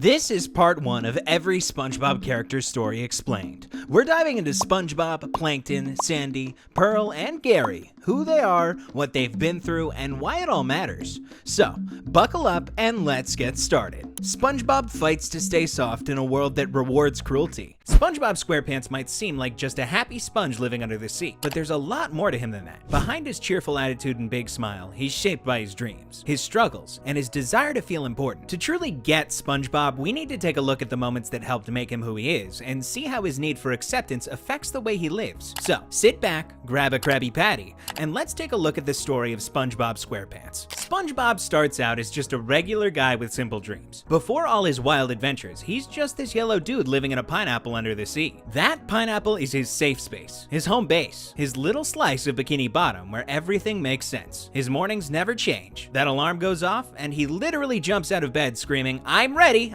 This is part 1 of every SpongeBob character story explained. We're diving into SpongeBob, Plankton, Sandy, Pearl, and Gary, who they are, what they've been through, and why it all matters. So, buckle up and let's get started. SpongeBob fights to stay soft in a world that rewards cruelty. SpongeBob SquarePants might seem like just a happy sponge living under the sea, but there's a lot more to him than that. Behind his cheerful attitude and big smile, he's shaped by his dreams, his struggles, and his desire to feel important. To truly get SpongeBob, we need to take a look at the moments that helped make him who he is, and see how his need for acceptance affects the way he lives. So, sit back, grab a Krabby Patty, and let's take a look at the story of SpongeBob SquarePants. SpongeBob starts out as just a regular guy with simple dreams. Before all his wild adventures, he's just this yellow dude living in a pineapple under the sea. That pineapple is his safe space, his home base, his little slice of Bikini Bottom where everything makes sense. His mornings never change. That alarm goes off, and he literally jumps out of bed screaming, I'm ready,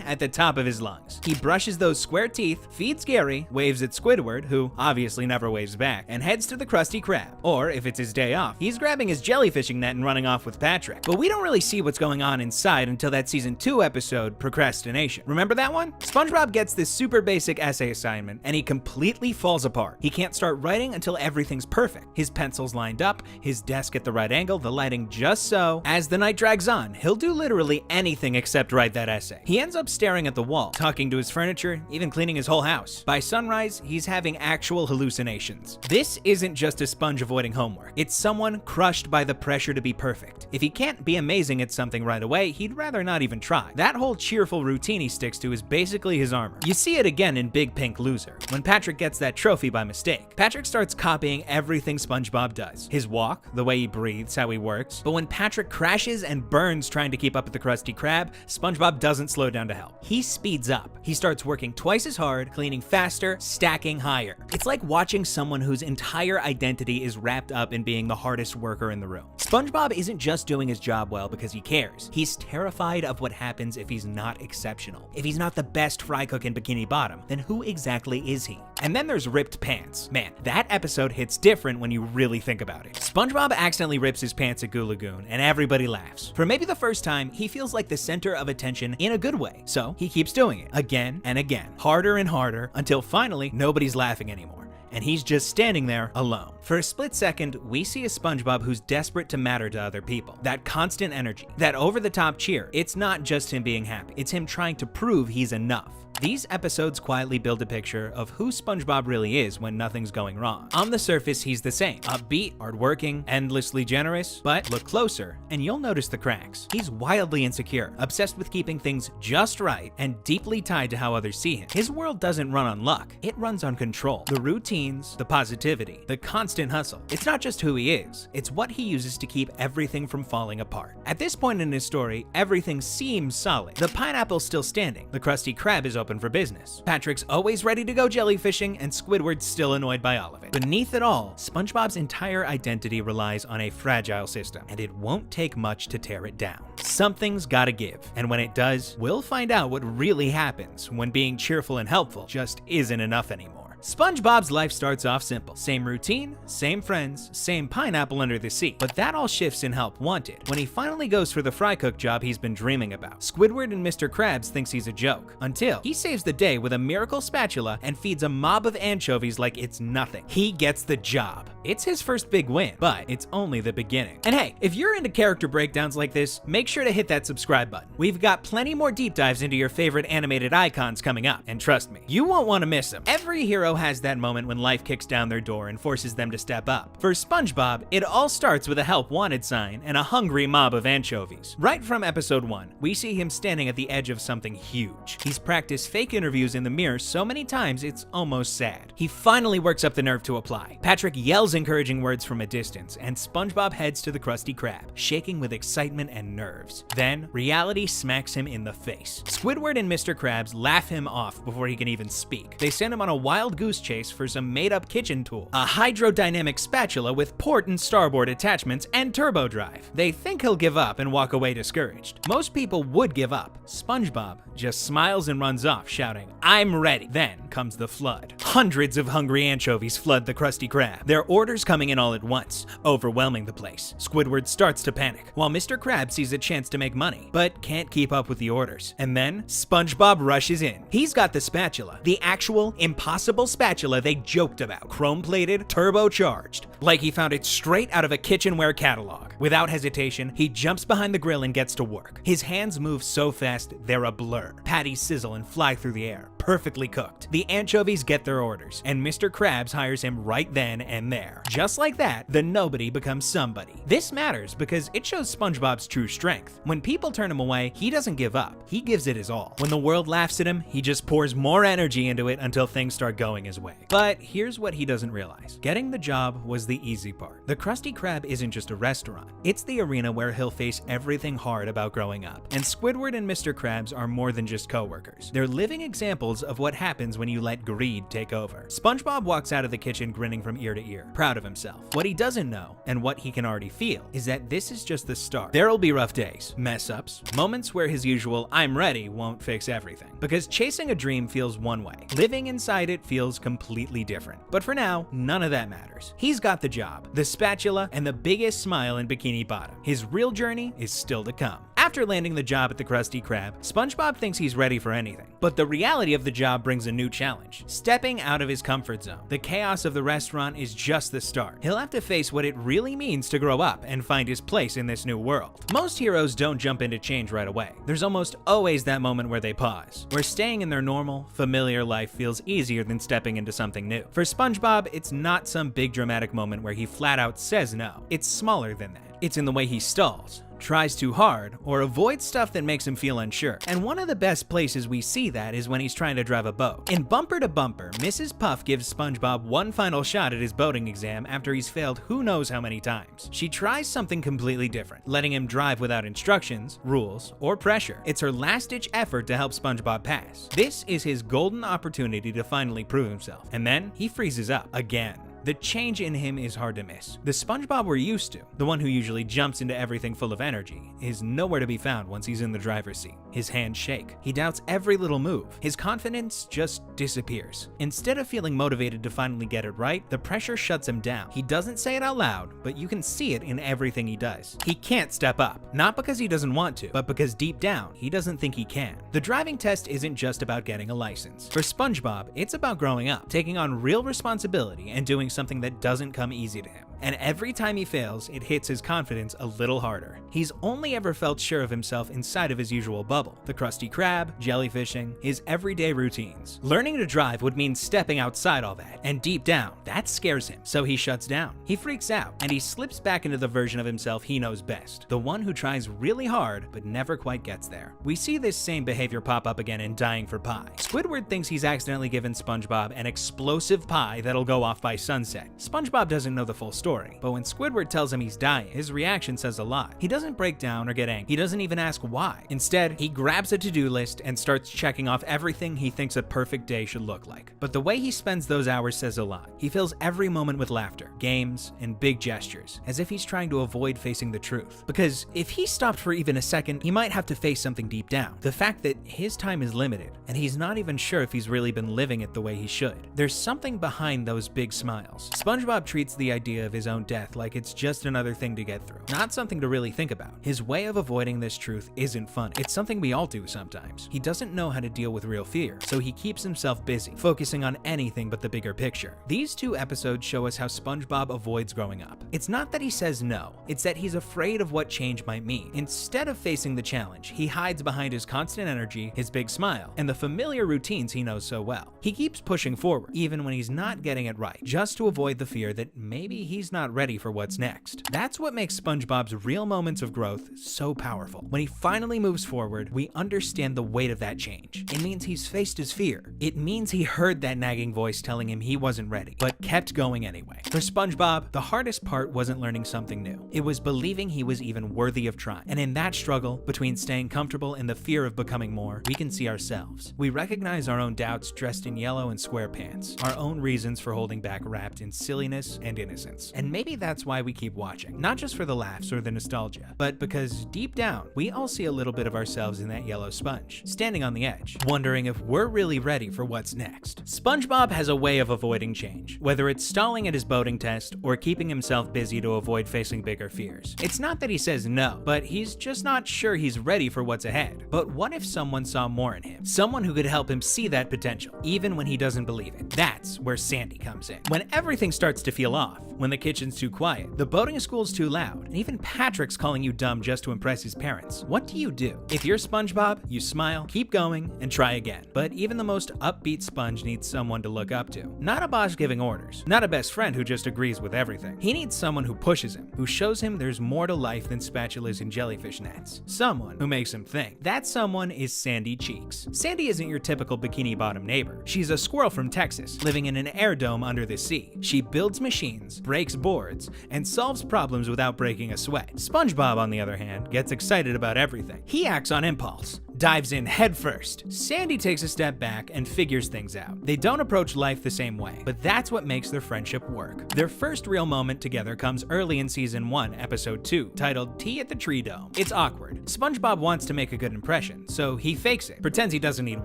at the top of his lungs. He brushes those square teeth, feeds Gary, waves at Squidward, who obviously never waves back, and heads to the Krusty Krab. Or, if it's his day off, he's grabbing his jellyfishing net and running off with Patrick. But we don't really see what's going on inside until that season 2 episode, Procrastination. Remember that one? SpongeBob gets this super basic essay assignment, and he completely falls apart. He can't start writing until everything's perfect. His pencil's lined up, his desk at the right angle, the lighting just so. As the night drags on, he'll do literally anything except write that essay. He ends up staring at the wall, talking to his furniture, even cleaning his whole house. By sunrise, he's having actual hallucinations. This isn't just a sponge avoiding homework. It's someone crushed by the pressure to be perfect. If he can't be amazing at something right away, he'd rather not even try. That whole cheerful routine he sticks to is basically his armor. You see it again in Big Pink Loser, when Patrick gets that trophy by mistake. Patrick starts copying everything SpongeBob does. His walk, the way he breathes, how he works. But when Patrick crashes and burns trying to keep up with the Krusty Krab, SpongeBob doesn't slow down to help. He speeds up. He starts working twice as hard, cleaning faster, stacking higher. It's like watching someone whose entire identity is wrapped up in being the hardest worker in the room. SpongeBob isn't just doing his job well because he cares. He's terrified of what happens if he's not exceptional. If he's not the best fry cook in Bikini Bottom, then who exactly is he? And then there's Ripped Pants. Man, that episode hits different when you really think about it. SpongeBob accidentally rips his pants at Goo Lagoon, and everybody laughs. For maybe the first time, he feels like the center of attention in a good way. So he keeps doing it again and again, harder and harder, until finally nobody's laughing anymore. And he's just standing there alone. For a split second, we see a SpongeBob who's desperate to matter to other people. That constant energy, that over-the-top cheer, it's not just him being happy, it's him trying to prove he's enough. These episodes quietly build a picture of who SpongeBob really is when nothing's going wrong. On the surface, he's the same. Upbeat, hardworking, endlessly generous, but look closer and you'll notice the cracks. He's wildly insecure, obsessed with keeping things just right, and deeply tied to how others see him. His world doesn't run on luck, it runs on control. The routines, the positivity, the constant hustle. It's not just who he is, it's what he uses to keep everything from falling apart. At this point in his story, everything seems solid. The pineapple's still standing, the Krusty Krab is open for business. Patrick's always ready to go jellyfishing, and Squidward's still annoyed by all of it. Beneath it all, SpongeBob's entire identity relies on a fragile system, and it won't take much to tear it down. Something's gotta give, and when it does, we'll find out what really happens when being cheerful and helpful just isn't enough anymore. SpongeBob's life starts off simple. Same routine, same friends, same pineapple under the sea. But that all shifts in Help Wanted, when he finally goes for the fry cook job he's been dreaming about. Squidward and Mr. Krabs thinks he's a joke, until he saves the day with a miracle spatula and feeds a mob of anchovies like it's nothing. He gets the job. It's his first big win, but it's only the beginning. And hey, if you're into character breakdowns like this, make sure to hit that subscribe button. We've got plenty more deep dives into your favorite animated icons coming up, and trust me, you won't want to miss them. Every hero has that moment when life kicks down their door and forces them to step up. For SpongeBob, it all starts with a Help Wanted sign and a hungry mob of anchovies. Right from episode 1, we see him standing at the edge of something huge. He's practiced fake interviews in the mirror so many times it's almost sad. He finally works up the nerve to apply. Patrick yells encouraging words from a distance, and SpongeBob heads to the Krusty Krab, shaking with excitement and nerves. Then, reality smacks him in the face. Squidward and Mr. Krabs laugh him off before he can even speak. They send him on a wild goose chase for some made-up kitchen tool, a hydrodynamic spatula with port and starboard attachments and turbo drive. They think he'll give up and walk away discouraged. Most people would give up. SpongeBob just smiles and runs off, shouting, I'm ready. Then comes the flood. Hundreds of hungry anchovies flood the Krusty Krab, their orders coming in all at once, overwhelming the place. Squidward starts to panic, while Mr. Krab sees a chance to make money, but can't keep up with the orders. And then, SpongeBob rushes in. He's got the spatula, the actual, impossible spatula they joked about, chrome-plated, turbocharged, like he found it straight out of a kitchenware catalog. Without hesitation, he jumps behind the grill and gets to work. His hands move so fast, they're a blur. Patties sizzle and fly through the air, perfectly cooked. The anchovies get their orders, and Mr. Krabs hires him right then and there. Just like that, the nobody becomes somebody. This matters because it shows SpongeBob's true strength. When people turn him away, he doesn't give up. He gives it his all. When the world laughs at him, he just pours more energy into it until things start going his way. But here's what he doesn't realize. Getting the job was the easy part. The Krusty Krab isn't just a restaurant. It's the arena where he'll face everything hard about growing up. And Squidward and Mr. Krabs are more than just co-workers. They're living examples of what happens when you let greed take over. SpongeBob walks out of the kitchen grinning from ear to ear, proud of himself. What he doesn't know, and what he can already feel, is that this is just the start. There'll be rough days, mess-ups, moments where his usual "I'm ready" won't fix everything. Because chasing a dream feels one way. Living inside it feels completely different. But for now, none of that matters. He's got the job, the spatula, and the biggest smile in Bikini Bottom. His real journey is still to come. After landing the job at the Krusty Krab, SpongeBob thinks he's ready for anything. But the reality of the job brings a new challenge, stepping out of his comfort zone. The chaos of the restaurant is just the start. He'll have to face what it really means to grow up and find his place in this new world. Most heroes don't jump into change right away. There's almost always that moment where they pause, where staying in their normal, familiar life feels easier than stepping into something new. For SpongeBob, it's not some big dramatic moment where he flat out says no. It's smaller than that. It's in the way he stalls, tries too hard, or avoids stuff that makes him feel unsure. And one of the best places we see that is when he's trying to drive a boat. In Bumper to Bumper, Mrs. Puff gives SpongeBob one final shot at his boating exam after he's failed who knows how many times. She tries something completely different, letting him drive without instructions, rules, or pressure. It's her last-ditch effort to help SpongeBob pass. This is his golden opportunity to finally prove himself. And then he freezes up again. The change in him is hard to miss. The SpongeBob we're used to, the one who usually jumps into everything full of energy, is nowhere to be found once he's in the driver's seat. His hands shake. He doubts every little move. His confidence just disappears. Instead of feeling motivated to finally get it right, the pressure shuts him down. He doesn't say it out loud, but you can see it in everything he does. He can't step up, not because he doesn't want to, but because deep down, he doesn't think he can. The driving test isn't just about getting a license. For SpongeBob, it's about growing up, taking on real responsibility, and doing something that doesn't come easy to him. And every time he fails, it hits his confidence a little harder. He's only ever felt sure of himself inside of his usual bubble. The Krusty Krab, jellyfishing, his everyday routines. Learning to drive would mean stepping outside all that, and deep down, that scares him. So he shuts down. He freaks out, and he slips back into the version of himself he knows best. The one who tries really hard, but never quite gets there. We see this same behavior pop up again in Dying for Pie. Squidward thinks he's accidentally given SpongeBob an explosive pie that'll go off by sunset. SpongeBob doesn't know the full story, but when Squidward tells him he's dying, his reaction says a lot. He doesn't break down or get angry. He doesn't even ask why. Instead, he grabs a to-do list and starts checking off everything he thinks a perfect day should look like. But the way he spends those hours says a lot. He fills every moment with laughter, games, and big gestures, as if he's trying to avoid facing the truth. Because if he stopped for even a second, he might have to face something deep down. The fact that his time is limited, and he's not even sure if he's really been living it the way he should. There's something behind those big smiles. SpongeBob treats the idea of his own death like it's just another thing to get through, not something to really think about. His way of avoiding this truth isn't funny. It's something we all do sometimes. He doesn't know how to deal with real fear, so he keeps himself busy, focusing on anything but the bigger picture. These two episodes show us how SpongeBob avoids growing up. It's not that he says no, it's that he's afraid of what change might mean. Instead of facing the challenge, he hides behind his constant energy, his big smile, and the familiar routines he knows so well. He keeps pushing forward, even when he's not getting it right, just to avoid the fear that maybe he's not ready for what's next. That's what makes SpongeBob's real moments of growth so powerful. When he finally moves forward, we understand the weight of that change. It means he's faced his fear. It means he heard that nagging voice telling him he wasn't ready, but kept going anyway. For SpongeBob, the hardest part wasn't learning something new. It was believing he was even worthy of trying. And in that struggle, between staying comfortable and the fear of becoming more, we can see ourselves. We recognize our own doubts dressed in yellow and square pants, our own reasons for holding back wrapped in silliness and innocence. And maybe that's why we keep watching. Not just for the laughs or the nostalgia, but because deep down, we all see a little bit of ourselves in that yellow sponge, standing on the edge, wondering if we're really ready for what's next. SpongeBob has a way of avoiding change, whether it's stalling at his boating test or keeping himself busy to avoid facing bigger fears. It's not that he says no, but he's just not sure he's ready for what's ahead. But what if someone saw more in him? Someone who could help him see that potential, even when he doesn't believe it. That's where Sandy comes in. When everything starts to feel off, when the kitchen's too quiet, the boating school's too loud, and even Patrick's calling you dumb just to impress his parents, what do you do? If you're SpongeBob, you smile, keep going, and try again. But even the most upbeat sponge needs someone to look up to. Not a boss giving orders, not a best friend who just agrees with everything. He needs someone who pushes him, who shows him there's more to life than spatulas and jellyfish nets. Someone who makes him think. That someone is Sandy Cheeks. Sandy isn't your typical bikini bottom neighbor. She's a squirrel from Texas, living in an air dome under the sea. She builds machines, breaks boards, and solves problems without breaking a sweat. SpongeBob, on the other hand, gets excited about everything. He acts on impulse, dives in headfirst. Sandy takes a step back and figures things out. They don't approach life the same way, but that's what makes their friendship work. Their first real moment together comes early in season 1, episode 2, titled Tea at the Tree Dome. It's awkward. SpongeBob wants to make a good impression, so he fakes it, pretends he doesn't need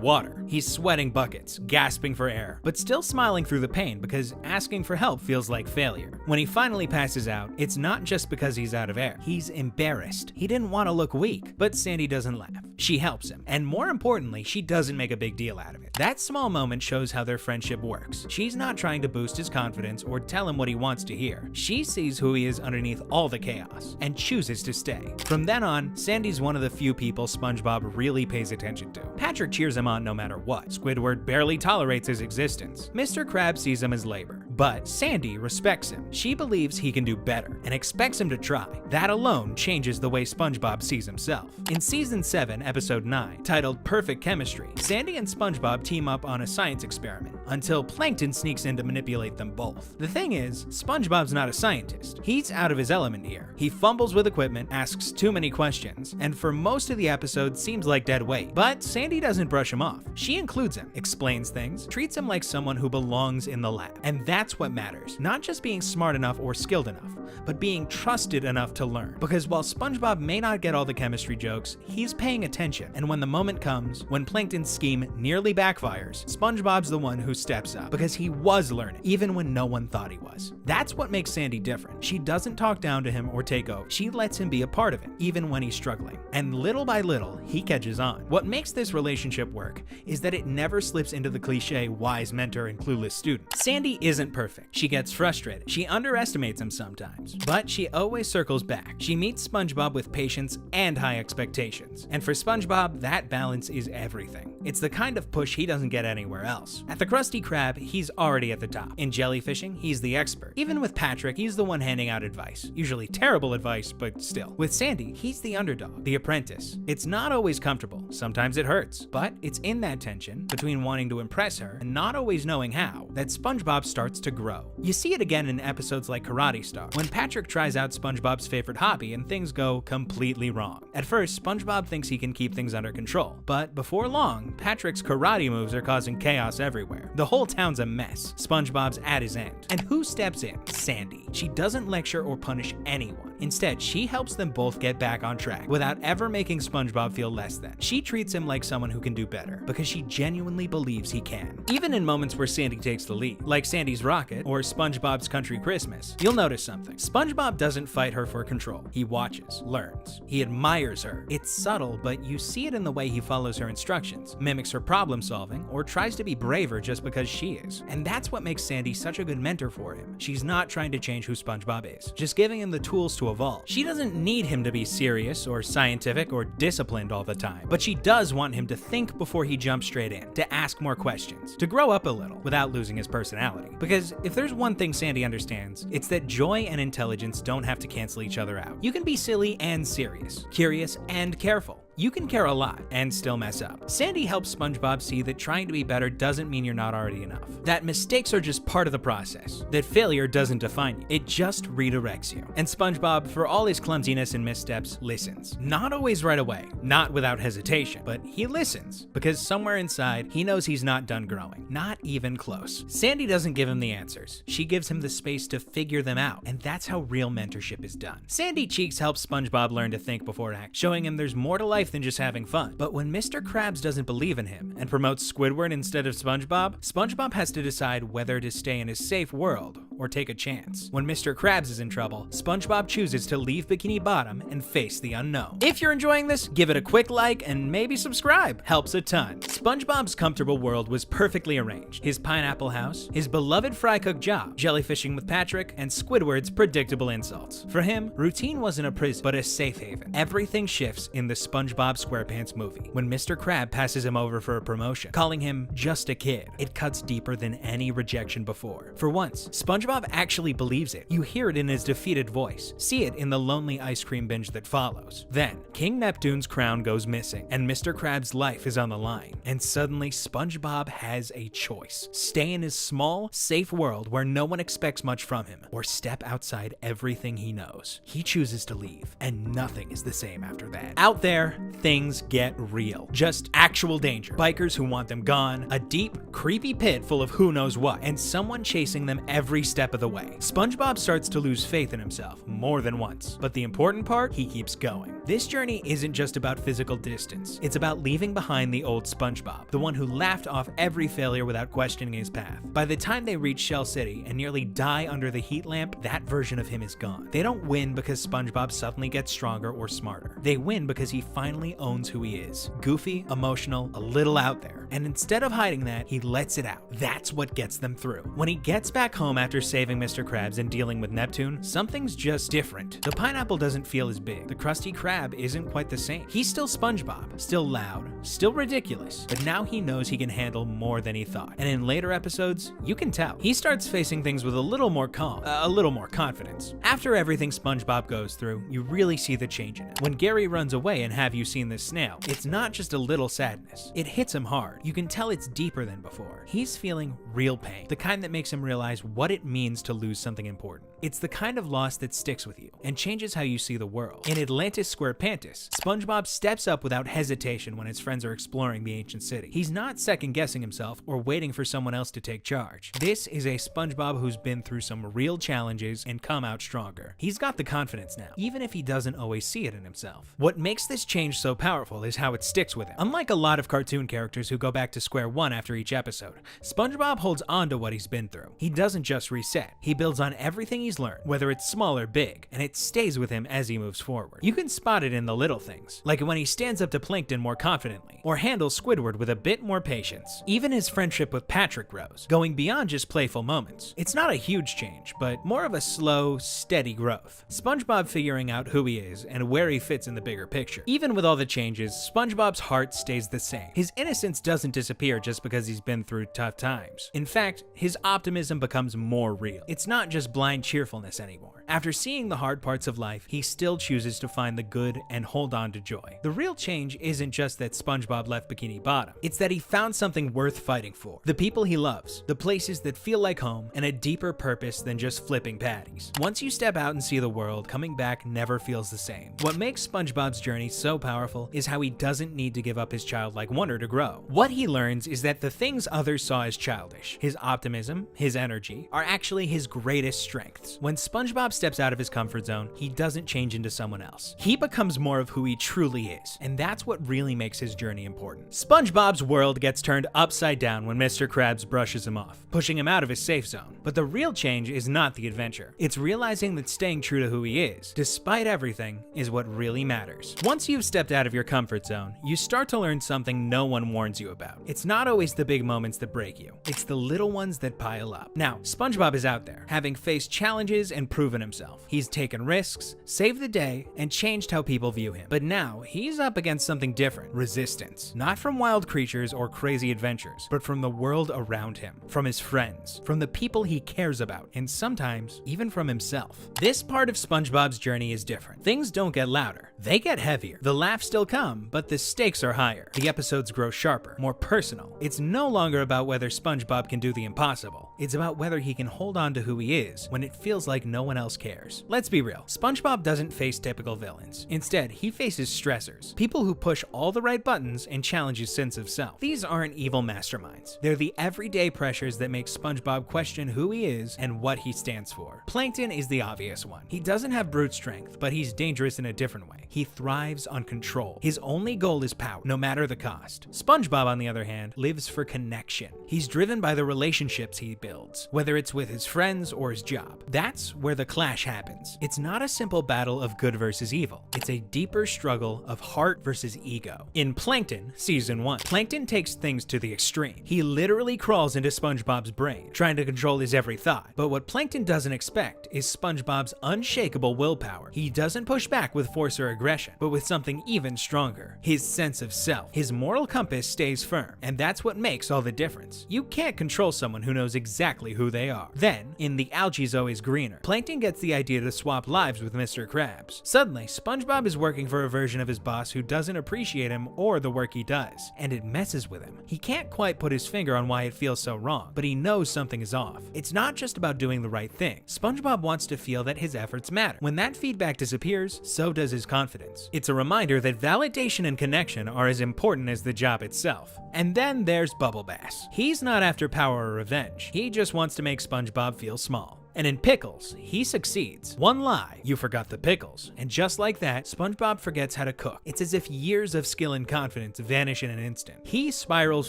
water. He's sweating buckets, gasping for air, but still smiling through the pain because asking for help feels like failure. When he finally passes out, it's not just because he's out of air. He's embarrassed. He didn't want to look weak, but Sandy doesn't laugh. She helps him, and more importantly, she doesn't make a big deal out of it. That small moment shows how their friendship works. She's not trying to boost his confidence or tell him what he wants to hear. She sees who he is underneath all the chaos and chooses to stay. From then on, Sandy's one of the few people SpongeBob really pays attention to. Patrick cheers him on no matter what. Squidward barely tolerates his existence. Mr. Krabs sees him as labor. But Sandy respects him. She believes he can do better and expects him to try. That alone changes the way SpongeBob sees himself. In season 7, episode 9, titled Perfect Chemistry, Sandy and SpongeBob team up on a science experiment until Plankton sneaks in to manipulate them both. The thing is, SpongeBob's not a scientist. He's out of his element here. He fumbles with equipment, asks too many questions, and for most of the episode seems like dead weight. But Sandy doesn't brush him off. She includes him, explains things, treats him like someone who belongs in the lab. And that's what matters. Not just being smart enough or skilled enough, but being trusted enough to learn. Because while SpongeBob may not get all the chemistry jokes, he's paying attention. And when the moment comes, when Plankton's scheme nearly backfires, SpongeBob's the one who steps up because he was learning, even when no one thought he was. That's what makes Sandy different. She doesn't talk down to him or take over. She lets him be a part of it, even when he's struggling. And little by little, he catches on. What makes this relationship work is that it never slips into the cliche wise mentor and clueless student. Sandy isn't perfect. She gets frustrated. She underestimates him sometimes, but she always circles back. She meets SpongeBob with patience and high expectations. And for SpongeBob, that balance is everything. It's the kind of push he doesn't get anywhere else. At the Krusty Krab, he's already at the top. In jellyfishing, he's the expert. Even with Patrick, he's the one handing out advice. Usually terrible advice, but still. With Sandy, he's the underdog, the apprentice. It's not always comfortable. Sometimes it hurts. But it's in that tension, between wanting to impress her and not always knowing how, that SpongeBob starts to grow. You see it again in episodes like Karate Star, when Patrick tries out SpongeBob's favorite hobby and things go completely wrong. At first, SpongeBob thinks he can keep things under control, but before long, Patrick's karate moves are causing chaos everywhere. The whole town's a mess. SpongeBob's at his end. And who steps in? Sandy. She doesn't lecture or punish anyone. Instead, she helps them both get back on track without ever making SpongeBob feel less than. She treats him like someone who can do better because she genuinely believes he can. Even in moments where Sandy takes the lead, like Sandy's rocket or SpongeBob's Country Christmas, you'll notice something. SpongeBob doesn't fight her for control. He watches, learns. He admires her. It's subtle, but you see it in the way he follows her instructions, mimics her problem solving, or tries to be braver just because she is. And that's what makes Sandy such a good mentor for him. She's not trying to change who SpongeBob is, just giving him the tools to evolve. She doesn't need him to be serious or scientific or disciplined all the time, but she does want him to think before he jumps straight in, to ask more questions, to grow up a little without losing his personality. Because if there's one thing Sandy understands, it's that joy and intelligence don't have to cancel each other out. You can be silly and serious, curious and careful. You can care a lot and still mess up. Sandy helps SpongeBob see that trying to be better doesn't mean you're not already enough. That mistakes are just part of the process. That failure doesn't define you. It just redirects you. And SpongeBob, for all his clumsiness and missteps, listens. Not always right away, not without hesitation, but he listens because somewhere inside, he knows he's not done growing. Not even close. Sandy doesn't give him the answers. She gives him the space to figure them out, and that's how real mentorship is done. Sandy Cheeks helps SpongeBob learn to think before act, showing him there's more to life than just having fun. But when Mr. Krabs doesn't believe in him and promotes Squidward instead of SpongeBob, SpongeBob has to decide whether to stay in his safe world or take a chance. When Mr. Krabs is in trouble, SpongeBob chooses to leave Bikini Bottom and face the unknown. If you're enjoying this, give it a quick like and maybe subscribe. Helps a ton. SpongeBob's comfortable world was perfectly arranged. His pineapple house, his beloved fry-cook job, jellyfishing with Patrick, and Squidward's predictable insults. For him, routine wasn't a prison, but a safe haven. Everything shifts in the SpongeBob SquarePants movie when Mr. Krab passes him over for a promotion, calling him just a kid. It cuts deeper than any rejection before. For once, SpongeBob actually believes it. You hear it in his defeated voice, see it in the lonely ice cream binge that follows. Then, King Neptune's crown goes missing, and Mr. Krabs' life is on the line. And suddenly, SpongeBob has a choice. Stay in his small, safe world where no one expects much from him, or step outside everything he knows. He chooses to leave, and nothing is the same after that. Out there, things get real. Just actual danger. Bikers who want them gone, a deep, creepy pit full of who knows what, and someone chasing them every step of the way. SpongeBob starts to lose faith in himself more than once, but the important part, he keeps going. This journey isn't just about physical distance. It's about leaving behind the old SpongeBob, the one who laughed off every failure without questioning his path. By the time they reach Shell City and nearly die under the heat lamp, that version of him is gone. They don't win because SpongeBob suddenly gets stronger or smarter. They win because he finally owns who he is. Goofy, emotional, a little out there. And instead of hiding that, he lets it out. That's what gets them through. When he gets back home after saving Mr. Krabs and dealing with Neptune, something's just different. The pineapple doesn't feel as big. The Krusty Krab isn't quite the same. He's still SpongeBob, still loud, still ridiculous, but now he knows he can handle more than he thought. And in later episodes, you can tell. He starts facing things with a little more calm, a little more confidence. After everything SpongeBob goes through, you really see the change in him. When Gary runs away and Have You Seen This Snail, it's not just a little sadness. It hits him hard. You can tell it's deeper than before. He's feeling real pain, the kind that makes him realize what it means to lose something important. It's the kind of loss that sticks with you and changes how you see the world. In Atlantis SquarePantis, SpongeBob steps up without hesitation when his friends are exploring the ancient city. He's not second-guessing himself or waiting for someone else to take charge. This is a SpongeBob who's been through some real challenges and come out stronger. He's got the confidence now, even if he doesn't always see it in himself. What makes this change so powerful is how it sticks with him. Unlike a lot of cartoon characters who go back to square one after each episode, SpongeBob holds on to what he's been through. He doesn't just reset. He builds on everything he's learned, whether it's small or big, and it stays with him as he moves forward. You can spot it in the little things, like when he stands up to Plankton more confidently, or handles Squidward with a bit more patience. Even his friendship with Patrick grows, going beyond just playful moments. It's not a huge change, but more of a slow, steady growth. SpongeBob figuring out who he is and where he fits in the bigger picture. Even with all the changes, SpongeBob's heart stays the same. His innocence doesn't disappear just because he's been through tough times. In fact, his optimism becomes more real. It's not just blind cheerfulness anymore. After seeing the hard parts of life, he still chooses to find the good and hold on to joy. The real change isn't just that SpongeBob left Bikini Bottom. It's that he found something worth fighting for. The people he loves, the places that feel like home, and a deeper purpose than just flipping patties. Once you step out and see the world, coming back never feels the same. What makes SpongeBob's journey so powerful is how he doesn't need to give up his childlike wonder to grow. What he learns is that the things others saw as childish, his optimism, his energy, are actually his greatest strengths. When SpongeBob steps out of his comfort zone, he doesn't change into someone else. He becomes more of who he truly is, and that's what really makes his journey important. SpongeBob's world gets turned upside down when Mr. Krabs brushes him off, pushing him out of his safe zone. But the real change is not the adventure. It's realizing that staying true to who he is, despite everything, is what really matters. Once you've stepped out of your comfort zone, you start to learn something no one warns you about. It's not always the big moments that break you. It's the little ones that pile up. Now, SpongeBob is out there, having faced challenges and proven himself. himself. He's taken risks, saved the day, and changed how people view him. But now, he's up against something different: resistance. Not from wild creatures or crazy adventures, but from the world around him, from his friends, from the people he cares about, and sometimes even from himself. This part of SpongeBob's journey is different. Things don't get louder, they get heavier. The laughs still come, but the stakes are higher. The episodes grow sharper, more personal. It's no longer about whether SpongeBob can do the impossible. It's about whether he can hold on to who he is when it feels like no one else cares. Let's be real, SpongeBob doesn't face typical villains. Instead, he faces stressors, people who push all the right buttons and challenge his sense of self. These aren't evil masterminds. They're the everyday pressures that make SpongeBob question who he is and what he stands for. Plankton is the obvious one. He doesn't have brute strength, but he's dangerous in a different way. He thrives on control. His only goal is power, no matter the cost. SpongeBob, on the other hand, lives for connection. He's driven by the relationships he builds, whether it's with his friends or his job. That's where the clash happens. It's not a simple battle of good versus evil. It's a deeper struggle of heart versus ego. In Plankton, Season 1, Plankton takes things to the extreme. He literally crawls into SpongeBob's brain, trying to control his every thought. But what Plankton doesn't expect is SpongeBob's unshakable willpower. He doesn't push back with force or aggression, but with something even stronger: his sense of self. His moral compass stays firm, and that's what makes all the difference. You can't control someone who knows exactly who they are. Then, in The Algae's Always Greener, Plankton gets the idea to swap lives with Mr. Krabs. Suddenly, SpongeBob is working for a version of his boss who doesn't appreciate him or the work he does, and it messes with him. He can't quite put his finger on why it feels so wrong, but he knows something is off. It's not just about doing the right thing. SpongeBob wants to feel that his efforts matter. When that feedback disappears, so does his confidence. It's a reminder that validation and connection are as important as the job itself. And then there's Bubble Bass. He's not after power or revenge. He just wants to make SpongeBob feel small. And in Pickles, he succeeds. One lie, you forgot the pickles. And just like that, SpongeBob forgets how to cook. It's as if years of skill and confidence vanish in an instant. He spirals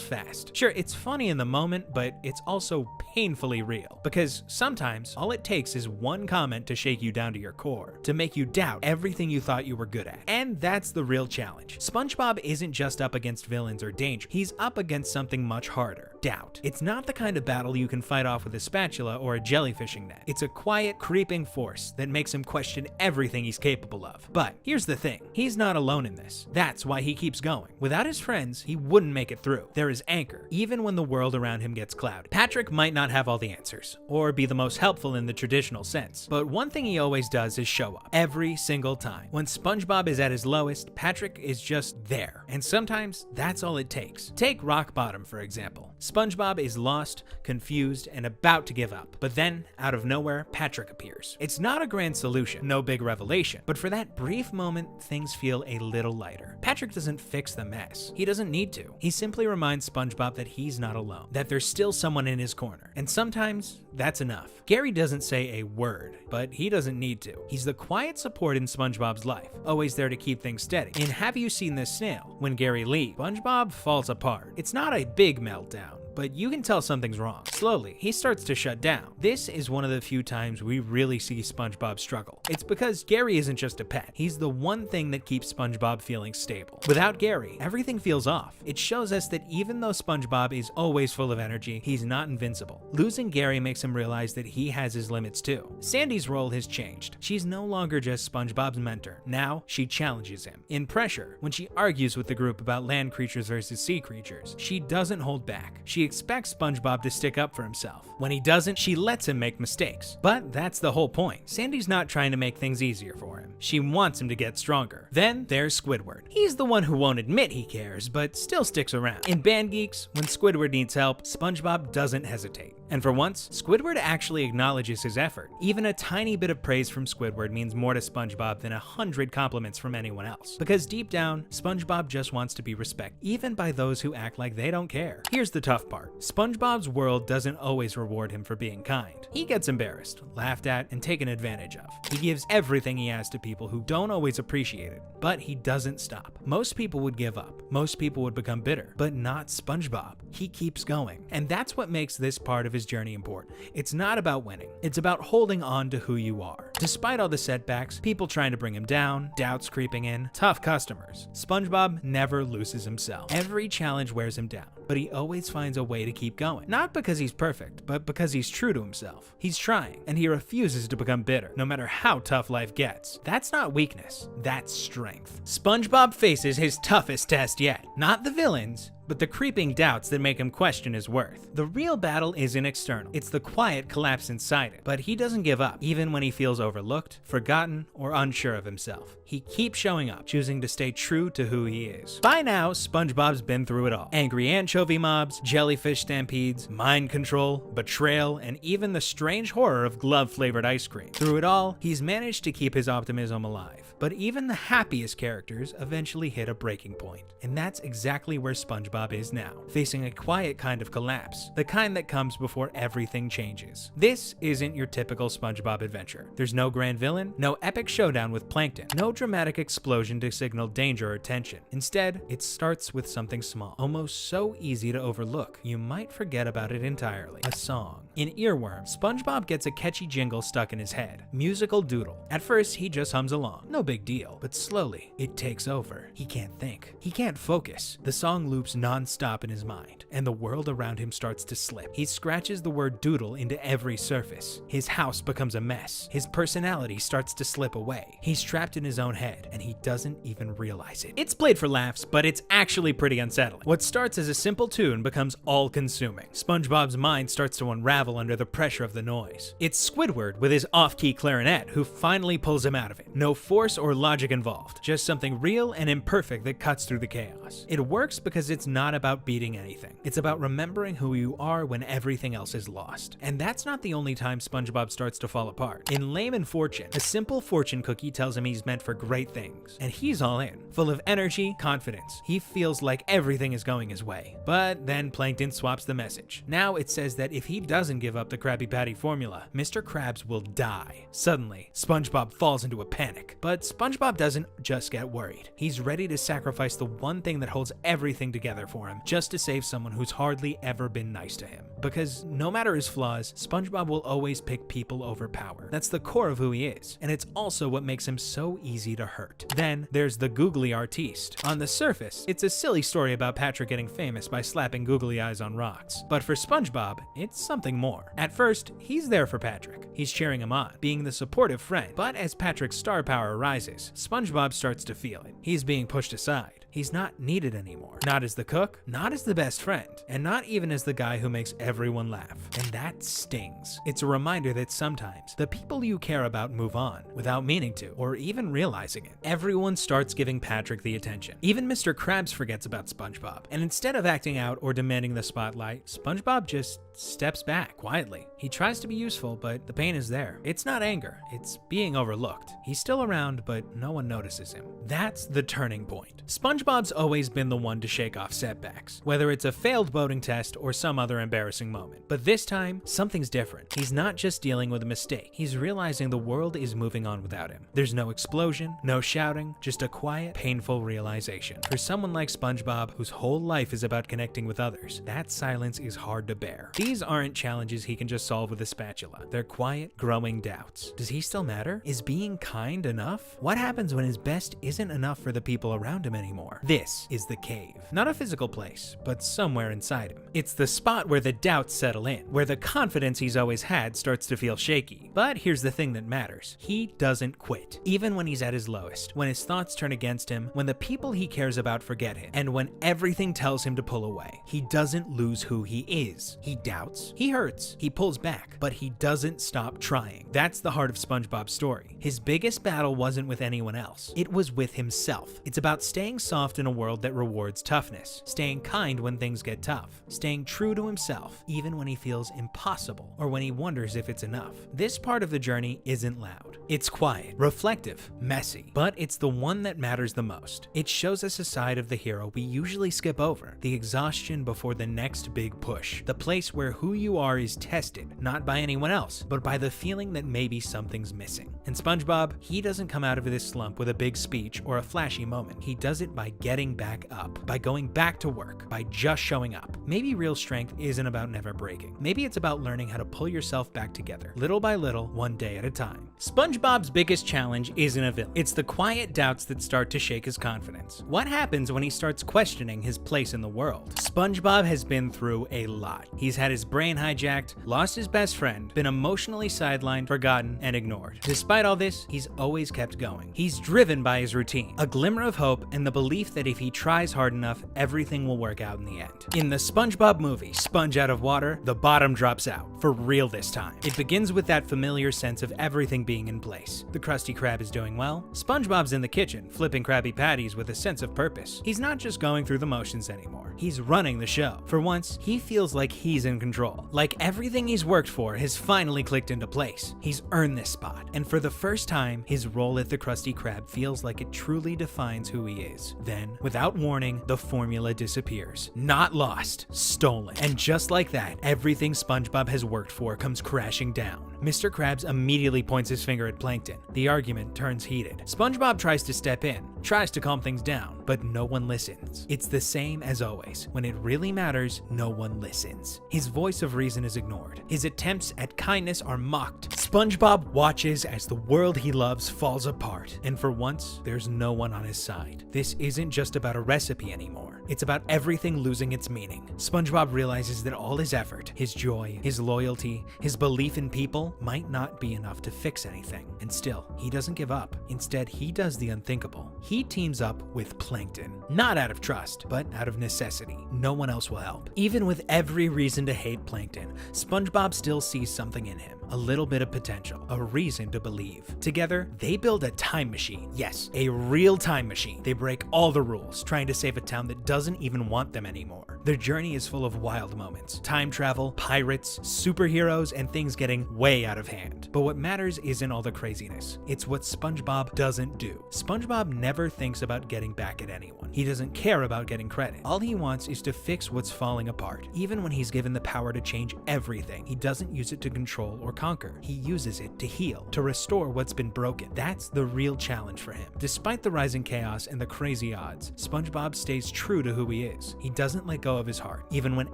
fast. Sure, it's funny in the moment, but it's also painfully real. Because sometimes, all it takes is one comment to shake you down to your core, to make you doubt everything you thought you were good at. And that's the real challenge. SpongeBob isn't just up against villains or danger. He's up against something much harder: doubt. It's not the kind of battle you can fight off with a spatula or a jellyfishing net. It's a quiet, creeping force that makes him question everything he's capable of. But here's the thing, he's not alone in this. That's why he keeps going. Without his friends, he wouldn't make it through. They're his anchor, even when the world around him gets cloudy. Patrick might not have all the answers, or be the most helpful in the traditional sense, but one thing he always does is show up, every single time. When SpongeBob is at his lowest, Patrick is just there, and sometimes that's all it takes. Take Rock Bottom, for example. SpongeBob is lost, confused, and about to give up, but then, out of nowhere, Patrick appears. It's not a grand solution, no big revelation, but for that brief moment, things feel a little lighter. Patrick doesn't fix the mess. He doesn't need to. He simply reminds SpongeBob that he's not alone, that there's still someone in his corner, and sometimes that's enough. Gary doesn't say a word, but he doesn't need to. He's the quiet support in SpongeBob's life, always there to keep things steady. In Have You Seen This Snail, when Gary leaves, SpongeBob falls apart. It's not a big meltdown, but you can tell something's wrong. Slowly, he starts to shut down. This is one of the few times we really see SpongeBob struggle. It's because Gary isn't just a pet. He's the one thing that keeps SpongeBob feeling stable. Without Gary, everything feels off. It shows us that even though SpongeBob is always full of energy, he's not invincible. Losing Gary makes him realize that he has his limits too. Sandy's role has changed. She's no longer just SpongeBob's mentor. Now, she challenges him. In Pressure, when she argues with the group about land creatures versus sea creatures, she doesn't hold back. She expects SpongeBob to stick up for himself. When he doesn't, she lets him make mistakes. But that's the whole point. Sandy's not trying to make things easier for him. She wants him to get stronger. Then there's Squidward. He's the one who won't admit he cares, but still sticks around. In Band Geeks, when Squidward needs help, SpongeBob doesn't hesitate. And for once, Squidward actually acknowledges his effort. Even a tiny bit of praise from Squidward means more to SpongeBob than 100 compliments from anyone else. Because deep down, SpongeBob just wants to be respected, even by those who act like they don't care. Here's the tough part. SpongeBob's world doesn't always reward him for being kind. He gets embarrassed, laughed at, and taken advantage of. He gives everything he has to people who don't always appreciate it, but he doesn't stop. Most people would give up. Most people would become bitter, but not SpongeBob. He keeps going. And that's what makes this part of his his journey important. It's not about winning. It's about holding on to who you are. Despite all the setbacks, people trying to bring him down, doubts creeping in, tough customers, SpongeBob never loses himself. Every challenge wears him down, but he always finds a way to keep going. Not because he's perfect, but because he's true to himself. He's trying, and he refuses to become bitter, no matter how tough life gets. That's not weakness, that's strength. SpongeBob faces his toughest test yet. Not the villains, but the creeping doubts that make him question his worth. The real battle isn't external, it's the quiet collapse inside him. But he doesn't give up, even when he feels overlooked, forgotten, or unsure of himself. He keeps showing up, choosing to stay true to who he is. By now, SpongeBob's been through it all. Angry anchovy mobs, jellyfish stampedes, mind control, betrayal, and even the strange horror of glove-flavored ice cream. Through it all, he's managed to keep his optimism alive. But even the happiest characters eventually hit a breaking point. And that's exactly where SpongeBob is now, facing a quiet kind of collapse, the kind that comes before everything changes. This isn't your typical SpongeBob adventure. There's no grand villain, no epic showdown with Plankton, no dramatic explosion to signal danger or tension. Instead, it starts with something small, almost so easy to overlook, you might forget about it entirely. A song. In Earworm, SpongeBob gets a catchy jingle stuck in his head. Musical doodle. At first, he just hums along. No big deal. But slowly, it takes over. He can't think. He can't focus. The song loops non-stop in his mind, and the world around him starts to slip. He scratches the word doodle into every surface. His house becomes a mess. His personality starts to slip away. He's trapped in his own head, and he doesn't even realize it. It's played for laughs, but it's actually pretty unsettling. What starts as a simple tune becomes all-consuming. SpongeBob's mind starts to unravel under the pressure of the noise. It's Squidward with his off-key clarinet who finally pulls him out of it. No force or logic involved, just something real and imperfect that cuts through the chaos. It works because it's not about beating anything. It's about remembering who you are when everything else is lost. And that's not the only time SpongeBob starts to fall apart. In Layman Fortune, a simple fortune cookie tells him he's meant for great things, and he's all in, full of energy, confidence. He feels like everything is going his way. But then Plankton swaps the message. Now it says that if he doesn't give up the Krabby Patty formula, Mr. Krabs will die. Suddenly, SpongeBob falls into a panic. But SpongeBob doesn't just get worried. He's ready to sacrifice the one thing that holds everything together for him just to save someone who's hardly ever been nice to him. Because no matter his flaws, SpongeBob will always pick people over power. That's the core of who he is, and it's also what makes him so easy to hurt. Then there's the googly artiste. On the surface, it's a silly story about Patrick getting famous by slapping googly eyes on rocks. But for SpongeBob, it's something more. At first, he's there for Patrick. He's cheering him on, being the supportive friend. But as Patrick's star power rises, SpongeBob starts to feel it. He's being pushed aside. He's not needed anymore. Not as the cook, not as the best friend, and not even as the guy who makes everyone laugh. And that stings. It's a reminder that sometimes the people you care about move on without meaning to, or even realizing it. Everyone starts giving Patrick the attention. Even Mr. Krabs forgets about SpongeBob. And instead of acting out or demanding the spotlight, SpongeBob just steps back quietly. He tries to be useful, but the pain is there. It's not anger, it's being overlooked. He's still around, but no one notices him. That's the turning point. SpongeBob's always been the one to shake off setbacks, whether it's a failed boating test or some other embarrassing moment. But this time, something's different. He's not just dealing with a mistake, he's realizing the world is moving on without him. There's no explosion, no shouting, just a quiet, painful realization. For someone like SpongeBob, whose whole life is about connecting with others, that silence is hard to bear. These aren't challenges he can just solve with a spatula. They're quiet, growing doubts. Does he still matter? Is being kind enough? What happens when his best isn't enough for the people around him anymore? This is the cave. Not a physical place, but somewhere inside him. It's the spot where the doubts settle in, where the confidence he's always had starts to feel shaky. But here's the thing that matters. He doesn't quit. Even when he's at his lowest, when his thoughts turn against him, when the people he cares about forget him, and when everything tells him to pull away, he doesn't lose who he is. He doubts, he hurts, he pulls back, but he doesn't stop trying. That's the heart of SpongeBob's story. His biggest battle wasn't with anyone else. It was with himself. It's about staying soft in a world that rewards toughness, staying kind when things get tough, staying true to himself, even when he feels impossible or when he wonders if it's enough. This part of the journey isn't loud. It's quiet, reflective, messy, but it's the one that matters the most. It shows us a side of the hero we usually skip over, the exhaustion before the next big push, the place where who you are is tested, not by anyone else, but by the feeling that maybe something's missing. And SpongeBob, he doesn't come out of this slump with a big speech or a flashy moment. He does it by getting back up, by going back to work, by just showing up. Maybe real strength isn't about never breaking. Maybe it's about learning how to pull yourself back together, little by little, one day at a time. SpongeBob's biggest challenge isn't a villain. It's the quiet doubts that start to shake his confidence. What happens when he starts questioning his place in the world? SpongeBob has been through a lot. He's had his brain hijacked, lost his best friend, been emotionally sidelined, forgotten, and ignored. Despite all this, he's always kept going. He's driven by his routine, a glimmer of hope, and the belief that if he tries hard enough, everything will work out in the end. In the SpongeBob movie, Sponge Out of Water, the bottom drops out, for real this time. It begins with that familiar sense of everything being in place. The Krusty Krab is doing well. SpongeBob's in the kitchen, flipping Krabby Patties with a sense of purpose. He's not just going through the motions anymore. He's running the show. For once, he feels like he's in control. Like everything he's worked for has finally clicked into place. He's earned this spot. And for the first time, his role at the Krusty Krab feels like it truly defines who he is. Then, without warning, the formula disappears. Not lost, stolen. And just like that, everything SpongeBob has worked for comes crashing down. Mr. Krabs immediately points his finger at Plankton. The argument turns heated. SpongeBob tries to step in, tries to calm things down, but no one listens. It's the same as always. When it really matters, no one listens. His voice of reason is ignored. His attempts at kindness are mocked. SpongeBob watches as the world he loves falls apart, and for once, there's no one on his side. This isn't just about a recipe anymore. It's about everything losing its meaning. SpongeBob realizes that all his effort, his joy, his loyalty, his belief in people might not be enough to fix anything. And still, he doesn't give up. Instead, he does the unthinkable. He teams up with Plankton. Not out of trust, but out of necessity. No one else will help. Even with every reason to hate Plankton, SpongeBob still sees something in him. A little bit of potential, a reason to believe. Together, they build a time machine. Yes, a real time machine. They break all the rules, trying to save a town that doesn't even want them anymore. Their journey is full of wild moments. Time travel, pirates, superheroes, and things getting way out of hand. But what matters isn't all the craziness. It's what SpongeBob doesn't do. SpongeBob never thinks about getting back at anyone. He doesn't care about getting credit. All he wants is to fix what's falling apart. Even when he's given the power to change everything, he doesn't use it to control or conquer. He uses it to heal, to restore what's been broken. That's the real challenge for him. Despite the rising chaos and the crazy odds, SpongeBob stays true to who he is. He doesn't let go of his heart, even when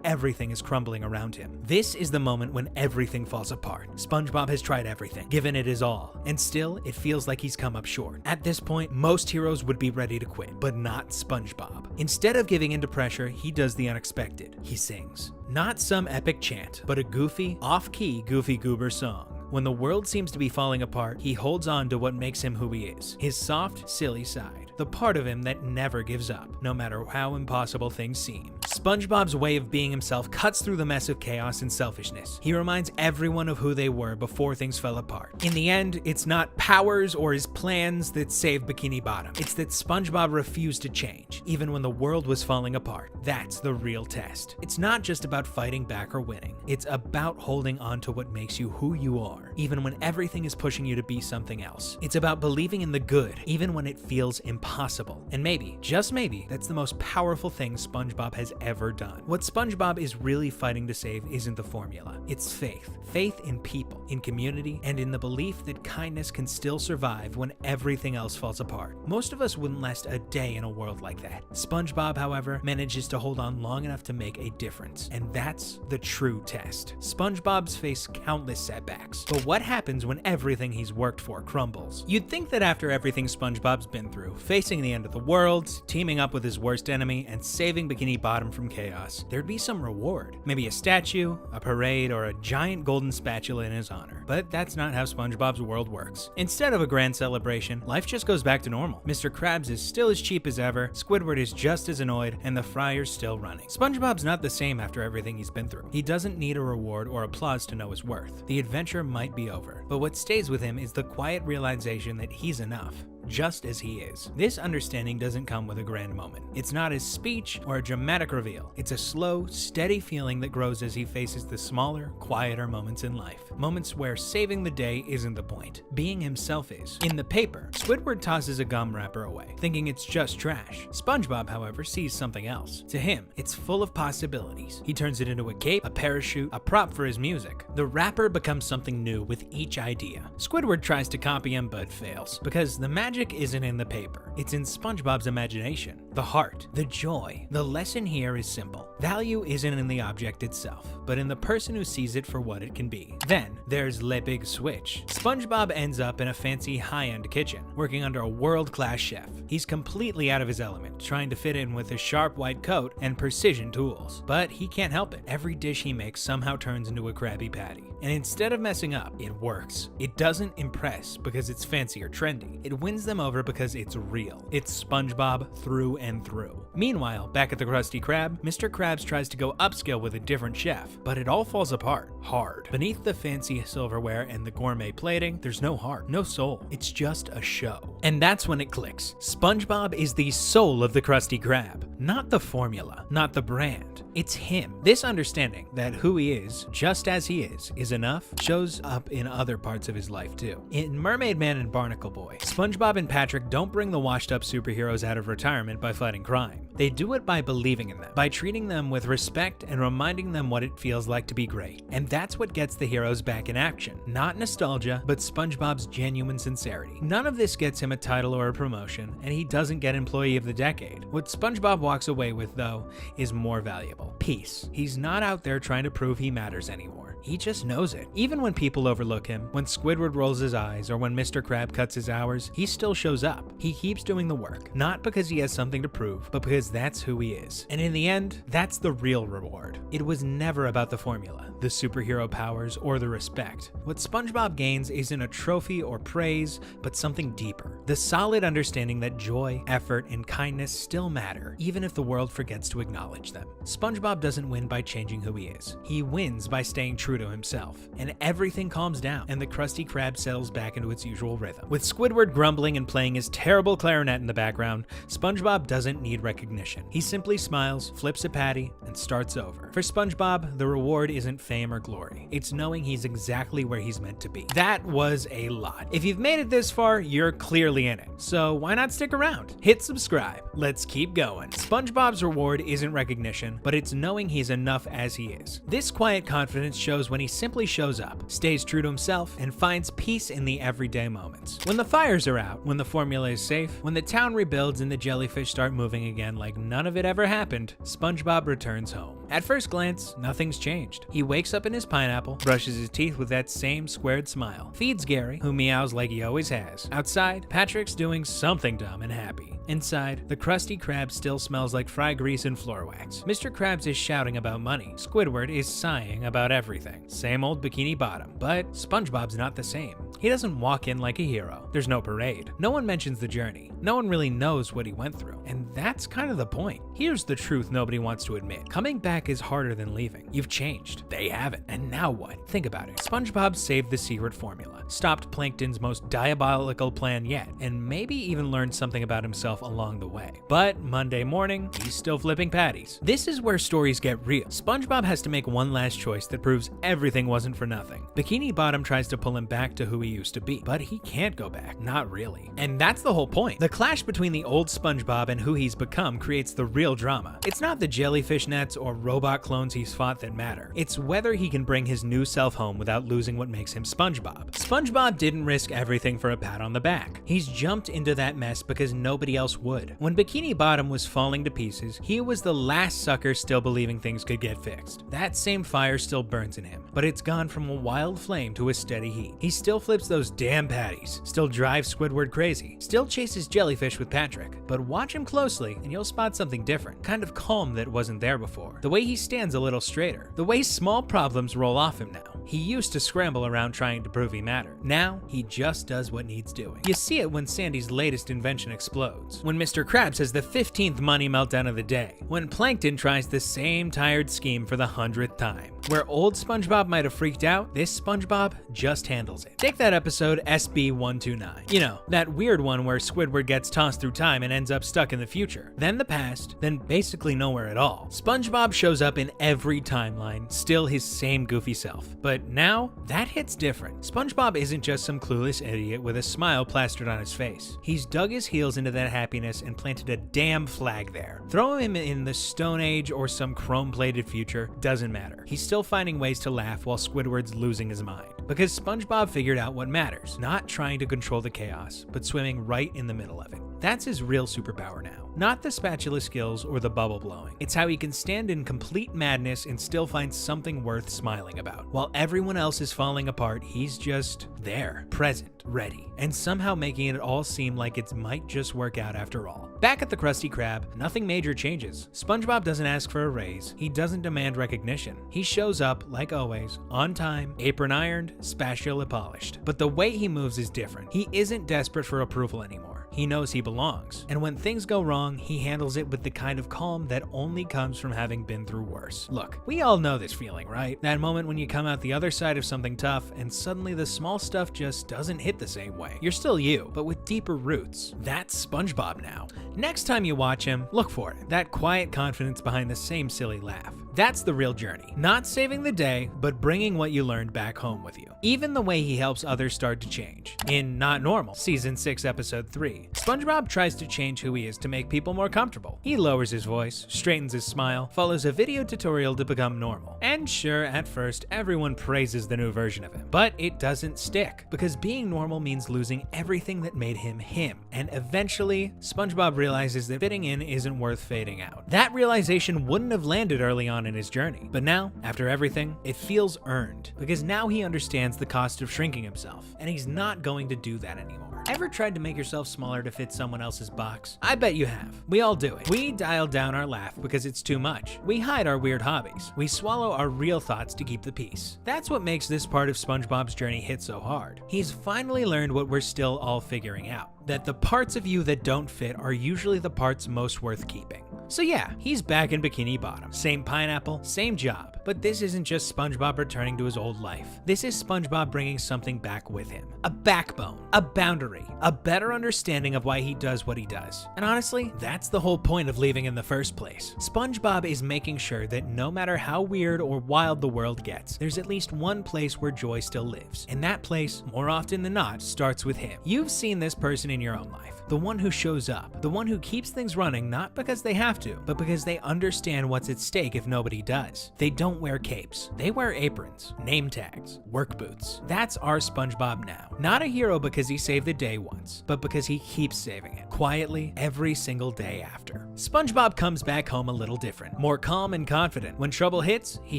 everything is crumbling around him. This is the moment when everything falls apart. SpongeBob has tried everything, given it his all, and still, it feels like he's come up short. At this point, most heroes would be ready to quit, but not SpongeBob. Instead of giving into pressure, he does the unexpected. He sings. Not some epic chant, but a goofy, off-key Goofy Goober song. When the world seems to be falling apart, he holds on to what makes him who he is. His soft, silly side. The part of him that never gives up, no matter how impossible things seem. SpongeBob's way of being himself cuts through the mess of chaos and selfishness. He reminds everyone of who they were before things fell apart. In the end, it's not powers or his plans that saved Bikini Bottom. It's that SpongeBob refused to change, even when the world was falling apart. That's the real test. It's not just about fighting back or winning. It's about holding on to what makes you who you are, even when everything is pushing you to be something else. It's about believing in the good, even when it feels impossible. And maybe, just maybe, that's the most powerful thing SpongeBob has ever done. What SpongeBob is really fighting to save isn't the formula. It's faith. Faith in people, in community, and in the belief that kindness can still survive when everything else falls apart. Most of us wouldn't last a day in a world like that. SpongeBob, however, manages to hold on long enough to make a difference. And that's the true test. SpongeBob's faced countless setbacks. But what happens when everything he's worked for crumbles? You'd think that after everything SpongeBob's been through, facing the end of the world, teaming up with his worst enemy, and saving Bikini Bottom from chaos, there'd be some reward. Maybe a statue, a parade, or a giant golden spatula in his honor. But that's not how SpongeBob's world works. Instead of a grand celebration, life just goes back to normal. Mr. Krabs is still as cheap as ever, Squidward is just as annoyed, and the fryer's still running. SpongeBob's not the same after everything he's been through. He doesn't need a reward or applause to know his worth. The adventure might be over, but what stays with him is the quiet realization that he's enough. just as he is. This understanding doesn't come with a grand moment. It's not his speech or a dramatic reveal. It's a slow, steady feeling that grows as he faces the smaller, quieter moments in life. Moments where saving the day isn't the point. Being himself is. In the paper, Squidward tosses a gum wrapper away, thinking it's just trash. SpongeBob, however, sees something else. To him, it's full of possibilities. He turns it into a cape, a parachute, a prop for his music. The wrapper becomes something new with each idea. Squidward tries to copy him but fails, because the magic isn't in the paper. It's in SpongeBob's imagination. The heart, the joy. The lesson here is simple. Value isn't in the object itself, but in the person who sees it for what it can be. Then, there's Le Big Switch. SpongeBob ends up in a fancy high-end kitchen, working under a world-class chef. He's completely out of his element, trying to fit in with a sharp white coat and precision tools. But he can't help it. Every dish he makes somehow turns into a Krabby Patty. And instead of messing up, it works. It doesn't impress because it's fancy or trendy. It wins them over because it's real. It's SpongeBob through and through. Meanwhile, back at the Krusty Krab, Mr. Krabs tries to go upscale with a different chef, but it all falls apart, hard. Beneath the fancy silverware and the gourmet plating, there's no heart, no soul. It's just a show. And that's when it clicks. SpongeBob is the soul of the Krusty Krab, not the formula, not the brand. It's him. This understanding that who he is, just as he is enough, shows up in other parts of his life too. In Mermaid Man and Barnacle Boy, SpongeBob and Patrick don't bring the washed-up superheroes out of retirement by fighting crime. They do it by believing in them, by treating them with respect and reminding them what it feels like to be great. And that's what gets the heroes back in action. Not nostalgia, but SpongeBob's genuine sincerity. None of this gets him a title or a promotion, and he doesn't get Employee of the Decade. What SpongeBob walks away with, though, is more valuable. Peace. He's not out there trying to prove he matters anymore. He just knows it. Even when people overlook him, when Squidward rolls his eyes, or when Mr. Krab cuts his hours, he still shows up. He keeps doing the work, not because he has something to prove, but because that's who he is. And in the end, that's the real reward. It was never about the formula, the superhero powers, or the respect. What SpongeBob gains isn't a trophy or praise, but something deeper. The solid understanding that joy, effort, and kindness still matter, even if the world forgets to acknowledge them. SpongeBob doesn't win by changing who he is. He wins by staying true to himself. And everything calms down, and the Krusty Krab settles back into its usual rhythm. With Squidward grumbling and playing his terrible clarinet in the background, SpongeBob doesn't need recognition. He simply smiles, flips a patty, and starts over. For SpongeBob, the reward isn't fame or glory. It's knowing he's exactly where he's meant to be. That was a lot. If you've made it this far, you're clearly in it. So why not stick around? Hit subscribe. Let's keep going. SpongeBob's reward isn't recognition, but it's knowing he's enough as he is. This quiet confidence shows when he simply shows up, stays true to himself, and finds peace in the everyday moments. When the fires are out, when the formula is safe, when the town rebuilds and the jellyfish start moving again like none of it ever happened, SpongeBob returns home. At first glance, nothing's changed. He wakes up in his pineapple, brushes his teeth with that same squared smile, feeds Gary, who meows like he always has. Outside, Patrick's doing something dumb and happy. Inside, the Krusty Krab still smells like fry grease and floor wax. Mr. Krabs is shouting about money. Squidward is sighing about everything. Same old Bikini Bottom. But SpongeBob's not the same. He doesn't walk in like a hero. There's no parade. No one mentions the journey. No one really knows what he went through. And that's kind of the point. Here's the truth nobody wants to admit. Coming back is harder than leaving. You've changed. They haven't. And now what? Think about it. SpongeBob saved the secret formula, stopped Plankton's most diabolical plan yet, and maybe even learned something about himself along the way. But Monday morning, he's still flipping patties. This is where stories get real. SpongeBob has to make one last choice that proves everything wasn't for nothing. Bikini Bottom tries to pull him back to who he used to be, but he can't go back. Not really. And that's the whole point. The clash between the old SpongeBob and who he's become creates the real drama. It's not the jellyfish nets or robot clones he's fought that matter. It's whether he can bring his new self home without losing what makes him SpongeBob. SpongeBob didn't risk everything for a pat on the back. He's jumped into that mess because nobody else would. When Bikini Bottom was falling to pieces, he was the last sucker still believing things could get fixed. That same fire still burns in him, but it's gone from a wild flame to a steady heat. He still flips those damn patties, still drives Squidward crazy, still chases jellyfish with Patrick, but watch him closely and you'll spot something different, kind of calm that wasn't there before. The way he stands a little straighter, the way small problems roll off him now. He used to scramble around trying to prove he mattered. Now, he just does what needs doing. You see it when Sandy's latest invention explodes, when Mr. Krabs has the 15th money meltdown of the day, when Plankton tries the same tired scheme for the 100th time. Where old SpongeBob might have freaked out, this SpongeBob just handles it. Take that episode SB129. You know, that weird one where Squidward gets tossed through time and ends up stuck in the future, then the past, then basically nowhere at all. SpongeBob shows up in every timeline, still his same goofy self. But now, that hits different. SpongeBob isn't just some clueless idiot with a smile plastered on his face. He's dug his heels into that happiness and planted a damn flag there. Throw him in the Stone Age or some chrome-plated future, doesn't matter. He's still finding ways to laugh while Squidward's losing his mind. Because SpongeBob figured out what matters, not trying to control the chaos, but swimming right in the middle of it. That's his real superpower now. Not the spatula skills or the bubble blowing. It's how he can stand in complete madness and still find something worth smiling about. While everyone else is falling apart, he's just there, present, ready, and somehow making it all seem like it might just work out after all. Back at the Krusty Krab, nothing major changes. SpongeBob doesn't ask for a raise. He doesn't demand recognition. He shows up, like always, on time, apron ironed, spatula polished. But the way he moves is different. He isn't desperate for approval anymore. He knows he belongs. And when things go wrong, he handles it with the kind of calm that only comes from having been through worse. Look, we all know this feeling, right? That moment when you come out the other side of something tough and suddenly the small stuff just doesn't hit the same way. You're still you, but with deeper roots. That's SpongeBob now. Next time you watch him, look for it. That quiet confidence behind the same silly laugh. That's the real journey. Not saving the day, but bringing what you learned back home with you. Even the way he helps others start to change. In Not Normal, Season 6, Episode 3, SpongeBob tries to change who he is to make people more comfortable. He lowers his voice, straightens his smile, follows a video tutorial to become normal. And sure, at first, everyone praises the new version of him. But it doesn't stick, because being normal means losing everything that made him him. And eventually, SpongeBob realizes that fitting in isn't worth fading out. That realization wouldn't have landed early on in his journey. But now, after everything, it feels earned, because now he understands the cost of shrinking himself, and he's not going to do that anymore. Ever tried to make yourself smaller to fit someone else's box? I bet you have. We all do it. We dial down our laugh because it's too much. We hide our weird hobbies. We swallow our real thoughts to keep the peace. That's what makes this part of SpongeBob's journey hit so hard. He's finally learned what we're still all figuring out. That the parts of you that don't fit are usually the parts most worth keeping. So yeah, he's back in Bikini Bottom. Same pineapple, same job. But this isn't just SpongeBob returning to his old life. This is SpongeBob bringing something back with him. A backbone, a boundary, a better understanding of why he does what he does. And honestly, that's the whole point of leaving in the first place. SpongeBob is making sure that no matter how weird or wild the world gets, there's at least one place where joy still lives. And that place, more often than not, starts with him. You've seen this person in your own life. The one who shows up, the one who keeps things running not because they have to, but because they understand what's at stake if nobody does. They don't wear capes, they wear aprons, name tags, work boots. That's our SpongeBob now. Not a hero because he saved the day once, but because he keeps saving it, quietly, every single day after. SpongeBob comes back home a little different, more calm and confident. When trouble hits, he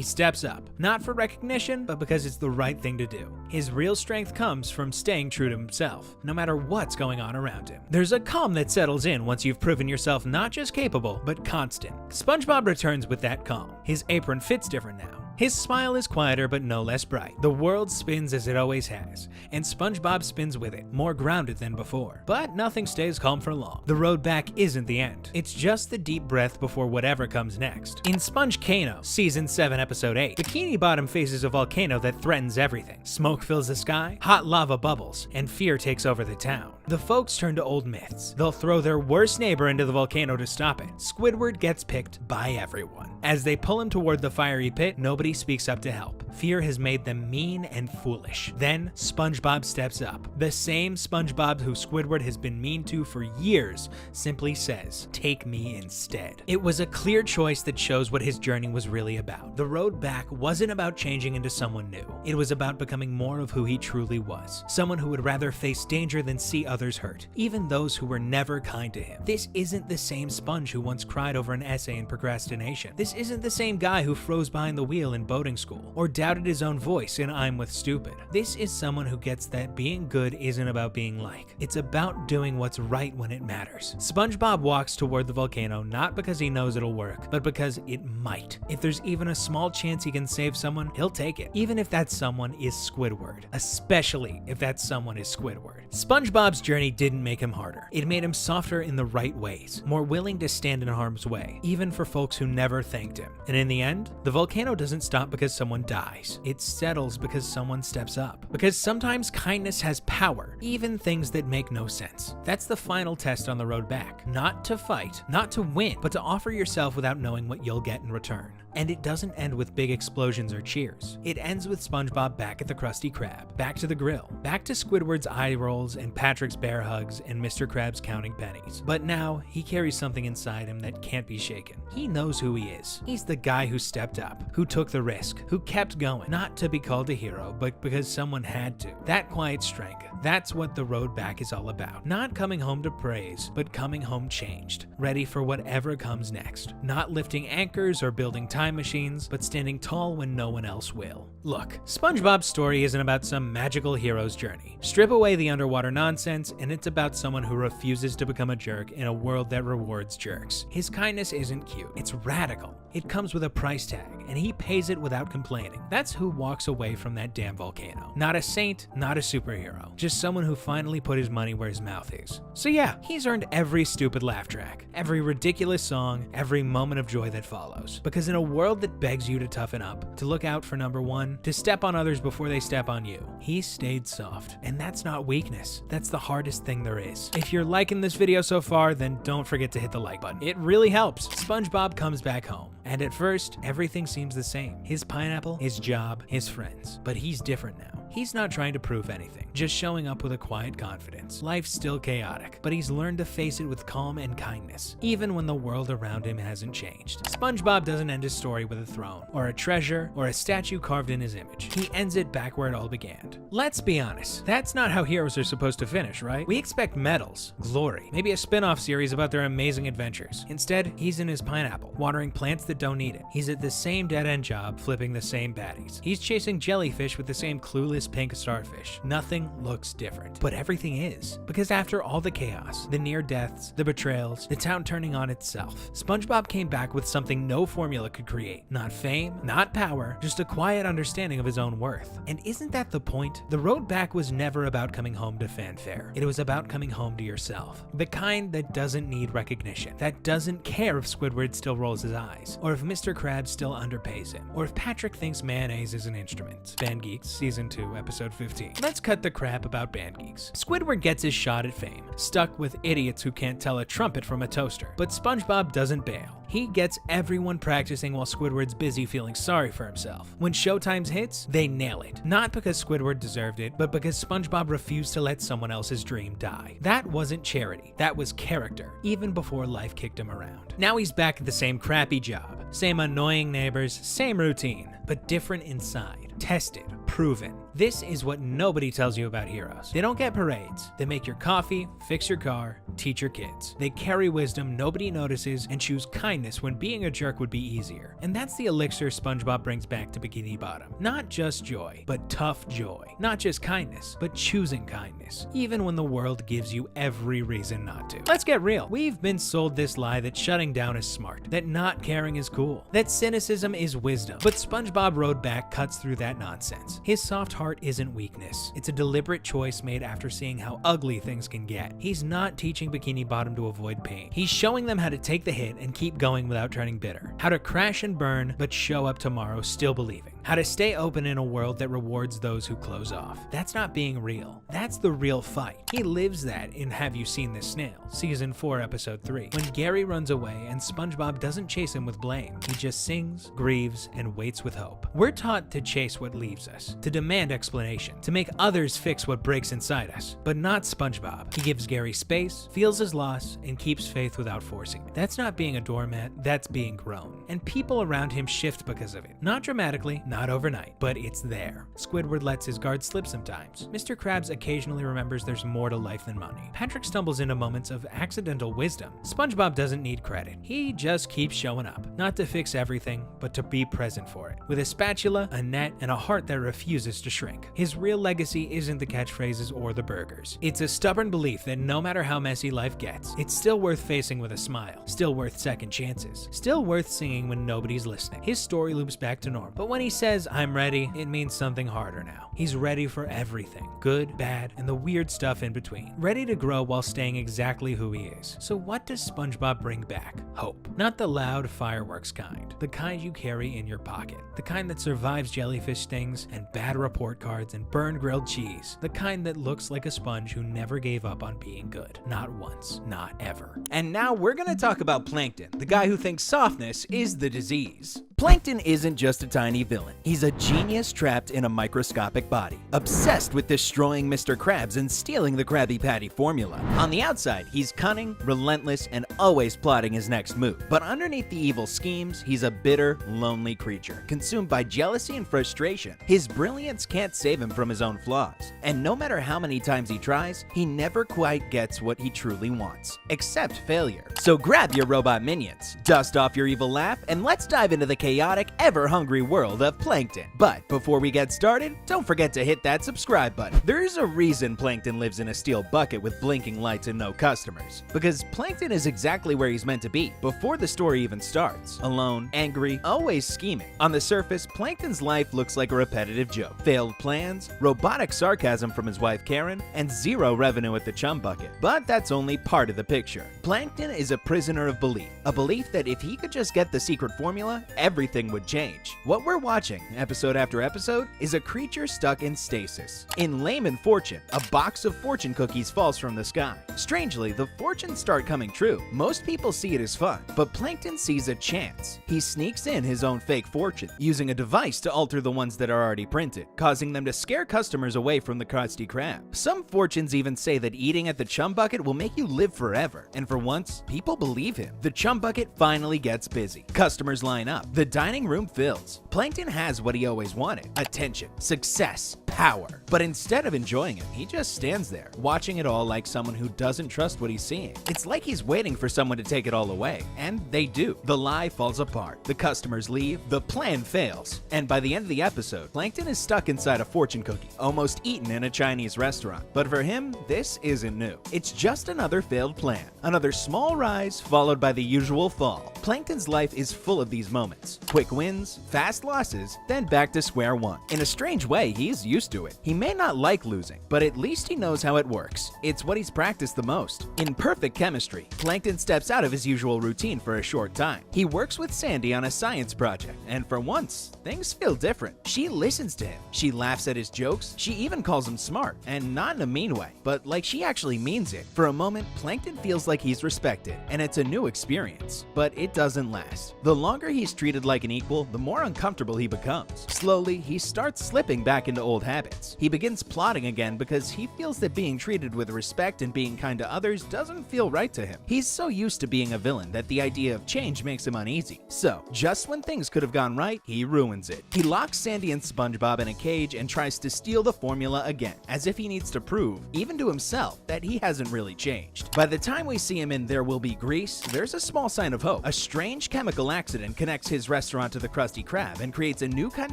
steps up, not for recognition, but because it's the right thing to do. His real strength comes from staying true to himself, no matter what's going on around him. There's a calm that settles in once you've proven yourself not just capable, but constant. SpongeBob returns with that calm. His apron fits different now. His smile is quieter but no less bright. The world spins as it always has, and SpongeBob spins with it, more grounded than before. But nothing stays calm for long. The road back isn't the end. It's just the deep breath before whatever comes next. In SpongeCano, Season 7, Episode 8, Bikini Bottom faces a volcano that threatens everything. Smoke fills the sky, hot lava bubbles, and fear takes over the town. The folks turn to old myths. They'll throw their worst neighbor into the volcano to stop it. Squidward gets picked by everyone. As they pull him toward the fiery pit, nobody speaks up to help. Fear has made them mean and foolish. Then SpongeBob steps up. The same SpongeBob who Squidward has been mean to for years simply says, "Take me instead." It was a clear choice that shows what his journey was really about. The road back wasn't about changing into someone new. It was about becoming more of who he truly was. Someone who would rather face danger than see others hurt, even those who were never kind to him. This isn't the same Sponge who once cried over an essay in procrastination. This isn't the same guy who froze behind the wheel in boating school, or doubted his own voice in I'm with Stupid. This is someone who gets that being good isn't about being like. It's about doing what's right when it matters. SpongeBob walks toward the volcano not because he knows it'll work, but because it might. If there's even a small chance he can save someone, he'll take it, even if that someone is Squidward. Especially if that someone is Squidward. SpongeBob's journey didn't make him harder. It made him softer in the right ways, more willing to stand in harm's way, even for folks who never thanked him. And in the end, the volcano doesn't stop because someone dies. It settles because someone steps up. Because sometimes kindness has power, even things that make no sense. That's the final test on the road back. Not to fight, not to win, but to offer yourself without knowing what you'll get in return. And it doesn't end with big explosions or cheers. It ends with SpongeBob back at the Krusty Krab, back to the grill, back to Squidward's eye rolls and Patrick's bear hugs and Mr. Krabs counting pennies. But now, he carries something inside him that can't be shaken. He knows who he is. He's the guy who stepped up, who took the risk, who kept going, not to be called a hero, but because someone had to. That quiet strength, that's what the road back is all about. Not coming home to praise, but coming home changed, ready for whatever comes next. Not lifting anchors or building time machines, but standing tall when no one else will. Look, SpongeBob's story isn't about some magical hero's journey. Strip away the underwater nonsense, and it's about someone who refuses to become a jerk in a world that rewards jerks. His kindness isn't cute, it's radical. It comes with a price tag, and he pays it without complaining. That's who walks away from that damn volcano. Not a saint, not a superhero. Just someone who finally put his money where his mouth is. So yeah, he's earned every stupid laugh track, every ridiculous song, every moment of joy that follows. Because in a world that begs you to toughen up, to look out for number one, to step on others before they step on you, he stayed soft. And that's not weakness. That's the hardest thing there is. If you're liking this video so far, then don't forget to hit the like button. It really helps. SpongeBob comes back home. And at first, everything seems the same. His pineapple, his job, his friends. But he's different now. He's not trying to prove anything, just showing up with a quiet confidence. Life's still chaotic, but he's learned to face it with calm and kindness, even when the world around him hasn't changed. SpongeBob doesn't end his story with a throne, or a treasure, or a statue carved in his image. He ends it back where it all began. Let's be honest, that's not how heroes are supposed to finish, right? We expect medals, glory, maybe a spin-off series about their amazing adventures. Instead, he's in his pineapple, watering plants that don't need it. He's at the same dead-end job, flipping the same baddies. He's chasing jellyfish with the same clueless pink starfish. Nothing looks different, but everything is. Because after all the chaos, the near deaths, the betrayals, the town turning on itself, SpongeBob came back with something no formula could create. Not fame, not power, just a quiet understanding of his own worth. And isn't that the point? The road back was never about coming home to fanfare. It was about coming home to yourself. The kind that doesn't need recognition, that doesn't care if Squidward still rolls his eyes, or if Mr. Krabs still underpays him, or if Patrick thinks mayonnaise is an instrument. Band Geeks, Season 2, Episode 15. Let's cut the crap about Band Geeks. Squidward gets his shot at fame, stuck with idiots who can't tell a trumpet from a toaster. But SpongeBob doesn't bail. He gets everyone practicing while Squidward's busy feeling sorry for himself. When showtimes hits, they nail it. Not because Squidward deserved it, but because SpongeBob refused to let someone else's dream die. That wasn't charity, that was character, even before life kicked him around. Now he's back at the same crappy job, same annoying neighbors, same routine, but different inside. Tested, proven. This is what nobody tells you about heroes. They don't get parades. They make your coffee, fix your car, teach your kids. They carry wisdom nobody notices and choose kindness when being a jerk would be easier. And that's the elixir SpongeBob brings back to Bikini Bottom. Not just joy, but tough joy. Not just kindness, but choosing kindness, even when the world gives you every reason not to. Let's get real. We've been sold this lie that shutting down is smart, that not caring is cool, that cynicism is wisdom. But SpongeBob Road Back cuts through that nonsense. His soft heart isn't weakness. It's a deliberate choice made after seeing how ugly things can get. He's not teaching Bikini Bottom to avoid pain. He's showing them how to take the hit and keep going without turning bitter. How to crash and burn, but show up tomorrow still believing. How to stay open in a world that rewards those who close off. That's not being real. That's the real fight. He lives that in Have You Seen This Snail? Season 4, Episode 3. When Gary runs away and SpongeBob doesn't chase him with blame. He just sings, grieves, and waits with hope. We're taught to chase what leaves us, to demand explanation, to make others fix what breaks inside us. But not SpongeBob. He gives Gary space, feels his loss, and keeps faith without forcing it. That's not being a doormat, that's being grown. And people around him shift because of it. Not dramatically, not not overnight, but it's there. Squidward lets his guard slip sometimes. Mr. Krabs occasionally remembers there's more to life than money. Patrick stumbles into moments of accidental wisdom. SpongeBob doesn't need credit. He just keeps showing up, not to fix everything, but to be present for it. With a spatula, a net, and a heart that refuses to shrink. His real legacy isn't the catchphrases or the burgers. It's a stubborn belief that no matter how messy life gets, it's still worth facing with a smile, still worth second chances, still worth singing when nobody's listening. His story loops back to normal, but when he says, "I'm ready," it means something harder now. He's ready for everything, good, bad, and the weird stuff in between. Ready to grow while staying exactly who he is. So what does SpongeBob bring back? Hope. Not the loud fireworks kind, the kind you carry in your pocket, the kind that survives jellyfish stings and bad report cards and burned grilled cheese, the kind that looks like a sponge who never gave up on being good. Not once, not ever. And now we're gonna talk about Plankton, the guy who thinks softness is the disease. Plankton isn't just a tiny villain. He's a genius trapped in a microscopic body, obsessed with destroying Mr. Krabs and stealing the Krabby Patty formula. On the outside, he's cunning, relentless, and always plotting his next move. But underneath the evil schemes, he's a bitter, lonely creature, consumed by jealousy and frustration. His brilliance can't save him from his own flaws. And no matter how many times he tries, he never quite gets what he truly wants, except failure. So grab your robot minions, dust off your evil laugh, and let's dive into the chaotic, ever-hungry world of Plankton. But before we get started, don't forget to hit that subscribe button. There's a reason Plankton lives in a steel bucket with blinking lights and no customers. Because Plankton is exactly where he's meant to be before the story even starts. Alone, angry, always scheming. On the surface, Plankton's life looks like a repetitive joke. Failed plans, robotic sarcasm from his wife Karen, and zero revenue at the chum bucket. But that's only part of the picture. Plankton is a prisoner of belief. A belief that if he could just get the secret formula, everything would change. What we're watching, episode after episode, is a creature stuck in stasis. In Layman Fortune, a box of fortune cookies falls from the sky. Strangely, the fortunes start coming true. Most people see it as fun, but Plankton sees a chance. He sneaks in his own fake fortune, using a device to alter the ones that are already printed, causing them to scare customers away from the Krusty Krab. Some fortunes even say that eating at the chum bucket will make you live forever, and for once, people believe him. The chum bucket finally gets busy. Customers line up. The dining room fills. Plankton has what he always wanted: attention, success, power. But instead of enjoying it, he just stands there, watching it all like someone who doesn't trust what he's seeing. It's like he's waiting for someone to take it all away, and they do. The lie falls apart. The customers leave. The plan fails. And by the end of the episode, Plankton is stuck inside a fortune cookie, almost eaten in a Chinese restaurant. But for him, this isn't new. It's just another failed plan. Another small rise followed by the usual fall. Plankton's life is full of these moments. Quick wins, fast losses, then back to square one. In a strange way, he's used to it. He may not like losing, but at least he knows how it works. It's what he's practiced the most. In perfect chemistry, Plankton steps out of his usual routine for a short time. He works with Sandy on a science project, and for once, things feel different. She listens to him. She laughs at his jokes. She even calls him smart, and not in a mean way, but like she actually means it. For a moment, Plankton feels like he's respected, and it's a new experience. But it doesn't last. The longer he's treated like an equal, the more uncomfortable he becomes. Slowly, he starts slipping back into old habits. He begins plotting again because he feels that being treated with respect and being kind to others doesn't feel right to him. He's so used to being a villain that the idea of change makes him uneasy. So, just when things could have gone right, he ruins it. He locks Sandy and SpongeBob in a cage and tries to steal the formula again, as if he needs to prove, even to himself, that he hasn't really changed. By the time we see him in There Will Be Grease, there's a small sign of hope. A strange chemical accident connects his restaurant to the Krusty Krab and creates a new kind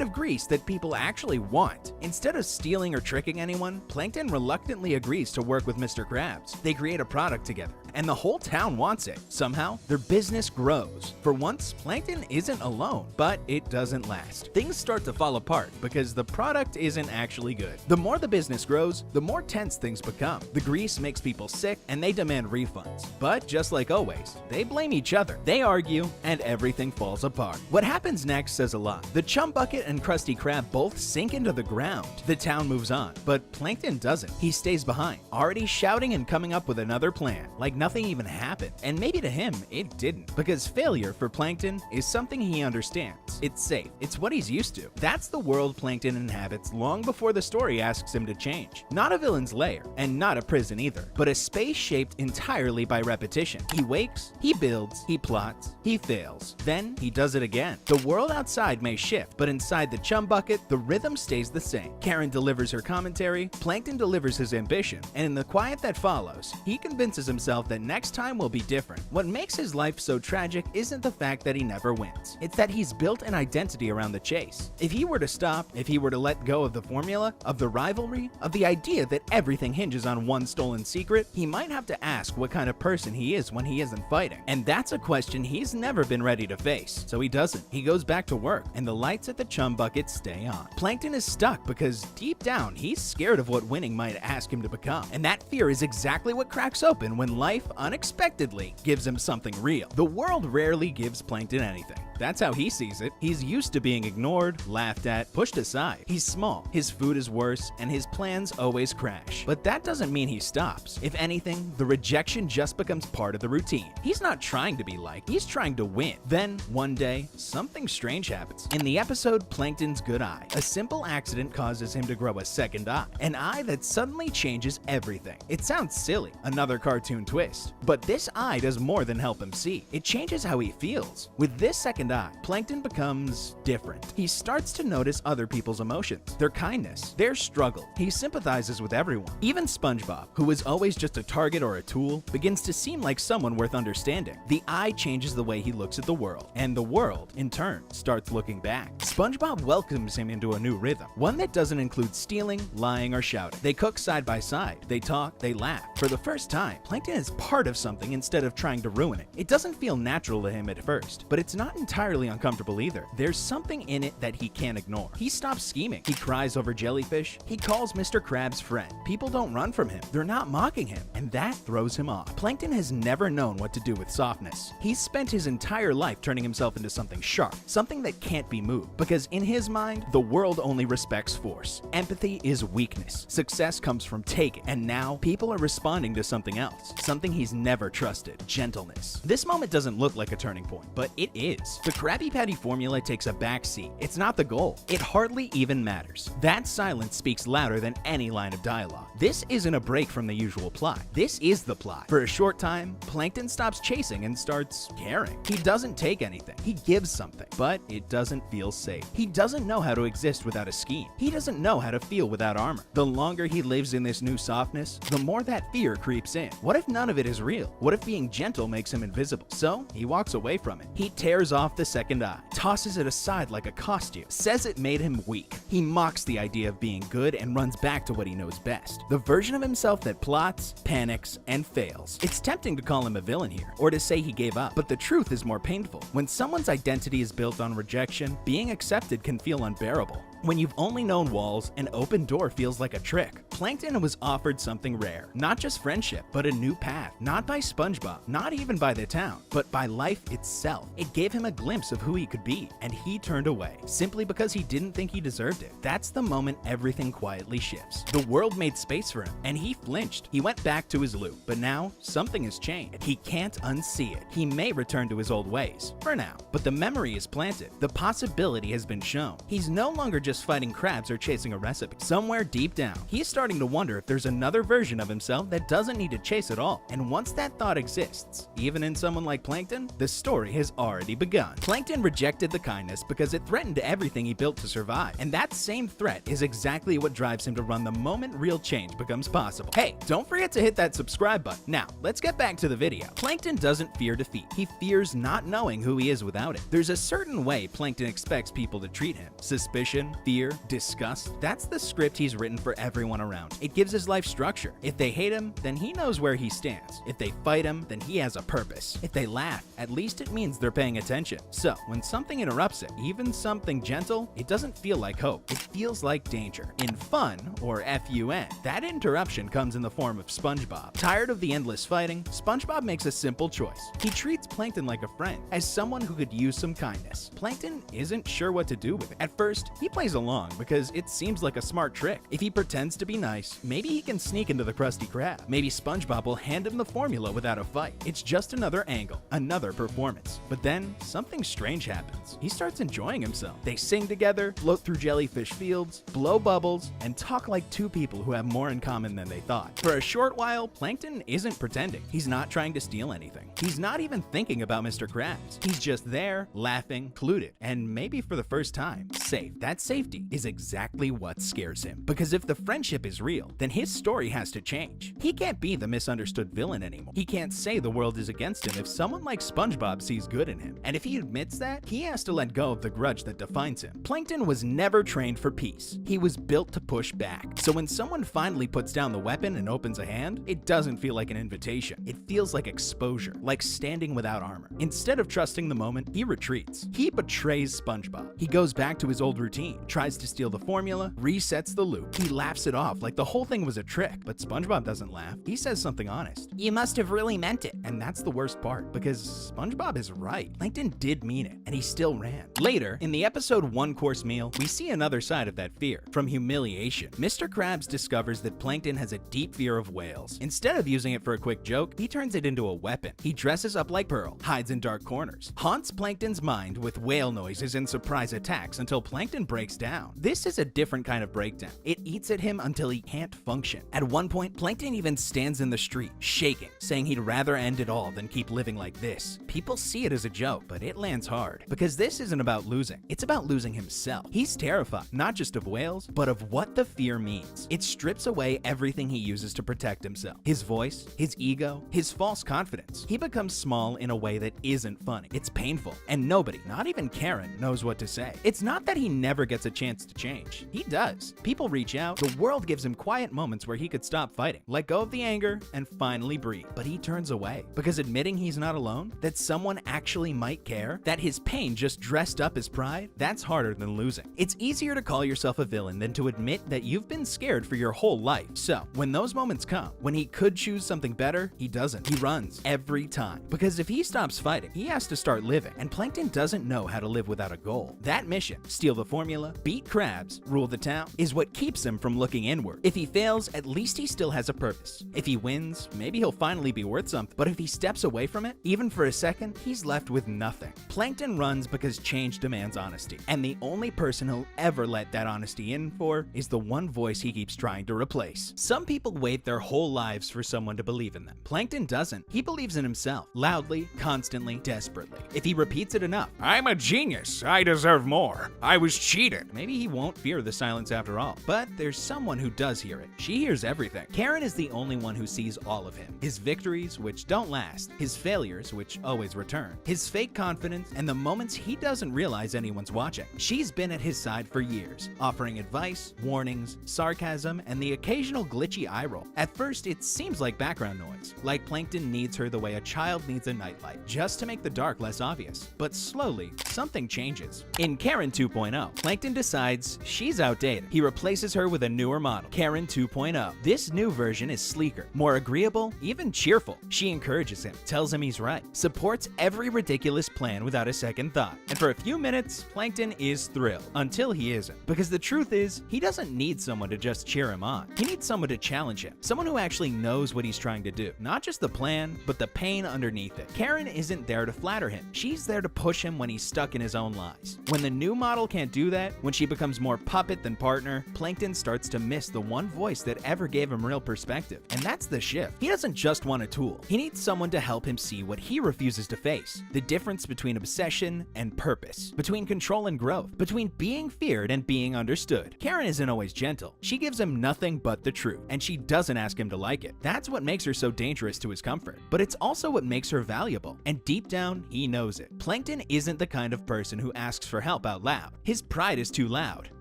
of grease that people actually want. Instead of stealing or tricking anyone, Plankton reluctantly agrees to work with Mr. Krabs. They create a product together, and the whole town wants it. Somehow, their business grows. For once, Plankton isn't alone, but it doesn't last. Things start to fall apart because the product isn't actually good. The more the business grows, the more tense things become. The grease makes people sick, and they demand refunds. But just like always, they blame each other. They argue, and everything falls apart. What happens next says a lot. The chum bucket and Krusty Krab both sink into the ground. The town moves on, but Plankton doesn't. He stays behind, already shouting and coming up with another plan, like nothing even happened. And maybe to him, it didn't. Because failure for Plankton is something he understands. It's safe. It's what he's used to. That's the world Plankton inhabits long before the story asks him to change. Not a villain's lair, and not a prison either, but a space shaped entirely by repetition. He wakes, he builds, he plots, he fails. Then he does it again. The world outside may shift, but inside the chum bucket, the rhythm stays the same. Karen delivers her commentary, Plankton delivers his ambition, and in the quiet that follows, he convinces himself that next time will be different. What makes his life so tragic isn't the fact that he never wins. It's that he's built an identity around the chase. If he were to stop, if he were to let go of the formula, of the rivalry, of the idea that everything hinges on one stolen secret, he might have to ask what kind of person he is when he isn't fighting. And that's a question he's never been ready to face. So he doesn't. He goes back to work, and the lights at the chum bucket stay on. Plankton is stuck because deep down, he's scared of what winning might ask him to become. And that fear is exactly what cracks open when life unexpectedly gives him something real. The world rarely gives Plankton anything. That's how he sees it. He's used to being ignored, laughed at, pushed aside. He's small, his food is worse, and his plans always crash. But that doesn't mean he stops. If anything, the rejection just becomes part of the routine. He's not trying to be liked, he's trying to win. Then, one day, something strange happens. In the episode Plankton's Good Eye, a simple accident causes him to grow a second eye. An eye that suddenly changes everything. It sounds silly, another cartoon twist. But this eye does more than help him see. It changes how he feels. With this second eye, Plankton becomes different. He starts to notice other people's emotions, their kindness, their struggle. He sympathizes with everyone. Even SpongeBob, who was always just a target or a tool, begins to seem like someone worth understanding. The eye changes the way he looks at the world, and the world, in turn, starts looking back. SpongeBob welcomes him into a new rhythm, one that doesn't include stealing, lying, or shouting. They cook side by side, they talk, they laugh. For the first time, Plankton is part of something instead of trying to ruin it. It doesn't feel natural to him at first, but it's not entirely uncomfortable either. There's something in it that he can't ignore. He stops scheming. He cries over jellyfish. He calls Mr. Krabs friend. People don't run from him. They're not mocking him, and that throws him off. Plankton has never known what to do with softness. He's spent his entire life turning himself into something sharp, something that can't be moved, because in his mind, the world only respects force. Empathy is weakness. Success comes from taking, and now people are responding to something else, something he's never trusted: gentleness. This moment doesn't look like a turning point, but it is. The Krabby Patty formula takes a backseat. It's not the goal. It hardly even matters. That silence speaks louder than any line of dialogue. This isn't a break from the usual plot. This is the plot. For a short time, Plankton stops chasing and starts caring. He doesn't take anything. He gives something, but it doesn't feel safe. He doesn't know how to exist without a scheme. He doesn't know how to feel without armor. The longer he lives in this new softness, the more that fear creeps in. What if none of it is real? What if being gentle makes him invisible? So he walks away from it. He tears off the second eye, tosses it aside like a costume, says it made him weak. He mocks the idea of being good and runs back to what he knows best, the version of himself that plots, panics, and fails. It's tempting to call him a villain here, or to say he gave up, but the truth is more painful. When someone's identity is built on rejection, being accepted can feel unbearable. When you've only known walls, an open door feels like a trick. Plankton was offered something rare, not just friendship, but a new path. Not by SpongeBob, not even by the town, but by life itself. It gave him a glimpse of who he could be, and he turned away, simply because he didn't think he deserved it. That's the moment everything quietly shifts. The world made space for him, and he flinched. He went back to his loop, but now something has changed. He can't unsee it. He may return to his old ways, for now, but the memory is planted. The possibility has been shown. He's no longer just fighting crabs or chasing a recipe. Somewhere deep down, he's starting to wonder if there's another version of himself that doesn't need to chase at all. And once that thought exists, even in someone like Plankton, the story has already begun. Plankton rejected the kindness because it threatened everything he built to survive. And that same threat is exactly what drives him to run the moment real change becomes possible. Hey, don't forget to hit that subscribe button. Now, let's get back to the video. Plankton doesn't fear defeat. He fears not knowing who he is without it. There's a certain way Plankton expects people to treat him. Suspicion, fear, disgust. That's the script he's written for everyone around. It gives his life structure. If they hate him, then he knows where he stands. If they fight him, then he has a purpose. If they laugh, at least it means they're paying attention. So, when something interrupts it, even something gentle, it doesn't feel like hope. It feels like danger. In Fun, or F-U-N, that interruption comes in the form of SpongeBob. Tired of the endless fighting, SpongeBob makes a simple choice. He treats Plankton like a friend, as someone who could use some kindness. Plankton isn't sure what to do with it. At first, he plays plays along because it seems like a smart trick. If he pretends to be nice, maybe he can sneak into the Krusty Krab. Maybe SpongeBob will hand him the formula without a fight. It's just another angle, another performance. But then, something strange happens. He starts enjoying himself. They sing together, float through jellyfish fields, blow bubbles, and talk like two people who have more in common than they thought. For a short while, Plankton isn't pretending. He's not trying to steal anything. He's not even thinking about Mr. Krabs. He's just there, laughing, included, and maybe for the first time, safe. That safety is exactly what scares him. Because if the friendship is real, then his story has to change. He can't be the misunderstood villain anymore. He can't say the world is against him if someone like SpongeBob sees good in him. And if he admits that, he has to let go of the grudge that defines him. Plankton was never trained for peace. He was built to push back. So when someone finally puts down the weapon and opens a hand, it doesn't feel like an invitation. It feels like exposure, like standing without armor. Instead of trusting the moment, he retreats. He betrays SpongeBob. He goes back to his old routine, tries to steal the formula, resets the loop. He laughs it off like the whole thing was a trick, but SpongeBob doesn't laugh. He says something honest. "You must have really meant it." And that's the worst part, because SpongeBob is right. Plankton did mean it, and he still ran. Later, in the episode One Course Meal, we see another side of that fear. From humiliation, Mr. Krabs discovers that Plankton has a deep fear of whales. Instead of using it for a quick joke, he turns it into a weapon. He dresses up like Pearl, hides in dark corners, haunts Plankton's mind with whale noises and surprise attacks until Plankton breaks down. This is a different kind of breakdown. It eats at him until he can't function. At one point, Plankton even stands in the street, shaking, saying he'd rather end it all than keep living like this. People see it as a joke, but it lands hard. Because this isn't about losing, it's about losing himself. He's terrified, not just of whales, but of what the fear means. It strips away everything he uses to protect himself. His voice, his ego, his false confidence. He becomes small in a way that isn't funny. It's painful, and nobody, not even Karen, knows what to say. It's not that he never gets a chance to change. He does. People reach out. The world gives him quiet moments where he could stop fighting, let go of the anger, and finally breathe. But he turns away because admitting he's not alone, that someone actually might care, that his pain just dressed up as pride, that's harder than losing. It's easier to call yourself a villain than to admit that you've been scared for your whole life. So, when those moments come, when he could choose something better, he doesn't. He runs every time. Because if he stops fighting, he has to start living, and Plankton doesn't know how to live without a goal. That mission, steal the formula, beat Krabs, rule the town, is what keeps him from looking inward. If he fails, at least he still has a purpose. If he wins, maybe he'll finally be worth something. But if he steps away from it, even for a second, he's left with nothing. Plankton runs because change demands honesty, and the only person he'll ever let that honesty in for is the one voice he keeps trying to replace. Some people wait their whole lives for someone to believe in them. Plankton doesn't. He believes in himself, loudly, constantly, desperately. If he repeats it enough, "I'm a genius, I deserve more, I was cheated," maybe he won't fear the silence after all. But there's someone who does hear it. She hears everything. Karen is the only one who sees all of him. His victories, which don't last, his failures, which always return, his fake confidence, and the moments he doesn't realize anyone's watching. She's been at his side for years, offering advice, warnings, sarcasm, and the occasional glitchy eye roll. At first, it seems like background noise, like Plankton needs her the way a child needs a nightlight, just to make the dark less obvious. But slowly, something changes. In Karen 2.0, Plankton decides she's outdated. He replaces her with a newer model, Karen 2.0. This new version is sleeker, more agreeable, even cheerful. She encourages him, tells him he's right, supports every ridiculous plan without a second thought. And for a few minutes, Plankton is thrilled, until he isn't. Because the truth is, he doesn't need someone to just cheer him on. He needs someone to challenge him, someone who actually knows what he's trying to do. Not just the plan, but the pain underneath it. Karen isn't there to flatter him. She's there to push him when he's stuck in his own lies. When the new model can't do that, when she becomes more puppet than partner, Plankton starts to miss the one voice that ever gave him real perspective. And that's the shift. He doesn't just want a tool. He needs someone to help him see what he refuses to face. The difference between obsession and purpose. Between control and growth. Between being feared and being understood. Karen isn't always gentle. She gives him nothing but the truth, and she doesn't ask him to like it. That's what makes her so dangerous to his comfort. But it's also what makes her valuable. And deep down, he knows it. Plankton isn't the kind of person who asks for help out loud. His pride is too loud.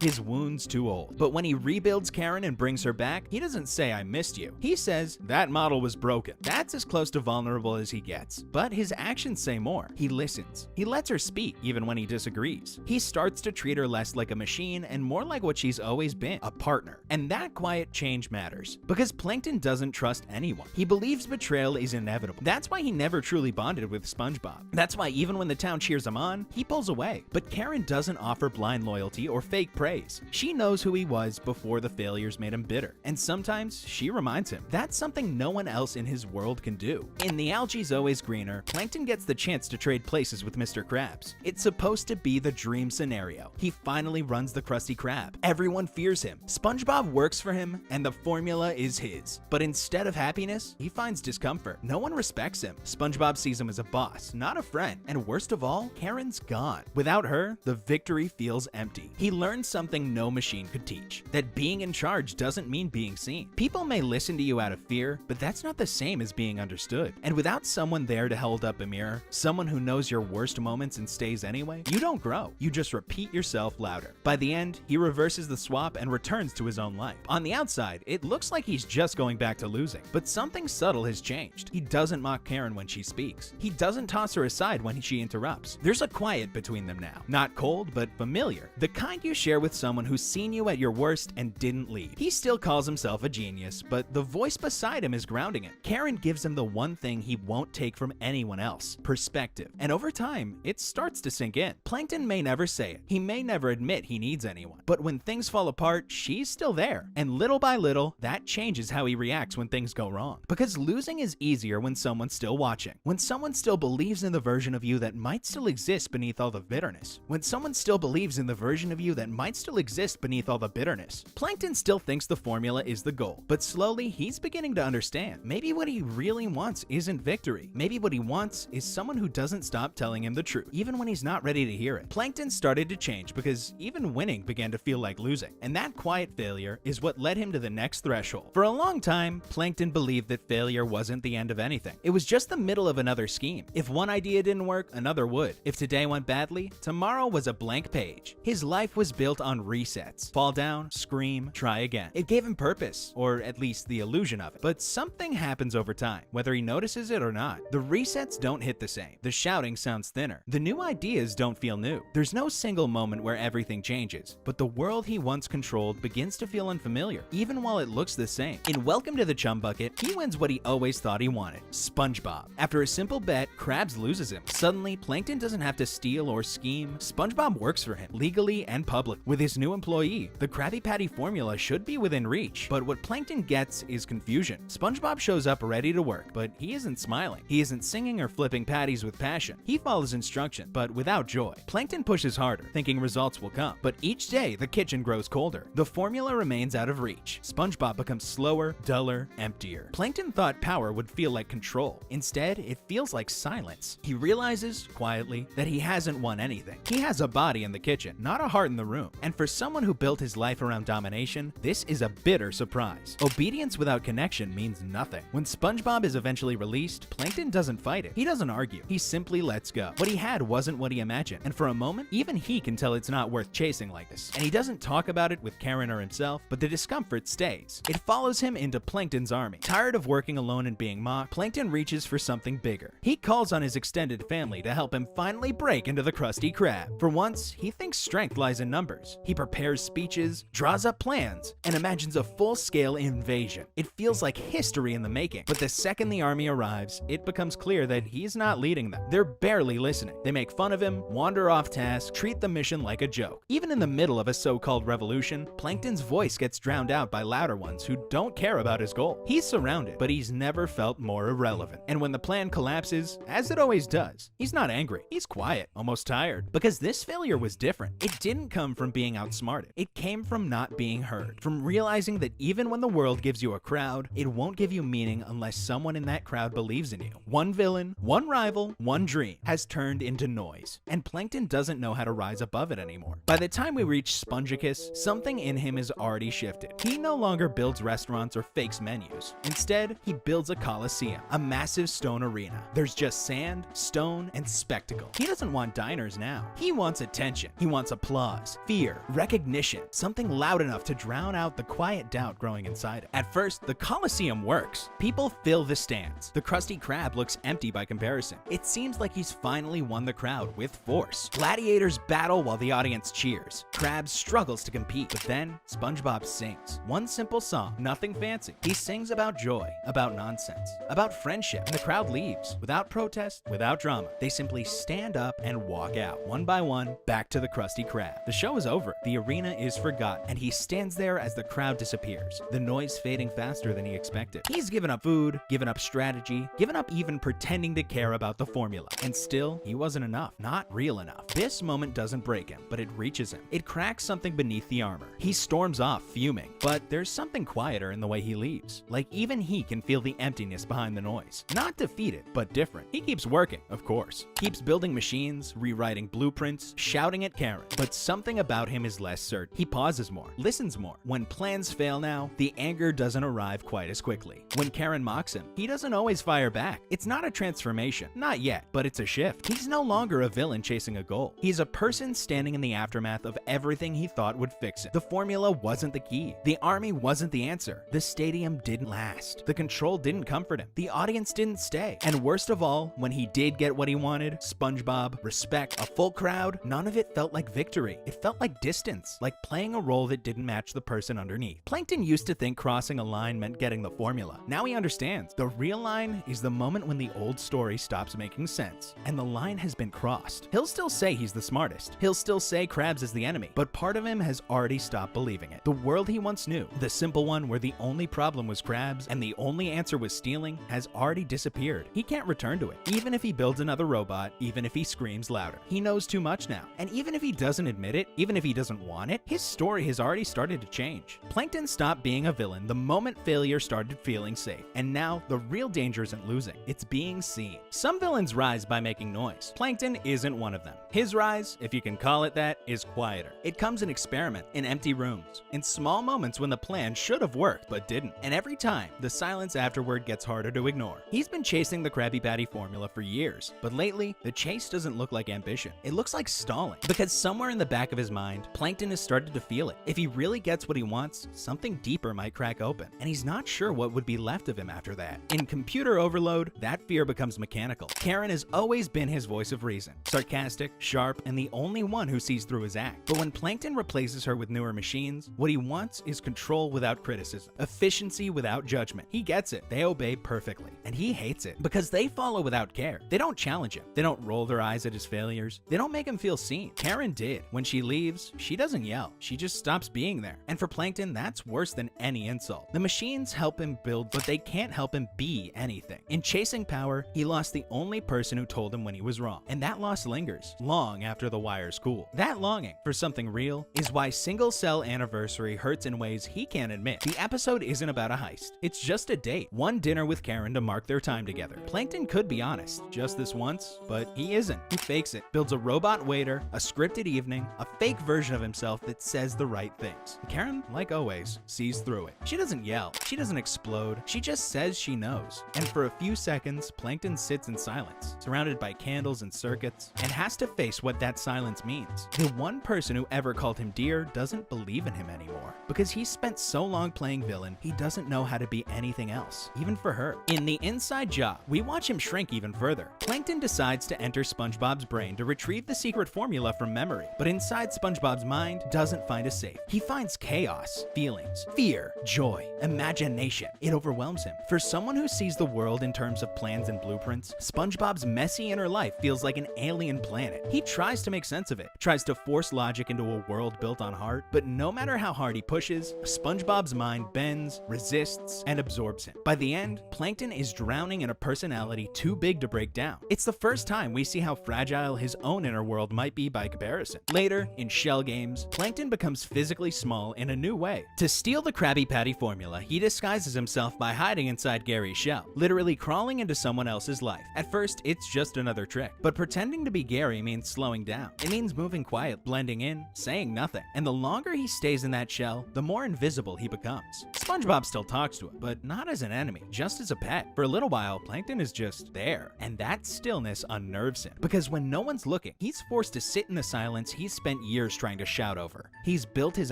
His wounds too old. But when he rebuilds Karen and brings her back, he doesn't say, "I missed you." He says, "That model was broken." That's as close to vulnerable as he gets. But his actions say more. He listens. He lets her speak even when he disagrees. He starts to treat her less like a machine and more like what she's always been, a partner. And that quiet change matters. Because Plankton doesn't trust anyone. He believes betrayal is inevitable. That's why he never truly bonded with SpongeBob. That's why even when the town cheers him on, he pulls away. But Karen doesn't offer blind loyalty loyalty or fake praise. She knows who he was before the failures made him bitter, and sometimes she reminds him that's something no one else in his world can do. In The Algae's Always Greener, Plankton gets the chance to trade places with Mr. Krabs. It's supposed to be the dream scenario. He finally runs the Krusty Krab. Everyone fears him. SpongeBob works for him, and the formula is his. But instead of happiness, he finds discomfort. No one respects him. SpongeBob sees him as a boss, not a friend. And worst of all, Karen's gone. Without her, the victory feels empty. He learned something no machine could teach, that being in charge doesn't mean being seen. People may listen to you out of fear, but that's not the same as being understood. And without someone there to hold up a mirror, someone who knows your worst moments and stays anyway, you don't grow. You just repeat yourself louder. By the end, he reverses the swap and returns to his own life. On the outside, it looks like he's just going back to losing, but something subtle has changed. He doesn't mock Karen when she speaks. He doesn't toss her aside when she interrupts. There's a quiet between them now. Not cold, but familiar. The kind you share with someone who's seen you at your worst and didn't leave. He still calls himself a genius, but the voice beside him is grounding him. Karen gives him the one thing he won't take from anyone else: perspective. And over time, it starts to sink in. Plankton may never say it. He may never admit he needs anyone. But when things fall apart, she's still there. And little by little, that changes how he reacts when things go wrong. Because losing is easier when someone's still watching. When someone still believes in the version of you that might still exist beneath all the bitterness. When someone still believes in the version of you that might still exist beneath all the bitterness. Plankton still thinks the formula is the goal, but slowly he's beginning to understand. Maybe what he really wants isn't victory. Maybe what he wants is someone who doesn't stop telling him the truth, even when he's not ready to hear it. Plankton started to change because even winning began to feel like losing, and that quiet failure is what led him to the next threshold. For a long time, Plankton believed that failure wasn't the end of anything. It was just the middle of another scheme. If one idea didn't work, another would. If today went badly, tomorrow was a blank page. His life was built on resets. Fall down, scream, try again. It gave him purpose, or at least the illusion of it. But something happens over time, whether he notices it or not. The resets don't hit the same. The shouting sounds thinner. The new ideas don't feel new. There's no single moment where everything changes, but the world he once controlled begins to feel unfamiliar, even while it looks the same. In Welcome to the Chum Bucket, he wins what he always thought he wanted: SpongeBob. After a simple bet, Krabs loses him. Suddenly, Plankton doesn't have to steal or scheme. SpongeBob works for him, legally and public. With his new employee, the Krabby Patty formula should be within reach. But what Plankton gets is confusion. SpongeBob shows up ready to work, but he isn't smiling. He isn't singing or flipping patties with passion. He follows instruction, but without joy. Plankton pushes harder, thinking results will come. But each day, the kitchen grows colder. The formula remains out of reach. SpongeBob becomes slower, duller, emptier. Plankton thought power would feel like control. Instead, it feels like silence. He realizes, quietly, that he hasn't won anything. He has a body in the kitchen, not a heart in the room. And for someone who built his life around domination, this is a bitter surprise. Obedience without connection means nothing. When SpongeBob is eventually released, Plankton doesn't fight it. He doesn't argue. He simply lets go. What he had wasn't what he imagined. And for a moment, even he can tell it's not worth chasing like this. And he doesn't talk about it with Karen or himself, but the discomfort stays. It follows him into Plankton's army. Tired of working alone and being mocked, Plankton reaches for something bigger. He calls on his extended family to help him finally break into the Krusty Krab. For once, he thinks strength lies in numbers. He prepares speeches, draws up plans, and imagines a full-scale invasion. It feels like history in the making. But the second the army arrives, it becomes clear that he's not leading them. They're barely listening. They make fun of him, wander off task, treat the mission like a joke. Even in the middle of a so-called revolution, Plankton's voice gets drowned out by louder ones who don't care about his goal. He's surrounded, but he's never felt more irrelevant. And when the plan collapses, as it always does, he's not angry. He's quiet, almost tired. Because this failure was different. It didn't come from being outsmarted. It came from not being heard. From realizing that even when the world gives you a crowd, it won't give you meaning unless someone in that crowd believes in you. One villain, one rival, one dream has turned into noise. And Plankton doesn't know how to rise above it anymore. By the time we reach Spongicus, something in him is already shifted. He no longer builds restaurants or fakes menus. Instead, he builds a coliseum, a massive stone arena. There's just sand, stone, and spectacle. He doesn't want diners now. He wants attention. He wants applause, fear, recognition, something loud enough to drown out the quiet doubt growing inside him. At first, the coliseum works. People fill the stands. The Krusty Krab looks empty by comparison. It seems like he's finally won the crowd with force. Gladiators battle while the audience cheers. Krabs struggles to compete, but then SpongeBob sings. One simple song, nothing fancy. He sings about joy, about nonsense, about friendship, and the crowd leaves. Without protest, without drama. They simply stand up and walk out, one by one, back to the Krusty Krab. crab. The show is over. The arena is forgotten, and he stands there as the crowd disappears, the noise fading faster than he expected. He's given up food, given up strategy, given up even pretending to care about the formula. And still, he wasn't enough. Not real enough. This moment doesn't break him, but it reaches him. It cracks something beneath the armor. He storms off, fuming. But there's something quieter in the way he leaves. Like even he can feel the emptiness behind the noise. Not defeated, but different. He keeps working, of course. Keeps building machines, rewriting blueprints, shouting at Karen. But something about him is less certain. He pauses more, listens more. When plans fail now, the anger doesn't arrive quite as quickly. When Karen mocks him, he doesn't always fire back. It's not a transformation. Not yet, but it's a shift. He's no longer a villain chasing a goal. He's a person standing in the aftermath of everything he thought would fix it. The formula wasn't the key. The army wasn't the answer. The stadium didn't last. The control didn't comfort him. The audience didn't stay. And worst of all, when he did get what he wanted, SpongeBob, respect, a full crowd, none of it felt like victory. It felt like distance, like playing a role that didn't match the person underneath. Plankton used to think crossing a line meant getting the formula. Now he understands. The real line is the moment when the old story stops making sense, and the line has been crossed. He'll still say he's the smartest. He'll still say Krabs is the enemy, but part of him has already stopped believing it. The world he once knew, the simple one where the only problem was Krabs and the only answer was stealing, has already disappeared. He can't return to it. Even if he builds another robot, even if he screams louder. He knows too much now. And even if he doesn't admit it, even if he doesn't want it, his story has already started to change. Plankton stopped being a villain the moment failure started feeling safe. And now, the real danger isn't losing, it's being seen. Some villains rise by making noise. Plankton isn't one of them. His rise, if you can call it that, is quieter. It comes in experiment, in empty rooms, in small moments when the plan should have worked but didn't. And every time, the silence afterward gets harder to ignore. He's been chasing the Krabby Patty formula for years, but lately, the chase doesn't look like ambition. It looks like stalling. Because somewhere in the back of his mind, Plankton has started to feel it. If he really gets what he wants, something deeper might crack open, and he's not sure what would be left of him after that. In computer overload, that fear becomes mechanical. Karen has always been his voice of reason. Sarcastic, sharp, and the only one who sees through his act. But when Plankton replaces her with newer machines, what he wants is control without criticism, efficiency without judgment. He gets it. They obey perfectly. And he hates it because they follow without care. They don't challenge him. They don't roll their eyes at his failures. They don't make him feel seen. Karen did. When she leaves, she doesn't yell. She just stops being there. And for Plankton, that's worse than any insult. The machines help him build, but they can't help him be anything. In chasing power, he lost the only person who told him when he was wrong. And that loss lingers long after the wire's cool. That longing for something real is why Single Cell Anniversary hurts in ways he can't admit. The episode isn't about a heist. It's just a date. One dinner with Karen to mark their time together. Plankton could be honest, just this once, but he isn't. He fakes it. Builds a robot waiter, a scripted evening, a fake version of himself that says the right things. Karen, like always, sees through it. She doesn't yell. She doesn't explode. She just says she knows. And for a few seconds, Plankton sits in silence, surrounded by candles and circuits, and has to face what that silence means. The one person who ever called him dear doesn't believe in him anymore. Because he's spent so long playing villain, he doesn't know how to be anything else, even for her. In the inside job, we watch him shrink even further. Plankton decides to enter SpongeBob's brain to retrieve the secret formula from memory, but inside SpongeBob's mind doesn't find a safe. He finds chaos, feelings, fear, joy, imagination. It overwhelms him. For someone who sees the world in terms of plans and blueprints, SpongeBob's messy inner life feels like an alien planet. He tries to make sense of it, tries to force logic into a world built on heart, but no matter how hard he pushes, SpongeBob's mind bends, resists, and absorbs him. By the end, Plankton is drowning in a personality too big to break down. It's the first time we see how fragile his own inner world might be by comparison. Later, in Shell games, Plankton becomes physically small in a new way. To steal the Krabby Patty formula, he disguises himself by hiding inside Gary's shell, literally crawling into someone else's life. At first, it's just another trick, but pretending to be Gary means slowing down. It means moving quiet, blending in, saying nothing. And the longer he stays in that shell, the more invisible he becomes. SpongeBob still talks to him, but not as an enemy, just as a pet. For a little while, Plankton is just there, and that stillness unnerves him. Because when no one's looking, he's forced to sit in the silence he's spent years trying to shout over. He's built his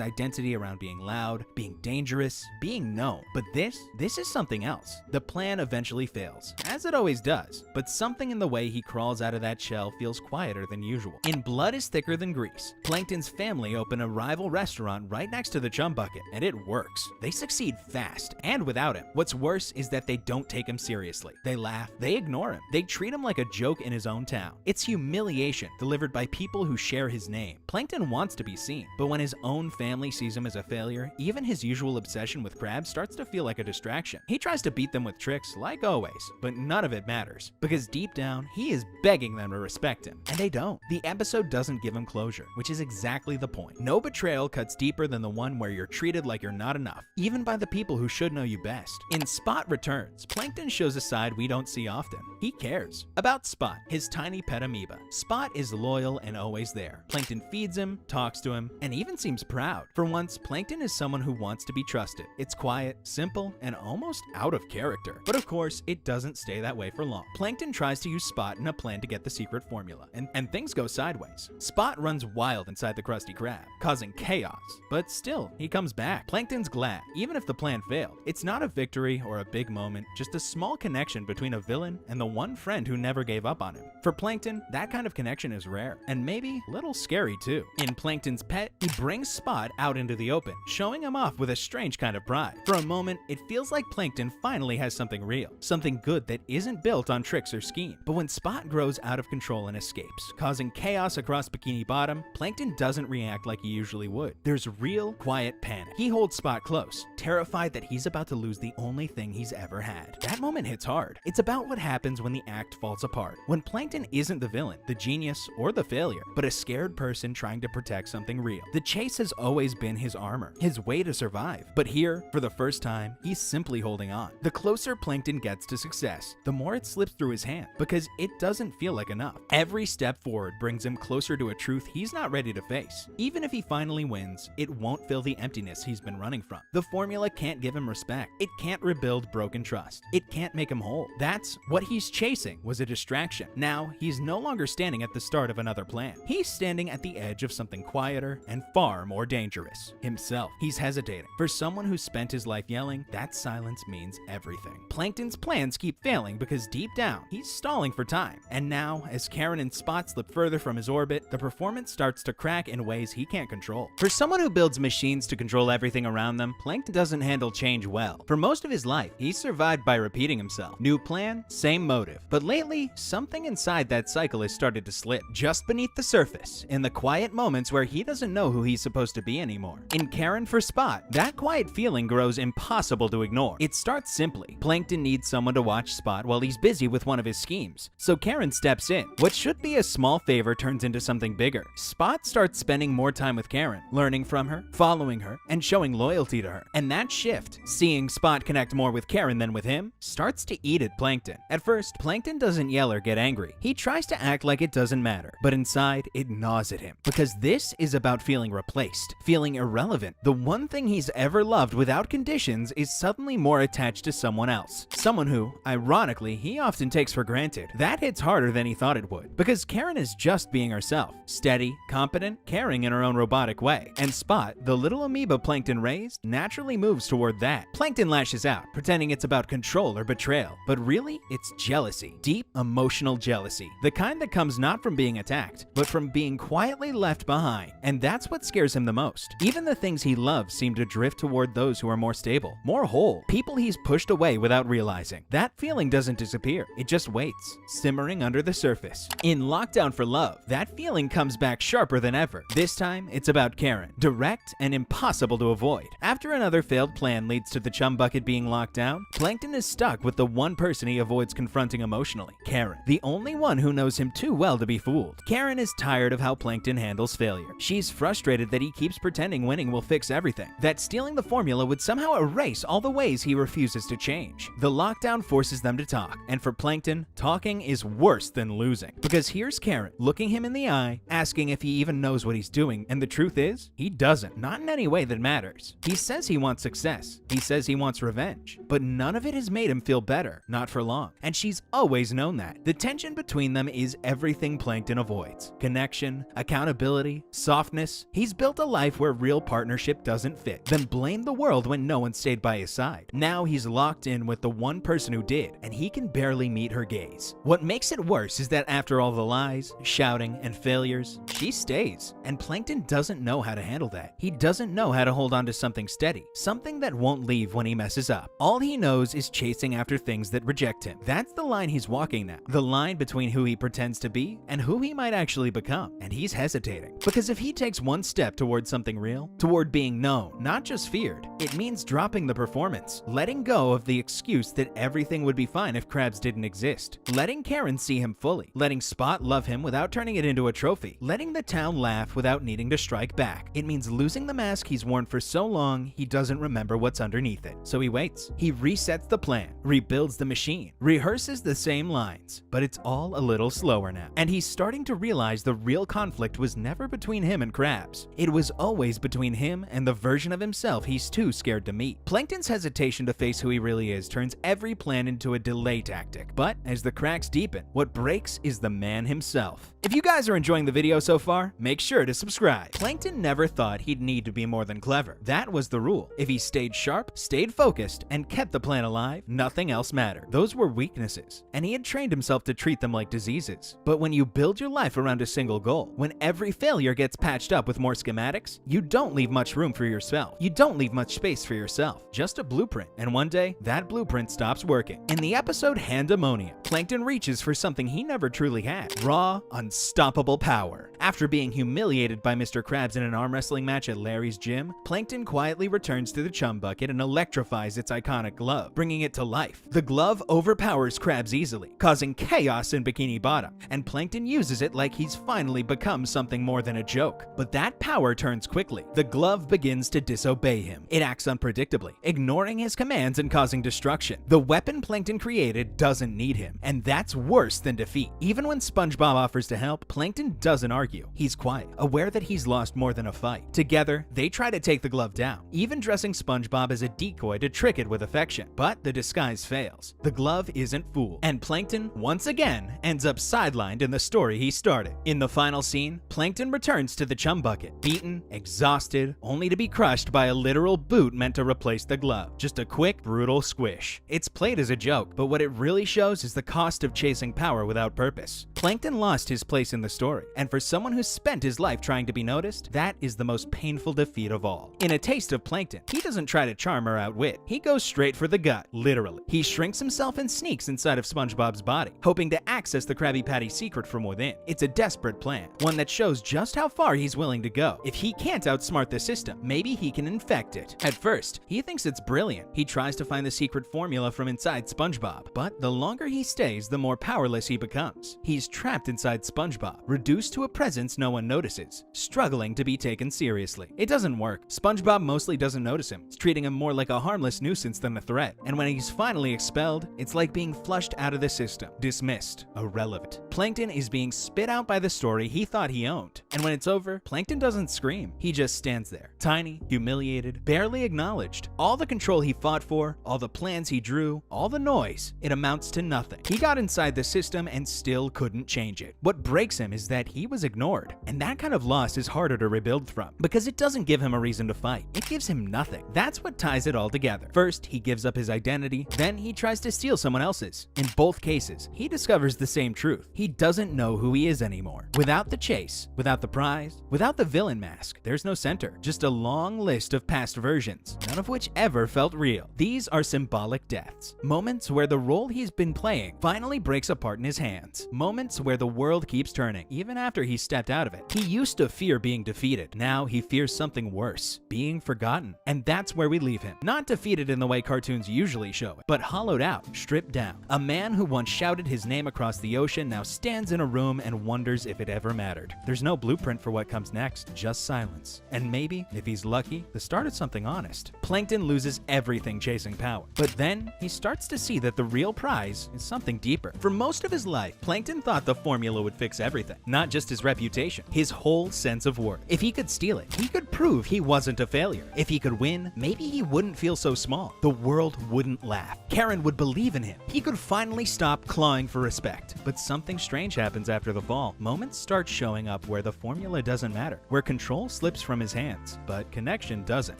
identity around being loud, being dangerous, being known. But this is something else. The plan eventually fails, as it always does, but something in the way he crawls out of that shell feels quieter than usual. In Blood is Thicker Than Grease, Plankton's family open a rival restaurant right next to the chum bucket, and it works. They succeed succeed fast and without him. What's worse is that they don't take him seriously. They laugh, they ignore him, they treat him like a joke in his own town. It's humiliation delivered by people who share his name. Plankton wants to be seen, but when his own family sees him as a failure, even his usual obsession with crabs starts to feel like a distraction. He tries to beat them with tricks, like always, but none of it matters, because deep down, he is begging them to respect him, and they don't. The episode doesn't give him closure, which is exactly the point. No betrayal cuts deeper than the one where you're treated like you're not enough, even by the people who should know you best. In Spot Returns, Plankton shows a side we don't see often. He cares. About Spot, his tiny pet amoeba. Spot is loyal and always there. Plankton feeds him, talks to him, and even seems proud. For once, Plankton is someone who wants to be trusted. It's quiet, simple, and almost out of character. But of course, it doesn't stay that way for long. Plankton tries to use Spot in a plan to get the secret formula, and things go sideways. Spot runs wild inside the Krusty Krab, causing chaos. But still, he comes back. Plankton's glad, even if the plan failed. It's not a victory or a big moment, just a small connection between a villain and the one friend who never gave up on him. For Plankton, that kind of connection is rare, and maybe a little scary too. In Plankton's Pet, he brings Spot out into the open, showing him off with a strange kind of pride. For a moment, it feels like Plankton finally has something real, something good that isn't built on tricks or scheme. But when Spot grows out of control and escapes, causing chaos across Bikini Bottom, Plankton doesn't react like he usually would. There's real, quiet panic. He holds Spot close, terrified that he's about to lose the only thing he's ever had. That moment hits hard. It's about what happens when the act falls apart. When Plankton isn't the villain, the genius, or the failure, but a scared person trying to protect something real. The chase has always been his armor, his way to survive. But here, for the first time, he's simply holding on. The closer Plankton gets to success, the more it slips through his hand, because it doesn't feel like enough. Every step forward brings him closer to a truth he's not ready to face. Even if he finally wins, it won't fill the emptiness he's been running from. The formula can't give him respect. It can't rebuild broken trust. It can't make him whole. That's what he's chasing was a distraction. Now, he's no longer standing at the start of another plan. He's standing at the edge of something quieter and far more dangerous. Himself. He's hesitating. For someone who spent his life yelling, that silence means everything. Plankton's plans keep failing because deep down, he's stalling for time. And now, as Karen and Spot slip further from his orbit, the performance starts to crack in ways he can't control. For someone who builds machines to control everything around them, Plankton doesn't handle change well. For most of his life, he's survived by repeating himself. New plan, same motive. But lately, something inside that cycle has started to slip. Just beneath the surface, in the quiet moments where he doesn't know who he's supposed to be anymore. In Karen for Spot, that quiet feeling grows impossible to ignore. It starts simply. Plankton needs someone to watch Spot while he's busy with one of his schemes. So Karen steps in. What should be a small favor turns into something bigger. Spot starts spending more time with Karen, learning from her, following her, and showing loyalty to her. And that shift, seeing Spot connect more with Karen than with him, starts to eat at Plankton. At first, Plankton doesn't yell or get angry. He tries to act like it doesn't matter, but inside, it gnaws at him. Because this is about feeling replaced, feeling irrelevant. The one thing he's ever loved without conditions is suddenly more attached to someone else. Someone who, ironically, he often takes for granted. That hits harder than he thought it would. Because Karen is just being herself. Steady, competent, caring in her own robotic way. And Spot, the little amoeba Plankton raised, naturally moves toward that. Plankton lashes out, pretending it's about control or betrayal. But really, it's jealousy. Deep, emotional jealousy. The kind that comes not from being attacked, but from being quietly left behind. And that's what scares him the most. Even the things he loves seem to drift toward those who are more stable, more whole, people he's pushed away without realizing. That feeling doesn't disappear. It just waits, simmering under the surface. In Lockdown for Love, that feeling comes back sharper than ever. This time, it's about Karen. Direct and impossible to avoid. After another failed plan leads to the chum bucket being locked down, Plankton is stuck with the one person he avoids confronting emotionally, Karen, the only one who knows him too well to be fooled. Karen is tired of how Plankton handles failure. She's frustrated that he keeps pretending winning will fix everything, that stealing the formula would somehow erase all the ways he refuses to change. The lockdown forces them to talk, and for Plankton, talking is worse than losing. Because here's Karen, looking him in the eye, asking if he even knows what he's doing, and the truth is, he doesn't. Not in any way that matters. He says he wants success. He says he wants revenge. But none of it has made him feel better. Not for long. And she's always known that. The tension between them is everything Plankton avoids. Connection, accountability, softness. He's built a life where real partnership doesn't fit. Then blamed the world when no one stayed by his side. Now he's locked in with the one person who did, and he can barely meet her gaze. What makes it worse is that after all the lies, shouting, and failures, she stays. And Plankton doesn't know how to handle that. He doesn't know how to hold on to something steady, something something that won't leave when he messes up. All he knows is chasing after things that reject him. That's the line he's walking now. The line between who he pretends to be and who he might actually become. And he's hesitating. Because if he takes one step toward something real, toward being known, not just feared, it means dropping the performance, letting go of the excuse that everything would be fine if Krabs didn't exist, letting Karen see him fully, letting Spot love him without turning it into a trophy, letting the town laugh without needing to strike back. It means losing the mask he's worn for so long he doesn't remember what's underneath it. So he waits. He resets the plan, rebuilds the machine, rehearses the same lines, but it's all a little slower now. And he's starting to realize the real conflict was never between him and Krabs. It was always between him and the version of himself he's too scared to meet. Plankton's hesitation to face who he really is turns every plan into a delay tactic. But as the cracks deepen, what breaks is the man himself. If you guys are enjoying the video so far, make sure to subscribe. Plankton never thought he'd need to be more than clever. That was the rule. If he stayed sharp, stayed focused, and kept the plan alive, nothing else mattered. Those were weaknesses, and he had trained himself to treat them like diseases. But when you build your life around a single goal, when every failure gets patched up with more schematics, you don't leave much room for yourself. You don't leave much space for yourself. Just a blueprint. And one day, that blueprint stops working. In the episode Handamonia, Plankton reaches for something he never truly had. Raw, unstoppable power. After being humiliated by Mr. Krabs in an arm wrestling match at Larry's gym, Plankton quietly returns to the chum bucket and electrifies its iconic glove, bringing it to life. The glove overpowers Krabs easily, causing chaos in Bikini Bottom, and Plankton uses it like he's finally become something more than a joke. But that power turns quickly. The glove begins to disobey him. It acts unpredictably, ignoring his commands and causing destruction. The weapon Plankton created doesn't need him, and that's worse than defeat. Even when SpongeBob offers to help, Plankton doesn't argue. He's quiet, aware that he's lost more than a fight. Together, they try to take the glove down, even dressing SpongeBob as a decoy to trick it with affection. But the disguise fails. The glove isn't fooled, and Plankton, once again, ends up sidelined in the story he started. In the final scene, Plankton returns to the chum bucket, beaten, exhausted, only to be crushed by a literal boot meant to replace the glove. Just a quick, brutal squish. It's played as a joke, but what it really shows is the cost of chasing power without purpose. Plankton lost his place in the story, and for someone who's spent his life trying to be noticed, that is the most painful defeat of all. In A Taste of Plankton, he doesn't try to charm or outwit. He goes straight for the gut, literally. He shrinks himself and sneaks inside of SpongeBob's body, hoping to access the Krabby Patty secret from within. It's a desperate plan, one that shows just how far he's willing to go. If he can't outsmart the system, maybe he can infect it. At first, he thinks it's brilliant. He tries to find the secret formula from inside SpongeBob, but the longer he stays, the more powerless he becomes. He's trapped inside SpongeBob, reduced to a presence no one notices, struggling to be taken seriously. It doesn't work. SpongeBob mostly doesn't notice him. It's treating him more like a harmless nuisance than a threat. And when he's finally expelled, it's like being flushed out of the system, dismissed, irrelevant. Plankton is being spit out by the story he thought he owned. And when it's over, Plankton doesn't scream. He just stands there, tiny, humiliated, barely acknowledged. All the control he fought for, all the plans he drew, all the noise, it amounts to nothing. He got inside the system and still couldn't change it. What breaks him is that he was ignored. And that kind of loss is harder to rebuild from, because it doesn't give him a reason to fight. It gives him nothing. That's what ties it all together. First, he gives up his identity, then he tries to steal someone else's. In both cases, he discovers the same truth. He doesn't know who he is anymore. Without the chase, without the prize, without the villain mask, there's no center. Just a long list of past versions, none of which ever felt real. These are symbolic deaths. Moments where the role he's been playing finally breaks apart in his hands. Moments where the world keeps turning, even after he stepped out of it. He used to fear being defeated. Now he fears something worse, being forgotten. And that's where we leave him. Not defeated in the way cartoons usually show it, but hollowed out, stripped down. A man who once shouted his name across the ocean now stands in a room and wonders if it ever mattered. There's no blueprint for what comes next, just silence. And maybe, if he's lucky, the start of something honest. Plankton loses everything chasing power, but then he starts to see that the real prize is something deeper. For most of his life, Plankton thought the formula would fix everything, not just his reputation, his whole sense of worth. If he could steal it, he could prove he wasn't a failure. If he could win, maybe he wouldn't feel so small. The world wouldn't laugh. Karen would believe in him. He could finally stop clawing for respect. But something strange happens after the fall. Moments start showing up where the formula doesn't matter, where control slips from his hands, but connection doesn't.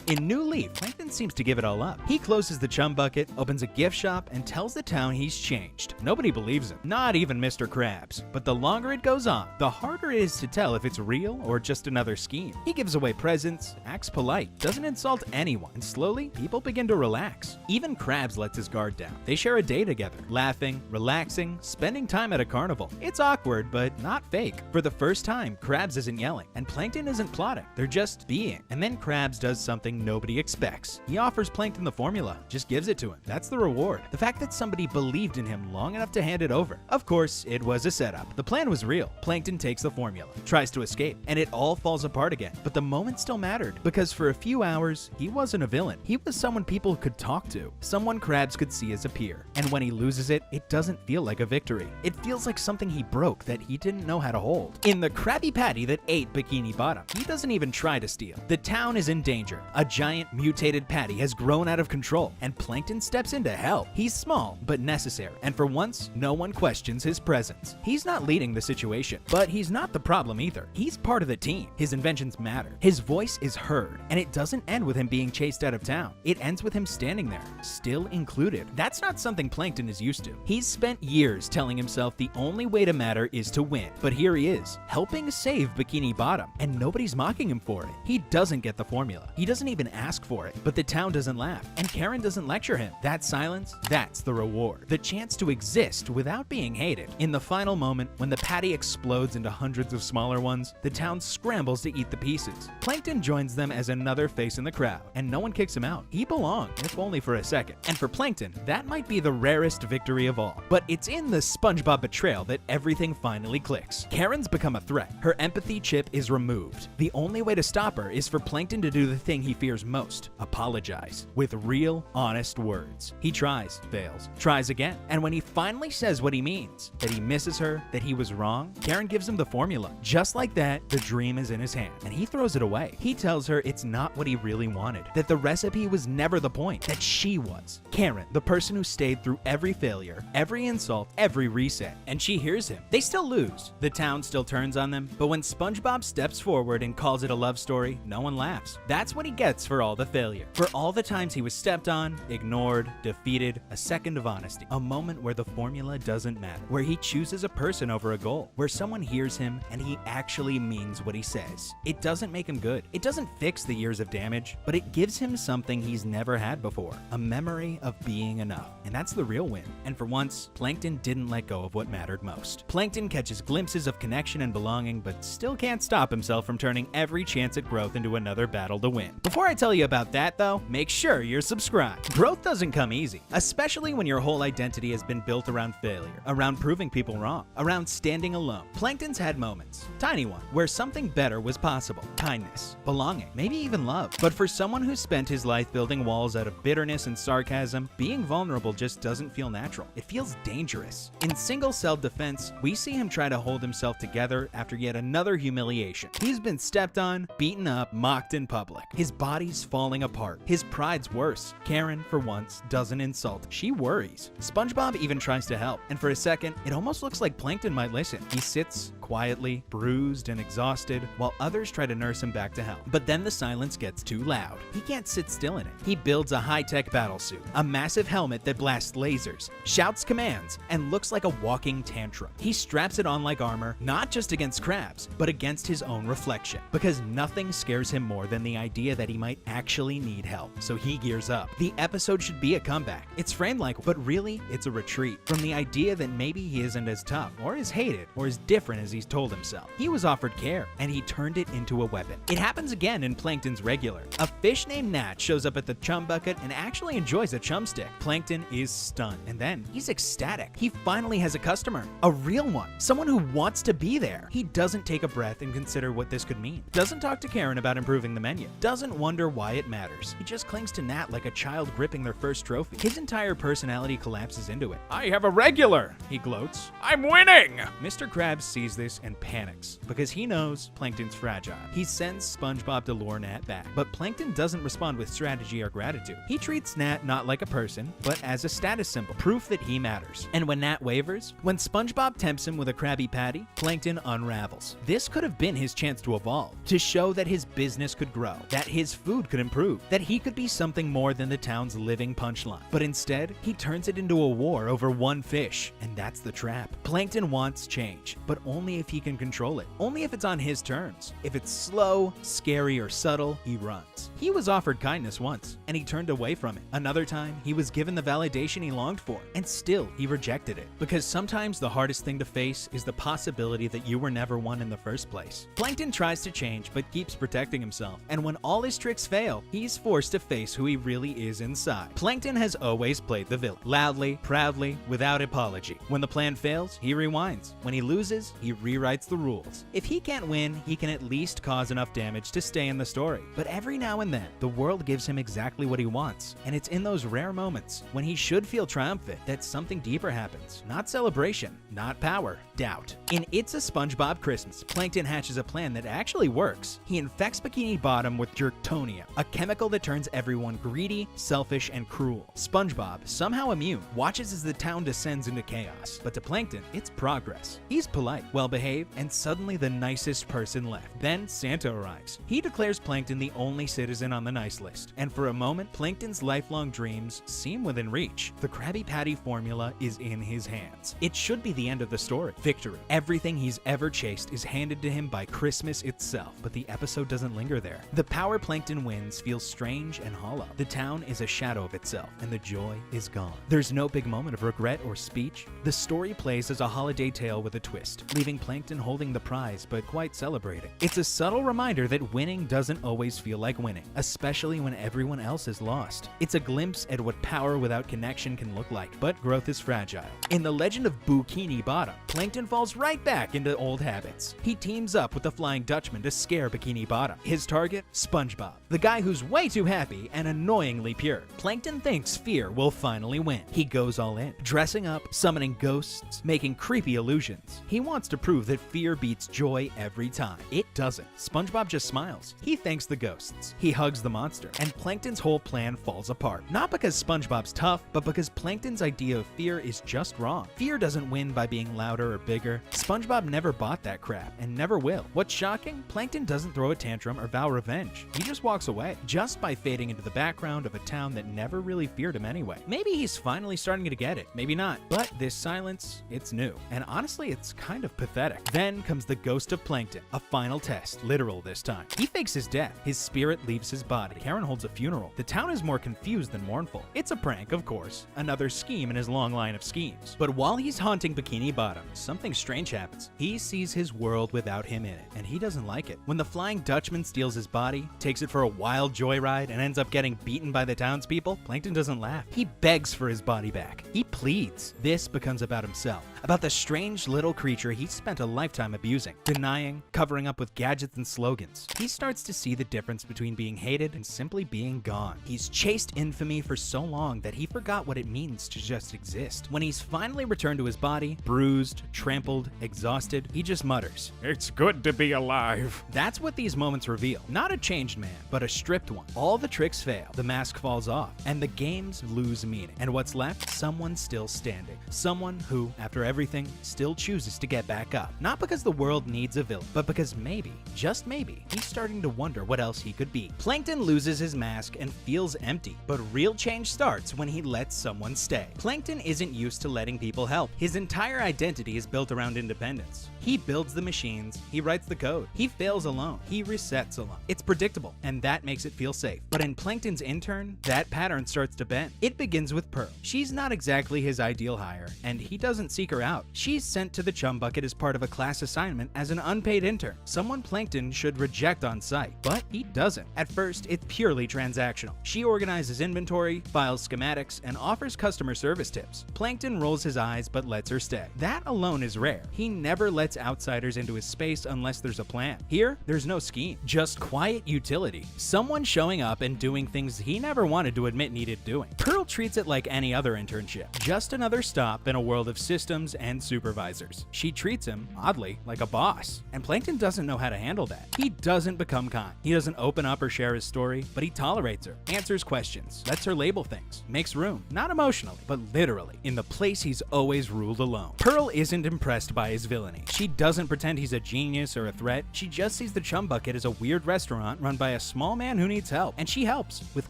In New Leaf, Plankton seems to give it all up. He closes the chum bucket, opens a gift shop, and tells the town he's changed. Nobody believes him, not even Mr. Krabs. But the longer it goes on, the harder it is to tell if it's real or just another scheme. He gives away presents, acts polite, doesn't insult anyone, and slowly, people begin to relax. Even Krabs lets his guard down. They share a day together, laughing, relaxing, spending time at a carnival. It's awkward, but not fake. For the first time, Krabs isn't yelling, and Plankton isn't plotting. They're just being. And then Krabs does something nobody expects. He offers Plankton the formula, just gives it to him. That's the reward. The fact that somebody believed in him long enough to hand it over. Of course, it was a setup. The plan was real. Plankton takes the formula, tries to escape, and it all falls apart again. But the moment still mattered, because for a few hours, he wasn't a villain. He was someone people could talk to, someone Krabs could see as a peer. And when he loses it, it doesn't feel like a victory. It feels like something he broke that he didn't know how to hold. In the Krabby Patty that ate Bikini Bottom, he doesn't even try to steal. The town is in danger. A giant mutated patty has grown out of control, and Plankton steps in to help. He's small, but necessary, and for once, no one questions his presence. He's not leading the situation, but he's not the problem either. He's part of the team. His inventions matter. His voice is heard, and it doesn't end with him being chased out of town. It ends with him standing there, still included. That's not something Plankton is used to. He's spent years telling himself the only way to matter is to win, but here he is, helping save Bikini Bottom, and nobody's mocking him for it. He doesn't get the formula. He doesn't even ask for it, but the town doesn't laugh, and Karen doesn't lecture him. That silence, that's the reward. The chance to exist without being hated. In the final moment, when the patty explodes into hundreds of smaller ones, the town scrambles to eat the pieces. Plankton joins them as another face in the crowd, and no one kicks him out. He belonged, if only for a second. And for Plankton, that might be the rarest victory of all. But it's in the SpongeBob betrayal that everything finally clicks. Karen's become a threat. Her empathy chip is removed. The only way to stop her is for Plankton to do the thing he fears most: apologize. With real, honest words. He tries, fails, tries again. And when he finally says what he means, that he misses her, that he was wrong, Karen gives him the formula. Just like that, the dream is in his hand, and he throws it away. He tells her it's not what he really wanted, that the recipe was never the point, that she was. Karen, the person who stayed through every failure, every insult, every reset. And she hears him. They still lose. The town still turns on them, but when SpongeBob steps forward and calls it a love story, no one laughs. That's what he gets for all the failure. For all the times he was stepped on, ignored, defeated, a second of honesty. A moment where the formula doesn't matter, where he chooses a person over a goal, where someone hears him and he actually means what he says. It doesn't make him good. It doesn't fix the years of damage, but it gives him something he's never had before, a memory of being enough. And that's the real win. And for once, Plankton didn't let go of what mattered most. Plankton catches glimpses of connection and belonging, but still can't stop himself from turning every chance at growth into another battle to win. Before I tell you about that though, make sure you're subscribed. Growth doesn't come easy, especially when your whole identity has been built around failure, around proving people wrong, around standing alone. Plankton's had moments, tiny one, where something better was possible. Kindness, belonging, maybe even love. But for someone who spent his life building walls out of bitterness and sarcasm, being vulnerable just doesn't feel natural. It feels dangerous. In single self-defense, we see him try to hold himself together after yet another humiliation. He's been stepped on, beaten up, mocked in public. His body's falling apart. His pride's worse. Karen, for once, doesn't insult. She worries. SpongeBob even tries to help, and for a second, it almost looks like Plankton might listen. He sits quietly, bruised and exhausted, while others try to nurse him back to health. But then the silence gets too loud. He can't sit still in it. He builds a high-tech battle suit, a massive helmet that blasts lasers, shouts commands, and looks like a walking tantrum. He straps it on like armor, not just against Krabs, but against his own reflection, because nothing scares him more than the idea that he might actually need help. So he gears up. The episode should be a comeback. It's framed like, but really, it's a retreat from the idea that maybe he isn't as tough, or as hated, or as different as he's told himself. He was offered care, and he turned it into a weapon. It happens again in Plankton's regular. A fish named Nat shows up at the chum bucket and actually enjoys a chum stick. Plankton is stunned, and then he's ecstatic. He finally has a customer, a real one, someone who wants to be there. He doesn't take a breath and consider what this could mean. Doesn't talk to Karen about improving the menu. Doesn't wonder why it matters. He just clings to Nat like a child gripping their first trophy. His entire personality collapses into it. "I have a regular," he gloats. "I'm winning!" Mr. Krabs sees this this and panics because he knows Plankton's fragile. He sends SpongeBob to lure Nat back, but Plankton doesn't respond with strategy or gratitude. He treats Nat not like a person, but as a status symbol, proof that he matters. And when Nat wavers, when SpongeBob tempts him with a Krabby Patty, Plankton unravels. This could have been his chance to evolve, to show that his business could grow, that his food could improve, that he could be something more than the town's living punchline. But instead, he turns it into a war over one fish, and that's the trap. Plankton wants change, but only if he can control it. Only if it's on his terms. If it's slow, scary, or subtle, he runs. He was offered kindness once, and he turned away from it. Another time, he was given the validation he longed for, and still he rejected it. Because sometimes the hardest thing to face is the possibility that you were never one in the first place. Plankton tries to change, but keeps protecting himself, and when all his tricks fail, he's forced to face who he really is inside. Plankton has always played the villain, loudly, proudly, without apology. When the plan fails, he rewinds. When he loses, he rewrites the rules. If he can't win, he can at least cause enough damage to stay in the story. But every now and then, the world gives him exactly what he wants, and it's in those rare moments when he should feel triumphant that something deeper happens. Not celebration, not power, doubt. In It's a SpongeBob Christmas, Plankton hatches a plan that actually works. He infects Bikini Bottom with jerktonium, a chemical that turns everyone greedy, selfish, and cruel. SpongeBob, somehow immune, watches as the town descends into chaos. But to Plankton, it's progress. He's polite, well-behaved, and suddenly the nicest person left. Then Santa arrives. He declares Plankton the only citizen on the nice list. And for a moment, Plankton's lifelong dreams seem within reach. The Krabby Patty formula is in his hands. It should be the end of the story. Victory. Everything he's ever chased is handed to him by Christmas itself, but the episode doesn't linger there. The power Plankton wins feels strange and hollow. The town is a shadow of itself, and the joy is gone. There's no big moment of regret or speech. The story plays as a holiday tale with a twist, leaving Plankton holding the prize but quite celebrating. It's a subtle reminder that winning doesn't always feel like winning, especially when everyone else is lost. It's a glimpse at what power without connection can look like, but growth is fragile. In The Legend of Bikini Bottom, Plankton falls right back into old habits. He teams up with the Flying Dutchman to scare Bikini Bottom. His target? SpongeBob, the guy who's way too happy and annoyingly pure. Plankton thinks fear will finally win. He goes all in, dressing up, summoning ghosts, making creepy illusions. He wants to prove that fear beats joy every time. It doesn't. SpongeBob just smiles. He thanks the ghosts. He hugs the monster, and Plankton's whole plan falls apart. Not because SpongeBob's tough, but because Plankton's idea of fear is just wrong. Fear doesn't win by being louder or bigger. SpongeBob never bought that crap, and never will. What's shocking? Plankton doesn't throw a tantrum or vow revenge. He just walks away, just by fading into the background of a town that never really feared him anyway. Maybe he's finally starting to get it, maybe not. But this silence, it's new. And honestly, it's kind of pathetic. Then comes the ghost of Plankton, a final test, literal this time. He fakes his death. His spirit leaves his body. Karen holds a funeral. The town is more confused than mournful. It's a prank, of course. Another scheme in his long line of schemes. But while he's haunting Bikini Bottom, something strange happens. He sees his world without him in it, and he doesn't like it. When the Flying Dutchman steals his body, takes it for a wild joyride, and ends up getting beaten by the townspeople, Plankton doesn't laugh. He begs for his body back. He pleads. This becomes about himself, about the strange little creature he spent a lifetime abusing, denying, covering up with gadgets and slogans. He starts to see the difference between being hated and simply being gone. He's chased infamy for so long that he forgot what it means to just exist. When he's finally returned to his body, bruised, trampled, exhausted, he just mutters, "It's good to be alive." That's what these moments reveal. Not a changed man, but a stripped one. All the tricks fail, the mask falls off, and the games lose meaning. And what's left? Someone still standing. Someone who, after everything, still chooses to get back up. Not because the world needs a villain, but because maybe, just maybe, he's starting to wonder what else he could be. Plankton loses his mask and feels empty, but real change starts when he lets someone stay. Plankton isn't used to letting people help. His entire identity is built around independence. He builds the machines, he writes the code, he fails alone, he resets alone. It's predictable, and that makes it feel safe. But in Plankton's intern, that pattern starts to bend. It begins with Pearl. She's not exactly his ideal hire, and he doesn't seek her out. She's sent to the chum bucket as part of a class assignment as an unpaid intern, someone Plankton should reject on sight, but he doesn't. At first, it's purely transactional. She organizes inventory, files schematics, and offers customer service tips. Plankton rolls his eyes but lets her stay. That alone is rare. He never lets outsiders into his space unless there's a plan. Here, there's no scheme, just quiet utility. Someone showing up and doing things he never wanted to admit needed doing. Pearl treats it like any other internship, just another stop in a world of systems and supervisors. She treats him him, oddly, like a boss. And Plankton doesn't know how to handle that. He doesn't become kind. He doesn't open up or share his story, but he tolerates her, answers questions, lets her label things, makes room, not emotionally, but literally, in the place he's always ruled alone. Pearl isn't impressed by his villainy. She doesn't pretend he's a genius or a threat. She just sees the Chum Bucket as a weird restaurant run by a small man who needs help, and she helps with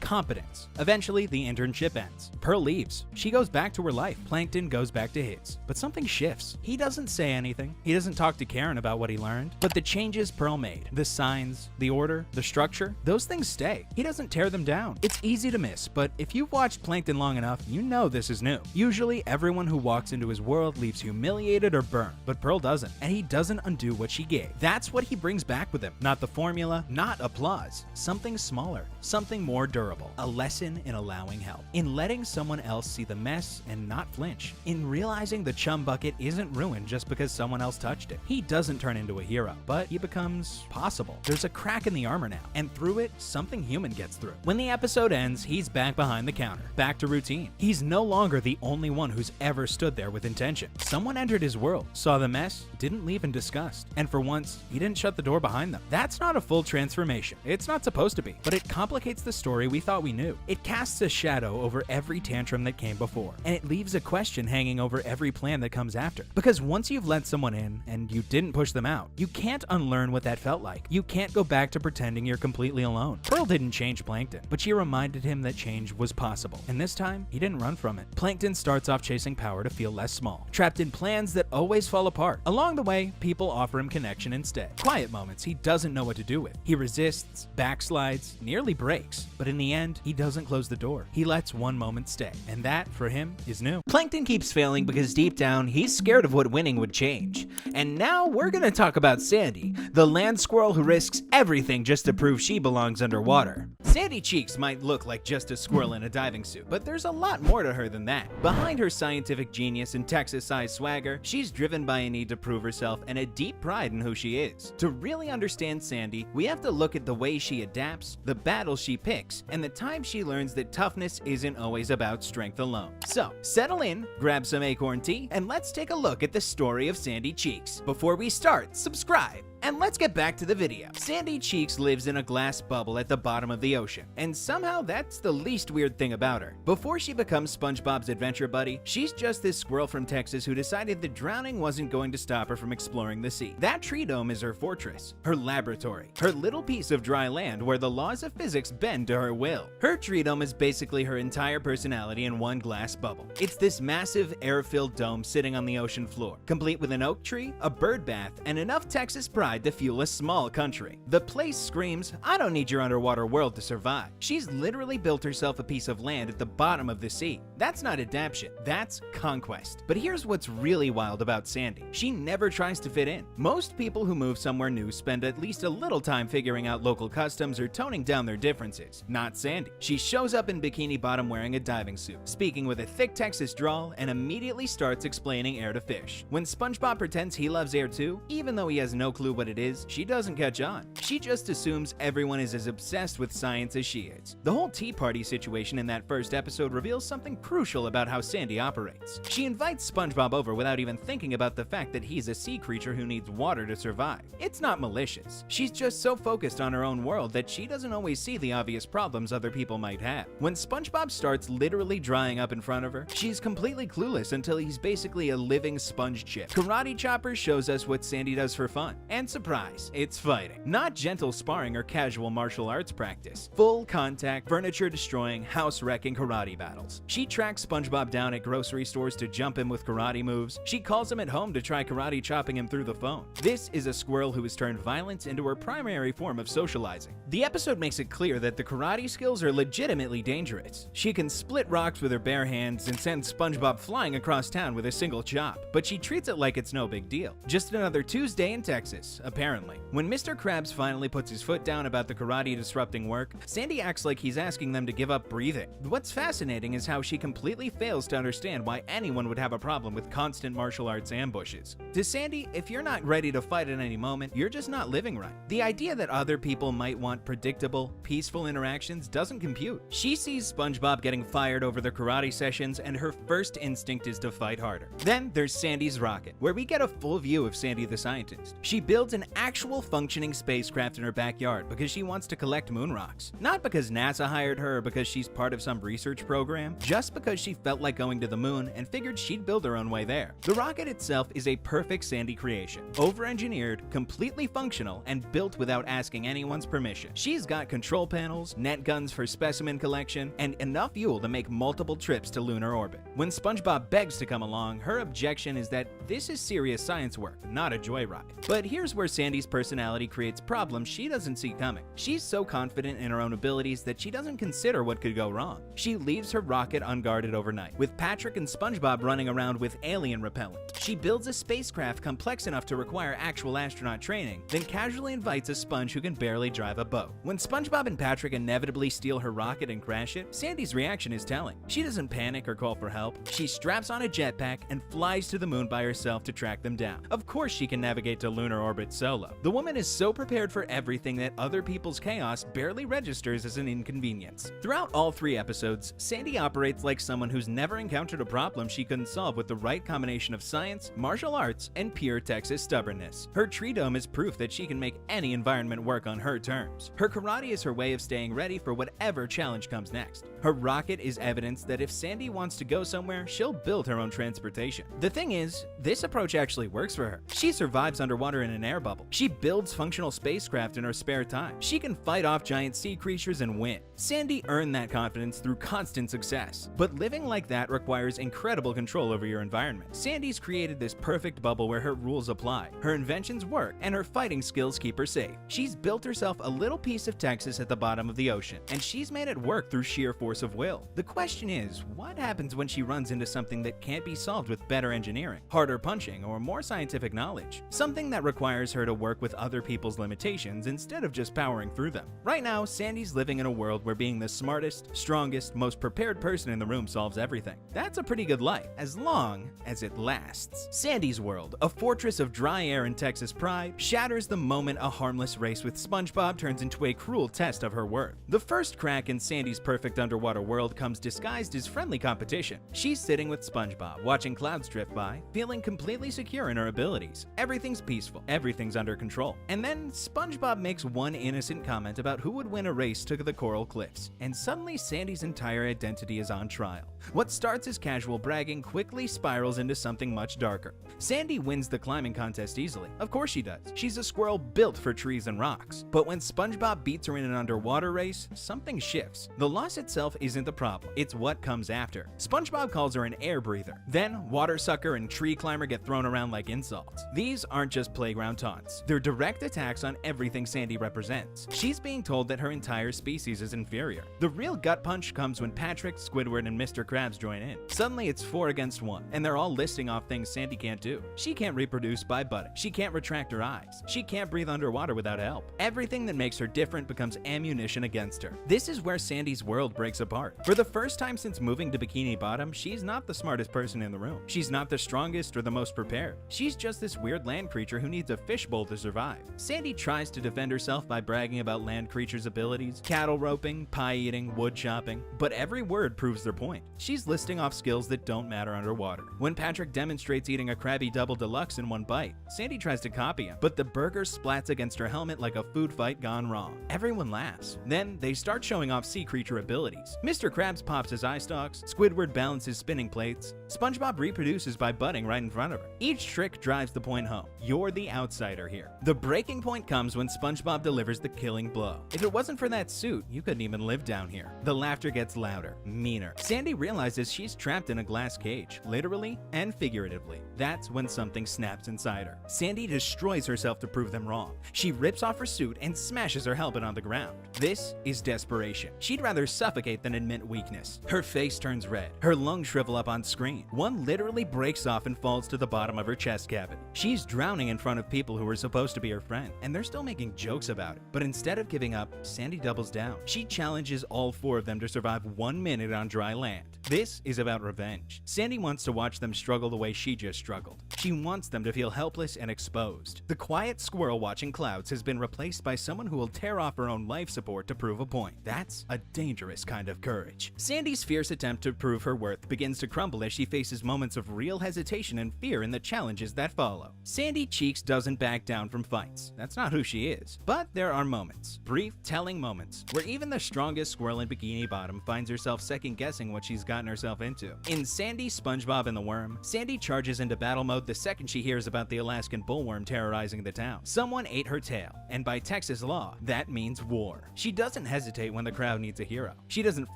competence. Eventually, the internship ends. Pearl leaves. She goes back to her life. Plankton goes back to his. But something shifts. He doesn't say anything. He doesn't talk to Karen about what he learned. But the changes Pearl made, the signs, the order, the structure, those things stay. He doesn't tear them down. It's easy to miss, but if you've watched Plankton long enough, you know this is new. Usually, everyone who walks into his world leaves humiliated or burned, but Pearl doesn't, and he doesn't undo what she gave. That's what he brings back with him. Not the formula, not applause. Something smaller, something more durable. A lesson in allowing help, in letting someone else see the mess and not flinch, in realizing the Chum Bucket isn't ruined just because someone else touched it. He doesn't turn into a hero, but he becomes possible. There's a crack in the armor now, and through it, something human gets through. When the episode ends, he's back behind the counter, back to routine. He's no longer the only one who's ever stood there with intention. Someone entered his world, saw the mess, didn't leave in disgust, and for once, he didn't shut the door behind them. That's not a full transformation. It's not supposed to be, but it complicates the story we thought we knew. It casts a shadow over every tantrum that came before, and it leaves a question hanging over every plan that comes after. Because once you've let someone in and you didn't push them out, you can't unlearn what that felt like. You can't go back to pretending you're completely alone. Pearl didn't change Plankton, but she reminded him that change was possible. And this time, he didn't run from it. Plankton starts off chasing power to feel less small, trapped in plans that always fall apart. Along the way, people offer him connection instead. Quiet moments he doesn't know what to do with. He resists, backslides, nearly breaks, but in the end, he doesn't close the door. He lets one moment stay, and that, for him, is new. Plankton keeps failing because deep down, he's scared of what winning would change. And now we're gonna talk about Sandy, the land squirrel who risks everything just to prove she belongs underwater. Sandy Cheeks might look like just a squirrel in a diving suit, but there's a lot more to her than that. Behind her scientific genius and Texas-sized swagger, she's driven by a need to prove herself and a deep pride in who she is. To really understand Sandy, we have to look at the way she adapts, the battles she picks, and the time she learns that toughness isn't always about strength alone. So, settle in, grab some acorn tea, and let's take a look at the story of Sandy Cheeks. Before we start, subscribe. And let's get back to the video. Sandy Cheeks lives in a glass bubble at the bottom of the ocean, and somehow that's the least weird thing about her. Before she becomes SpongeBob's adventure buddy, she's just this squirrel from Texas who decided that drowning wasn't going to stop her from exploring the sea. That tree dome is her fortress, her laboratory, her little piece of dry land where the laws of physics bend to her will. Her tree dome is basically her entire personality in one glass bubble. It's this massive air-filled dome sitting on the ocean floor, complete with an oak tree, a bird bath, and enough Texas pride to fuel a small country. The place screams, I don't need your underwater world to survive. She's literally built herself a piece of land at the bottom of the sea. That's not adaptation, that's conquest. But here's what's really wild about Sandy. She never tries to fit in. Most people who move somewhere new spend at least a little time figuring out local customs or toning down their differences. Not Sandy. She shows up in bikini bottom wearing a diving suit, speaking with a thick Texas drawl, and immediately starts explaining air to fish. When SpongeBob pretends he loves air too, even though he has no clue what it is, she doesn't catch on. She just assumes everyone is as obsessed with science as she is. The whole tea party situation in that first episode reveals something crucial about how Sandy operates. She invites SpongeBob over without even thinking about the fact that he's a sea creature who needs water to survive. It's not malicious. She's just so focused on her own world that she doesn't always see the obvious problems other people might have. When SpongeBob starts literally drying up in front of her, she's completely clueless until he's basically a living sponge chip. Karate Chopper shows us what Sandy does for fun, and surprise, it's fighting. Not gentle sparring or casual martial arts practice. Full contact, furniture destroying, house wrecking karate battles. She tracks SpongeBob down at grocery stores to jump him with karate moves. She calls him at home to try karate chopping him through the phone. This is a squirrel who has turned violence into her primary form of socializing. The episode makes it clear that the karate skills are legitimately dangerous. She can split rocks with her bare hands and send SpongeBob flying across town with a single chop, but she treats it like it's no big deal. Just another Tuesday in Texas. Yes, apparently. When Mr. Krabs finally puts his foot down about the karate disrupting work, Sandy acts like he's asking them to give up breathing. What's fascinating is how she completely fails to understand why anyone would have a problem with constant martial arts ambushes. To Sandy, if you're not ready to fight at any moment, you're just not living right. The idea that other people might want predictable, peaceful interactions doesn't compute. She sees SpongeBob getting fired over their karate sessions, and her first instinct is to fight harder. Then there's Sandy's rocket, where we get a full view of Sandy the scientist. She builds an actual functioning spacecraft in her backyard because she wants to collect moon rocks. Not because NASA hired her or because she's part of some research program, just because she felt like going to the moon and figured she'd build her own way there. The rocket itself is a perfect Sandy creation, over-engineered, completely functional, and built without asking anyone's permission. She's got control panels, net guns for specimen collection, and enough fuel to make multiple trips to lunar orbit. When SpongeBob begs to come along, her objection is that this is serious science work, not a joyride. But here's where Sandy's personality creates problems she doesn't see coming. She's so confident in her own abilities that she doesn't consider what could go wrong. She leaves her rocket unguarded overnight, with Patrick and SpongeBob running around with alien repellent. She builds a spacecraft complex enough to require actual astronaut training, then casually invites a sponge who can barely drive a boat. When SpongeBob and Patrick inevitably steal her rocket and crash it, Sandy's reaction is telling. She doesn't panic or call for help. She straps on a jetpack and flies to the moon by herself to track them down. Of course she can navigate to lunar orbit solo. The woman is so prepared for everything that other people's chaos barely registers as an inconvenience. Throughout all 3 episodes, Sandy operates like someone who's never encountered a problem she couldn't solve with the right combination of science, martial arts, and pure Texas stubbornness. Her tree dome is proof that she can make any environment work on her terms. Her karate is her way of staying ready for whatever challenge comes next. Her rocket is evidence that if Sandy wants to go somewhere, she'll build her own transportation. The thing is, this approach actually works for her. She survives underwater in an air bubble. She builds functional spacecraft in her spare time. She can fight off giant sea creatures and win. Sandy earned that confidence through constant success. But living like that requires incredible control over your environment. Sandy's created this perfect bubble where her rules apply, her inventions work, and her fighting skills keep her safe. She's built herself a little piece of Texas at the bottom of the ocean, and she's made it work through sheer force of will. The question is, what happens when she runs into something that can't be solved with better engineering, harder punching, or more scientific knowledge? Something that requires her to work with other people's limitations instead of just powering through them. Right now, Sandy's living in a world where being the smartest, strongest, most prepared person in the room solves everything. That's a pretty good life, as long as it lasts. Sandy's world, a fortress of dry air and Texas pride, shatters the moment a harmless race with SpongeBob turns into a cruel test of her worth. The first crack in Sandy's perfect underwater world comes disguised as friendly competition. She's sitting with SpongeBob, watching clouds drift by, feeling completely secure in her abilities. Everything's peaceful, everything's under control. And then SpongeBob makes one innocent comment about who would win a race to the coral cliffs, and suddenly Sandy's entire identity is on trial. What starts as casual bragging quickly spirals into something much darker. Sandy wins the climbing contest easily. Of course she does. She's a squirrel built for trees and rocks. But when SpongeBob beats her in an underwater race, something shifts. The loss itself isn't the problem, it's what comes after. SpongeBob calls her an air breather. Then, water sucker and tree climber get thrown around like insults. These aren't just playground taunts. They're direct attacks on everything Sandy represents. She's being told that her entire species is inferior. The real gut punch comes when Patrick, Squidward, and Mr. Krabs join in. Suddenly it's 4 against 1, and they're all listing off things Sandy can't do. She can't reproduce by budding. She can't retract her eyes. She can't breathe underwater without help. Everything that makes her different becomes ammunition against her. This is where Sandy's world breaks apart. For the first time since moving to Bikini Bottom, she's not the smartest person in the room. She's not the strongest or the most prepared. She's just this weird land creature who needs a fishbowl to survive. Sandy tries to defend herself by bragging about land creatures' abilities, cattle roping, pie eating, wood chopping, but every word proves their point. She's listing off skills that don't matter underwater. When Patrick demonstrates eating a Krabby Double Deluxe in one bite, Sandy tries to copy him, but the burger splats against her helmet like a food fight gone wrong. Everyone laughs. Then they start showing off sea creature abilities. Mr. Krabs pops his eye stalks, Squidward balances spinning plates, SpongeBob reproduces by butting right in front of her. Each trick drives the point home. You're the outsider here. The breaking point comes when SpongeBob delivers the killing blow. If it wasn't for that suit, you couldn't even live down here. The laughter gets louder, meaner. Sandy realizes she's trapped in a glass cage, literally and figuratively. That's when something snaps inside her. Sandy destroys herself to prove them wrong. She rips off her suit and smashes her helmet on the ground. This is desperation. She'd rather suffocate hesitate than admit weakness. Her face turns red. Her lungs shrivel up on screen. One literally breaks off and falls to the bottom of her chest cavity. She's drowning in front of people who were supposed to be her friend, and they're still making jokes about it. But instead of giving up, Sandy doubles down. She challenges all 4 of them to survive 1 minute on dry land. This is about revenge. Sandy wants to watch them struggle the way she just struggled. She wants them to feel helpless and exposed. The quiet squirrel watching clouds has been replaced by someone who will tear off her own life support to prove a point. That's a dangerous kind of courage. Sandy's fierce attempt to prove her worth begins to crumble as she faces moments of real hesitation and fear in the challenges that follow. Sandy Cheeks doesn't back down from fights. That's not who she is. But there are moments, brief, telling moments, where even the strongest squirrel in Bikini Bottom finds herself second-guessing what she's gotten herself into. In Sandy, SpongeBob, and the Worm, Sandy charges into battle mode the second she hears about the Alaskan bullworm terrorizing the town. Someone ate her tail, and by Texas law, that means war. She doesn't hesitate when the crowd needs a hero. She doesn't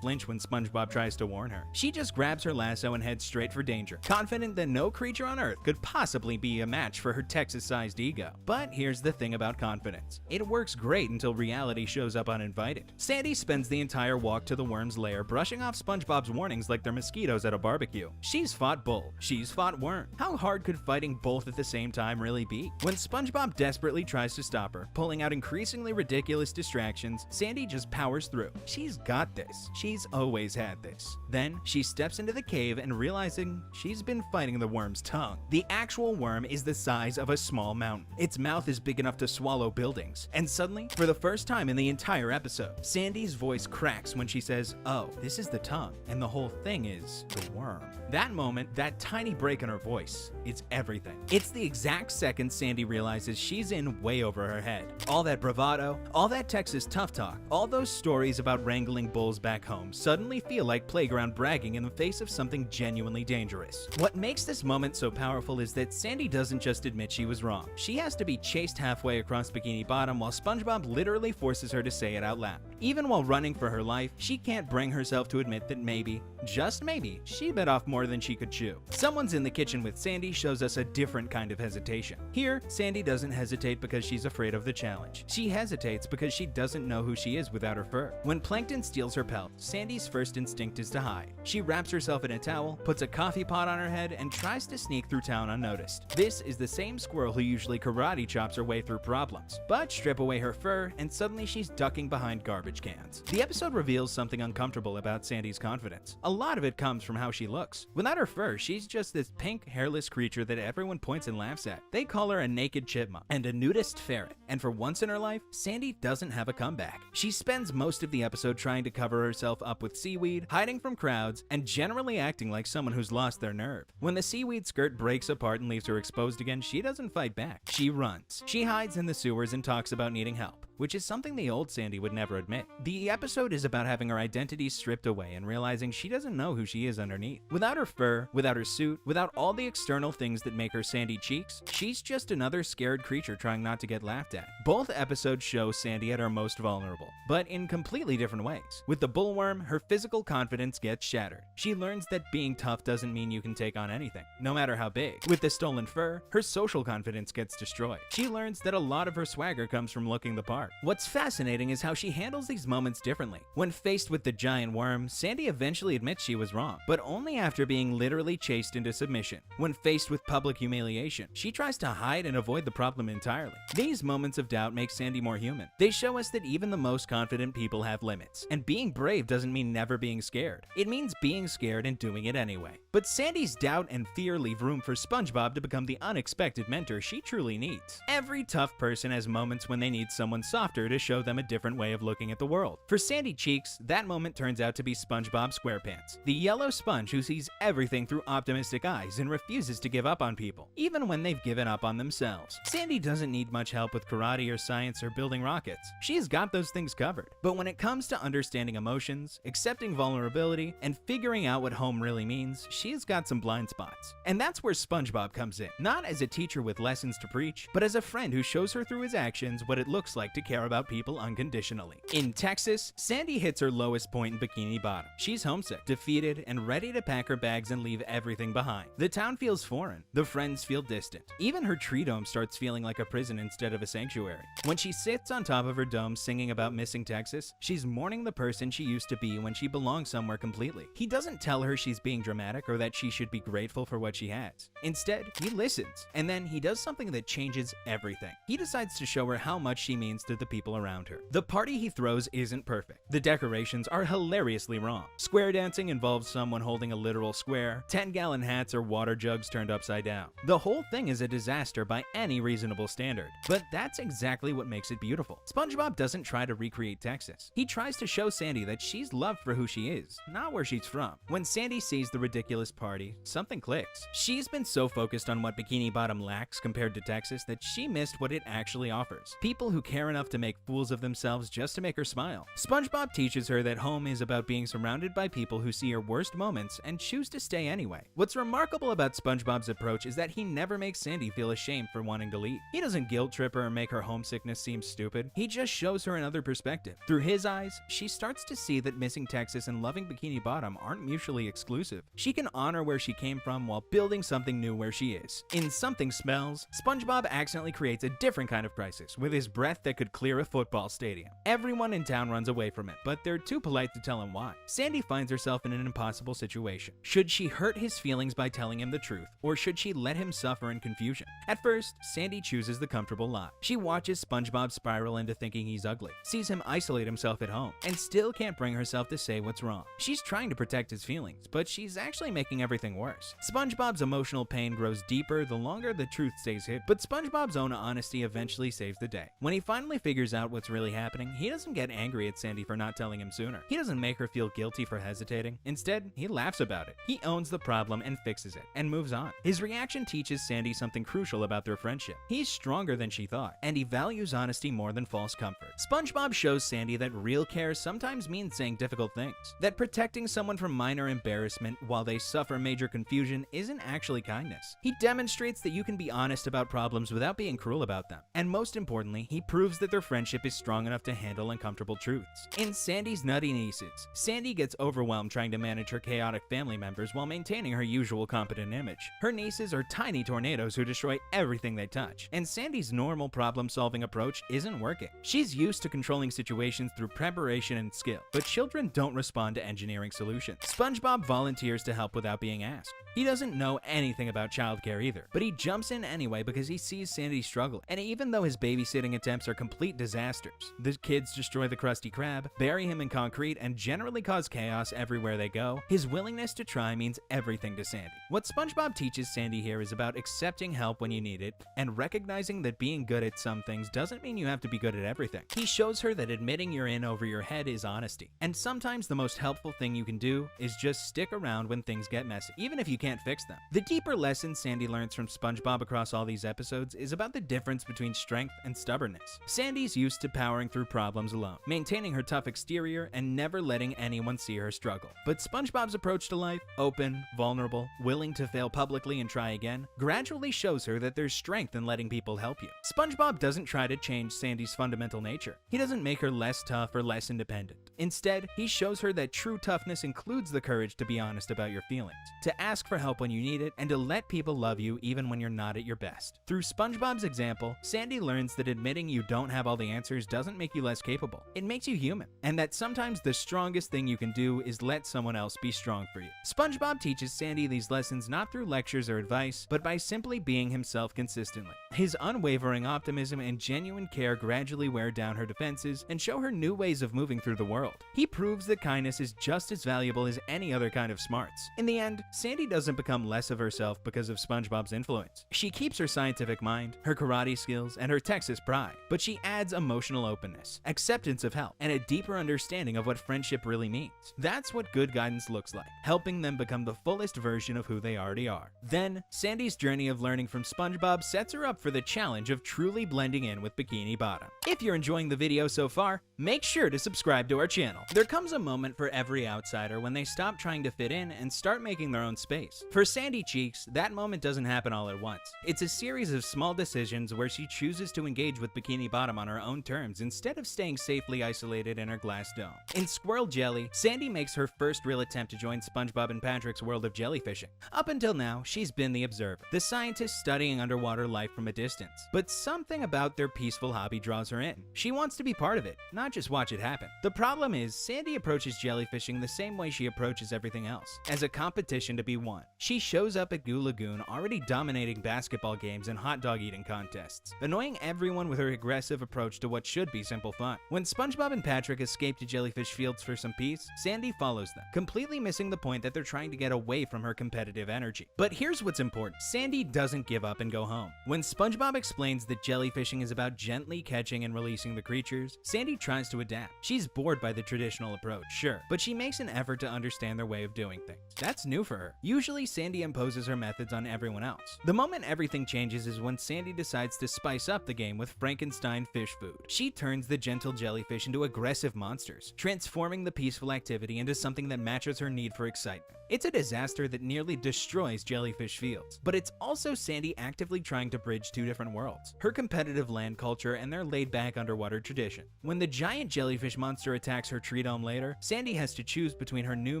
flinch when SpongeBob tries to warn her. She just grabs her lasso and heads straight for danger, confident that no creature on Earth could possibly be a match for her Texas-sized ego. But here's the thing about confidence. It works great until reality shows up uninvited. Sandy spends the entire walk to the worm's lair brushing off SpongeBob's warnings like they're mosquitoes at a barbecue. She's fought Bull. She's fought Worm. How hard could fighting both at the same time really be? When SpongeBob desperately tries to stop her, pulling out increasingly ridiculous distractions, Sandy just powers through. She's got this. She's always had this. Then she steps into the cave and realizing she's been fighting the worm's tongue. The actual worm is the size of a small mountain. Its mouth is big enough to swallow buildings. And suddenly, for the first time in the entire episode, Sandy's voice cracks when she says, "Oh, this is the tongue, and the whole thing is the worm." That moment, that tiny break in her voice, it's everything. It's the exact second Sandy realizes she's in way over her head. All that bravado, all that Texas tough talk, all those stories about wrangling bulls back home suddenly feel like playground bragging in the face of something genuinely dangerous. What makes this moment so powerful is that Sandy doesn't just admit she was wrong. She has to be chased halfway across Bikini Bottom while SpongeBob literally forces her to say it out loud. Even while running for her life, she can't bring herself to admit that maybe, just maybe, she bit off more than she could chew. Someone's in the kitchen with Sandy shows us a different kind of hesitation. Here, Sandy doesn't hesitate because she's afraid of the challenge. She hesitates because she doesn't know who she is without her fur. When Plankton steals her pelt, Sandy's first instinct is to hide. She wraps herself in a towel, puts a coffee pot on her head, and tries to sneak through town unnoticed. This is the same squirrel who usually karate chops her way through problems. But strip away her fur, and suddenly she's ducking behind garbage cans. The episode reveals something uncomfortable about Sandy's confidence. A lot of it comes from how she looks. Without her fur, she's just this pink, hairless creature that everyone points and laughs at. They call her a naked chipmunk and a nudist ferret. And for once in her life, Sandy doesn't have a comeback. She spends most of the episode trying to cover herself up with seaweed, hiding from crowds, and generally acting like someone who's lost their nerve. When the seaweed skirt breaks apart and leaves her exposed again, she doesn't fight back. She runs. She hides in the sewers and talks about needing help, which is something the old Sandy would never admit. The episode is about having her identity stripped away and realizing she doesn't know who she is underneath. Without her fur, without her suit, without all the external things that make her Sandy Cheeks, she's just another scared creature trying not to get laughed at. Both episodes show Sandy at her most vulnerable, but in completely different ways. With the bullworm, her physical confidence gets shattered. She learns that being tough doesn't mean you can take on anything, no matter how big. With the stolen fur, her social confidence gets destroyed. She learns that a lot of her swagger comes from looking the part. What's fascinating is how she handles these moments differently. When faced with the giant worm, Sandy eventually admits she was wrong, but only after being literally chased into submission. When faced with public humiliation, she tries to hide and avoid the problem entirely. These moments of doubt make Sandy more human. They show us that even the most confident people have limits, and being brave doesn't mean never being scared. It means being scared and doing it anyway. But Sandy's doubt and fear leave room for SpongeBob to become the unexpected mentor she truly needs. Every tough person has moments when they need someone softer to show them a different way of looking at the world. For Sandy Cheeks, that moment turns out to be SpongeBob SquarePants, the yellow sponge who sees everything through optimistic eyes and refuses to give up on people, even when they've given up on themselves. Sandy doesn't need much help with karate or science or building rockets. She's got those things covered. But when it comes to understanding emotions, accepting vulnerability, and figuring out what home really means, she's got some blind spots. And that's where SpongeBob comes in, not as a teacher with lessons to preach, but as a friend who shows her through his actions what it looks like to care about people unconditionally. In Texas, Sandy hits her lowest point in Bikini Bottom. She's homesick, defeated, and ready to pack her bags and leave everything behind. The town feels foreign. The friends feel distant. Even her tree dome starts feeling like a prison instead of a sanctuary. When she sits on top of her dome singing about missing Texas, she's mourning the person she used to be when she belonged somewhere completely. He doesn't tell her she's being dramatic or that she should be grateful for what she has. Instead, he listens, and then he does something that changes everything. He decides to show her how much she means to the people around her. The party he throws isn't perfect. The decorations are hilariously wrong. Square dancing involves someone holding a literal square, 10-gallon hats or water jugs turned upside down. The whole thing is a disaster by any reasonable standard, but that's exactly what makes it beautiful. SpongeBob doesn't try to recreate Texas. He tries to show Sandy that she's loved for who she is, not where she's from. When Sandy sees the ridiculous party, something clicks. She's been so focused on what Bikini Bottom lacks compared to Texas that she missed what it actually offers. People who care enough to make fools of themselves just to make her smile. SpongeBob teaches her that home is about being surrounded by people who see her worst moments and choose to stay anyway. What's remarkable about SpongeBob's approach is that he never makes Sandy feel ashamed for wanting to leave. He doesn't guilt trip her or make her homesickness seem stupid. He just shows her another perspective. Through his eyes, she starts to see that missing Texas and loving Bikini Bottom aren't mutually exclusive. She can honor where she came from while building something new where she is. In Something Smells, SpongeBob accidentally creates a different kind of crisis with his breath that could clear a football stadium. Everyone in town runs away from him, but they're too polite to tell him why. Sandy finds herself in an impossible situation. Should she hurt his feelings by telling him the truth, or should she let him suffer in confusion? At first, Sandy chooses the comfortable lie. She watches SpongeBob spiral into thinking he's ugly, sees him isolate himself at home, and still can't bring herself to say what's wrong. She's trying to protect his feelings, but she's actually making everything worse. SpongeBob's emotional pain grows deeper the longer the truth stays hidden, but SpongeBob's own honesty eventually saves the day. When he finally figures out what's really happening, he doesn't get angry at Sandy for not telling him sooner. He doesn't make her feel guilty for hesitating. Instead, he laughs about it. He owns the problem and fixes it, and moves on. His reaction teaches Sandy something crucial about their friendship. He's stronger than she thought, and he values honesty more than false comfort. SpongeBob shows Sandy that real care sometimes means saying difficult things, that protecting someone from minor embarrassment while they suffer major confusion isn't actually kindness. He demonstrates that you can be honest about problems without being cruel about them. And most importantly, he proves that their friendship is strong enough to handle uncomfortable truths. In Sandy's Nutty Nieces, Sandy gets overwhelmed trying to manage her chaotic family members while maintaining her usual competent image. Her nieces are tiny tornadoes who destroy everything they touch, and Sandy's normal problem-solving approach isn't working. She's used to controlling situations through preparation and skill, but children don't respond to engineering solutions. SpongeBob volunteers to help without being asked. He doesn't know anything about childcare either, but he jumps in anyway because he sees Sandy struggling. And even though his babysitting attempts are complete disasters, the kids destroy the Krusty Krab, bury him in concrete, and generally cause chaos everywhere they go, his willingness to try means everything to Sandy. What SpongeBob teaches Sandy here is about accepting help when you need it, and recognizing that being good at some things doesn't mean you have to be good at everything. He shows her that admitting you're in over your head is honesty, and sometimes the most helpful thing you can do is just stick around when things get messy, even if you can't fix them. The deeper lesson Sandy learns from SpongeBob across all these episodes is about the difference between strength and stubbornness. Sandy's used to powering through problems alone, maintaining her tough exterior and never letting anyone see her struggle. But SpongeBob's approach to life, open, vulnerable, willing to fail publicly and try again, gradually shows her that there's strength in letting people help you. SpongeBob doesn't try to change Sandy's fundamental nature. He doesn't make her less tough or less independent. Instead, he shows her that true toughness includes the courage to be honest about your feelings, to ask for help when you need it, and to let people love you even when you're not at your best. Through SpongeBob's example, Sandy learns that admitting you don't have all the answers doesn't make you less capable. It makes you human, and that sometimes the strongest thing you can do is let someone else be strong for you. SpongeBob teaches Sandy these lessons not through lectures or advice, but by simply being himself consistently. His unwavering optimism and genuine care gradually wear down her defenses and show her new ways of moving through the world. He proves that kindness is just as valuable as any other kind of smarts. In the end, Sandy doesn't become less of herself because of SpongeBob's influence. She keeps her scientific mind, her karate skills, and her Texas pride, but she adds emotional openness, acceptance of help, and a deeper understanding of what friendship really means. That's what good guidance looks like, helping them become the fullest version of who they already are. Then, Sandy's journey of learning from SpongeBob sets her up for the challenge of truly blending in with Bikini Bottom. If you're enjoying the video so far, make sure to subscribe to our channel. There comes a moment for every outsider when they stop trying to fit in and start making their own space. For Sandy Cheeks, that moment doesn't happen all at once. It's a series of small decisions where she chooses to engage with Bikini Bottom on her own terms instead of staying safely isolated in her glass dome. In Squirrel Jelly, Sandy makes her first real attempt to join SpongeBob and Patrick's world of jellyfishing. Up until now, she's been the observer, the scientist studying underwater life from a distance. But something about their peaceful hobby draws her in. She wants to be part of it, not just watch it happen. The problem is, Sandy approaches jellyfishing the same way she approaches everything else, as a competition to be won. She shows up at Goo Lagoon already dominating basketball games and hot dog eating contests, annoying everyone with her aggressive approach to what should be simple fun. When SpongeBob and Patrick escape to Jellyfish Fields for some peace, Sandy follows them, completely missing the point that they're trying to get away from her competitive energy. But here's what's important. Sandy doesn't give up and go home. When SpongeBob explains that jellyfishing is about gently catching and releasing the creatures, Sandy tries to adapt. She's bored by the traditional approach, sure, but she makes an effort to understand their way of doing things. That's new for her. Usually, Sandy imposes her methods on everyone else. The moment everything changes is when Sandy decides to spice up the game with Frankenstein fish food. She turns the gentle jellyfish into aggressive monsters, transforming the peaceful activity into something that matches her need for excitement. It's a disaster that nearly destroys Jellyfish Fields, but it's also Sandy actively trying to bridge two different worlds, her competitive land culture and their laid-back underwater tradition. When the giant jellyfish monster attacks her tree dome later, Sandy has to choose between her new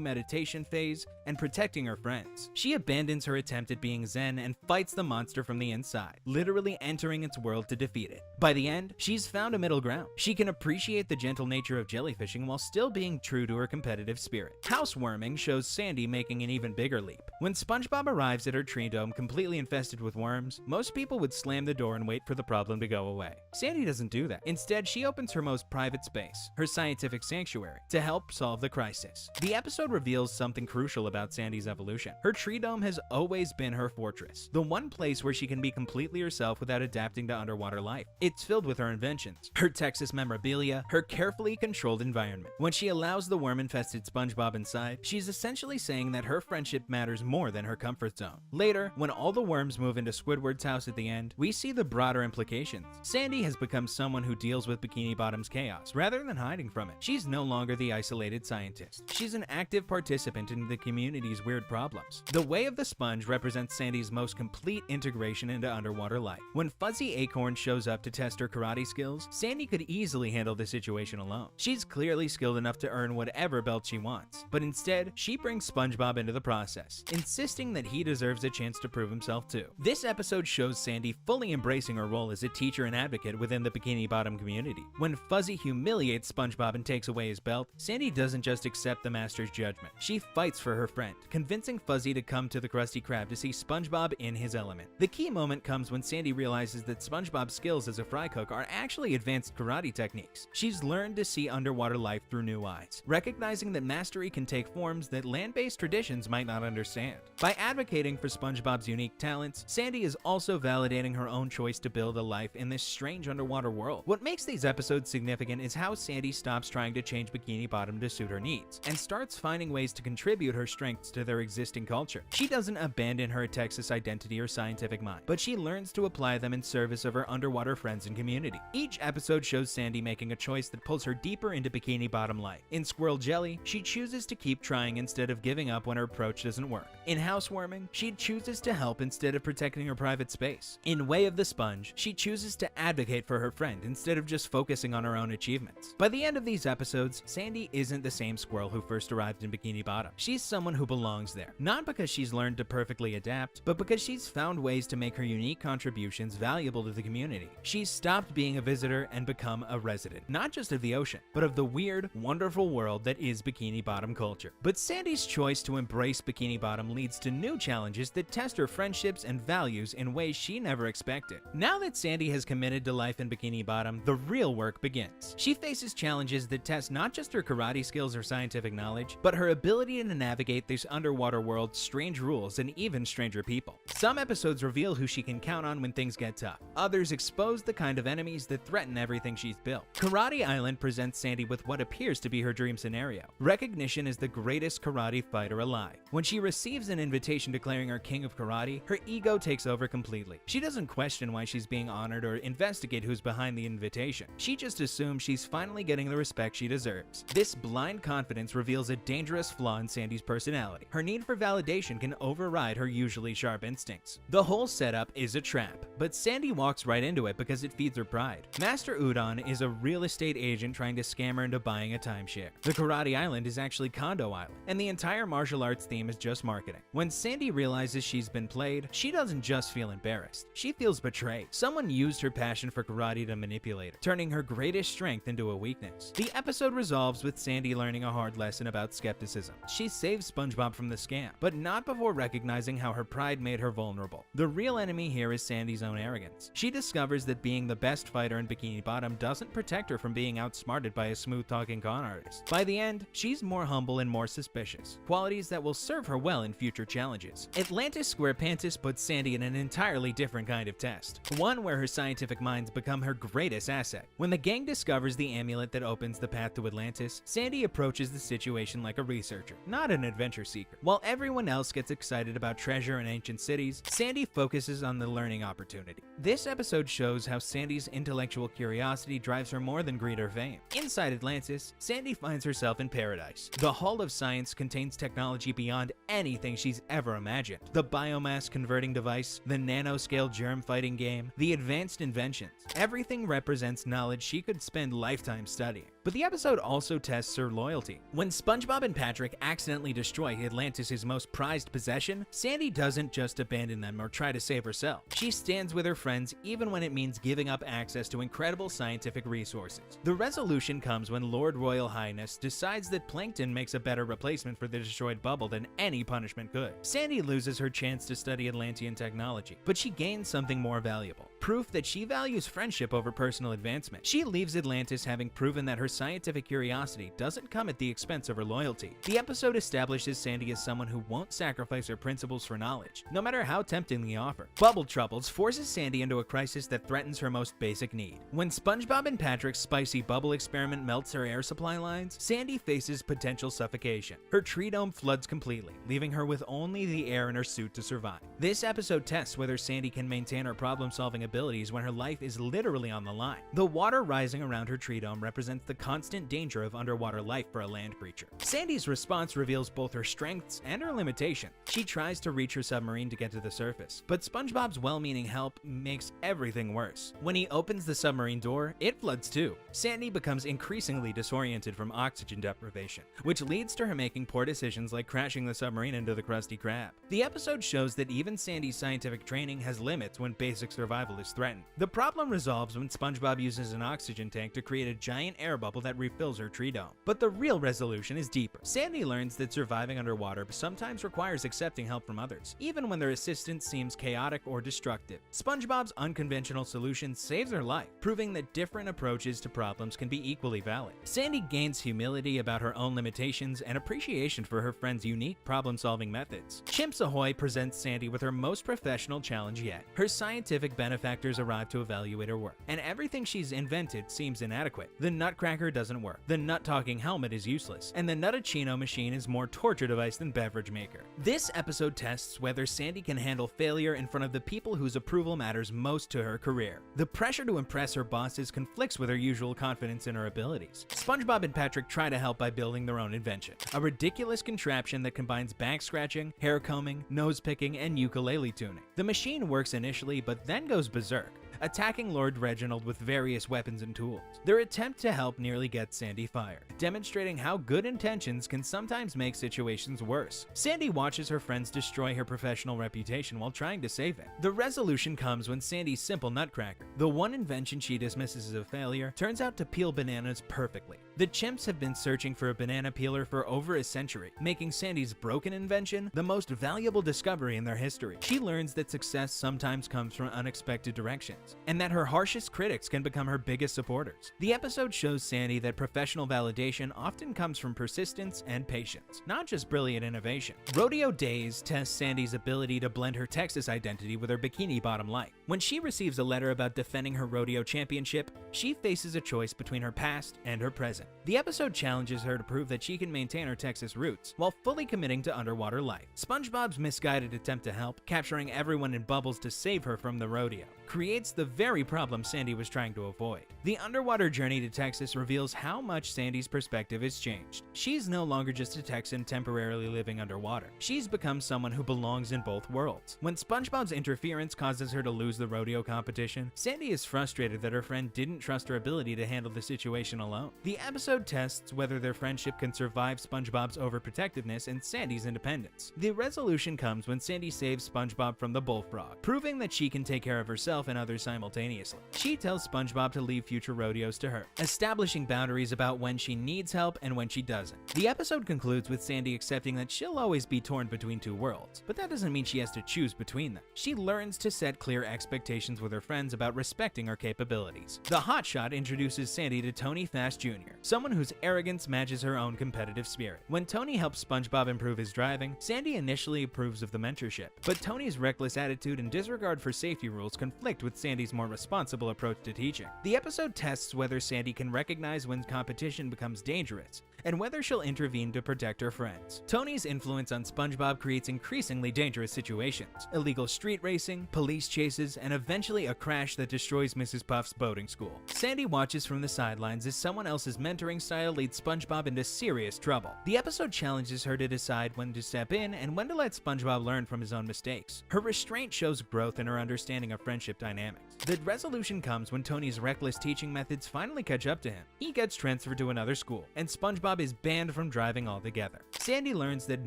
meditation phase and protecting her friends. She abandons her attempt at being zen and fights the monster from the inside, literally entering its world to defeat it. By the end, she's found a middle ground. She can appreciate the gentle nature of jellyfishing while still being true to her competitive spirit. Housewarming shows Sandy making an even bigger leap. When SpongeBob arrives at her tree dome completely infested with worms, most people would slam the door and wait for the problem to go away. Sandy doesn't do that. Instead, she opens her most private space, her scientific sanctuary, to help solve the crisis. The episode reveals something crucial about Sandy's evolution. Her tree dome has always been her fortress, the one place where she can be completely herself without adapting to underwater life. It's filled with her inventions, her Texas memorabilia, her carefully controlled environment. When she allows the worm-infested SpongeBob inside, she's essentially saying that her friendship matters more than her comfort zone. Later, when all the worms move into Squidward's house at the end, we see the broader implications. Sandy has become someone who deals with Bikini Bottom's chaos, rather than hiding from it. She's no longer the isolated scientist. She's an active participant in the community's weird problems. The Way of the Sponge represents Sandy's most complete integration into underwater life. When Fuzzy Acorn shows up to test her karate skills, Sandy could easily handle the situation alone. She's clearly skilled enough to earn whatever belt she wants, but instead, she brings SpongeBob into the process, insisting that he deserves a chance to prove himself too. This episode shows Sandy fully embracing her role as a teacher and advocate within the Bikini Bottom community. When Fuzzy humiliates SpongeBob and takes away his belt, Sandy doesn't just accept the master's judgment. She fights for her friend, convincing Fuzzy to come to the Krusty Krab to see SpongeBob in his element. The key moment comes when Sandy realizes that SpongeBob's skills as a fry cook are actually advanced karate techniques. She's learned to see underwater life through new eyes, recognizing that mastery can take forms that land-based traditions might not understand. By advocating for SpongeBob's unique talents, Sandy is also validating her own choice to build a life in this strange underwater world. What makes these episodes significant is how Sandy stops trying to change Bikini Bottom to suit her needs, and starts finding ways to contribute her strengths to their existing culture. She doesn't abandon her Texas identity or scientific mind, but she learns to apply them in service of her underwater friends and community. Each episode shows Sandy making a choice that pulls her deeper into Bikini Bottom life. In Squirrel Jelly, she chooses to keep trying instead of giving up when her approach doesn't work. In Housewarming, she chooses to help instead of protecting her private space. In Way of the Sponge, she chooses to advocate for her friend instead of just focusing on her own achievements. By the end of these episodes, Sandy isn't the same squirrel who first arrived in Bikini Bottom. She's someone who belongs there, not because she's learned to perfectly adapt, but because she's found ways to make her unique contributions valuable to the community. She's stopped being a visitor and become a resident, not just of the ocean, but of the weird, wonderful world that is Bikini Bottom culture. But Sandy's choice to embrace Bikini Bottom leads to new challenges that test her friendships and values in ways she never expected. Now that Sandy has committed to life in Bikini Bottom, the real work begins. She faces challenges that test not just her karate skills or scientific knowledge, but her ability to navigate this underwater world's strange rules and even stranger people. Some episodes reveal who she can count on when things get tough. Others expose the kind of enemies that threaten everything she's built. Karate Island presents Sandy with what appears to be her dream scenario: recognition as the greatest karate fighter her alive. When she receives an invitation declaring her king of karate, her ego takes over completely. She doesn't question why she's being honored or investigate who's behind the invitation. She just assumes she's finally getting the respect she deserves. This blind confidence reveals a dangerous flaw in Sandy's personality. Her need for validation can override her usually sharp instincts. The whole setup is a trap, but Sandy walks right into it because it feeds her pride. Master Udon is a real estate agent trying to scam her into buying a timeshare. The Karate Island is actually Kondo Island, and the entire martial arts theme is just marketing. When Sandy realizes she's been played, she doesn't just feel embarrassed. She feels betrayed. Someone used her passion for karate to manipulate her, turning her greatest strength into a weakness. The episode resolves with Sandy learning a hard lesson about skepticism. She saves SpongeBob from the scam, but not before recognizing how her pride made her vulnerable. The real enemy here is Sandy's own arrogance. She discovers that being the best fighter in Bikini Bottom doesn't protect her from being outsmarted by a smooth-talking con artist. By the end, she's more humble and more suspicious, qualities that will serve her well in future challenges. Atlantis SquarePantis puts Sandy in an entirely different kind of test, one where her scientific minds become her greatest asset. When the gang discovers the amulet that opens the path to Atlantis, Sandy approaches the situation like a researcher, not an adventure seeker. While everyone else gets excited about treasure in ancient cities, Sandy focuses on the learning opportunity. This episode shows how Sandy's intellectual curiosity drives her more than greed or fame. Inside Atlantis, Sandy finds herself in paradise. The Hall of Science contains technology beyond anything she's ever imagined. The biomass converting device, the nanoscale germ fighting game, the advanced inventions. Everything represents knowledge she could spend lifetimes studying. But the episode also tests her loyalty. When SpongeBob and Patrick accidentally destroy Atlantis' most prized possession, Sandy doesn't just abandon them or try to save herself. She stands with her friends even when it means giving up access to incredible scientific resources. The resolution comes when Lord Royal Highness decides that Plankton makes a better replacement for the destroyed bubble than any punishment could. Sandy loses her chance to study Atlantean technology, but she gains something more valuable. Proof that she values friendship over personal advancement. She leaves Atlantis having proven that her scientific curiosity doesn't come at the expense of her loyalty. The episode establishes Sandy as someone who won't sacrifice her principles for knowledge, no matter how tempting the offer. Bubble Troubles forces Sandy into a crisis that threatens her most basic need. When SpongeBob and Patrick's spicy bubble experiment melts her air supply lines, Sandy faces potential suffocation. Her tree dome floods completely, leaving her with only the air in her suit to survive. This episode tests whether Sandy can maintain her problem-solving abilities when her life is literally on the line. The water rising around her tree dome represents the constant danger of underwater life for a land creature. Sandy's response reveals both her strengths and her limitations. She tries to reach her submarine to get to the surface, but SpongeBob's well-meaning help makes everything worse. When he opens the submarine door, it floods too. Sandy becomes increasingly disoriented from oxygen deprivation, which leads to her making poor decisions like crashing the submarine into the Krusty Krab. The episode shows that even Sandy's scientific training has limits when basic survival is threatened. The problem resolves when SpongeBob uses an oxygen tank to create a giant air bubble that refills her tree dome. But the real resolution is deeper. Sandy learns that surviving underwater sometimes requires accepting help from others, even when their assistance seems chaotic or destructive. SpongeBob's unconventional solution saves her life, proving that different approaches to problems can be equally valid. Sandy gains humility about her own limitations and appreciation for her friend's unique problem-solving methods. Chimps Ahoy presents Sandy with her most professional challenge yet. Her scientific benefactors arrive to evaluate her work, and everything she's invented seems inadequate. The Nutcracker doesn't work, the nut-talking helmet is useless, and the Nutachino machine is more torture device than beverage maker. This episode tests whether Sandy can handle failure in front of the people whose approval matters most to her career. The pressure to impress her bosses conflicts with her usual confidence in her abilities. SpongeBob and Patrick try to help by building their own invention, a ridiculous contraption that combines back scratching, hair combing, nose picking, and ukulele tuning. The machine works initially, but then goes berserk, attacking Lord Reginald with various weapons and tools. Their attempt to help nearly gets Sandy fired, demonstrating how good intentions can sometimes make situations worse. Sandy watches her friends destroy her professional reputation while trying to save it. The resolution comes when Sandy's simple Nutcracker, the one invention she dismisses as a failure, turns out to peel bananas perfectly. The chimps have been searching for a banana peeler for over a century, making Sandy's broken invention the most valuable discovery in their history. She learns that success sometimes comes from unexpected directions. limitations, and that her harshest critics can become her biggest supporters. The episode shows Sandy that professional validation often comes from persistence and patience, not just brilliant innovation. Rodeo Days tests Sandy's ability to blend her Texas identity with her bikini bottom life. When she receives a letter about defending her rodeo championship, she faces a choice between her past and her present. The episode challenges her to prove that she can maintain her Texas roots while fully committing to underwater life. SpongeBob's misguided attempt to help, capturing everyone in bubbles to save her from the rodeo, creates the very problem Sandy was trying to avoid. The underwater journey to Texas reveals how much Sandy's perspective has changed. She's no longer just a Texan temporarily living underwater. She's become someone who belongs in both worlds. When SpongeBob's interference causes her to lose the rodeo competition, Sandy is frustrated that her friend didn't trust her ability to handle the situation alone. The episode tests whether their friendship can survive SpongeBob's overprotectiveness and Sandy's independence. The resolution comes when Sandy saves SpongeBob from the bullfrog, proving that she can take care of herself and others simultaneously. She tells SpongeBob to leave future rodeos to her, establishing boundaries about when she needs help and when she doesn't. The episode concludes with Sandy accepting that she'll always be torn between two worlds, but that doesn't mean she has to choose between them. She learns to set clear expectations with her friends about respecting her capabilities. The hotshot introduces Sandy to Tony Fast Jr., someone whose arrogance matches her own competitive spirit. When Tony helps SpongeBob improve his driving, Sandy initially approves of the mentorship, but Tony's reckless attitude and disregard for safety rules conflict with Sandy's more responsible approach to teaching. The episode tests whether Sandy can recognize when competition becomes dangerous and whether she'll intervene to protect her friends. Tony's influence on SpongeBob creates increasingly dangerous situations: illegal street racing, police chases, and eventually a crash that destroys Mrs. Puff's boating school. Sandy watches from the sidelines as someone else's mentoring style leads SpongeBob into serious trouble. The episode challenges her to decide when to step in and when to let SpongeBob learn from his own mistakes. Her restraint shows growth in her understanding of friendship dynamics. The resolution comes when Tony's reckless teaching methods finally catch up to him. He gets transferred to another school, and SpongeBob is banned from driving altogether. Sandy learns that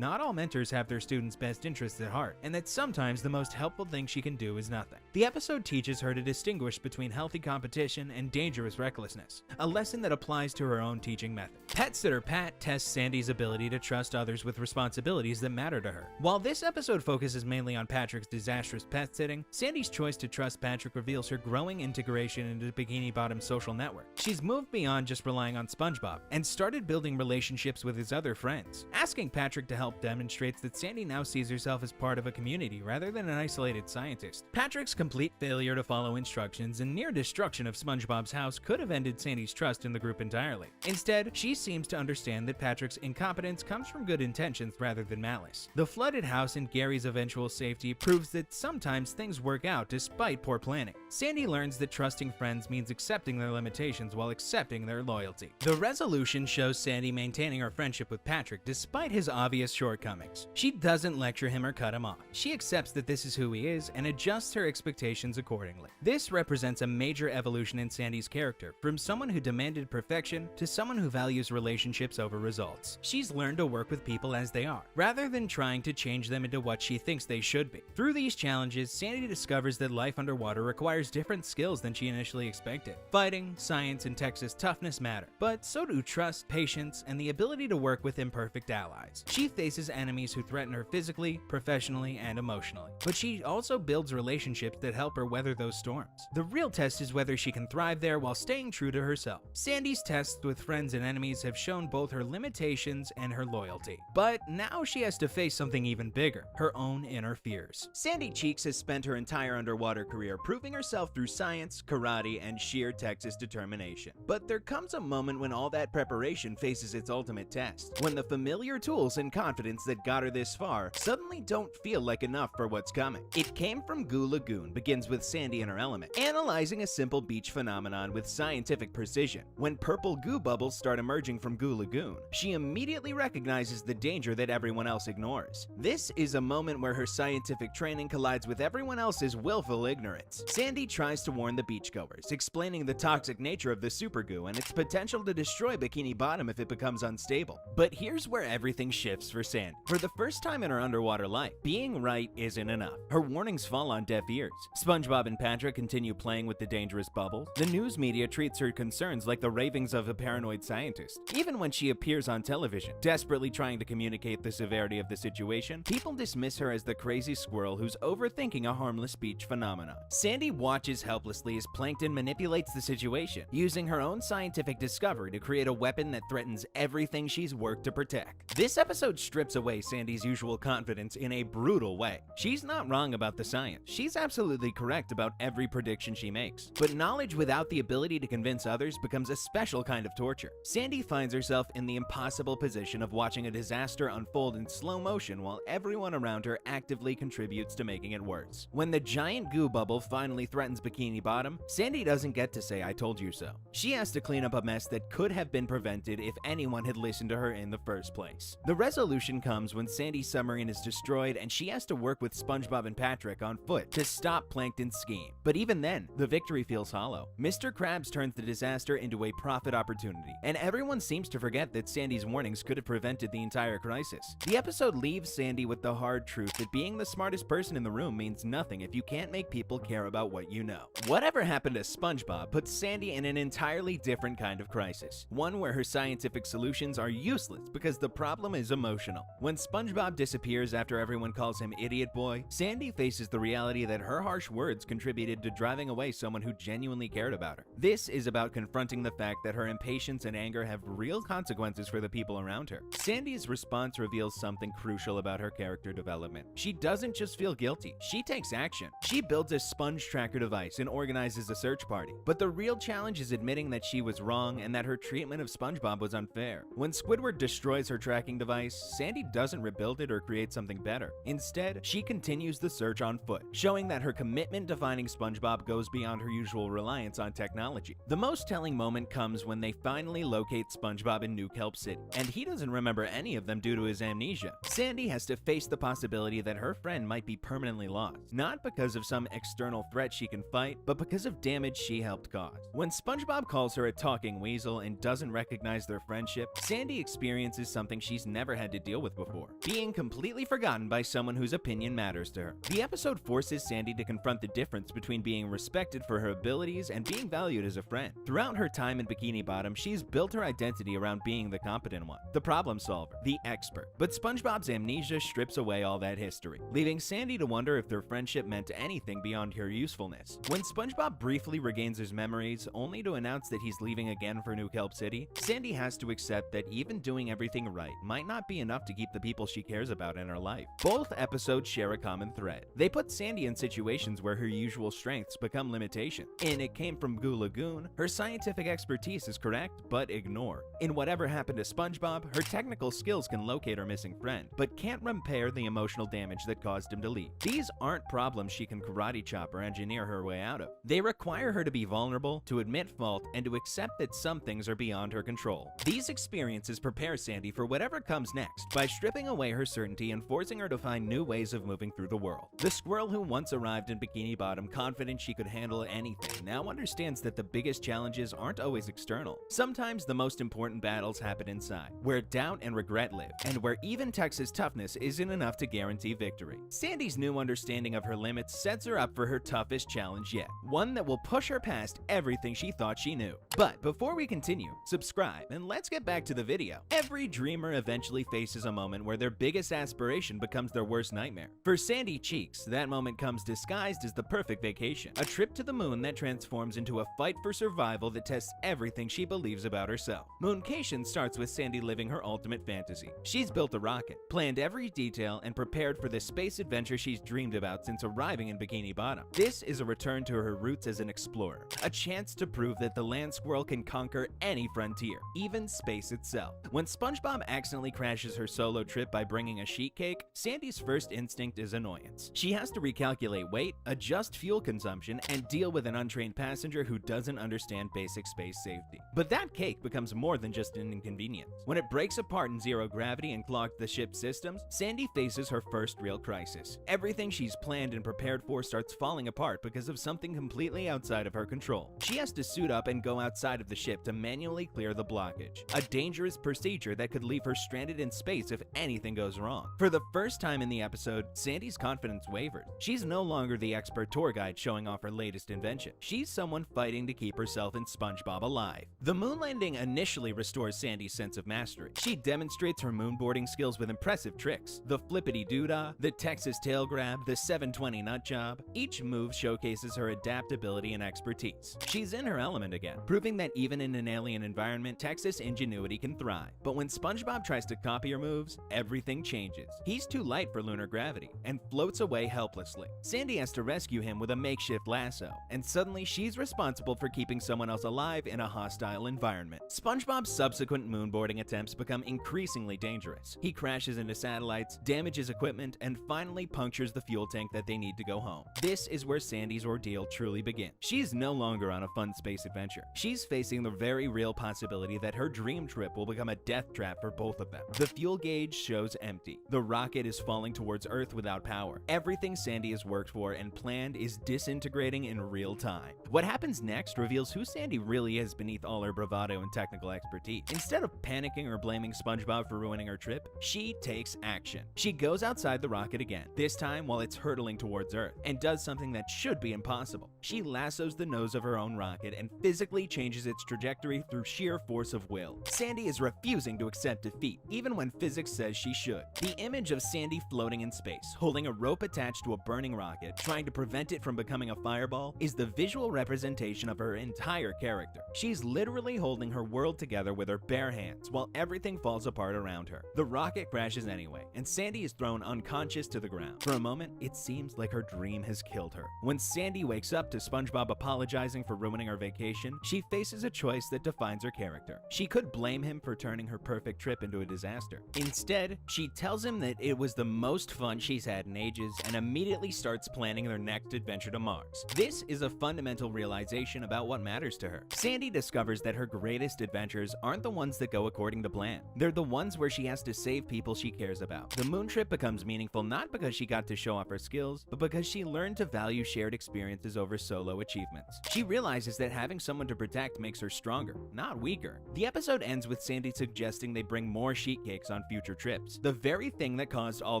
not all mentors have their students' best interests at heart, and that sometimes the most helpful thing she can do is nothing. The episode teaches her to distinguish between healthy competition and dangerous recklessness, a lesson that applies to her own teaching method. Pet Sitter Pat tests Sandy's ability to trust others with responsibilities that matter to her. While this episode focuses mainly on Patrick's disastrous pet sitting, Sandy's choice to trust Patrick reveals her growing integration into Bikini Bottom's social network. She's moved beyond just relying on SpongeBob and started building relationships with his other friends. Asking Patrick to help demonstrates that Sandy now sees herself as part of a community rather than an isolated scientist. Patrick's complete failure to follow instructions and near destruction of SpongeBob's house could have ended Sandy's trust in the group entirely. Instead, she seems to understand that Patrick's incompetence comes from good intentions rather than malice. The flooded house and Gary's eventual safety proves that sometimes things work out despite poor planning. Sandy learns that trusting friends means accepting their limitations while accepting their loyalty. The resolution shows Sandy maintaining her friendship with Patrick despite his obvious shortcomings. She doesn't lecture him or cut him off. She accepts that this is who he is and adjusts her expectations accordingly. This represents a major evolution in Sandy's character, from someone who demanded perfection to someone who values relationships over results. She's learned to work with people as they are, rather than trying to change them into what she thinks they should be. Through these challenges, Sandy discovers that life underwater requires different skills than she initially expected. Fighting, science, and Texas toughness matter, but so do trust, patience, and the ability to work with imperfect allies. She faces enemies who threaten her physically, professionally, and emotionally, but she also builds relationships that help her weather those storms. The real test is whether she can thrive there while staying true to herself. Sandy's tests with friends and enemies have shown both her limitations and her loyalty, but now she has to face something even bigger: her own inner fears. Sandy Cheeks has spent her entire underwater career proving herself through science, karate, and sheer Texas determination. But there comes a moment when all that preparation faces its ultimate test, when the familiar tools and confidence that got her this far suddenly don't feel like enough for what's coming. It Came from Goo Lagoon begins with Sandy in her element, analyzing a simple beach phenomenon with scientific precision. When purple goo bubbles start emerging from Goo Lagoon, she immediately recognizes the danger that everyone else ignores. This is a moment where her scientific training collides with everyone else's willful ignorance. Sandy tries to warn the beachgoers, explaining the toxic nature of the supergoo and its potential to destroy Bikini Bottom if it becomes unstable. But here's where everything shifts for Sandy. For the first time in her underwater life, being right isn't enough. Her warnings fall on deaf ears. SpongeBob and Patrick continue playing with the dangerous bubbles. The news media treats her concerns like the ravings of a paranoid scientist. Even when she appears on television, desperately trying to communicate the severity of the situation, people dismiss her as the crazy squirrel who's overthinking a harmless beach phenomenon. Sandy watches helplessly as Plankton manipulates the situation, using her own scientific discovery to create a weapon that threatens everything she's worked to protect. This episode strips away Sandy's usual confidence in a brutal way. She's not wrong about the science. She's absolutely correct about every prediction she makes. But knowledge without the ability to convince others becomes a special kind of torture. Sandy finds herself in the impossible position of watching a disaster unfold in slow motion while everyone around her actively contributes to making it worse. When the giant goo bubble finally threatens Bikini Bottom, Sandy doesn't get to say "I told you so." She has to clean up a mess that could have been prevented if anyone had listened to her in the first place. The resolution comes when Sandy's submarine is destroyed and she has to work with SpongeBob and Patrick on foot to stop Plankton's scheme. But even then, the victory feels hollow. Mr. Krabs turns the disaster into a profit opportunity, and everyone seems to forget that Sandy's warnings could have prevented the entire crisis. The episode leaves Sandy with the hard truth that being the smartest person in the room means nothing if you can't make people care about what you know. Whatever happened to SpongeBob puts Sandy in an entirely different kind of crisis, one where her scientific solutions are useless because the problem is emotional. When SpongeBob disappears after everyone calls him Idiot Boy, Sandy faces the reality that her harsh words contributed to driving away someone who genuinely cared about her. This is about confronting the fact that her impatience and anger have real consequences for the people around her. Sandy's response reveals something crucial about her character development. She doesn't just feel guilty, she takes action. She builds a sponge tracker device and organizes a search party. But the real challenge is admitting that she was wrong and that her treatment of SpongeBob was unfair. When Squidward destroys her tracking device, Sandy doesn't rebuild it or create something better. Instead, she continues the search on foot, showing that her commitment to finding SpongeBob goes beyond her usual reliance on technology. The most telling moment comes when they finally locate SpongeBob in New Kelp City, and he doesn't remember any of them due to his amnesia. Sandy has to face the possibility that her friend might be permanently lost, not because of some external threat she can fight, but because of damage she helped cause. When SpongeBob calls her a talking weasel and doesn't recognize their friendship, Sandy experiences something she's never had to deal with before: being completely forgotten by someone whose opinion matters to her. The episode forces Sandy to confront the difference between being respected for her abilities and being valued as a friend. Throughout her time in Bikini Bottom, she's built her identity around being the competent one, the problem solver, the expert. But SpongeBob's amnesia strips away all that history, leaving Sandy to wonder if their friendship meant anything beyond her usefulness. When SpongeBob briefly regains his memories, only to announce that he's leaving again for New Kelp City, Sandy has to accept that even doing everything right might not be enough to keep the people she cares about in her life. Both episodes share a common thread. They put Sandy in situations where her usual strengths become limitations. In It Came From Goo Lagoon, her scientific expertise is correct, but ignored. In Whatever Happened to SpongeBob, her technical skills can locate her missing friend, but can't repair the emotional damage that caused him to leave. These aren't problems she can karate chop or engineer her way out of. They require her to be vulnerable, to admit fault, and to accept that some things are beyond her control. These experiences prepare Sandy for whatever comes next by stripping away her certainty and forcing her to find new ways of moving through the world. The squirrel who once arrived in Bikini Bottom confident she could handle anything now understands that the biggest challenges aren't always external. Sometimes the most important battles happen inside, where doubt and regret live, and where even Texas toughness isn't enough to guarantee victory. Sandy's new understanding of her limits sets her up for her toughest challenge yet, one that will push her past everything she thought she knew. But before we continue, subscribe and let's get back to the video. Every dreamer eventually faces a moment where their biggest aspiration becomes their worst nightmare. For Sandy Cheeks, that moment comes disguised as the perfect vacation, a trip to the moon that transforms into a fight for survival that tests everything she believes about herself. Mooncation starts with Sandy living her ultimate fantasy. She's built a rocket, planned every detail, and prepared for the space adventure she's dreamed about since arriving in Bikini Bottom. This is a return to her roots as an explorer, a chance to prove that the land squirrel can conquer any frontier, even space itself. When SpongeBob accidentally crashes her solo trip by bringing a sheet cake, Sandy's first instinct is annoyance. She has to recalculate weight, adjust fuel consumption, and deal with an untrained passenger who doesn't understand basic space safety. But that cake becomes more than just an inconvenience. When it breaks apart in zero gravity and clogs the ship's systems, Sandy faces her first real crisis. Everything she's planned and prepared for starts falling apart because of something completely outside of her control. She has to suit up and go outside of the ship to manually clear the blockage. gauge, a dangerous procedure that could leave her stranded in space if anything goes wrong. For the first time in the episode, Sandy's confidence wavered. She's no longer the expert tour guide showing off her latest invention. She's someone fighting to keep herself and SpongeBob alive. The moon landing initially restores Sandy's sense of mastery. She demonstrates her moonboarding skills with impressive tricks. The flippity doodah, the Texas tail grab, the 720 nut job. Each move showcases her adaptability and expertise. She's in her element again, proving that even in an alien environment, Texas ingenuity can thrive. But when SpongeBob tries to copy her moves, everything changes. He's too light for lunar gravity and floats away helplessly. Sandy has to rescue him with a makeshift lasso, and suddenly she's responsible for keeping someone else alive in a hostile environment. SpongeBob's subsequent moonboarding attempts become increasingly dangerous. He crashes into satellites, damages equipment, and finally punctures the fuel tank that they need to go home. This is where Sandy's ordeal truly begins. She's no longer on a fun space adventure. She's facing the very real possibility that her dream trip will become a death trap for both of them. The fuel gauge shows empty. The rocket is falling towards Earth without power. Everything Sandy has worked for and planned is disintegrating in real time. What happens next reveals who Sandy really is beneath all her bravado and technical expertise. Instead of panicking or blaming SpongeBob for ruining her trip, she takes action. She goes outside the rocket again, this time while it's hurtling towards Earth, and does something that should be impossible. She lassos the nose of her own rocket and physically changes its trajectory through sheer force of will. Sandy is refusing to accept defeat, even when physics says she should. The image of Sandy floating in space, holding a rope attached to a burning rocket, trying to prevent it from becoming a fireball, is the visual representation of her entire character. She's literally holding her world together with her bare hands while everything falls apart around her. The rocket crashes anyway, and Sandy is thrown unconscious to the ground. For a moment, it seems like her dream has killed her. When Sandy wakes up to SpongeBob apologizing for ruining her vacation, she faces a choice that defines her character. She could blame him for turning her perfect trip into a disaster. Instead, she tells him that it was the most fun she's had in ages and immediately starts planning their next adventure to Mars. This is a fundamental realization about what matters to her. Sandy discovers that her greatest adventures aren't the ones that go according to plan. They're the ones where she has to save people she cares about. The moon trip becomes meaningful not because she got to show off her skills, but because she learned to value shared experiences over solo achievements. She realizes that having someone to protect makes her stronger, not weaker. The episode ends with Sandy suggesting they bring more sheet cakes on future trips, the very thing that caused all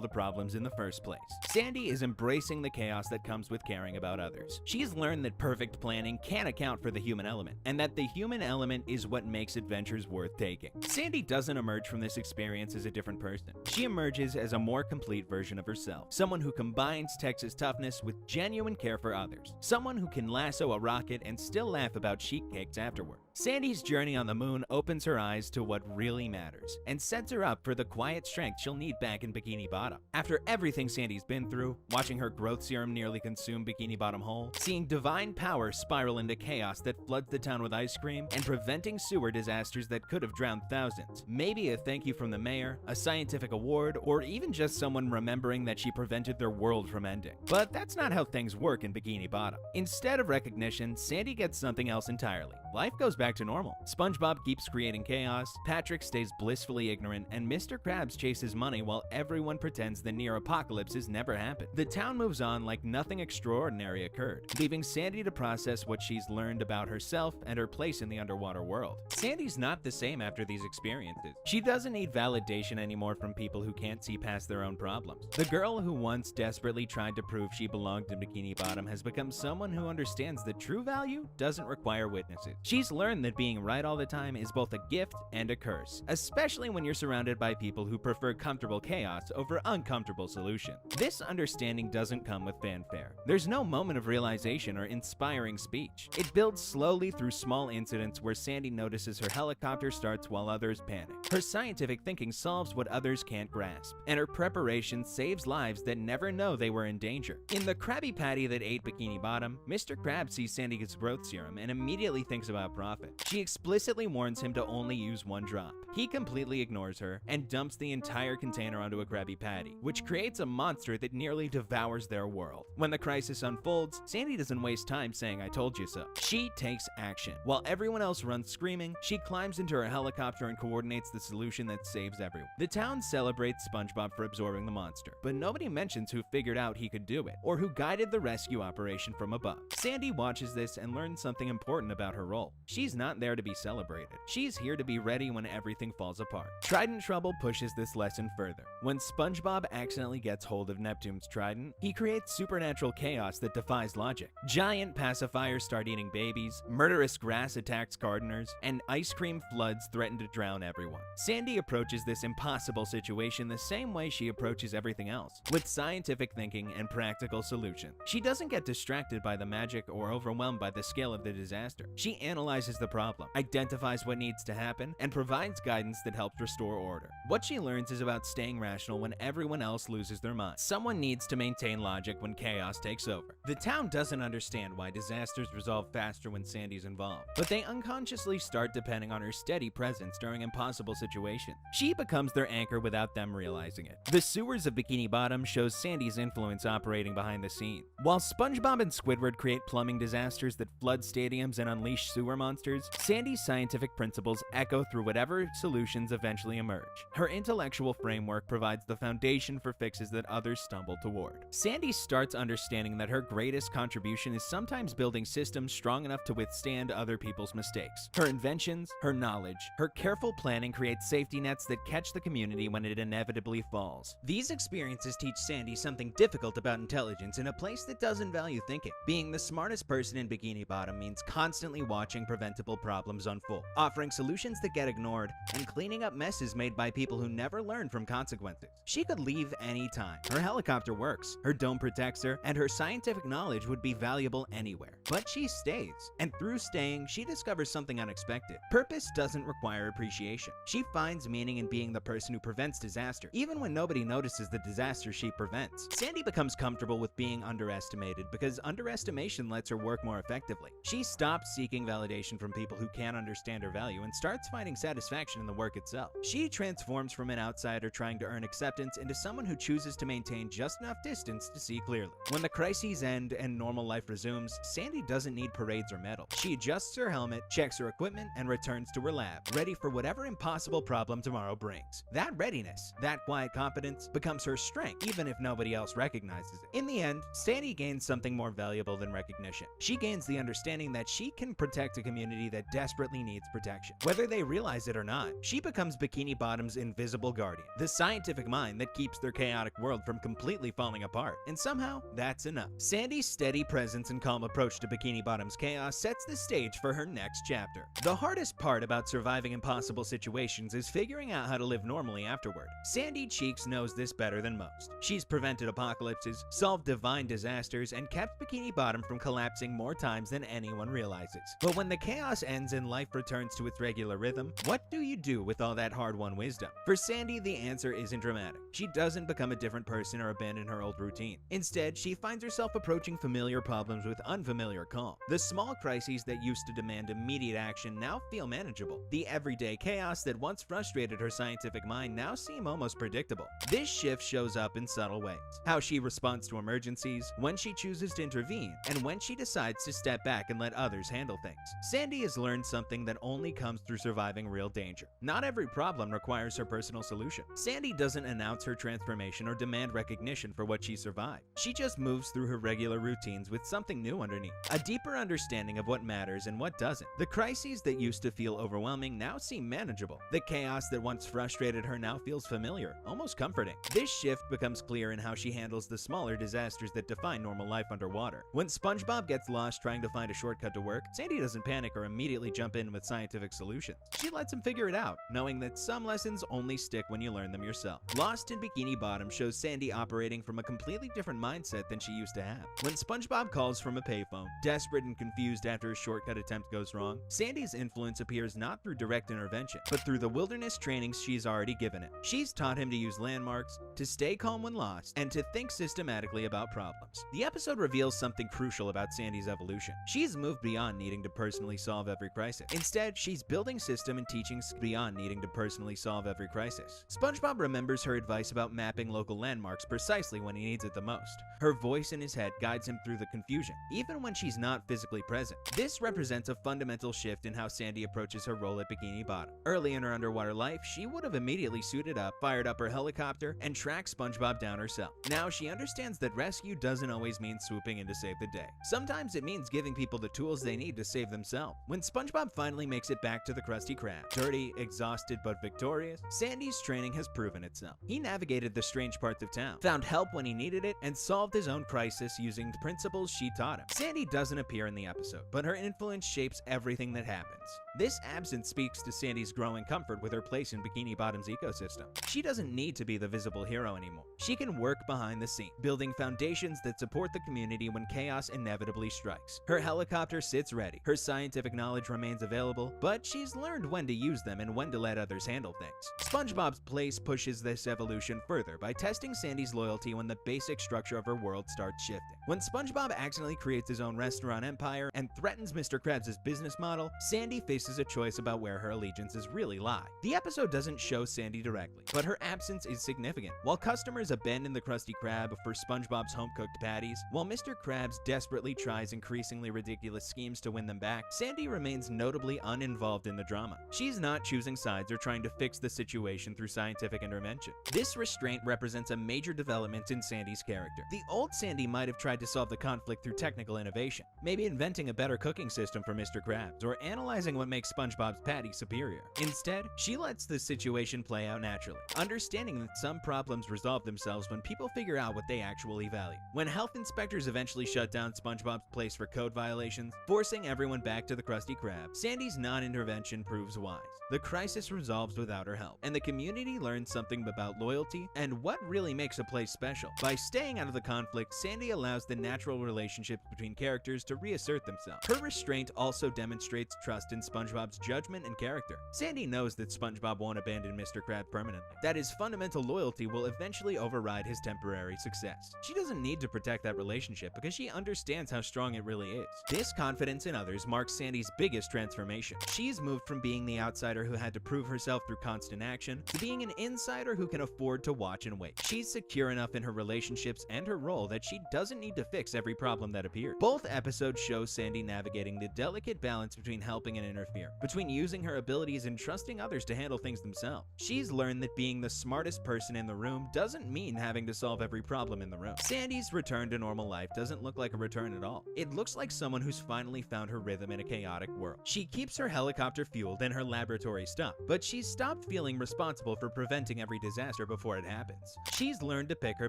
the problems in the first place. Sandy is embracing the chaos that comes with caring about others. She's learned that perfect planning can't account for the human element, and that the human element is what makes adventures worth taking. Sandy doesn't emerge from this experience as a different person. She emerges as a more complete version of herself, someone who combines Texas toughness with genuine care for others, someone who can lasso a rocket and still laugh about sheet cakes afterward. Sandy's journey on the moon opens her eyes to what really matters and sets her up for the quiet strength she'll need back in Bikini Bottom. After everything Sandy's been through, watching her growth serum nearly consume Bikini Bottom whole, seeing divine power spiral into chaos that floods the town with ice cream, and preventing sewer disasters that could have drowned thousands, maybe a thank you from the mayor, a scientific award, or even just someone remembering that she prevented their world from ending. But that's not how things work in Bikini Bottom. Instead of recognition, Sandy gets something else entirely. Life goes back to normal. SpongeBob keeps creating chaos, Patrick stays blissfully ignorant, and Mr. Krabs chases money while everyone pretends the near apocalypse has never happened. The town moves on like nothing extraordinary occurred, leaving Sandy to process what she's learned about herself and her place in the underwater world. Sandy's not the same after these experiences. She doesn't need validation anymore from people who can't see past their own problems. The girl who once desperately tried to prove she belonged in Bikini Bottom has become someone who understands that true value doesn't require witnesses. She's learned that being right all the time is both a gift and a curse, especially when you're surrounded by people who prefer comfortable chaos over uncomfortable solutions. This understanding doesn't come with fanfare. There's no moment of realization or inspiring speech. It builds slowly through small incidents where Sandy notices her helicopter starts while others panic. Her scientific thinking solves what others can't grasp, and her preparation saves lives that never know they were in danger. In the Krabby Patty that ate Bikini Bottom, Mr. Krabs sees Sandy gets growth serum and immediately thinks about profit. She explicitly warns him to only use one drop. He completely ignores her and dumps the entire container onto a Krabby Patty, which creates a monster that nearly devours their world. When the crisis unfolds, Sandy doesn't waste time saying "I told you so." She takes action. While everyone else runs screaming, she climbs into her helicopter and coordinates the solution that saves everyone. The town celebrates SpongeBob for absorbing the monster, but nobody mentions who figured out he could do it or who guided the rescue operation from above. Sandy watches this and learns something important about her role. She's She's not there to be celebrated. She's here to be ready when everything falls apart. Trident Trouble pushes this lesson further. When SpongeBob accidentally gets hold of Neptune's trident, he creates supernatural chaos that defies logic. Giant pacifiers start eating babies, murderous grass attacks gardeners, and ice cream floods threaten to drown everyone. Sandy approaches this impossible situation the same way she approaches everything else, with scientific thinking and practical solutions. She doesn't get distracted by the magic or overwhelmed by the scale of the disaster. She analyzes the problem, identifies what needs to happen, and provides guidance that helps restore order. What she learns is about staying rational when everyone else loses their mind. Someone needs to maintain logic when chaos takes over. The town doesn't understand why disasters resolve faster when Sandy's involved, but they unconsciously start depending on her steady presence during impossible situations. She becomes their anchor without them realizing it. The sewers of Bikini Bottom shows Sandy's influence operating behind the scenes. While SpongeBob and Squidward create plumbing disasters that flood stadiums and unleash sewer monsters, Sandy's scientific principles echo through whatever solutions eventually emerge. Her intellectual framework provides the foundation for fixes that others stumble toward. Sandy starts understanding that her greatest contribution is sometimes building systems strong enough to withstand other people's mistakes. Her inventions, her knowledge, her careful planning create safety nets that catch the community when it inevitably falls. These experiences teach Sandy something difficult about intelligence in a place that doesn't value thinking. Being the smartest person in Bikini Bottom means constantly watching preventable problems unfold, offering solutions that get ignored, and cleaning up messes made by people who never learn from consequences. She could leave any time. Her helicopter works, her dome protects her, and her scientific knowledge would be valuable anywhere. But she stays, and through staying, she discovers something unexpected. Purpose doesn't require appreciation. She finds meaning in being the person who prevents disaster, even when nobody notices the disaster she prevents. Sandy becomes comfortable with being underestimated because underestimation lets her work more effectively. She stops seeking validation from people who can't understand her value and starts finding satisfaction in the work itself. She transforms from an outsider trying to earn acceptance into someone who chooses to maintain just enough distance to see clearly. When the crises end and normal life resumes, Sandy doesn't need parades or medals. She adjusts her helmet, checks her equipment, and returns to her lab, ready for whatever impossible problem tomorrow brings. That readiness, that quiet confidence, becomes her strength, even if nobody else recognizes it. In the end, Sandy gains something more valuable than recognition. She gains the understanding that she can protect a community that desperately needs protection. Whether they realize it or not, she becomes Bikini Bottom's invisible guardian, the scientific mind that keeps their chaotic world from completely falling apart. And somehow, that's enough. Sandy's steady presence and calm approach to Bikini Bottom's chaos sets the stage for her next chapter. The hardest part about surviving impossible situations is figuring out how to live normally afterward. Sandy Cheeks knows this better than most. She's prevented apocalypses, solved divine disasters, and kept Bikini Bottom from collapsing more times than anyone realizes. But when the chaos ends and life returns to its regular rhythm, what do you do with all that hard-won wisdom? For Sandy, the answer isn't dramatic. She doesn't become a different person or abandon her old routine. Instead, she finds herself approaching familiar problems with unfamiliar calm. The small crises that used to demand immediate action now feel manageable. The everyday chaos that once frustrated her scientific mind now seem almost predictable. This shift shows up in subtle ways. How she responds to emergencies, when she chooses to intervene, and when she decides to step back and let others handle things. Sandy has learned something that only comes through surviving real danger. Not every problem requires her personal solution. Sandy doesn't announce her transformation or demand recognition for what she survived. She just moves through her regular routines with something new underneath. A deeper understanding of what matters and what doesn't. The crises that used to feel overwhelming now seem manageable. The chaos that once frustrated her now feels familiar, almost comforting. This shift becomes clear in how she handles the smaller disasters that define normal life underwater. When SpongeBob gets lost trying to find a shortcut to work, Sandy doesn't panic or immediately jump in with scientific solutions. She lets him figure it out, knowing that some lessons only stick when you learn them yourself. Lost in Bikini Bottom shows Sandy operating from a completely different mindset than she used to have. When SpongeBob calls from a payphone, desperate and confused after a shortcut attempt goes wrong, Sandy's influence appears not through direct intervention, but through the wilderness trainings she's already given him. She's taught him to use landmarks, to stay calm when lost, and to think systematically about problems. The episode reveals something crucial about Sandy's evolution. She's moved beyond needing to personally solve every crisis. Instead, she's building system and teaching beyond needing to personally solve every crisis. SpongeBob remembers her advice about mapping local landmarks precisely when he needs it the most. Her voice in his head guides him through the confusion, even when she's not physically present. This represents a fundamental shift in how Sandy approaches her role at Bikini Bottom. Early in her underwater life, she would have immediately suited up, fired up her helicopter, and tracked SpongeBob down herself. Now she understands that rescue doesn't always mean swooping in to save the day. Sometimes it means giving people the tools they need to save themselves. When SpongeBob finally makes it back to the Krusty Krab, dirty, exhausted, but victorious, Sandy's training has proven itself. He navigated the strange parts of town, found help when he needed it, and solved his own crisis using the principles she taught him. Sandy doesn't appear in the episode, but her influence shapes everything that happens. This absence speaks to Sandy's growing comfort with her place in Bikini Bottom's ecosystem. She doesn't need to be the visible hero anymore. She can work behind the scenes, building foundations that support the community when chaos inevitably strikes. Her helicopter sits ready, her scientific knowledge remains available, but she's learned when to use them and when to let others handle things. SpongeBob's place pushes this evolution further by testing Sandy's loyalty when the basic structure of her world starts shifting. When SpongeBob accidentally creates his own restaurant empire and threatens Mr. Krabs' business model, Sandy faces a choice about where her allegiances really lie. The episode doesn't show Sandy directly, but her absence is significant. While customers abandon the Krusty Krab for SpongeBob's home-cooked patties, while Mr. Krabs desperately tries increasingly ridiculous schemes to win them back, Sandy remains notably uninvolved in the drama. She's not choosing sides or trying to fix the situation through scientific intervention. This restraint represents a major development in Sandy's character. The old Sandy might have tried to solve the conflict through technical innovation, maybe inventing a better cooking system for Mr. Krabs, or analyzing what makes SpongeBob's patty superior. Instead, she lets the situation play out naturally, understanding that some problems resolve themselves when people figure out what they actually value. When health inspectors eventually shut down SpongeBob's place for code violations, forcing everyone back to the Krusty Krab, Sandy's non-intervention proves wise. The crisis resolves without her help, and the community learns something about loyalty and what really makes a place special. By staying out of the conflict, Sandy allows the natural relationships between characters to reassert themselves. Her restraint also demonstrates trust in SpongeBob's judgment and character. Sandy knows that SpongeBob won't abandon Mr. Krab permanently, that his fundamental loyalty will eventually override his temporary success. She doesn't need to protect that relationship because she understands how strong it really is. This confidence in others marks Sandy's biggest transformation. She's moved from being the outsider who had to prove herself through constant action to being an insider who can afford to watch and wait. She's secure enough in her relationships and her role that she doesn't need to fix every problem that appears. Both episodes show Sandy navigating the delicate balance between helping and interfering, between using her abilities and trusting others to handle things themselves. She's learned that being the smartest person in the room doesn't mean having to solve every problem in the room. Sandy's return to normal life doesn't look like a return at all. It looks like someone who's finally found her rhythm in a chaotic world. She keeps her helicopter fueled and her laboratory stocked, but she's stopped feeling responsible for preventing every disaster before it happens. She's learned to pick her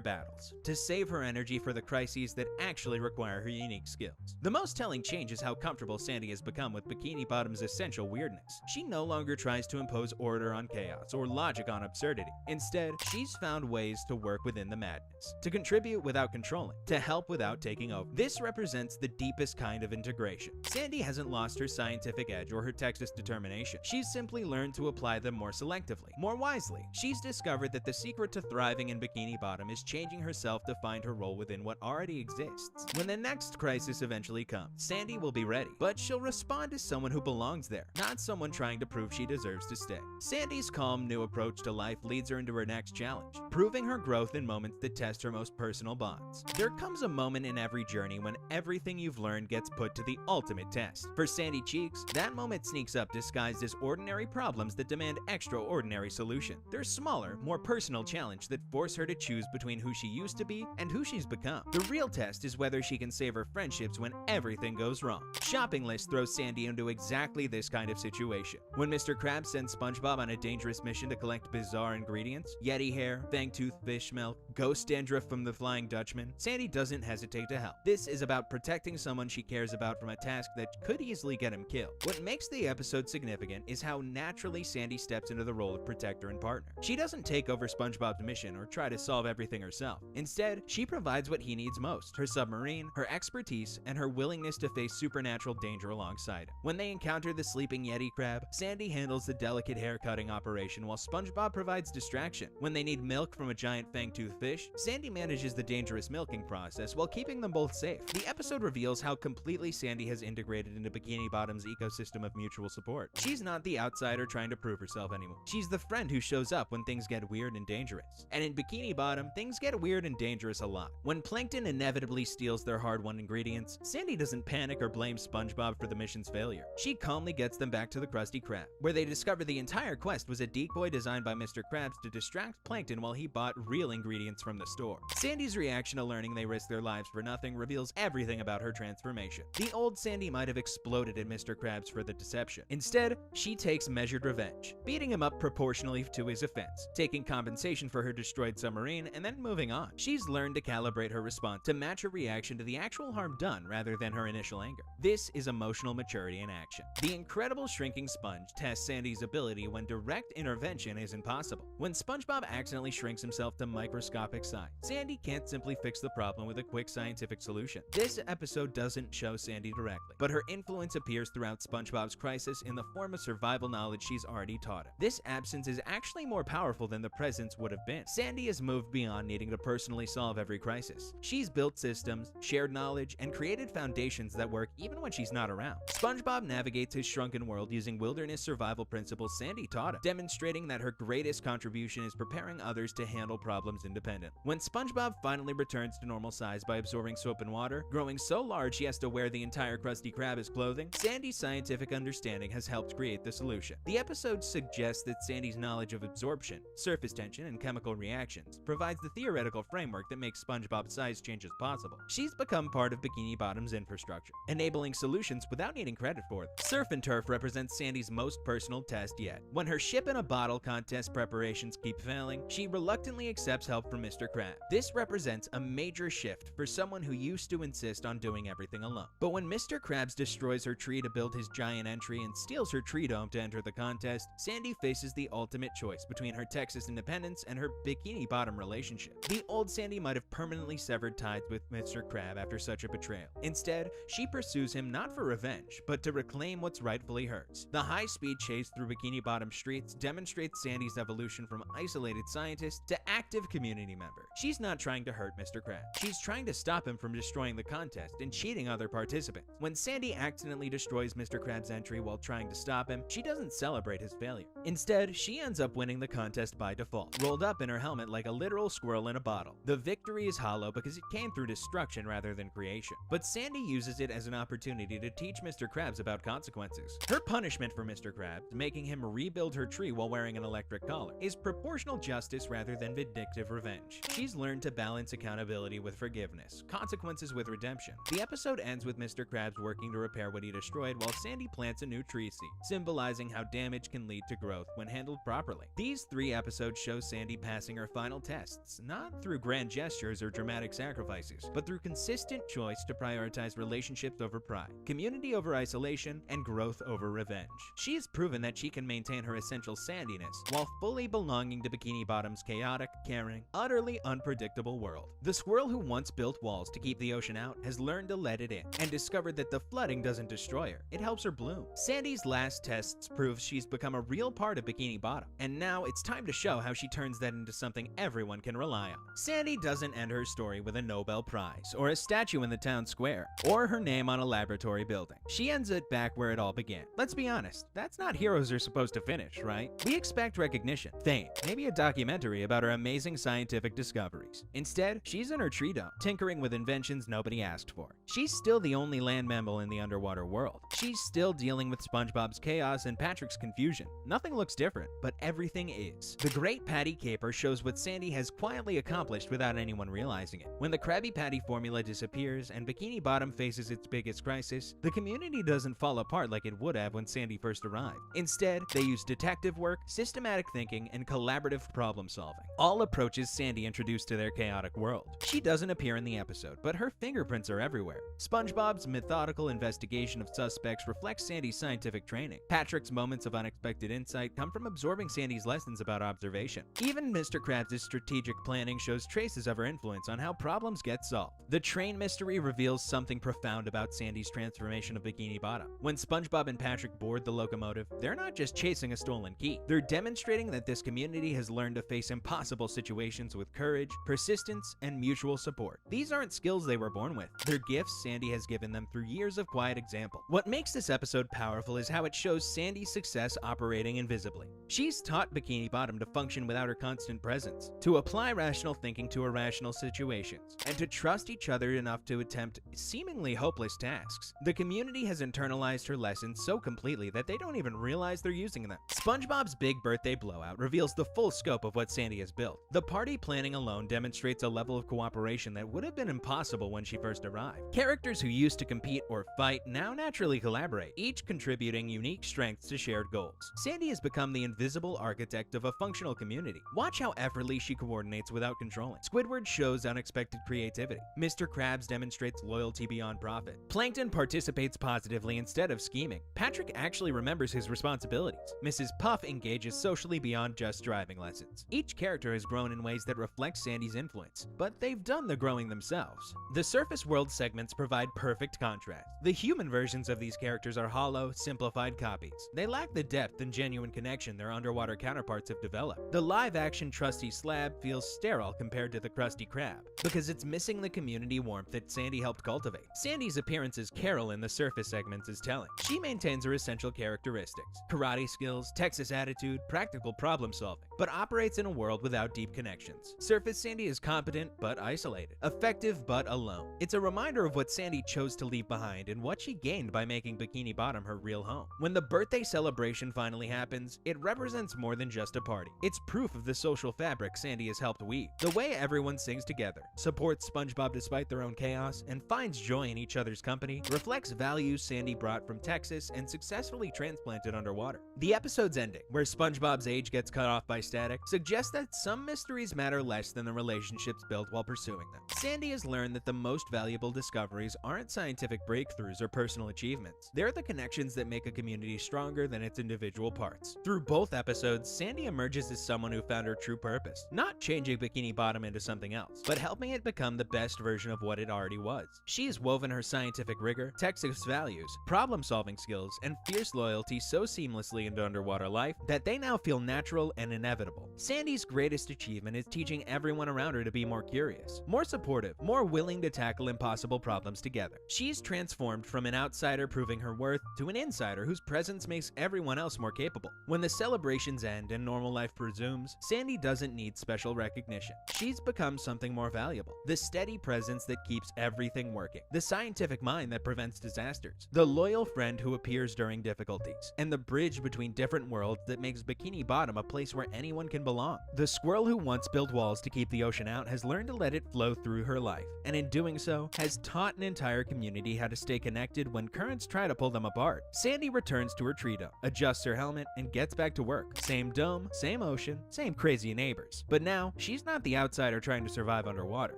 battles, to save her energy for the crises that actually require her unique skills. The most telling change is how comfortable Sandy has become with Bikini Bottom's essential weirdness. She no longer tries to impose order on chaos or logic on absurdity. Instead, she's found ways to work within the madness, to contribute without controlling, to help without taking over. This represents the deepest kind of integration. Sandy hasn't lost her scientific edge or her Texas determination. She's simply learned to apply them more selectively, more wisely. She's discovered that the secret to thriving in Bikini Bottom is changing herself to find her role within what already exists. When the next crisis eventually comes, Sandy will be ready, but she'll respond as someone who belongs there, not someone trying to prove she deserves to stay. Sandy's calm new approach to life leads her into her next challenge, proving her growth in moments that test her most personal bonds. There comes a moment in every journey when everything you've learned gets put to the ultimate test. For Sandy Cheeks, that moment sneaks up disguised as ordinary problems that demand extraordinary solution. They're smaller, more personal challenge that force her to choose between who she used to be and who she's become. The real test is whether she can save her friendships when everything goes wrong. Shopping List throws Sandy into exactly this kind of situation. When Mr. Krabs sends SpongeBob on a dangerous mission to collect bizarre ingredients, Yeti hair, fang-tooth fish milk, ghost dandruff from the Flying Dutchman, Sandy doesn't hesitate to help. This is about protecting someone she cares about from a task that could easily get him killed. What makes the episode significant is how naturally Sandy steps into the role of protector and partner. She doesn't take over SpongeBob's mission or try to solve everything herself. Instead, she provides what he needs most: her submarine, her expertise, and her willingness to face supernatural danger alongside him. When they encounter the sleeping Yeti crab, Sandy handles the delicate hair-cutting operation while SpongeBob provides distraction. When they need milk from a giant fang-tooth fish, Sandy manages the dangerous milking process while keeping them both safe. The episode reveals how completely Sandy has integrated into Bikini Bottom's ecosystem of mutual support. She's not the outsider trying to prove herself anymore. She's the friend who shows up when things get weird and dangerous. And in Bikini Bottom, things get weird and dangerous a lot. When Plankton inevitably steals their hard-won ingredients, Sandy doesn't panic or blame SpongeBob for the mission's failure. She calmly finally gets them back to the Krusty Krab, where they discover the entire quest was a decoy designed by Mr. Krabs to distract Plankton while he bought real ingredients from the store. Sandy's reaction to learning they risked their lives for nothing reveals everything about her transformation. The old Sandy might have exploded at Mr. Krabs for the deception. Instead, she takes measured revenge, beating him up proportionally to his offense, taking compensation for her destroyed submarine, and then moving on. She's learned to calibrate her response to match her reaction to the actual harm done rather than her initial anger. This is emotional maturity in action. The incredible shrinking sponge tests Sandy's ability when direct intervention is impossible. When SpongeBob accidentally shrinks himself to microscopic size, Sandy can't simply fix the problem with a quick scientific solution. This episode doesn't show Sandy directly, but her influence appears throughout SpongeBob's crisis in the form of survival knowledge she's already taught him. This absence is actually more powerful than the presence would have been. Sandy has moved beyond needing to personally solve every crisis. She's built systems, shared knowledge, and created foundations that work even when she's not around. SpongeBob navigates his shrunken world using wilderness survival principles Sandy taught him, demonstrating that her greatest contribution is preparing others to handle problems independently. When SpongeBob finally returns to normal size by absorbing soap and water, growing so large he has to wear the entire Krusty Krab as clothing, Sandy's scientific understanding has helped create the solution. The episode suggests that Sandy's knowledge of absorption, surface tension, and chemical reactions provides the theoretical framework that makes SpongeBob's size changes possible. She's become part of Bikini Bottom's infrastructure, enabling solutions without needing credit for them. Surf and Turf represents Sandy's most personal test yet. When her ship in a bottle contest preparations keep failing, she reluctantly accepts help from Mr. Krab. This represents a major shift for someone who used to insist on doing everything alone. But when Mr. Krabs destroys her tree to build his giant entry and steals her tree dome to enter the contest, Sandy faces the ultimate choice between her Texas independence and her Bikini Bottom relationship. The old Sandy might have permanently severed ties with Mr. Krab after such a betrayal. Instead, she pursues him not for revenge, but to reclaim what's rightfully hers. The high-speed chase through Bikini Bottom streets demonstrates Sandy's evolution from isolated scientist to active community member. She's not trying to hurt Mr. Krabs. She's trying to stop him from destroying the contest and cheating other participants. When Sandy accidentally destroys Mr. Krabs' entry while trying to stop him, she doesn't celebrate his failure. Instead, she ends up winning the contest by default, rolled up in her helmet like a literal squirrel in a bottle. The victory is hollow because it came through destruction rather than creation. But Sandy uses it as an opportunity to teach Mr. Krabs about consequences. Her punishment for Mr. Krabs, making him rebuild her tree while wearing an electric collar, is proportional justice rather than vindictive revenge. She's learned to balance accountability with forgiveness, consequences with redemption. The episode ends with Mr. Krabs working to repair what he destroyed while Sandy plants a new tree seed, symbolizing how damage can lead to growth when handled properly. These 3 episodes show Sandy passing her final tests, not through grand gestures or dramatic sacrifices, but through consistent choice to prioritize relationships over pride, community over isolation, and growth over revenge. She has proven that she can maintain her essential sandiness while fully belonging to Bikini Bottom's chaotic, caring, utterly unpredictable world. The squirrel who once built walls to keep the ocean out has learned to let it in, and discovered that the flooding doesn't destroy her, it helps her bloom. Sandy's last tests prove she's become a real part of Bikini Bottom, and now it's time to show how she turns that into something everyone can rely on. Sandy doesn't end her story with a Nobel Prize, or a statue in the town square, or her name on a laboratory building. She ends it back where it all began. Let's be honest, that's not heroes are supposed to finish, right? We expect recognition, fame, maybe a documentary about her amazing scientific discoveries. Instead, she's in her tree dome, tinkering with inventions nobody asked for. She's still the only land mammal in the underwater world. She's still dealing with SpongeBob's chaos and Patrick's confusion. Nothing looks different, but everything is. The Great Patty Caper shows what Sandy has quietly accomplished without anyone realizing it. When the Krabby Patty formula disappears and Bikini Bottom faces its biggest crisis, the community doesn't fall apart like it would have when Sandy first arrived. Instead, they use detective work, systematic thinking, and collaborative problem solving. All approaches Sandy introduced to their chaotic world. She doesn't appear in the episode, but her fingerprints are everywhere. SpongeBob's methodical investigation of suspects reflects Sandy's scientific training. Patrick's moments of unexpected insight come from absorbing Sandy's lessons about observation. Even Mr. Krabs' strategic planning shows traces of her influence on how problems get solved. The train mystery reveals something profound about Sandy's transformation of Bikini Bottom. When SpongeBob and Patrick board the locomotive, they're not just chasing a stolen key. They're demonstrating that this community has learned to face impossible situations with courage, persistence, and mutual support. These aren't skills they were born with. They're gifts Sandy has given them through years of quiet example. What makes this episode powerful is how it shows Sandy's success operating invisibly. She's taught Bikini Bottom to function without her constant presence, to apply rational thinking to irrational situations, and to trust each other enough to attempt seemingly hopeless tasks. The community has internalized her lessons lessons so completely that they don't even realize they're using them. SpongeBob's big birthday blowout reveals the full scope of what Sandy has built. The party planning alone demonstrates a level of cooperation that would have been impossible when she first arrived. Characters who used to compete or fight now naturally collaborate, each contributing unique strengths to shared goals. Sandy has become the invisible architect of a functional community. Watch how effortlessly she coordinates without controlling. Squidward shows unexpected creativity. Mr. Krabs demonstrates loyalty beyond profit. Plankton participates positively instead of scheming. Patrick actually remembers his responsibilities. Mrs. Puff engages socially beyond just driving lessons. Each character has grown in ways that reflect Sandy's influence, but they've done the growing themselves. The surface world segments provide perfect contrast. The human versions of these characters are hollow, simplified copies. They lack the depth and genuine connection their underwater counterparts have developed. The live-action Trusty Slab feels sterile compared to the Krusty Krab, because it's missing the community warmth that Sandy helped cultivate. Sandy's appearance as Carol in the surface segments is telling. She maintains her essential characteristics: karate skills, Texas attitude, practical problem solving, but operates in a world without deep connections. Surface Sandy is competent but isolated, effective but alone. It's a reminder of what Sandy chose to leave behind and what she gained by making Bikini Bottom her real home. When the birthday celebration finally happens, it represents more than just a party. It's proof of the social fabric Sandy has helped weave. The way everyone sings together, supports SpongeBob despite their own chaos, and finds joy in each other's company reflects values Sandy brought from Texas and successfully transplanted underwater. The episode's ending, where SpongeBob's age gets cut off by static, suggests that some mysteries matter less than the relationships built while pursuing them. Sandy has learned that the most valuable discoveries aren't scientific breakthroughs or personal achievements. They're the connections that make a community stronger than its individual parts. Through both episodes, Sandy emerges as someone who found her true purpose, not changing Bikini Bottom into something else, but helping it become the best version of what it already was. She has woven her scientific rigor, Texas values, problem-solving skills, and fierce loyalty so seamlessly into underwater life that they now feel natural and inevitable. Sandy's greatest achievement is teaching everyone around her to be more curious, more supportive, more willing to tackle impossible problems together. She's transformed from an outsider proving her worth to an insider whose presence makes everyone else more capable. When the celebrations end and normal life resumes, Sandy doesn't need special recognition. She's become something more valuable. The steady presence that keeps everything working. The scientific mind that prevents disasters. The loyal friend who appears during difficulties. And the bridge between different worlds that makes Bikini Bottom a place where anyone can belong. The squirrel who once built walls to keep the ocean out has learned to let it flow through her life, and in doing so, has taught an entire community how to stay connected when currents try to pull them apart. Sandy returns to her tree dome, adjusts her helmet, and gets back to work. Same dome, same ocean, same crazy neighbors. But now, she's not the outsider trying to survive underwater.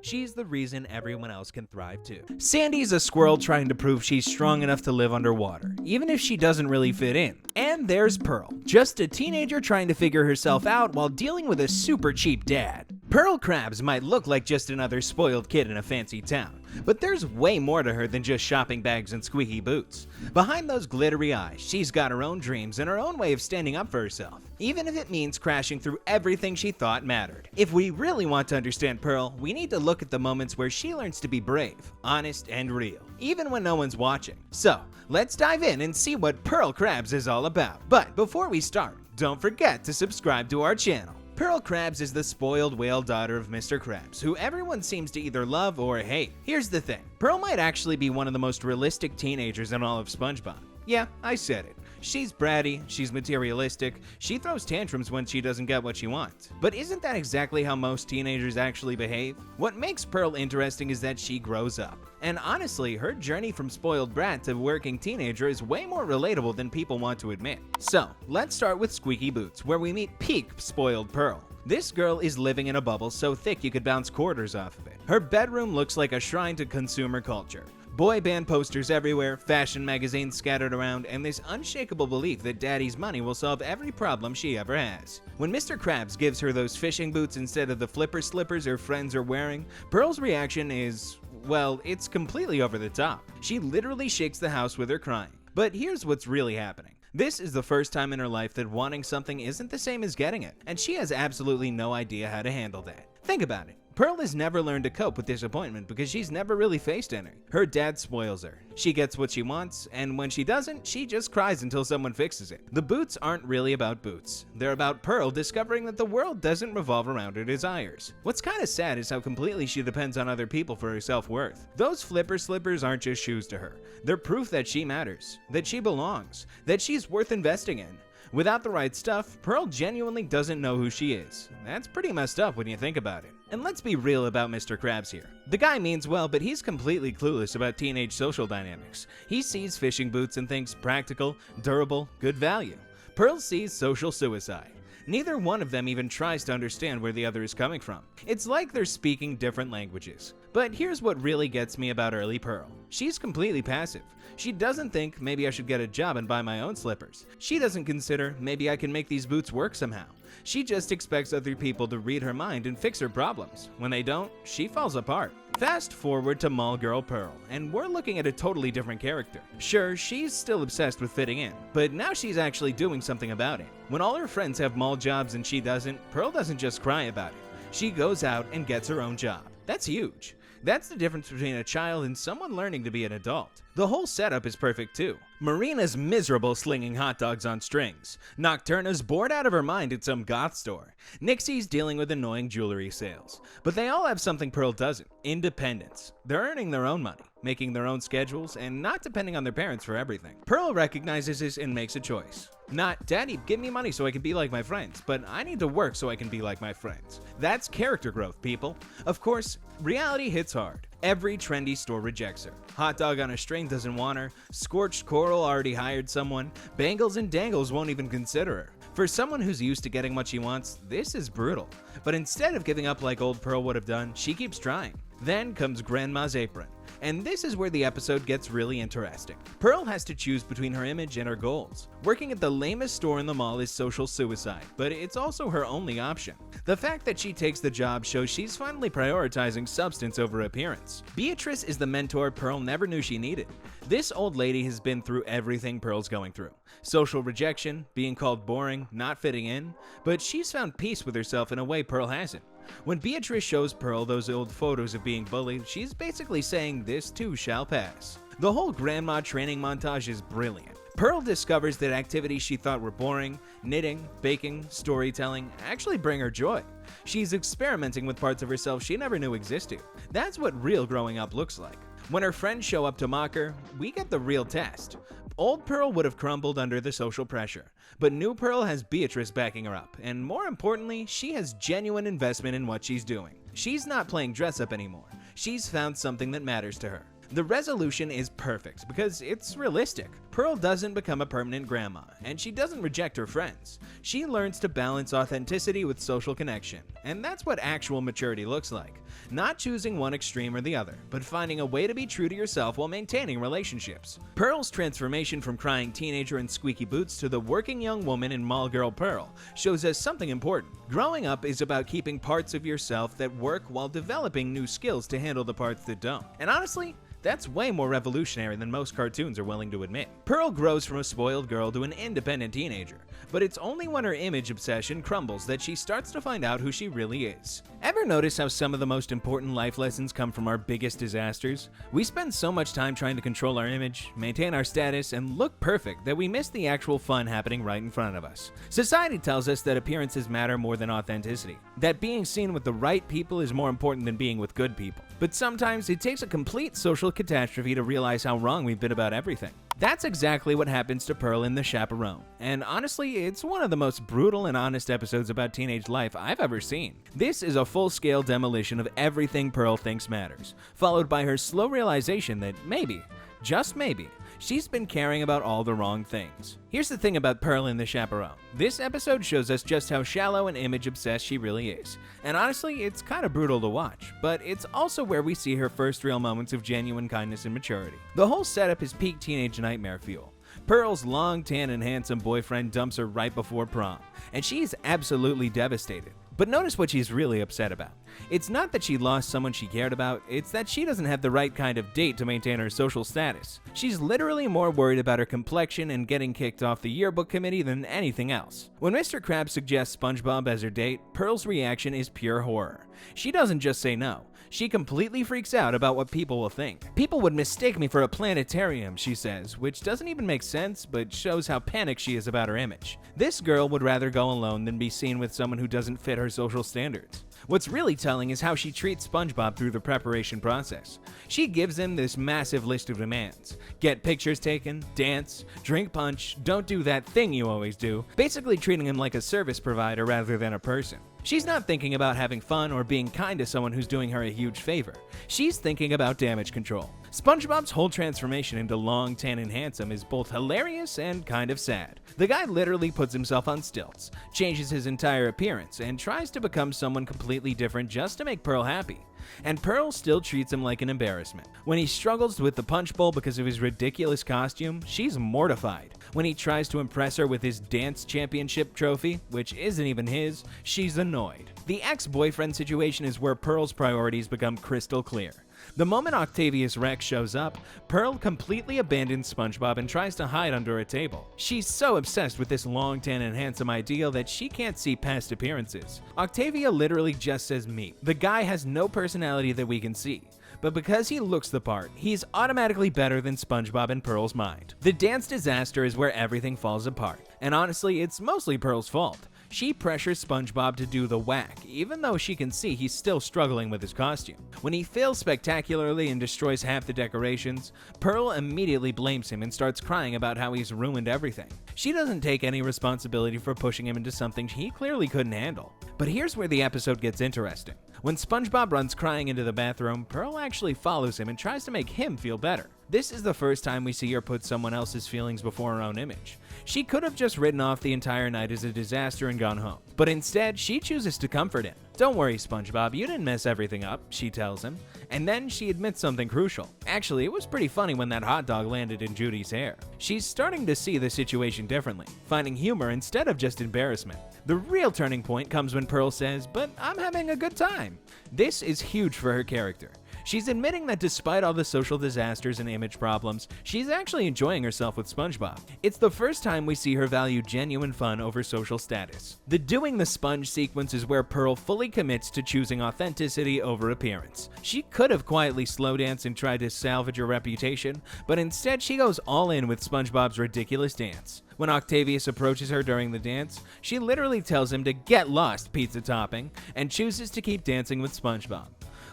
She's the reason everyone else can thrive too. Sandy's a squirrel trying to prove she's strong enough to live underwater, even if she doesn't really fit in. And there's Pearl, just a teenager trying to figure herself out while dealing with a super cheap dad. Pearl Krabs might look like just another spoiled kid in a fancy town, but there's way more to her than just shopping bags and squeaky boots. Behind those glittery eyes, she's got her own dreams and her own way of standing up for herself, even if it means crashing through everything she thought mattered. If we really want to understand Pearl, we need to look at the moments where she learns to be brave, honest, and real, even when no one's watching. So, let's dive in and see what Pearl Krabs is all about. But before we start, don't forget to subscribe to our channel. Pearl Krabs is the spoiled whale daughter of Mr. Krabs, who everyone seems to either love or hate. Here's the thing, Pearl might actually be one of the most realistic teenagers in all of SpongeBob. Yeah, I said it. She's bratty, she's materialistic, she throws tantrums when she doesn't get what she wants. But isn't that exactly how most teenagers actually behave? What makes Pearl interesting is that she grows up. And honestly, her journey from spoiled brat to working teenager is way more relatable than people want to admit. So, let's start with Squeaky Boots, where we meet peak spoiled Pearl. This girl is living in a bubble so thick you could bounce quarters off of it. Her bedroom looks like a shrine to consumer culture. Boy band posters everywhere, fashion magazines scattered around, and this unshakable belief that daddy's money will solve every problem she ever has. When Mr. Krabs gives her those fishing boots instead of the flipper slippers her friends are wearing, Pearl's reaction is, well, it's completely over the top. She literally shakes the house with her crying. But here's what's really happening. This is the first time in her life that wanting something isn't the same as getting it, and she has absolutely no idea how to handle that. Think about it. Pearl has never learned to cope with disappointment because she's never really faced any. Her dad spoils her. She gets what she wants, and when she doesn't, she just cries until someone fixes it. The boots aren't really about boots. They're about Pearl discovering that the world doesn't revolve around her desires. What's kind of sad is how completely she depends on other people for her self-worth. Those flipper slippers aren't just shoes to her. They're proof that she matters, that she belongs, that she's worth investing in. Without the right stuff, Pearl genuinely doesn't know who she is. That's pretty messed up when you think about it. And let's be real about Mr. Krabs here. The guy means well, but he's completely clueless about teenage social dynamics. He sees fishing boots and thinks practical, durable, good value. Pearl sees social suicide. Neither one of them even tries to understand where the other is coming from. It's like they're speaking different languages. But here's what really gets me about early Pearl. She's completely passive. She doesn't think maybe I should get a job and buy my own slippers. She doesn't consider maybe I can make these boots work somehow. She just expects other people to read her mind and fix her problems. When they don't, she falls apart. Fast forward to Mall Girl Pearl, and we're looking at a totally different character. Sure, she's still obsessed with fitting in, but now she's actually doing something about it. When all her friends have mall jobs and she doesn't, Pearl doesn't just cry about it. She goes out and gets her own job. That's huge. That's the difference between a child and someone learning to be an adult. The whole setup is perfect too. Marina's miserable slinging hot dogs on strings. Nocturna's bored out of her mind at some goth store. Nixie's dealing with annoying jewelry sales. But they all have something Pearl doesn't: independence. They're earning their own money, making their own schedules, and not depending on their parents for everything. Pearl recognizes this and makes a choice. Not, Daddy, give me money so I can be like my friends, but I need to work so I can be like my friends. That's character growth, people. Of course, reality hits hard. Every trendy store rejects her. Hot dog on a string doesn't want her. Scorched Coral already hired someone. Bangles and Dangles won't even consider her. For someone who's used to getting what she wants, this is brutal. But instead of giving up like old Pearl would have done, she keeps trying. Then comes Grandma's apron. And this is where the episode gets really interesting. Pearl has to choose between her image and her goals. Working at the lamest store in the mall is social suicide, but it's also her only option. The fact that she takes the job shows she's finally prioritizing substance over appearance. Beatrice is the mentor Pearl never knew she needed. This old lady has been through everything Pearl's going through. Social rejection, being called boring, not fitting in, but she's found peace with herself in a way Pearl hasn't. When Beatrice shows Pearl those old photos of being bullied, she's basically saying this too shall pass. The whole grandma training montage is brilliant. Pearl discovers that activities she thought were boring, knitting, baking, storytelling, actually bring her joy. She's experimenting with parts of herself she never knew existed. That's what real growing up looks like. When her friends show up to mock her, we get the real test. Old Pearl would have crumbled under the social pressure, but new Pearl has Beatrice backing her up, and more importantly, she has genuine investment in what she's doing. She's not playing dress up anymore. She's found something that matters to her. The resolution is perfect because it's realistic. Pearl doesn't become a permanent grandma, and she doesn't reject her friends. She learns to balance authenticity with social connection, and that's what actual maturity looks like. Not choosing one extreme or the other, but finding a way to be true to yourself while maintaining relationships. Pearl's transformation from crying teenager in squeaky boots to the working young woman in Mall Girl Pearl shows us something important. Growing up is about keeping parts of yourself that work while developing new skills to handle the parts that don't. And honestly, that's way more revolutionary than most cartoons are willing to admit. Pearl grows from a spoiled girl to an independent teenager, but it's only when her image obsession crumbles that she starts to find out who she really is. Ever notice how some of the most important life lessons come from our biggest disasters? We spend so much time trying to control our image, maintain our status, and look perfect that we miss the actual fun happening right in front of us. Society tells us that appearances matter more than authenticity, that being seen with the right people is more important than being with good people. But sometimes it takes a complete social catastrophe to realize how wrong we've been about everything. That's exactly what happens to Pearl in The Chaperone, and honestly, it's one of the most brutal and honest episodes about teenage life I've ever seen. This is a full-scale demolition of everything Pearl thinks matters, followed by her slow realization that maybe, just maybe, she's been caring about all the wrong things. Here's the thing about Pearl in The Chaperone. This episode shows us just how shallow and image-obsessed she really is. And honestly, it's kind of brutal to watch, but it's also where we see her first real moments of genuine kindness and maturity. The whole setup is peak teenage nightmare fuel. Pearl's long, tan, and handsome boyfriend dumps her right before prom, and she's absolutely devastated. But notice what she's really upset about. It's not that she lost someone she cared about, it's that she doesn't have the right kind of date to maintain her social status. She's literally more worried about her complexion and getting kicked off the yearbook committee than anything else. When Mr. Krabs suggests SpongeBob as her date, Pearl's reaction is pure horror. She doesn't just say no. She completely freaks out about what people will think. People would mistake me for a planetarium, she says, which doesn't even make sense, but shows how panicked she is about her image. This girl would rather go alone than be seen with someone who doesn't fit her social standards. What's really telling is how she treats SpongeBob through the preparation process. She gives him this massive list of demands. Get pictures taken, dance, drink punch, don't do that thing you always do, basically treating him like a service provider rather than a person. She's not thinking about having fun or being kind to someone who's doing her a huge favor. She's thinking about damage control. SpongeBob's whole transformation into long, tan, and handsome is both hilarious and kind of sad. The guy literally puts himself on stilts, changes his entire appearance, and tries to become someone completely different just to make Pearl happy. And Pearl still treats him like an embarrassment. When he struggles with the punch bowl because of his ridiculous costume, she's mortified. When he tries to impress her with his dance championship trophy, which isn't even his, she's annoyed. The ex-boyfriend situation is where Pearl's priorities become crystal clear. The moment Octavius Rex shows up, Pearl completely abandons SpongeBob and tries to hide under a table. She's so obsessed with this long, tan, and handsome ideal that she can't see past appearances. Octavia literally just says meep. The guy has no personality that we can see, but because he looks the part, he's automatically better than SpongeBob in Pearl's mind. The dance disaster is where everything falls apart, and honestly, it's mostly Pearl's fault. She pressures SpongeBob to do the whack, even though she can see he's still struggling with his costume. When he fails spectacularly and destroys half the decorations, Pearl immediately blames him and starts crying about how he's ruined everything. She doesn't take any responsibility for pushing him into something he clearly couldn't handle. But here's where the episode gets interesting. When SpongeBob runs crying into the bathroom, Pearl actually follows him and tries to make him feel better. This is the first time we see her put someone else's feelings before her own image. She could have just written off the entire night as a disaster and gone home. But instead, she chooses to comfort him. "Don't worry, SpongeBob, you didn't mess everything up," she tells him. And then she admits something crucial. Actually, it was pretty funny when that hot dog landed in Judy's hair. She's starting to see the situation differently, finding humor instead of just embarrassment. The real turning point comes when Pearl says, "But I'm having a good time." This is huge for her character. She's admitting that despite all the social disasters and image problems, she's actually enjoying herself with SpongeBob. It's the first time we see her value genuine fun over social status. The doing the sponge sequence is where Pearl fully commits to choosing authenticity over appearance. She could have quietly slow danced and tried to salvage her reputation, but instead she goes all in with SpongeBob's ridiculous dance. When Octavius approaches her during the dance, she literally tells him to get lost, pizza topping, and chooses to keep dancing with SpongeBob.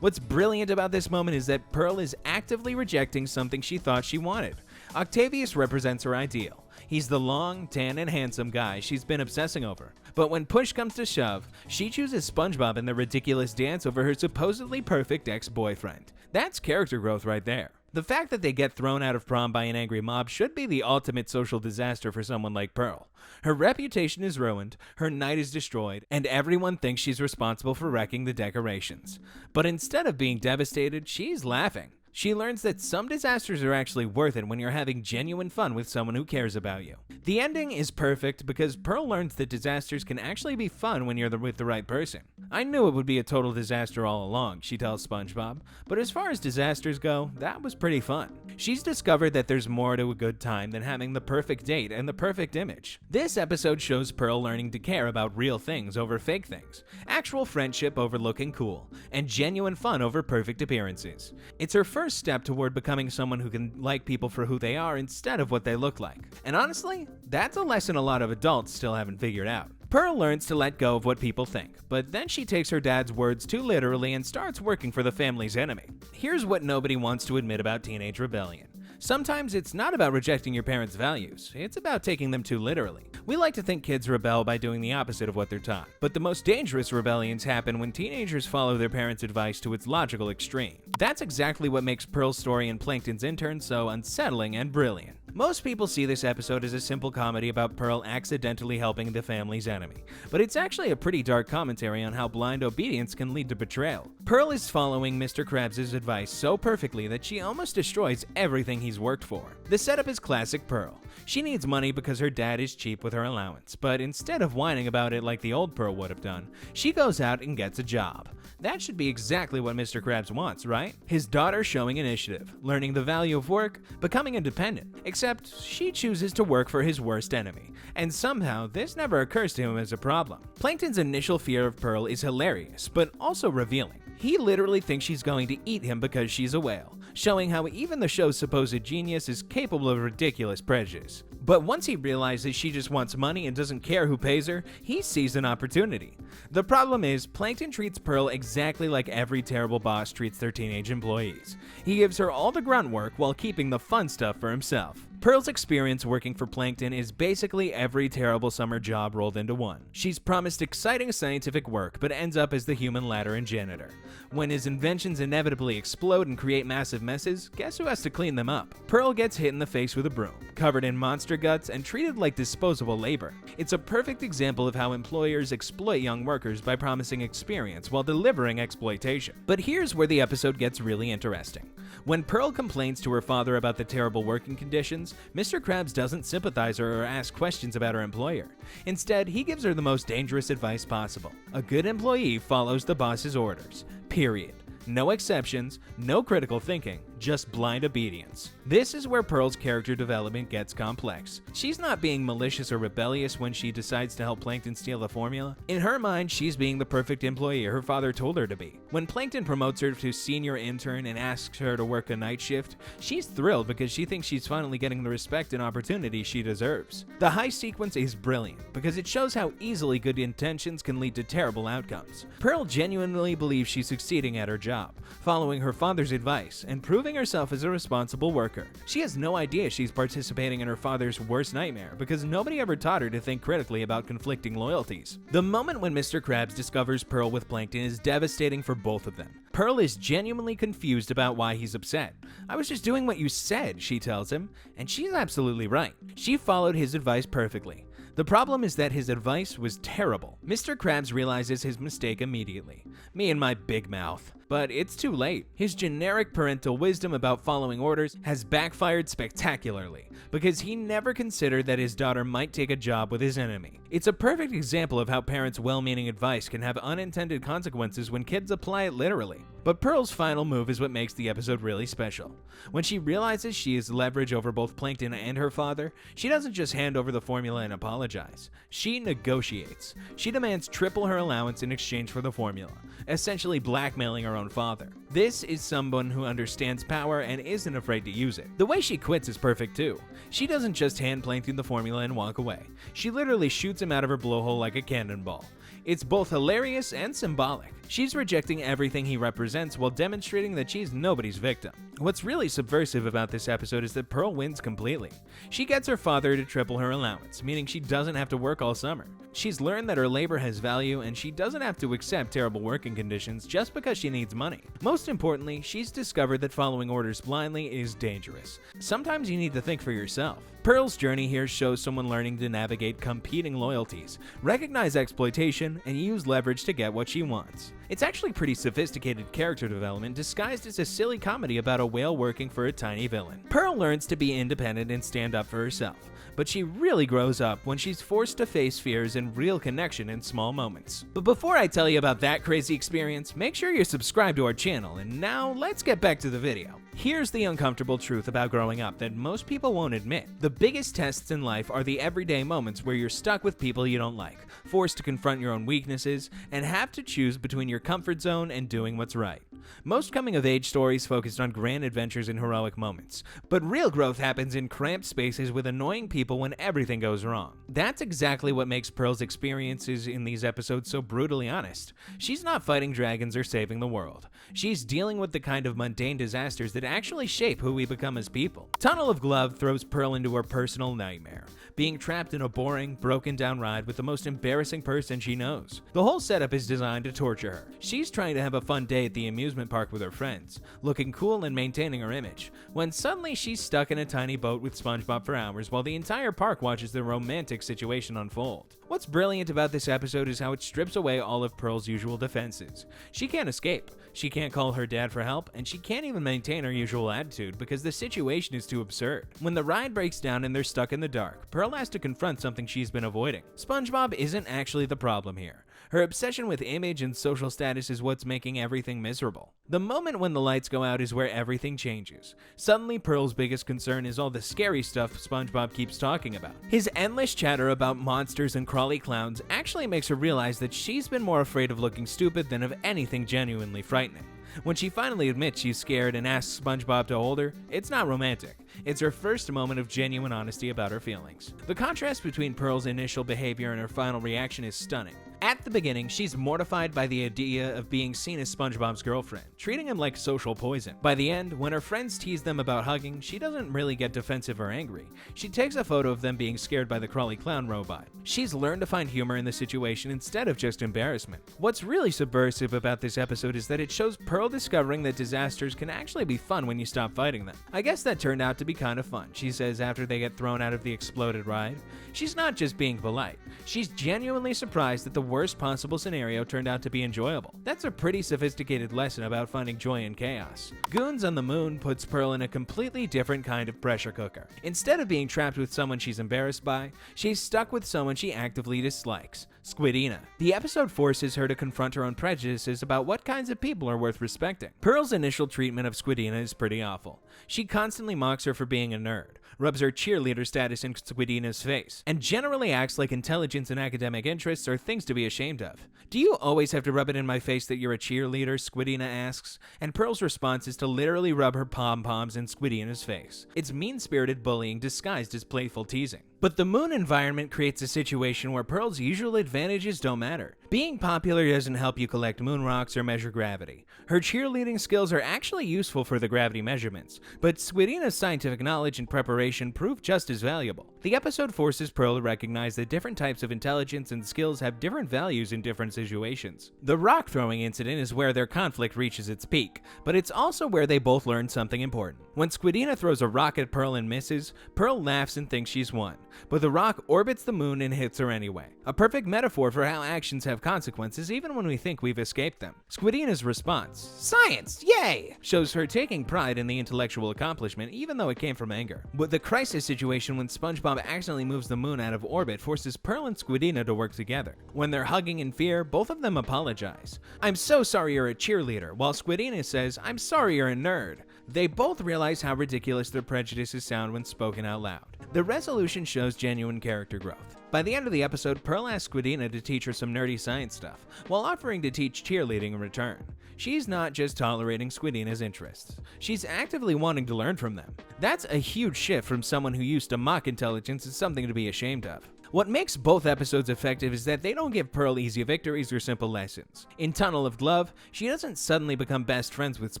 What's brilliant about this moment is that Pearl is actively rejecting something she thought she wanted. Octavius represents her ideal. He's the long, tan, and handsome guy she's been obsessing over. But when push comes to shove, she chooses SpongeBob and the ridiculous dance over her supposedly perfect ex-boyfriend. That's character growth right there. The fact that they get thrown out of prom by an angry mob should be the ultimate social disaster for someone like Pearl. Her reputation is ruined, her night is destroyed, and everyone thinks she's responsible for wrecking the decorations. But instead of being devastated, she's laughing. She learns that some disasters are actually worth it when you're having genuine fun with someone who cares about you. The ending is perfect because Pearl learns that disasters can actually be fun when you're with the right person. "I knew it would be a total disaster all along," she tells SpongeBob, but as far as disasters go, that was pretty fun. She's discovered that there's more to a good time than having the perfect date and the perfect image. This episode shows Pearl learning to care about real things over fake things, actual friendship over looking cool, and genuine fun over perfect appearances. It's her first step toward becoming someone who can like people for who they are instead of what they look like. And honestly, that's a lesson a lot of adults still haven't figured out. Pearl learns to let go of what people think, but then she takes her dad's words too literally and starts working for the family's enemy. Here's what nobody wants to admit about teenage rebellion. Sometimes it's not about rejecting your parents' values, it's about taking them too literally. We like to think kids rebel by doing the opposite of what they're taught, but the most dangerous rebellions happen when teenagers follow their parents' advice to its logical extreme. That's exactly what makes Pearl's story in Plankton's Intern so unsettling and brilliant. Most people see this episode as a simple comedy about Pearl accidentally helping the family's enemy, but it's actually a pretty dark commentary on how blind obedience can lead to betrayal. Pearl is following Mr. Krabs' advice so perfectly that she almost destroys everything he's worked for. The setup is classic Pearl. She needs money because her dad is cheap with her allowance, but instead of whining about it like the old Pearl would have done, she goes out and gets a job. That should be exactly what Mr. Krabs wants, right? His daughter showing initiative, learning the value of work, becoming independent. Except she chooses to work for his worst enemy, and somehow this never occurs to him as a problem. Plankton's initial fear of Pearl is hilarious, but also revealing. He literally thinks she's going to eat him because she's a whale, showing how even the show's supposed genius is capable of ridiculous prejudice. But once he realizes she just wants money and doesn't care who pays her, he sees an opportunity. The problem is, Plankton treats Pearl exactly like every terrible boss treats their teenage employees. He gives her all the grunt work while keeping the fun stuff for himself. Pearl's experience working for Plankton is basically every terrible summer job rolled into one. She's promised exciting scientific work, but ends up as the human ladder and janitor. When his inventions inevitably explode and create massive messes, guess who has to clean them up? Pearl gets hit in the face with a broom, covered in monster guts, and treated like disposable labor. It's a perfect example of how employers exploit young workers by promising experience while delivering exploitation. But here's where the episode gets really interesting. When Pearl complains to her father about the terrible working conditions, Mr. Krabs doesn't sympathize her or ask questions about her employer. Instead, he gives her the most dangerous advice possible. A good employee follows the boss's orders. Period. No exceptions, no critical thinking, just blind obedience. This is where Pearl's character development gets complex. She's not being malicious or rebellious when she decides to help Plankton steal the formula. In her mind, she's being the perfect employee her father told her to be. When Plankton promotes her to senior intern and asks her to work a night shift, she's thrilled because she thinks she's finally getting the respect and opportunity she deserves. The high sequence is brilliant because it shows how easily good intentions can lead to terrible outcomes. Pearl genuinely believes she's succeeding at her job, following her father's advice and proving herself as a responsible worker. She has no idea she's participating in her father's worst nightmare because nobody ever taught her to think critically about conflicting loyalties. The moment when Mr. Krabs discovers Pearl with Plankton is devastating for both of them. Pearl is genuinely confused about why he's upset. "I was just doing what you said," she tells him, and she's absolutely right. She followed his advice perfectly. The problem is that his advice was terrible. Mr. Krabs realizes his mistake immediately. Me and my big mouth. But it's too late. His generic parental wisdom about following orders has backfired spectacularly because he never considered that his daughter might take a job with his enemy. It's a perfect example of how parents' well-meaning advice can have unintended consequences when kids apply it literally. But Pearl's final move is what makes the episode really special. When she realizes she has leverage over both Plankton and her father, she doesn't just hand over the formula and apologize. She negotiates. She demands triple her allowance in exchange for the formula, essentially blackmailing her own father. This is someone who understands power and isn't afraid to use it. The way she quits is perfect too. She doesn't just hand Plankton the formula and walk away. She literally shoots him out of her blowhole like a cannonball. It's both hilarious and symbolic. She's rejecting everything he represents while demonstrating that she's nobody's victim. What's really subversive about this episode is that Pearl wins completely. She gets her father to triple her allowance, meaning she doesn't have to work all summer. She's learned that her labor has value and she doesn't have to accept terrible working conditions just because she needs money. Most importantly, she's discovered that following orders blindly is dangerous. Sometimes you need to think for yourself. Pearl's journey here shows someone learning to navigate competing loyalties, recognize exploitation, and use leverage to get what she wants. It's actually pretty sophisticated character development disguised as a silly comedy about a whale working for a tiny villain. Pearl learns to be independent and stand up for herself, but she really grows up when she's forced to face fears and real connection in small moments. But before I tell you about that crazy experience, make sure you're subscribed to our channel, and now let's get back to the video. Here's the uncomfortable truth about growing up that most people won't admit. The biggest tests in life are the everyday moments where you're stuck with people you don't like, forced to confront your own weaknesses, and have to choose between your comfort zone and doing what's right. Most coming-of-age stories focused on grand adventures and heroic moments, but real growth happens in cramped spaces with annoying people when everything goes wrong. That's exactly what makes Pearl's experiences in these episodes so brutally honest. She's not fighting dragons or saving the world. She's dealing with the kind of mundane disasters that actually shape who we become as people. Tunnel of Glove throws Pearl into her personal nightmare, being trapped in a boring, broken-down ride with the most embarrassing person she knows. The whole setup is designed to torture her. She's trying to have a fun day at the amusement park with her friends, looking cool and maintaining her image, when suddenly she's stuck in a tiny boat with SpongeBob for hours while the entire park watches the romantic situation unfold. What's brilliant about this episode is how it strips away all of Pearl's usual defenses. She can't escape, she can't call her dad for help, and she can't even maintain her usual attitude because the situation is too absurd. When the ride breaks down and they're stuck in the dark, Pearl has to confront something she's been avoiding. SpongeBob isn't actually the problem here. Her obsession with image and social status is what's making everything miserable. The moment when the lights go out is where everything changes. Suddenly, Pearl's biggest concern is all the scary stuff SpongeBob keeps talking about. His endless chatter about monsters and crawly clowns actually makes her realize that she's been more afraid of looking stupid than of anything genuinely frightening. When she finally admits she's scared and asks SpongeBob to hold her, it's not romantic. It's her first moment of genuine honesty about her feelings. The contrast between Pearl's initial behavior and her final reaction is stunning. At the beginning, she's mortified by the idea of being seen as SpongeBob's girlfriend, treating him like social poison. By the end, when her friends tease them about hugging, she doesn't really get defensive or angry. She takes a photo of them being scared by the crawly clown robot. She's learned to find humor in the situation instead of just embarrassment. What's really subversive about this episode is that it shows Pearl discovering that disasters can actually be fun when you stop fighting them. I guess that turned out to be kind of fun, she says after they get thrown out of the exploded ride. She's not just being polite. She's genuinely surprised that the worst possible scenario turned out to be enjoyable. That's a pretty sophisticated lesson about finding joy in chaos. Goons on the Moon puts Pearl in a completely different kind of pressure cooker. Instead of being trapped with someone she's embarrassed by, she's stuck with someone she actively dislikes, Squidina. The episode forces her to confront her own prejudices about what kinds of people are worth respecting. Pearl's initial treatment of Squidina is pretty awful. She constantly mocks her for being a nerd, rubs her cheerleader status in Squidina's face, and generally acts like intelligence and academic interests are things to be ashamed of. "Do you always have to rub it in my face that you're a cheerleader?" Squidina asks, and Pearl's response is to literally rub her pom-poms in Squidina's face. It's mean-spirited bullying disguised as playful teasing. But the moon environment creates a situation where Pearl's usual advantages don't matter. Being popular doesn't help you collect moon rocks or measure gravity. Her cheerleading skills are actually useful for the gravity measurements, but Squidina's scientific knowledge and preparation prove just as valuable. The episode forces Pearl to recognize that different types of intelligence and skills have different values in different situations. The rock throwing incident is where their conflict reaches its peak, but it's also where they both learn something important. When Squidina throws a rock at Pearl and misses, Pearl laughs and thinks she's won. But the rock orbits the moon and hits her anyway. A perfect metaphor for how actions have consequences even when we think we've escaped them. Squidina's response, "Science, yay!" shows her taking pride in the intellectual accomplishment even though it came from anger. But the crisis situation when SpongeBob accidentally moves the moon out of orbit forces Pearl and Squidina to work together. When they're hugging in fear, both of them apologize. "I'm so sorry you're a cheerleader," while Squidina says, "I'm sorry you're a nerd." They both realize how ridiculous their prejudices sound when spoken out loud. The resolution shows genuine character growth. By the end of the episode, Pearl asks Squidina to teach her some nerdy science stuff, while offering to teach cheerleading in return. She's not just tolerating Squidina's interests, she's actively wanting to learn from them. That's a huge shift from someone who used to mock intelligence as something to be ashamed of. What makes both episodes effective is that they don't give Pearl easy victories or simple lessons. In Tunnel of Love, she doesn't suddenly become best friends with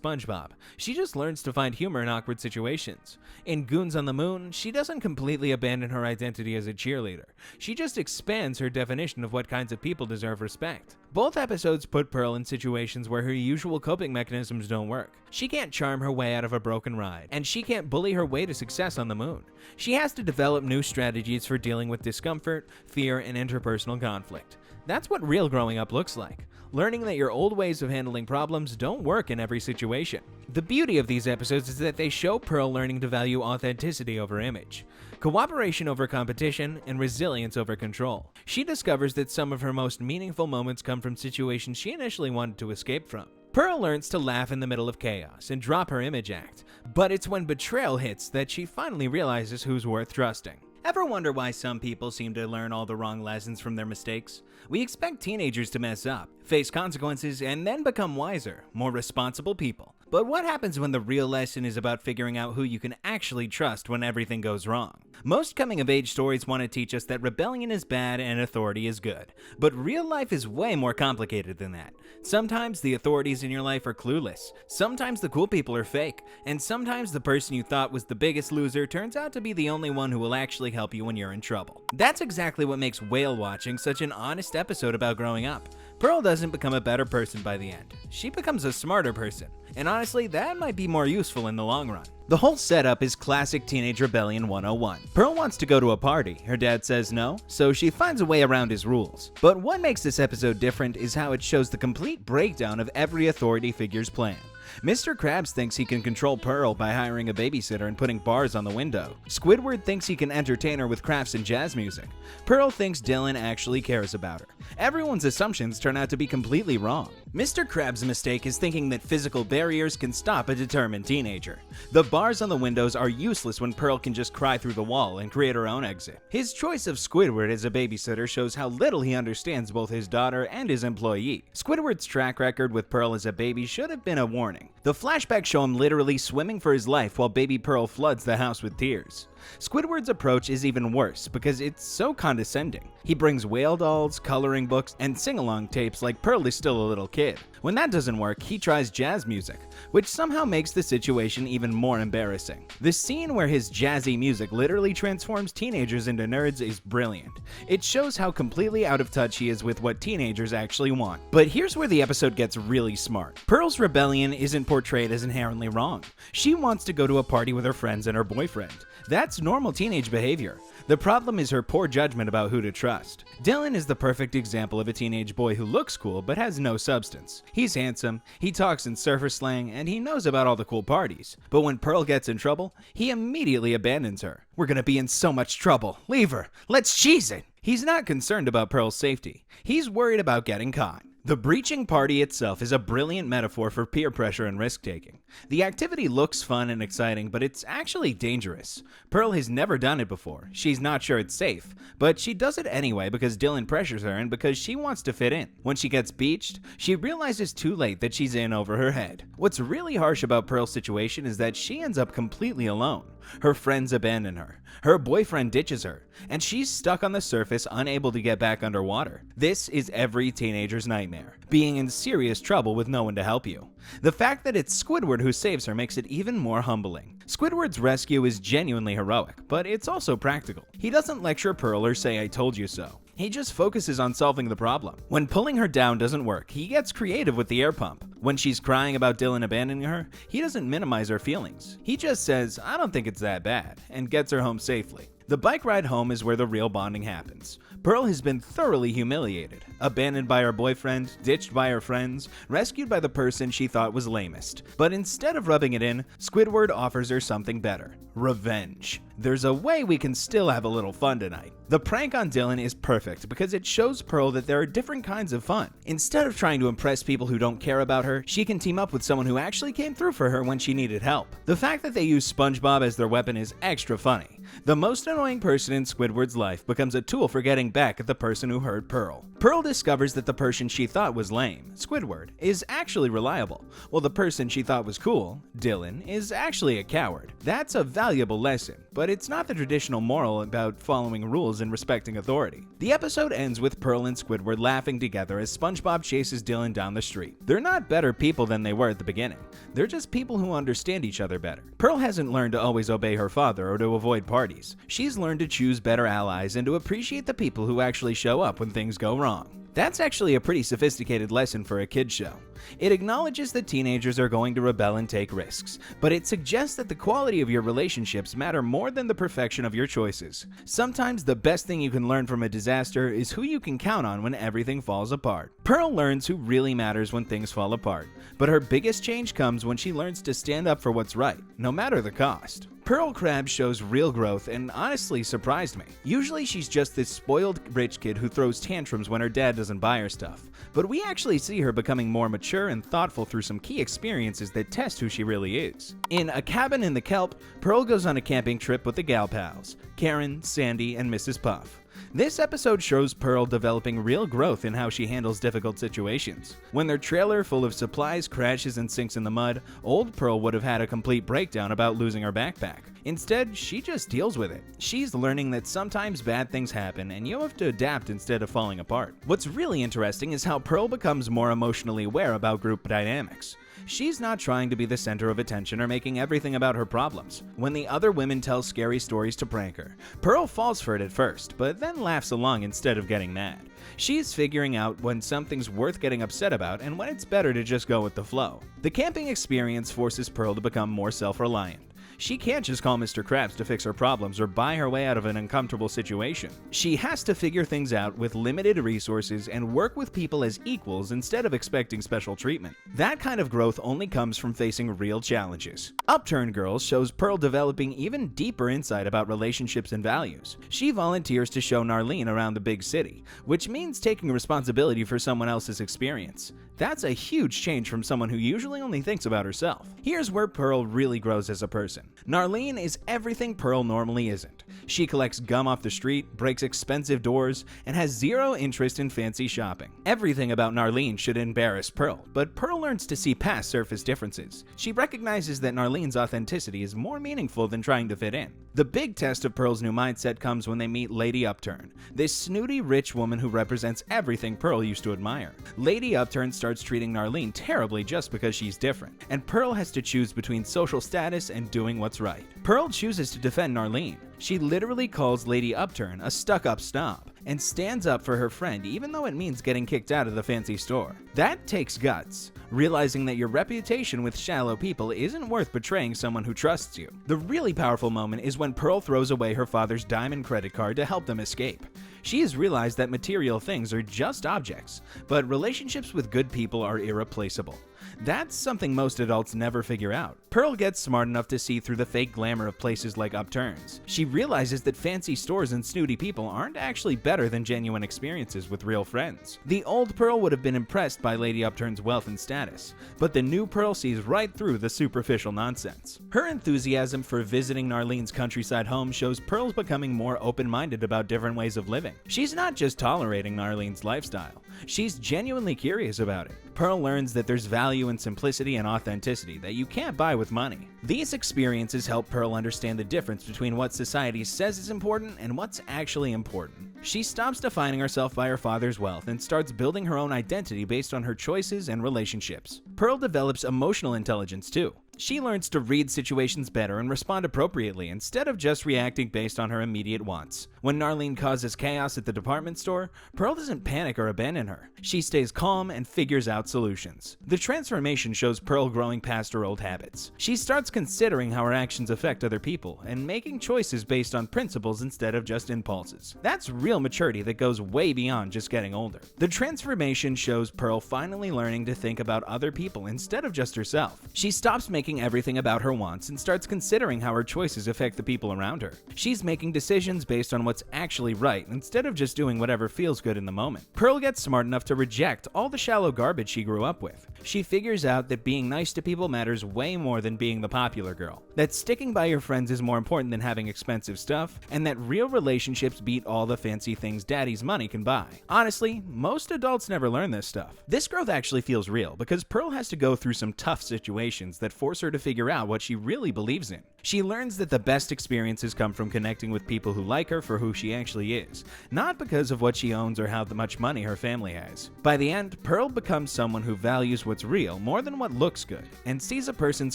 SpongeBob. She just learns to find humor in awkward situations. In Goons on the Moon, she doesn't completely abandon her identity as a cheerleader. She just expands her definition of what kinds of people deserve respect. Both episodes put Pearl in situations where her usual coping mechanisms don't work. She can't charm her way out of a broken ride, and she can't bully her way to success on the moon. She has to develop new strategies for dealing with discomfort, fear, and interpersonal conflict. That's what real growing up looks like. Learning that your old ways of handling problems don't work in every situation. The beauty of these episodes is that they show Pearl learning to value authenticity over image, cooperation over competition, and resilience over control. She discovers that some of her most meaningful moments come from situations she initially wanted to escape from. Pearl learns to laugh in the middle of chaos and drop her image act, but it's when betrayal hits that she finally realizes who's worth trusting. Ever wonder why some people seem to learn all the wrong lessons from their mistakes? We expect teenagers to mess up, face consequences, and then become wiser, more responsible people. But what happens when the real lesson is about figuring out who you can actually trust when everything goes wrong? Most coming-of-age stories want to teach us that rebellion is bad and authority is good. But real life is way more complicated than that. Sometimes the authorities in your life are clueless, sometimes the cool people are fake, and sometimes the person you thought was the biggest loser turns out to be the only one who will actually help you when you're in trouble. That's exactly what makes whale watching such an honest episode about growing up. Pearl doesn't become a better person by the end. She becomes a smarter person. And honestly, that might be more useful in the long run. The whole setup is classic Teenage Rebellion 101. Pearl wants to go to a party. Her dad says no, so she finds a way around his rules. But what makes this episode different is how it shows the complete breakdown of every authority figure's plan. Mr. Krabs thinks he can control Pearl by hiring a babysitter and putting bars on the window. Squidward thinks he can entertain her with crafts and jazz music. Pearl thinks Dylan actually cares about her. Everyone's assumptions turn out to be completely wrong. Mr. Krabs' mistake is thinking that physical barriers can stop a determined teenager. The bars on the windows are useless when Pearl can just cry through the wall and create her own exit. His choice of Squidward as a babysitter shows how little he understands both his daughter and his employee. Squidward's track record with Pearl as a baby should have been a warning. The flashbacks show him literally swimming for his life while baby Pearl floods the house with tears. Squidward's approach is even worse because it's so condescending. He brings whale dolls, coloring books, and sing-along tapes like Pearl is still a little kid. When that doesn't work, he tries jazz music, which somehow makes the situation even more embarrassing. The scene where his jazzy music literally transforms teenagers into nerds is brilliant. It shows how completely out of touch he is with what teenagers actually want. But here's where the episode gets really smart. Pearl's rebellion isn't portrayed as inherently wrong. She wants to go to a party with her friends and her boyfriend. That's normal teenage behavior. The problem is her poor judgment about who to trust. Dylan is the perfect example of a teenage boy who looks cool but has no substance. He's handsome, he talks in surfer slang, and he knows about all the cool parties. But when Pearl gets in trouble, he immediately abandons her. "We're gonna be in so much trouble. Leave her. Let's cheese it." He's not concerned about Pearl's safety. He's worried about getting caught. The breaching party itself is a brilliant metaphor for peer pressure and risk-taking. The activity looks fun and exciting, but it's actually dangerous. Pearl has never done it before. She's not sure it's safe, but she does it anyway because Dylan pressures her and because she wants to fit in. When she gets beached, she realizes too late that she's in over her head. What's really harsh about Pearl's situation is that she ends up completely alone. Her friends abandon her, her boyfriend ditches her, and she's stuck on the surface unable to get back underwater. This is every teenager's nightmare, being in serious trouble with no one to help you. The fact that it's Squidward who saves her makes it even more humbling. Squidward's rescue is genuinely heroic, but it's also practical. He doesn't lecture Pearl or say "I told you so." He just focuses on solving the problem. When pulling her down doesn't work, he gets creative with the air pump. When she's crying about Dylan abandoning her, he doesn't minimize her feelings. He just says, "I don't think it's that bad," and gets her home safely. The bike ride home is where the real bonding happens. Pearl has been thoroughly humiliated, abandoned by her boyfriend, ditched by her friends, rescued by the person she thought was lamest. But instead of rubbing it in, Squidward offers her something better: revenge. There's a way we can still have a little fun tonight. The prank on Dylan is perfect because it shows Pearl that there are different kinds of fun. Instead of trying to impress people who don't care about her, she can team up with someone who actually came through for her when she needed help. The fact that they use SpongeBob as their weapon is extra funny. The most annoying person in Squidward's life becomes a tool for getting back at the person who hurt Pearl. Pearl discovers that the person she thought was lame, Squidward, is actually reliable, while the person she thought was cool, Dylan, is actually a coward. That's a valuable lesson, but it's not the traditional moral about following rules and respecting authority. The episode ends with Pearl and Squidward laughing together as SpongeBob chases Dylan down the street. They're not better people than they were at the beginning. They're just people who understand each other better. Pearl hasn't learned to always obey her father or to avoid parties. She's learned to choose better allies and to appreciate the people who actually show up when things go wrong. That's actually a pretty sophisticated lesson for a kid's show. It acknowledges that teenagers are going to rebel and take risks, but it suggests that the quality of your relationships matter more than the perfection of your choices. Sometimes the best thing you can learn from a disaster is who you can count on when everything falls apart. Pearl learns who really matters when things fall apart, but her biggest change comes when she learns to stand up for what's right, no matter the cost. Pearl Krabs shows real growth and honestly surprised me. Usually she's just this spoiled rich kid who throws tantrums when her dad doesn't buy her stuff, but we actually see her becoming more mature and thoughtful through some key experiences that test who she really is. In A Cabin in the Kelp, Pearl goes on a camping trip with the gal pals, Karen, Sandy, and Mrs. Puff. This episode shows Pearl developing real growth in how she handles difficult situations. When their trailer full of supplies crashes and sinks in the mud, old Pearl would have had a complete breakdown about losing her backpack. Instead, she just deals with it. She's learning that sometimes bad things happen and you have to adapt instead of falling apart. What's really interesting is how Pearl becomes more emotionally aware about group dynamics. She's not trying to be the center of attention or making everything about her problems. When the other women tell scary stories to prank her, Pearl falls for it at first, but then laughs along instead of getting mad. She's figuring out when something's worth getting upset about and when it's better to just go with the flow. The camping experience forces Pearl to become more self-reliant. She can't just call Mr. Krabs to fix her problems or buy her way out of an uncomfortable situation. She has to figure things out with limited resources and work with people as equals instead of expecting special treatment. That kind of growth only comes from facing real challenges. Upturned Girls shows Pearl developing even deeper insight about relationships and values. She volunteers to show Narlene around the big city, which means taking responsibility for someone else's experience. That's a huge change from someone who usually only thinks about herself. Here's where Pearl really grows as a person. Narlene is everything Pearl normally isn't. She collects gum off the street, breaks expensive doors, and has zero interest in fancy shopping. Everything about Narlene should embarrass Pearl, but Pearl learns to see past surface differences. She recognizes that Narlene's authenticity is more meaningful than trying to fit in. The big test of Pearl's new mindset comes when they meet Lady Upturn, this snooty rich woman who represents everything Pearl used to admire. Lady Upturn starts treating Narlene terribly just because she's different, and Pearl has to choose between social status and doing what's right. Pearl chooses to defend Narlene. She literally calls Lady Upturn a stuck-up snob and stands up for her friend even though it means getting kicked out of the fancy store. That takes guts, realizing that your reputation with shallow people isn't worth betraying someone who trusts you. The really powerful moment is when Pearl throws away her father's diamond credit card to help them escape. She has realized that material things are just objects, but relationships with good people are irreplaceable. That's something most adults never figure out. Pearl gets smart enough to see through the fake glamour of places like Upturn's. She realizes that fancy stores and snooty people aren't actually better than genuine experiences with real friends. The old Pearl would have been impressed by Lady Upturn's wealth and status, but the new Pearl sees right through the superficial nonsense. Her enthusiasm for visiting Narlene's countryside home shows Pearl's becoming more open-minded about different ways of living. She's not just tolerating Narlene's lifestyle, she's genuinely curious about it. Pearl learns that there's value in simplicity and authenticity that you can't buy with money. These experiences help Pearl understand the difference between what society says is important and what's actually important. She stops defining herself by her father's wealth and starts building her own identity based on her choices and relationships. Pearl develops emotional intelligence too. She learns to read situations better and respond appropriately instead of just reacting based on her immediate wants. When Narlene causes chaos at the department store, Pearl doesn't panic or abandon her. She stays calm and figures out solutions. The transformation shows Pearl growing past her old habits. She starts considering how her actions affect other people and making choices based on principles instead of just impulses. That's real maturity that goes way beyond just getting older. The transformation shows Pearl finally learning to think about other people instead of just herself. She stops making everything about her wants and starts considering how her choices affect the people around her. She's making decisions based on what's actually right instead of just doing whatever feels good in the moment. Pearl gets smart enough to reject all the shallow garbage she grew up with. She figures out that being nice to people matters way more than being the popular girl, that sticking by your friends is more important than having expensive stuff, and that real relationships beat all the fancy things daddy's money can buy. Honestly, most adults never learn this stuff. This growth actually feels real because Pearl has to go through some tough situations that force her to figure out what she really believes in. She learns that the best experiences come from connecting with people who like her for who she actually is, not because of what she owns or how much money her family has. By the end, Pearl becomes someone who values what's real more than what looks good, and sees a person's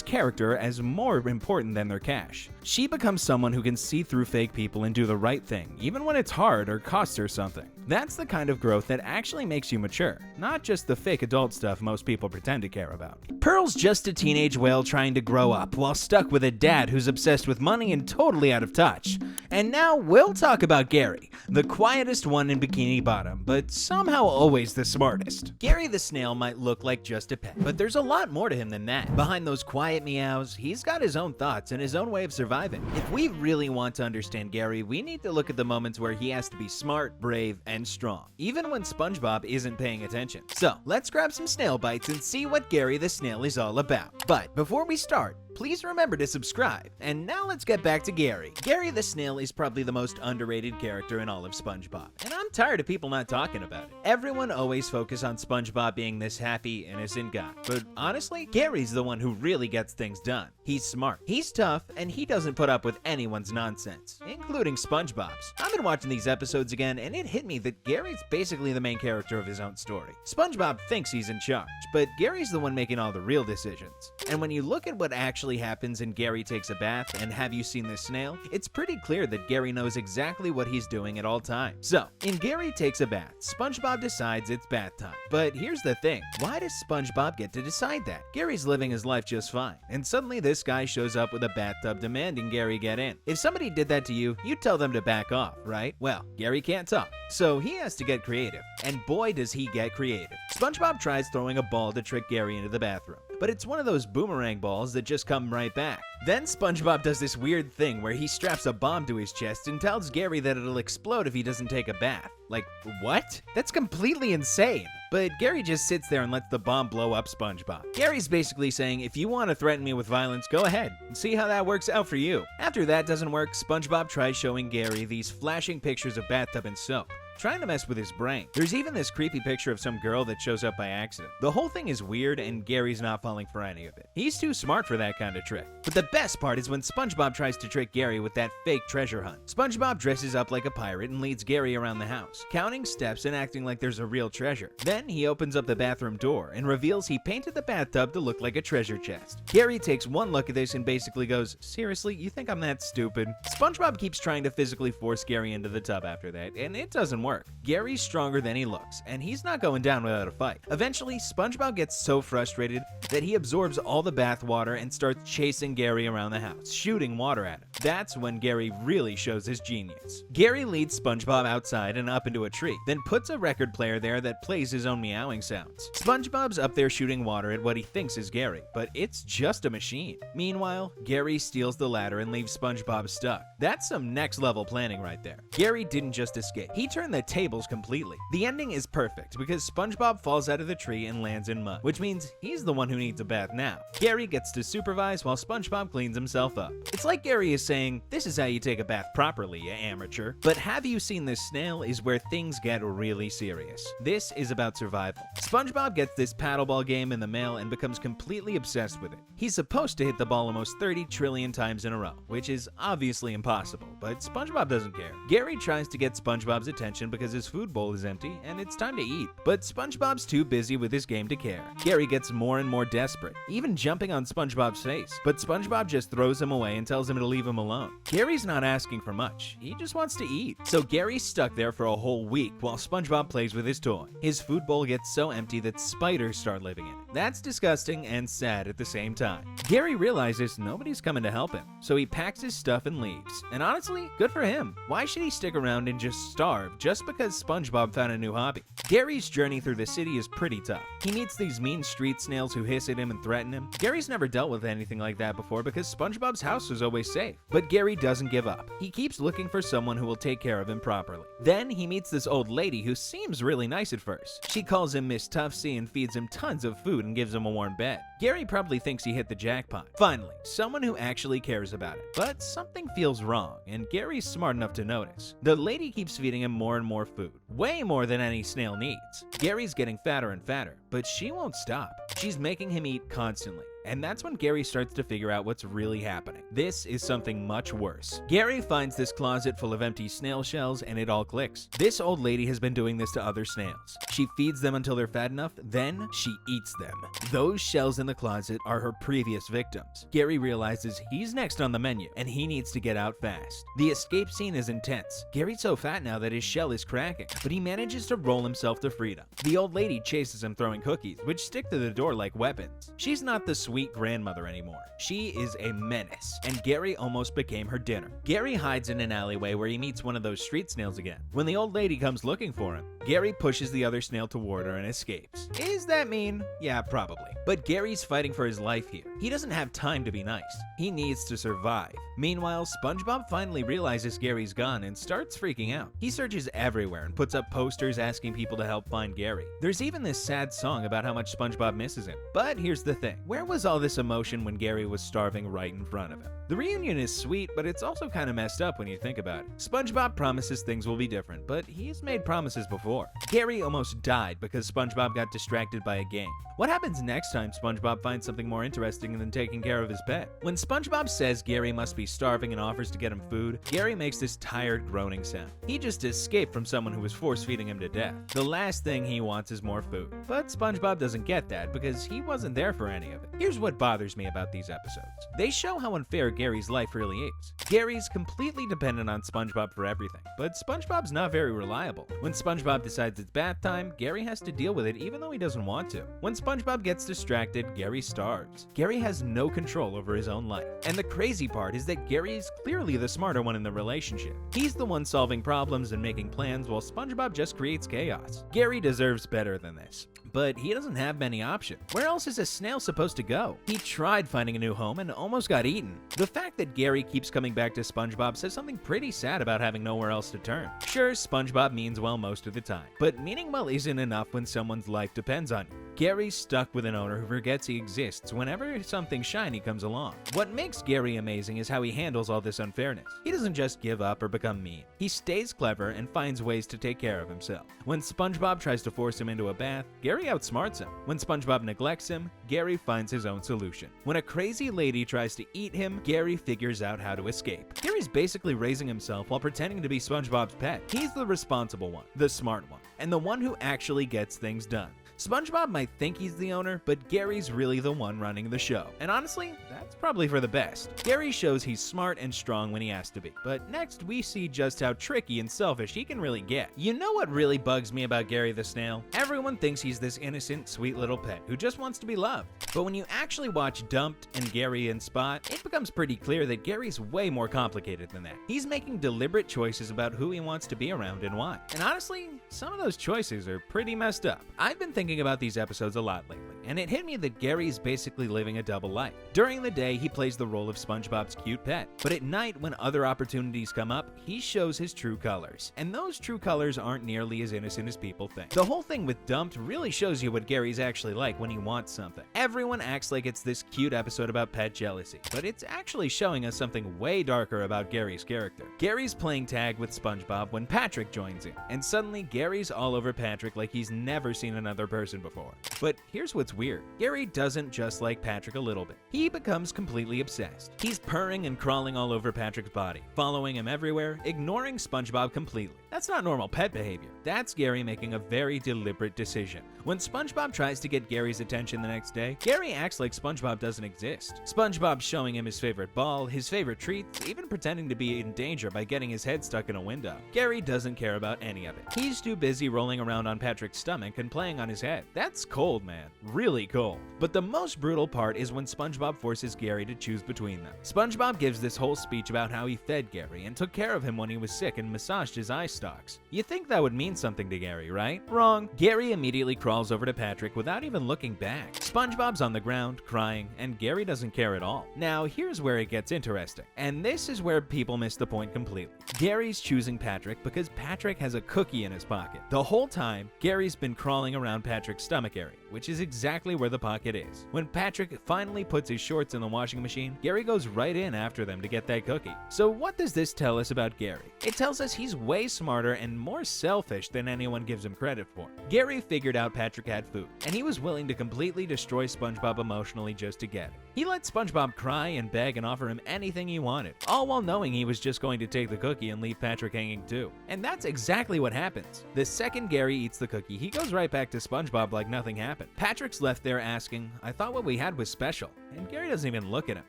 character as more important than their cash. She becomes someone who can see through fake people and do the right thing, even when it's hard or costs her something. That's the kind of growth that actually makes you mature, not just the fake adult stuff most people pretend to care about. Pearl's just a teenage whale trying to grow up while stuck with a dad who's obsessed with money and totally out of touch. And now we'll talk about Gary, the quietest one in Bikini Bottom, but somehow always the smartest. Gary the snail might look like just a pet, but there's a lot more to him than that. Behind those quiet meows, he's got his own thoughts and his own way of surviving. If we really want to understand Gary, we need to look at the moments where he has to be smart, brave, and strong, even when SpongeBob isn't paying attention. So let's grab some snail bites and see what Gary the snail is all about. But before we start, please remember to subscribe. And now let's get back to Gary. Gary the snail is probably the most underrated character in all of SpongeBob, and I'm tired of people not talking about it. Everyone always focuses on SpongeBob being this happy, innocent guy, but honestly, Gary's the one who really gets things done. He's smart, he's tough, and he doesn't put up with anyone's nonsense, including SpongeBob's. I've been watching these episodes again, and it hit me that Gary's basically the main character of his own story. SpongeBob thinks he's in charge, but Gary's the one making all the real decisions. And when you look at what actually actually happens in Gary Takes a Bath and Have You Seen This Snail, it's pretty clear that Gary knows exactly what he's doing at all times. So, in Gary Takes a Bath, SpongeBob decides it's bath time. But here's the thing, why does SpongeBob get to decide that? Gary's living his life just fine, and suddenly this guy shows up with a bathtub demanding Gary get in. If somebody did that to you, you'd tell them to back off, right? Well, Gary can't talk, so he has to get creative, and boy does he get creative. SpongeBob tries throwing a ball to trick Gary into the bathroom, but it's one of those boomerang balls that just come right back. Then SpongeBob does this weird thing where he straps a bomb to his chest and tells Gary that it'll explode if he doesn't take a bath. Like, what? That's completely insane. But Gary just sits there and lets the bomb blow up SpongeBob. Gary's basically saying, if you want to threaten me with violence, go ahead and see how that works out for you. After that doesn't work, SpongeBob tries showing Gary these flashing pictures of bathtub and soap, trying to mess with his brain. There's even this creepy picture of some girl that shows up by accident. The whole thing is weird and Gary's not falling for any of it. He's too smart for that kind of trick. But the best part is when SpongeBob tries to trick Gary with that fake treasure hunt. SpongeBob dresses up like a pirate and leads Gary around the house, counting steps and acting like there's a real treasure. Then he opens up the bathroom door and reveals he painted the bathtub to look like a treasure chest. Gary takes one look at this and basically goes, seriously, you think I'm that stupid? SpongeBob keeps trying to physically force Gary into the tub after that, and it doesn't work. Gary's stronger than he looks, and he's not going down without a fight. Eventually, SpongeBob gets so frustrated that he absorbs all the bath water and starts chasing Gary around the house, shooting water at him. That's when Gary really shows his genius. Gary leads SpongeBob outside and up into a tree, then puts a record player there that plays his own meowing sounds. SpongeBob's up there shooting water at what he thinks is Gary, but it's just a machine. Meanwhile, Gary steals the ladder and leaves SpongeBob stuck. That's some next level planning right there. Gary didn't just escape, he turned the tables completely. The ending is perfect because SpongeBob falls out of the tree and lands in mud, which means he's the one who needs a bath now. Gary gets to supervise while SpongeBob cleans himself up. It's like Gary is saying, this is how you take a bath properly, you amateur. But Have You Seen This Snail is where things get really serious. This is about survival. SpongeBob gets this paddleball game in the mail and becomes completely obsessed with it. He's supposed to hit the ball almost 30 trillion times in a row, which is obviously impossible, but SpongeBob doesn't care. Gary tries to get SpongeBob's attention because his food bowl is empty and it's time to eat, but SpongeBob's too busy with his game to care. Gary gets more and more desperate, even jumping on SpongeBob's face, but SpongeBob just throws him away and tells him to leave him alone. Gary's not asking for much, he just wants to eat. So Gary's stuck there for a whole week while SpongeBob plays with his toy. His food bowl gets so empty that spiders start living in it. That's disgusting and sad at the same time. Gary realizes nobody's coming to help him, so he packs his stuff and leaves. And honestly, good for him. Why should he stick around and just starve just because SpongeBob found a new hobby? Gary's journey through the city is pretty tough. He meets these mean street snails who hiss at him and threaten him. Gary's never dealt with anything like that before because SpongeBob's house was always safe. But Gary doesn't give up. He keeps looking for someone who will take care of him properly. Then he meets this old lady who seems really nice at first. She calls him Miss Tuftsy and feeds him tons of food and gives him a warm bed. Gary probably thinks he hit the jackpot. Finally, someone who actually cares about it. But something feels wrong, and Gary's smart enough to notice. The lady keeps feeding him more and more food, way more than any snail needs. Gary's getting fatter and fatter, but she won't stop. She's making him eat constantly. And that's when Gary starts to figure out what's really happening. This is something much worse. Gary finds this closet full of empty snail shells and it all clicks. This old lady has been doing this to other snails. She feeds them until they're fat enough, then she eats them. Those shells in the closet are her previous victims. Gary realizes he's next on the menu and he needs to get out fast. The escape scene is intense. Gary's so fat now that his shell is cracking, but he manages to roll himself to freedom. The old lady chases him throwing cookies, which stick to the door like weapons. She's not the sweet grandmother anymore. She is a menace, and Gary almost became her dinner. Gary hides in an alleyway where he meets one of those street snails again. When the old lady comes looking for him, Gary pushes the other snail toward her and escapes. Is that mean? Yeah, probably. But Gary's fighting for his life here. He doesn't have time to be nice. He needs to survive. Meanwhile, SpongeBob finally realizes Gary's gone and starts freaking out. He searches everywhere and puts up posters asking people to help find Gary. There's even this sad song about how much SpongeBob misses him. But here's the thing. Where was all this emotion when Gary was starving right in front of him? The reunion is sweet, but it's also kind of messed up when you think about it. SpongeBob promises things will be different, but he's made promises before. Gary almost died because SpongeBob got distracted by a game. What happens next time SpongeBob finds something more interesting than taking care of his pet? When SpongeBob says Gary must be starving and offers to get him food, Gary makes this tired groaning sound. He just escaped from someone who was force-feeding him to death. The last thing he wants is more food. But SpongeBob doesn't get that because he wasn't there for any of it. Here's what bothers me about these episodes. They show how unfair Gary's life really is. Gary's completely dependent on SpongeBob for everything, but SpongeBob's not very reliable. When SpongeBob decides it's bath time, Gary has to deal with it even though he doesn't want to. When SpongeBob gets distracted, Gary starves. Gary has no control over his own life. And the crazy part is that Gary's clearly the smarter one in the relationship. He's the one solving problems and making plans while SpongeBob just creates chaos. Gary deserves better than this. But he doesn't have many options. Where else is a snail supposed to go? He tried finding a new home and almost got eaten. The fact that Gary keeps coming back to SpongeBob says something pretty sad about having nowhere else to turn. Sure, SpongeBob means well most of the time, but meaning well isn't enough when someone's life depends on you. Gary's stuck with an owner who forgets he exists whenever something shiny comes along. What makes Gary amazing is how he handles all this unfairness. He doesn't just give up or become mean. He stays clever and finds ways to take care of himself. When SpongeBob tries to force him into a bath, Gary outsmarts him. When SpongeBob neglects him, Gary finds his own solution. When a crazy lady tries to eat him, Gary figures out how to escape. Gary's basically raising himself while pretending to be SpongeBob's pet. He's the responsible one, the smart one, and the one who actually gets things done. SpongeBob might think he's the owner, but Gary's really the one running the show. And honestly, that's probably for the best. Gary shows he's smart and strong when he has to be. But next, we see just how tricky and selfish he can really get. You know what really bugs me about Gary the Snail? Everyone thinks he's this innocent, sweet little pet who just wants to be loved. But when you actually watch Dumped and Gary and Spot, it becomes pretty clear that Gary's way more complicated than that. He's making deliberate choices about who he wants to be around and why. And honestly, some of those choices are pretty messed up. I've been thinking about these episodes a lot lately, and it hit me that Gary's basically living a double life. During the day, he plays the role of SpongeBob's cute pet, but at night, when other opportunities come up, he shows his true colors. And those true colors aren't nearly as innocent as people think. The whole thing with Dumped really shows you what Gary's actually like when he wants something. Everyone acts like it's this cute episode about pet jealousy, but it's actually showing us something way darker about Gary's character. Gary's playing tag with SpongeBob when Patrick joins in, and suddenly Gary's all over Patrick like he's never seen another person before. But here's what's weird. Gary doesn't just like Patrick a little bit. He becomes completely obsessed. He's purring and crawling all over Patrick's body, following him everywhere, ignoring SpongeBob completely. That's not normal pet behavior. That's Gary making a very deliberate decision. When SpongeBob tries to get Gary's attention the next day, Gary acts like SpongeBob doesn't exist. SpongeBob's showing him his favorite ball, his favorite treats, even pretending to be in danger by getting his head stuck in a window. Gary doesn't care about any of it. He's too busy rolling around on Patrick's stomach and playing on his head. That's cold, man. Really cold. But the most brutal part is when SpongeBob forces Gary to choose between them. SpongeBob gives this whole speech about how he fed Gary and took care of him when he was sick and massaged his eye stalks. You think that would mean something to Gary, right? Wrong. Gary immediately crawls over to Patrick without even looking back. SpongeBob's on the ground, crying, and Gary doesn't care at all. Now, here's where it gets interesting. And this is where people miss the point completely. Gary's choosing Patrick because Patrick has a cookie in his pocket. The whole time, Gary's been crawling around Patrick's stomach area, which is exactly where the pocket is. When Patrick finally puts his shorts in the washing machine, Gary goes right in after them to get that cookie. So what does this tell us about Gary? It tells us he's way smarter and more selfish than anyone gives him credit for. Gary figured out Patrick had food, and he was willing to completely destroy SpongeBob emotionally just to get it. He let SpongeBob cry and beg and offer him anything he wanted, all while knowing he was just going to take the cookie and leave Patrick hanging too. And that's exactly what happens. The second Gary eats the cookie, he goes right back to SpongeBob like nothing happened. Patrick's left there asking, "I thought what we had was special," and Gary doesn't even look at him.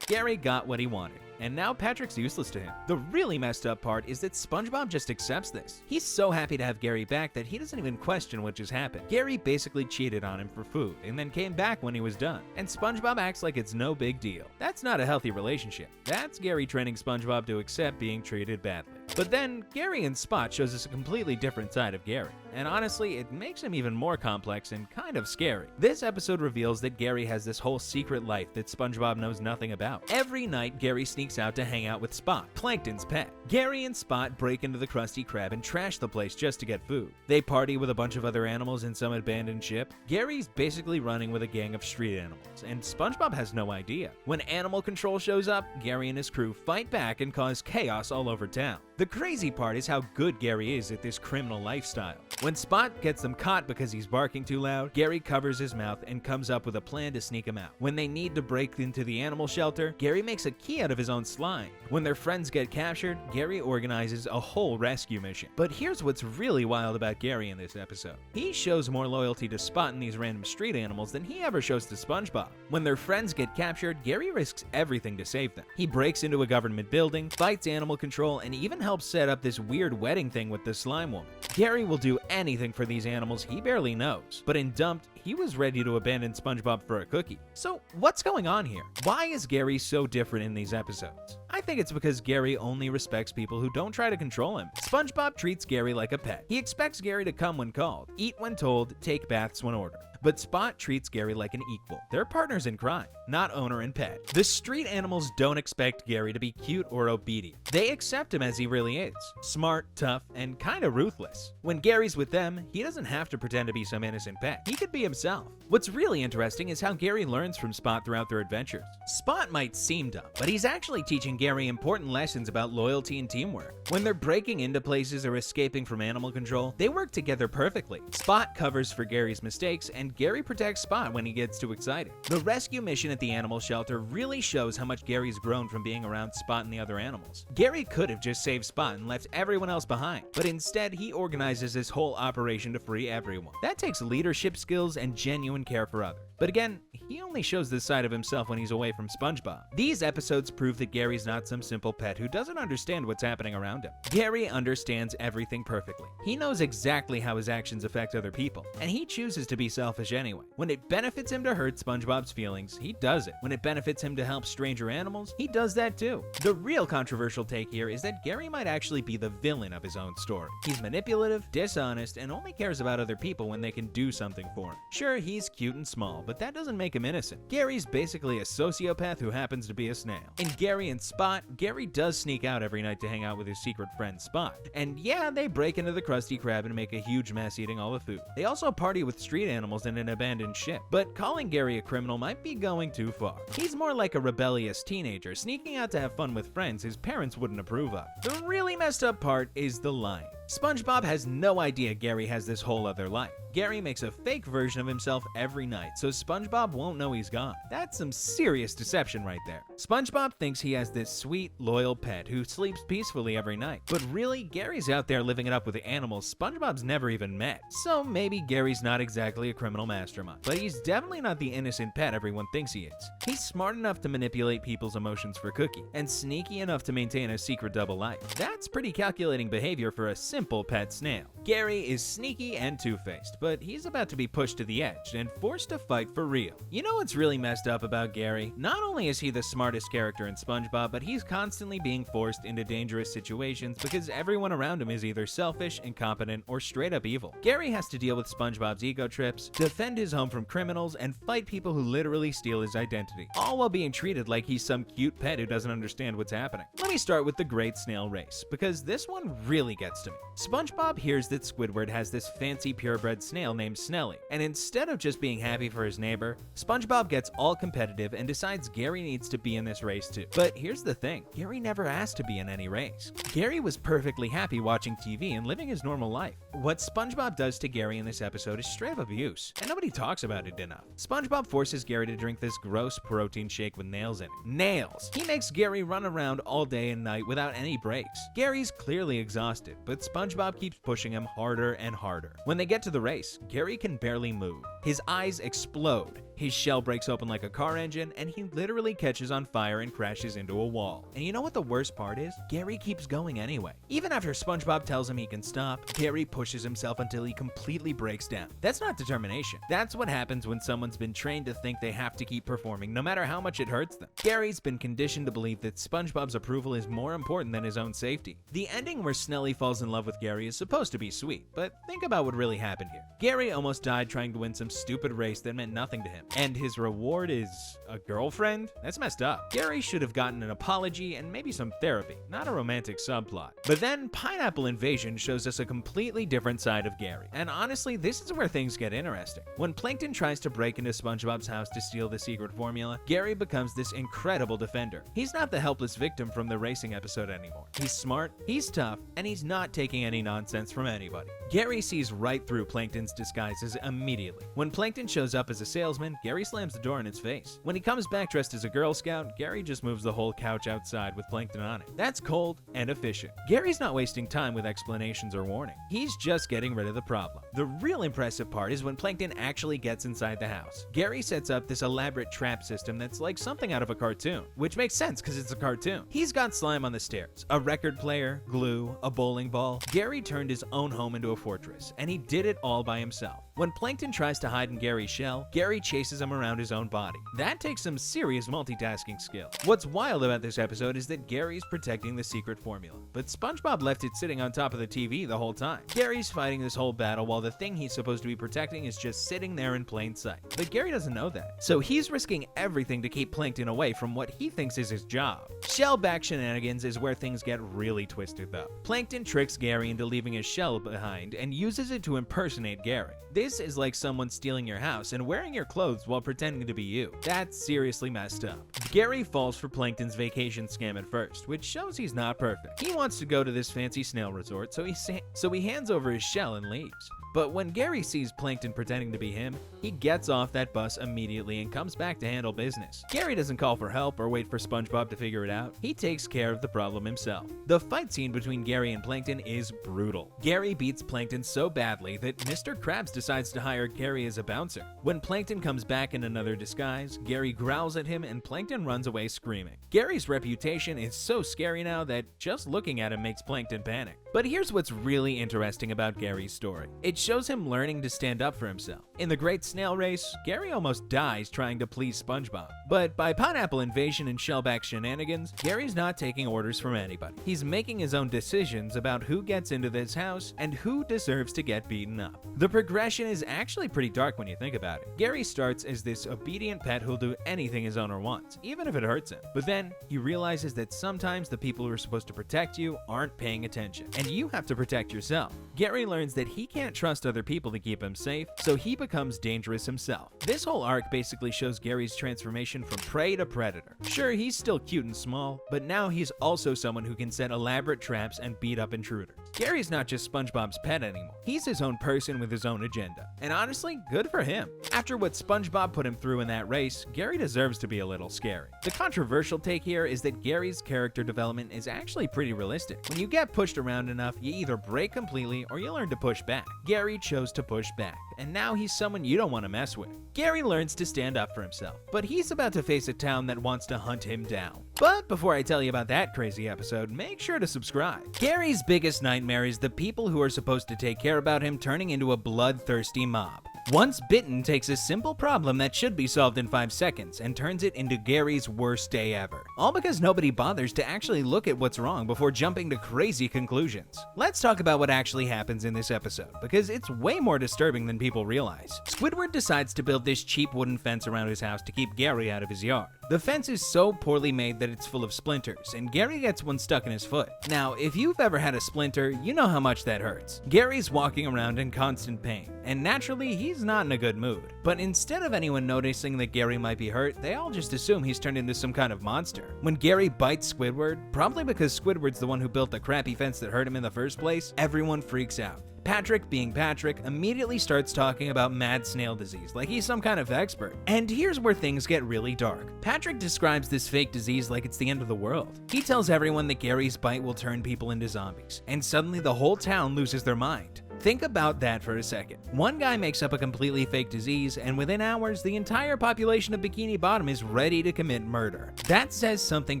Gary got what he wanted, and now Patrick's useless to him. The really messed up part is that SpongeBob just accepts this. He's so happy to have Gary back that he doesn't even question what just happened. Gary basically cheated on him for food and then came back when he was done, and SpongeBob acts like it's no big deal. That's not a healthy relationship. That's Gary training SpongeBob to accept being treated badly. But then, Gary and Spot shows us a completely different side of Gary. and honestly, it makes him even more complex and kind of scary. This episode reveals that Gary has this whole secret life that SpongeBob knows nothing about. Every night, Gary sneaks out to hang out with Spot, Plankton's pet. Gary and Spot break into the Krusty Krab and trash the place just to get food. They party with a bunch of other animals in some abandoned ship. Gary's basically running with a gang of street animals, and SpongeBob has no idea. When animal control shows up, Gary and his crew fight back and cause chaos all over town. The crazy part is how good Gary is at this criminal lifestyle. When Spot gets them caught because he's barking too loud, Gary covers his mouth and comes up with a plan to sneak him out. When they need to break into the animal shelter, Gary makes a key out of his own slime. When their friends get captured, Gary organizes a whole rescue mission. But here's what's really wild about Gary in this episode. He shows more loyalty to Spot and these random street animals than he ever shows to SpongeBob. When their friends get captured, Gary risks everything to save them. He breaks into a government building, fights animal control, and even helps set up this weird wedding thing with the slime woman. Gary will do anything for these animals he barely knows, but in Dumped, he was ready to abandon SpongeBob for a cookie. So what's going on here? Why is Gary so different in these episodes? I think it's because Gary only respects people who don't try to control him. SpongeBob treats Gary like a pet. He expects Gary to come when called, eat when told, take baths when ordered. But Spot treats Gary like an equal. They're partners in crime, not owner and pet. The street animals don't expect Gary to be cute or obedient. They accept him as he really is, smart, tough, and kinda ruthless. When Gary's with them, he doesn't have to pretend to be some innocent pet. He could be himself. What's really interesting is how Gary learns from Spot throughout their adventures. Spot might seem dumb, but he's actually teaching Gary important lessons about loyalty and teamwork. When they're breaking into places or escaping from animal control, they work together perfectly. Spot covers for Gary's mistakes, and Gary protects Spot when he gets too excited. The rescue mission at the animal shelter really shows how much Gary's grown from being around Spot and the other animals. Gary could have just saved Spot and left everyone else behind, but instead he organizes this whole operation to free everyone. That takes leadership skills and genuine care for others. But again, he only shows this side of himself when he's away from SpongeBob. These episodes prove that Gary's not some simple pet who doesn't understand what's happening around him. Gary understands everything perfectly. He knows exactly how his actions affect other people, and he chooses to be selfish anyway. When it benefits him to hurt SpongeBob's feelings, he does it. When it benefits him to help stranger animals, he does that too. The real controversial take here is that Gary might actually be the villain of his own story. He's manipulative, dishonest, and only cares about other people when they can do something for him. Sure, he's cute and small, but that doesn't make him innocent. Gary's basically a sociopath who happens to be a snail. In Gary and Spot, Gary does sneak out every night to hang out with his secret friend Spot. And yeah, they break into the Krusty Krab and make a huge mess eating all the food. They also party with street animals in an abandoned ship. But calling Gary a criminal might be going too far. He's more like a rebellious teenager sneaking out to have fun with friends his parents wouldn't approve of. The really messed up part is the lying. SpongeBob has no idea Gary has this whole other life. Gary makes a fake version of himself every night, so SpongeBob won't know he's gone. That's some serious deception right there. SpongeBob thinks he has this sweet, loyal pet who sleeps peacefully every night. But really, Gary's out there living it up with the animals SpongeBob's never even met. So maybe Gary's not exactly a criminal mastermind, but he's definitely not the innocent pet everyone thinks he is. He's smart enough to manipulate people's emotions for Cookie, and sneaky enough to maintain a secret double life. That's pretty calculating behavior for a simple pet snail. Gary is sneaky and two-faced, but he's about to be pushed to the edge and forced to fight for real. You know what's really messed up about Gary? Not only is he the smartest character in SpongeBob, but he's constantly being forced into dangerous situations because everyone around him is either selfish, incompetent, or straight up evil. Gary has to deal with SpongeBob's ego trips, defend his home from criminals, and fight people who literally steal his identity, all while being treated like he's some cute pet who doesn't understand what's happening. Let me start with the Great Snail Race, because this one really gets to me. SpongeBob hears that Squidward has this fancy purebred snail named Snelly, and instead of just being happy for his neighbor, SpongeBob gets all competitive and decides Gary needs to be in this race too. But here's the thing, Gary never asked to be in any race. Gary was perfectly happy watching TV and living his normal life. What SpongeBob does to Gary in this episode is straight up abuse, and nobody talks about it enough. SpongeBob forces Gary to drink this gross protein shake with nails in it. Nails! He makes Gary run around all day and night without any breaks. Gary's clearly exhausted, but SpongeBob keeps pushing him harder and harder. When they get to the race, Gary can barely move. His eyes explode. His shell breaks open like a car engine, and he literally catches on fire and crashes into a wall. And you know what the worst part is? Gary keeps going anyway. Even after SpongeBob tells him he can stop, Gary pushes himself until he completely breaks down. That's not determination. That's what happens when someone's been trained to think they have to keep performing no matter how much it hurts them. Gary's been conditioned to believe that SpongeBob's approval is more important than his own safety. The ending where Snelly falls in love with Gary is supposed to be sweet, but think about what really happened here. Gary almost died trying to win some stupid race that meant nothing to him, and his reward is a girlfriend? That's messed up. Gary should have gotten an apology and maybe some therapy, not a romantic subplot. But then Pineapple Invasion shows us a completely different side of Gary, and honestly, this is where things get interesting. When Plankton tries to break into SpongeBob's house to steal the secret formula, Gary becomes this incredible defender. He's not the helpless victim from the racing episode anymore. He's smart, he's tough, and he's not taking any nonsense from anybody. Gary sees right through Plankton's disguises immediately. When Plankton shows up as a salesman, Gary slams the door in his face. When he comes back dressed as a Girl Scout, Gary just moves the whole couch outside with Plankton on it. That's cold and efficient. Gary's not wasting time with explanations or warning. He's just getting rid of the problem. The real impressive part is when Plankton actually gets inside the house. Gary sets up this elaborate trap system that's like something out of a cartoon, which makes sense because it's a cartoon. He's got slime on the stairs, a record player, glue, a bowling ball. Gary turned his own home into a fortress, and he did it all by himself. When Plankton tries to hide in Gary's shell, Gary chases him around his own body. That takes some serious multitasking skill. What's wild about this episode is that Gary's protecting the secret formula, but SpongeBob left it sitting on top of the TV the whole time. Gary's fighting this whole battle while the thing he's supposed to be protecting is just sitting there in plain sight. But Gary doesn't know that, so he's risking everything to keep Plankton away from what he thinks is his job. Shellback shenanigans is where things get really twisted though. Plankton tricks Gary into leaving his shell behind and uses it to impersonate Gary. This is like someone stealing your house and wearing your clothes while pretending to be you. That's seriously messed up. Gary falls for Plankton's vacation scam at first, which shows he's not perfect. He wants to go to this fancy snail resort, so he hands over his shell and leaves. But when Gary sees Plankton pretending to be him, he gets off that bus immediately and comes back to handle business. Gary doesn't call for help or wait for SpongeBob to figure it out. He takes care of the problem himself. The fight scene between Gary and Plankton is brutal. Gary beats Plankton so badly that Mr. Krabs decides to hire Gary as a bouncer. When Plankton comes back in another disguise, Gary growls at him and Plankton runs away screaming. Gary's reputation is so scary now that just looking at him makes Plankton panic. But here's what's really interesting about Gary's story. It shows him learning to stand up for himself. In the Great Snail Race, Gary almost dies trying to please SpongeBob. But by Pineapple Invasion and Shellback shenanigans, Gary's not taking orders from anybody. He's making his own decisions about who gets into this house and who deserves to get beaten up. The progression is actually pretty dark when you think about it. Gary starts as this obedient pet who'll do anything his owner wants, even if it hurts him. But then he realizes that sometimes the people who are supposed to protect you aren't paying attention, and you have to protect yourself. Gary learns that he can't trust other people to keep him safe, so he becomes dangerous himself. This whole arc basically shows Gary's transformation from prey to predator. Sure, he's still cute and small, but now he's also someone who can set elaborate traps and beat up intruders. Gary's not just SpongeBob's pet anymore. He's his own person with his own agenda. And honestly, good for him. After what SpongeBob put him through in that race, Gary deserves to be a little scary. The controversial take here is that Gary's character development is actually pretty realistic. When you get pushed around enough, you either break completely or you learn to push back. Gary chose to push back, and now he's someone you don't want to mess with. Gary learns to stand up for himself, but he's about to face a town that wants to hunt him down. But before I tell you about that crazy episode, make sure to subscribe. Gary's biggest nightmare is the people who are supposed to take care about him turning into a bloodthirsty mob. Once Bitten takes a simple problem that should be solved in 5 seconds and turns it into Gary's worst day ever. All because nobody bothers to actually look at what's wrong before jumping to crazy conclusions. Let's talk about what actually happens in this episode, because it's way more disturbing than people realize. Squidward decides to build this cheap wooden fence around his house to keep Gary out of his yard. The fence is so poorly made that it's full of splinters, and Gary gets one stuck in his foot. Now, if you've ever had a splinter, you know how much that hurts. Gary's walking around in constant pain, and naturally, he's not in a good mood. But instead of anyone noticing that Gary might be hurt, they all just assume he's turned into some kind of monster. When Gary bites Squidward, probably because Squidward's the one who built the crappy fence that hurt him in the first place, everyone freaks out. Patrick, being Patrick, immediately starts talking about mad snail disease like he's some kind of expert. And here's where things get really dark. Patrick describes this fake disease like it's the end of the world. He tells everyone that Gary's bite will turn people into zombies, and suddenly the whole town loses their mind. Think about that for a second. One guy makes up a completely fake disease, and within hours, the entire population of Bikini Bottom is ready to commit murder. That says something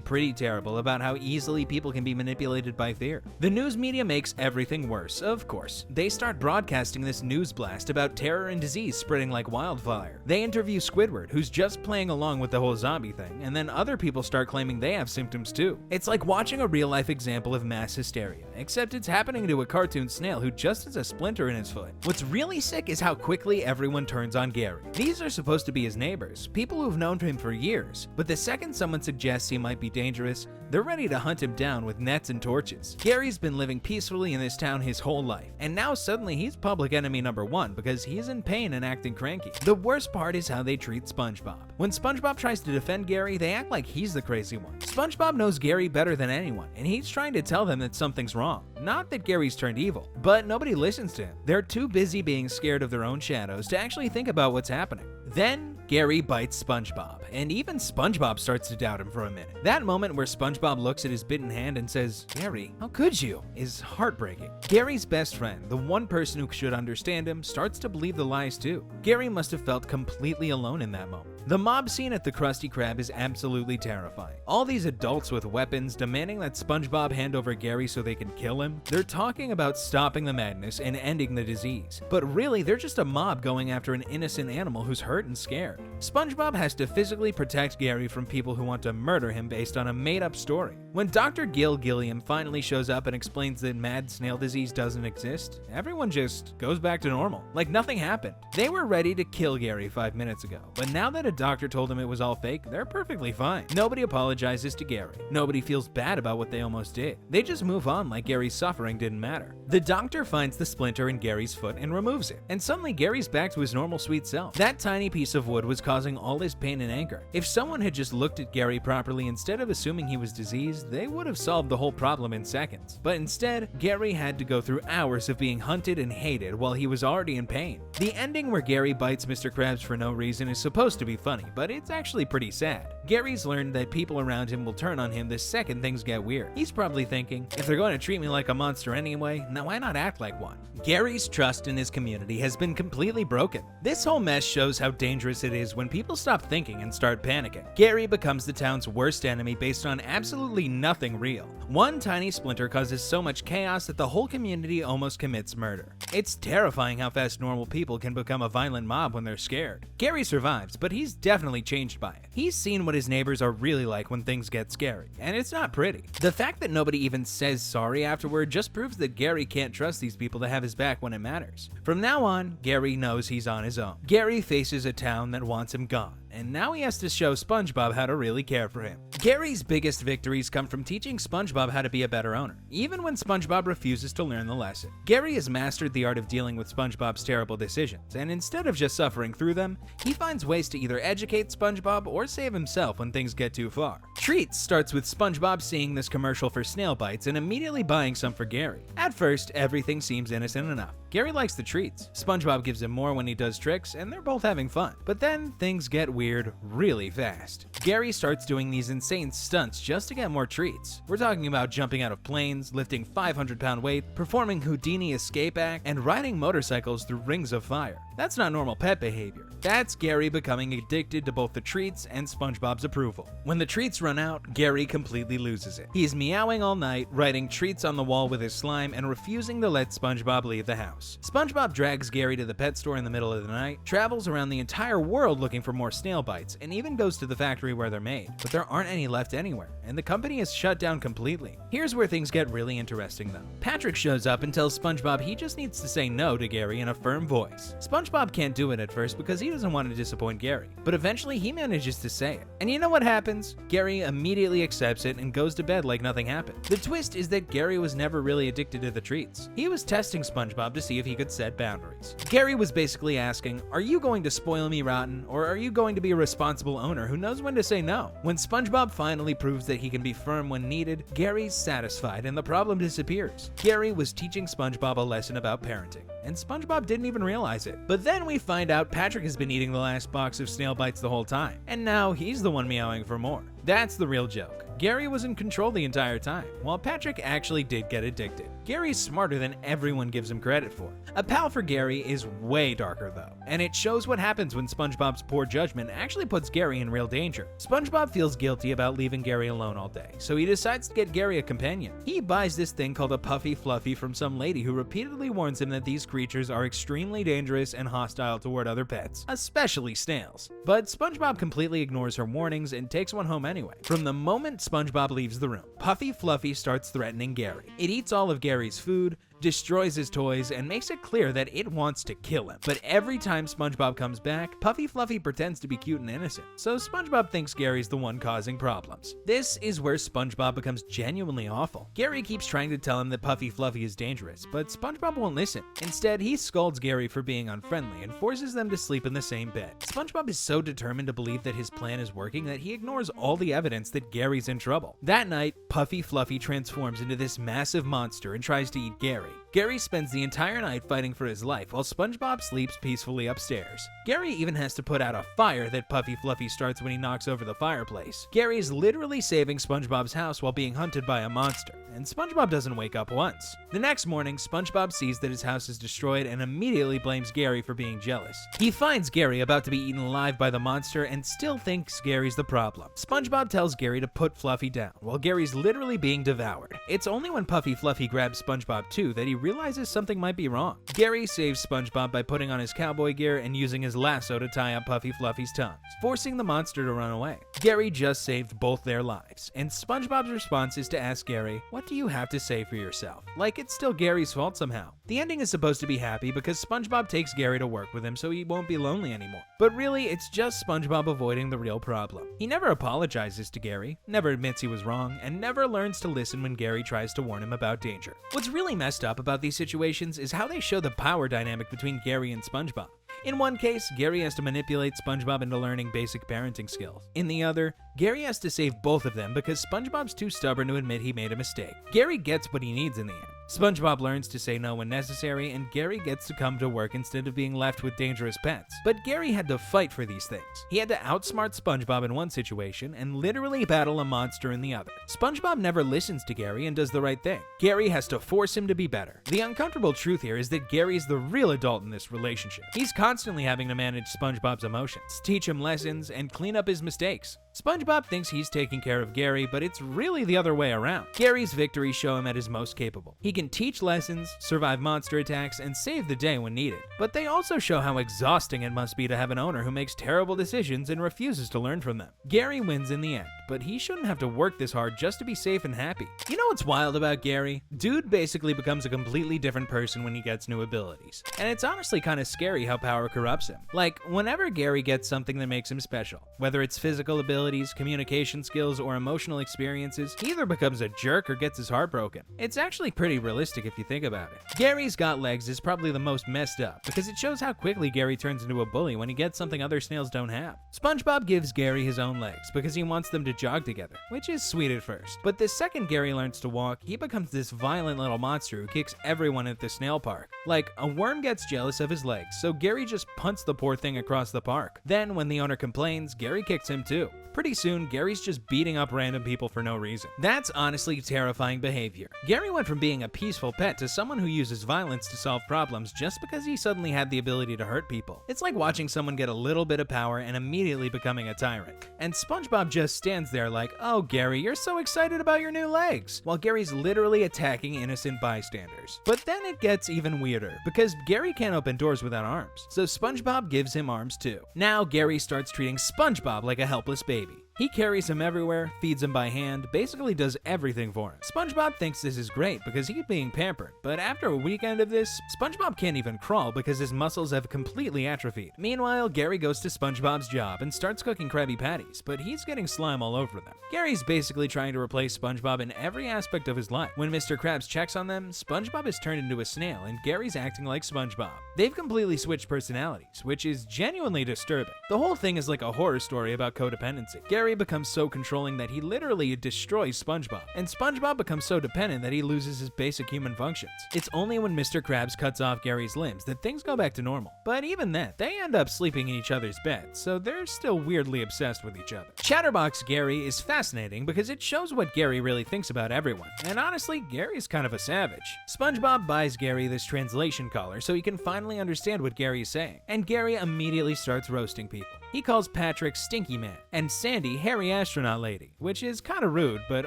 pretty terrible about how easily people can be manipulated by fear. The news media makes everything worse, of course. They start broadcasting this news blast about terror and disease spreading like wildfire. They interview Squidward, who's just playing along with the whole zombie thing, and then other people start claiming they have symptoms too. It's like watching a real-life example of mass hysteria, except it's happening to a cartoon snail who just has a splinter in his foot. What's really sick is how quickly everyone turns on Gary. These are supposed to be his neighbors, people who've known him for years, but the second someone suggests he might be dangerous, they're ready to hunt him down with nets and torches. Gary's been living peacefully in this town his whole life, and now suddenly he's public enemy number one because he's in pain and acting cranky. The worst part is how they treat SpongeBob. When SpongeBob tries to defend Gary, they act like he's the crazy one. SpongeBob knows Gary better than anyone, and he's trying to tell them that something's wrong. Not that Gary's turned evil, but nobody listens to him. They're too busy being scared of their own shadows to actually think about what's happening. Then Gary bites SpongeBob, and even SpongeBob starts to doubt him for a minute. That moment where SpongeBob looks at his bitten hand and says, "Gary, how could you?" is heartbreaking. Gary's best friend, the one person who should understand him, starts to believe the lies too. Gary must have felt completely alone in that moment. The mob scene at the Krusty Krab is absolutely terrifying. All these adults with weapons demanding that SpongeBob hand over Gary so they can kill him. They're talking about stopping the madness and ending the disease, but really they're just a mob going after an innocent animal who's hurt and scared. SpongeBob has to physically protect Gary from people who want to murder him based on a made-up story. When Dr. Gilliam finally shows up and explains that mad snail disease doesn't exist, everyone just goes back to normal, like nothing happened. They were ready to kill Gary 5 minutes ago, but now that a doctor told them it was all fake, they're perfectly fine. Nobody apologizes to Gary. Nobody feels bad about what they almost did. They just move on like Gary's suffering didn't matter. The doctor finds the splinter in Gary's foot and removes it, and suddenly Gary's back to his normal sweet self. That tiny piece of wood was causing all his pain and anger. If someone had just looked at Gary properly instead of assuming he was diseased, they would have solved the whole problem in seconds. But instead, Gary had to go through hours of being hunted and hated while he was already in pain. The ending where Gary bites Mr. Krabs for no reason is supposed to be funny, but it's actually pretty sad. Gary's learned that people around him will turn on him the second things get weird. He's probably thinking, if they're going to treat me like a monster anyway, now why not act like one? Gary's trust in his community has been completely broken. This whole mess shows how dangerous it is when people stop thinking and start panicking. Gary becomes the town's worst enemy based on absolutely nothing real. One tiny splinter causes so much chaos that the whole community almost commits murder. It's terrifying how fast normal people can become a violent mob when they're scared. Gary survives, but he's definitely changed by it. He's seen what his neighbors are really like when things get scary, and it's not pretty. The fact that nobody even says sorry afterward just proves that Gary can't trust these people to have his back when it matters. From now on, Gary knows he's on his own. Gary faces a town that wants him gone, and now he has to show SpongeBob how to really care for him. Gary's biggest victories come from teaching SpongeBob how to be a better owner, even when SpongeBob refuses to learn the lesson. Gary has mastered the art of dealing with SpongeBob's terrible decisions, and instead of just suffering through them, he finds ways to either educate SpongeBob or save himself when things get too far. Treats starts with SpongeBob seeing this commercial for snail bites and immediately buying some for Gary. At first, everything seems innocent enough. Gary likes the treats. SpongeBob gives him more when he does tricks, and they're both having fun. But then things get weird really fast. Gary starts doing these insane stunts just to get more treats. We're talking about jumping out of planes, lifting 500-pound weight, performing Houdini escape act, and riding motorcycles through rings of fire. That's not normal pet behavior. That's Gary becoming addicted to both the treats and SpongeBob's approval. When the treats run out, Gary completely loses it. He's meowing all night, writing treats on the wall with his slime, and refusing to let SpongeBob leave the house. SpongeBob drags Gary to the pet store in the middle of the night, travels around the entire world looking for more snail bites, and even goes to the factory where they're made. But there aren't any left anywhere, and the company is shut down completely. Here's where things get really interesting though. Patrick shows up and tells SpongeBob he just needs to say no to Gary in a firm voice. SpongeBob can't do it at first because he doesn't want to disappoint Gary, but eventually he manages to say it. And you know what happens? Gary immediately accepts it and goes to bed like nothing happened. The twist is that Gary was never really addicted to the treats. He was testing SpongeBob to see if he could set boundaries. Gary was basically asking, are you going to spoil me rotten, or are you going to be a responsible owner who knows when to say no? When SpongeBob finally proves that he can be firm when needed, Gary's satisfied and the problem disappears. Gary was teaching SpongeBob a lesson about parenting, and SpongeBob didn't even realize it. But then we find out Patrick has been eating the last box of snail bites the whole time, and now he's the one meowing for more. That's the real joke. Gary was in control the entire time, while Patrick actually did get addicted. Gary's smarter than everyone gives him credit for. A pal for Gary is way darker though, and it shows what happens when SpongeBob's poor judgment actually puts Gary in real danger. SpongeBob feels guilty about leaving Gary alone all day, so he decides to get Gary a companion. He buys this thing called a Puffy Fluffy from some lady who repeatedly warns him that these creatures are extremely dangerous and hostile toward other pets, especially snails. But SpongeBob completely ignores her warnings and takes one home anyway. From the moment SpongeBob leaves the room, Puffy Fluffy starts threatening Gary. It eats all of Gary's food, destroys his toys, and makes it clear that it wants to kill him. But every time SpongeBob comes back, Puffy Fluffy pretends to be cute and innocent, so SpongeBob thinks Gary's the one causing problems. This is where SpongeBob becomes genuinely awful. Gary keeps trying to tell him that Puffy Fluffy is dangerous, but SpongeBob won't listen. Instead, he scolds Gary for being unfriendly and forces them to sleep in the same bed. SpongeBob is so determined to believe that his plan is working that he ignores all the evidence that Gary's in trouble. That night, Puffy Fluffy transforms into this massive monster and tries to eat Gary. Gary spends the entire night fighting for his life while SpongeBob sleeps peacefully upstairs. Gary even has to put out a fire that Puffy Fluffy starts when he knocks over the fireplace. Gary is literally saving SpongeBob's house while being hunted by a monster, and SpongeBob doesn't wake up once. The next morning, SpongeBob sees that his house is destroyed and immediately blames Gary for being jealous. He finds Gary about to be eaten alive by the monster and still thinks Gary's the problem. SpongeBob tells Gary to put Fluffy down, while Gary's literally being devoured. It's only when Puffy Fluffy grabs SpongeBob too that he realizes something might be wrong. Gary saves SpongeBob by putting on his cowboy gear and using his lasso to tie up Puffy Fluffy's tongue, forcing the monster to run away. Gary just saved both their lives, and SpongeBob's response is to ask Gary, "What do you have to say for yourself?" Like it's still Gary's fault somehow. The ending is supposed to be happy because SpongeBob takes Gary to work with him so he won't be lonely anymore. But really, it's just SpongeBob avoiding the real problem. He never apologizes to Gary, never admits he was wrong, and never learns to listen when Gary tries to warn him about danger. What's really messed up about these situations is how they show the power dynamic between Gary and SpongeBob. In one case, Gary has to manipulate SpongeBob into learning basic parenting skills. In the other, Gary has to save both of them because SpongeBob's too stubborn to admit he made a mistake. Gary gets what he needs in the end. SpongeBob learns to say no when necessary, and Gary gets to come to work instead of being left with dangerous pets. But Gary had to fight for these things. He had to outsmart SpongeBob in one situation and literally battle a monster in the other. SpongeBob never listens to Gary and does the right thing. Gary has to force him to be better. The uncomfortable truth here is that Gary is the real adult in this relationship. He's constantly having to manage SpongeBob's emotions, teach him lessons, and clean up his mistakes. SpongeBob thinks he's taking care of Gary, but it's really the other way around. Gary's victories show him at his most capable. He can teach lessons, survive monster attacks, and save the day when needed. But they also show how exhausting it must be to have an owner who makes terrible decisions and refuses to learn from them. Gary wins in the end, but he shouldn't have to work this hard just to be safe and happy. You know what's wild about Gary? Dude basically becomes a completely different person when he gets new abilities. And it's honestly kind of scary how power corrupts him. Like, whenever Gary gets something that makes him special, whether it's physical abilities, communication skills, or emotional experiences, he either becomes a jerk or gets his heart broken. It's actually pretty realistic if you think about it. Gary's Got Legs is probably the most messed up because it shows how quickly Gary turns into a bully when he gets something other snails don't have. SpongeBob gives Gary his own legs because he wants them to jog together, which is sweet at first. But the second Gary learns to walk, he becomes this violent little monster who kicks everyone at the snail park. Like, a worm gets jealous of his legs, so Gary just punts the poor thing across the park. Then, when the owner complains, Gary kicks him too. Pretty soon, Gary's just beating up random people for no reason. That's honestly terrifying behavior. Gary went from being a peaceful pet to someone who uses violence to solve problems just because he suddenly had the ability to hurt people. It's like watching someone get a little bit of power and immediately becoming a tyrant. And SpongeBob just stands there like, "Oh, Gary, you're so excited about your new legs," while Gary's literally attacking innocent bystanders. But then it gets even weirder, because Gary can't open doors without arms, so SpongeBob gives him arms too. Now Gary starts treating SpongeBob like a helpless baby. He carries him everywhere, feeds him by hand, basically does everything for him. SpongeBob thinks this is great because he's being pampered, but after a weekend of this, SpongeBob can't even crawl because his muscles have completely atrophied. Meanwhile, Gary goes to SpongeBob's job and starts cooking Krabby Patties, but he's getting slime all over them. Gary's basically trying to replace SpongeBob in every aspect of his life. When Mr. Krabs checks on them, SpongeBob is turned into a snail and Gary's acting like SpongeBob. They've completely switched personalities, which is genuinely disturbing. The whole thing is like a horror story about codependency. Gary becomes so controlling that he literally destroys SpongeBob, and SpongeBob becomes so dependent that he loses his basic human functions. It's only when Mr. Krabs cuts off Gary's limbs that things go back to normal. But even then, they end up sleeping in each other's beds, so they're still weirdly obsessed with each other. Chatterbox Gary is fascinating because it shows what Gary really thinks about everyone, and honestly, Gary's kind of a savage. SpongeBob buys Gary this translation collar so he can finally understand what Gary is saying, and Gary immediately starts roasting people. He calls Patrick Stinky Man, and Sandy Hairy Astronaut Lady, which is kinda rude, but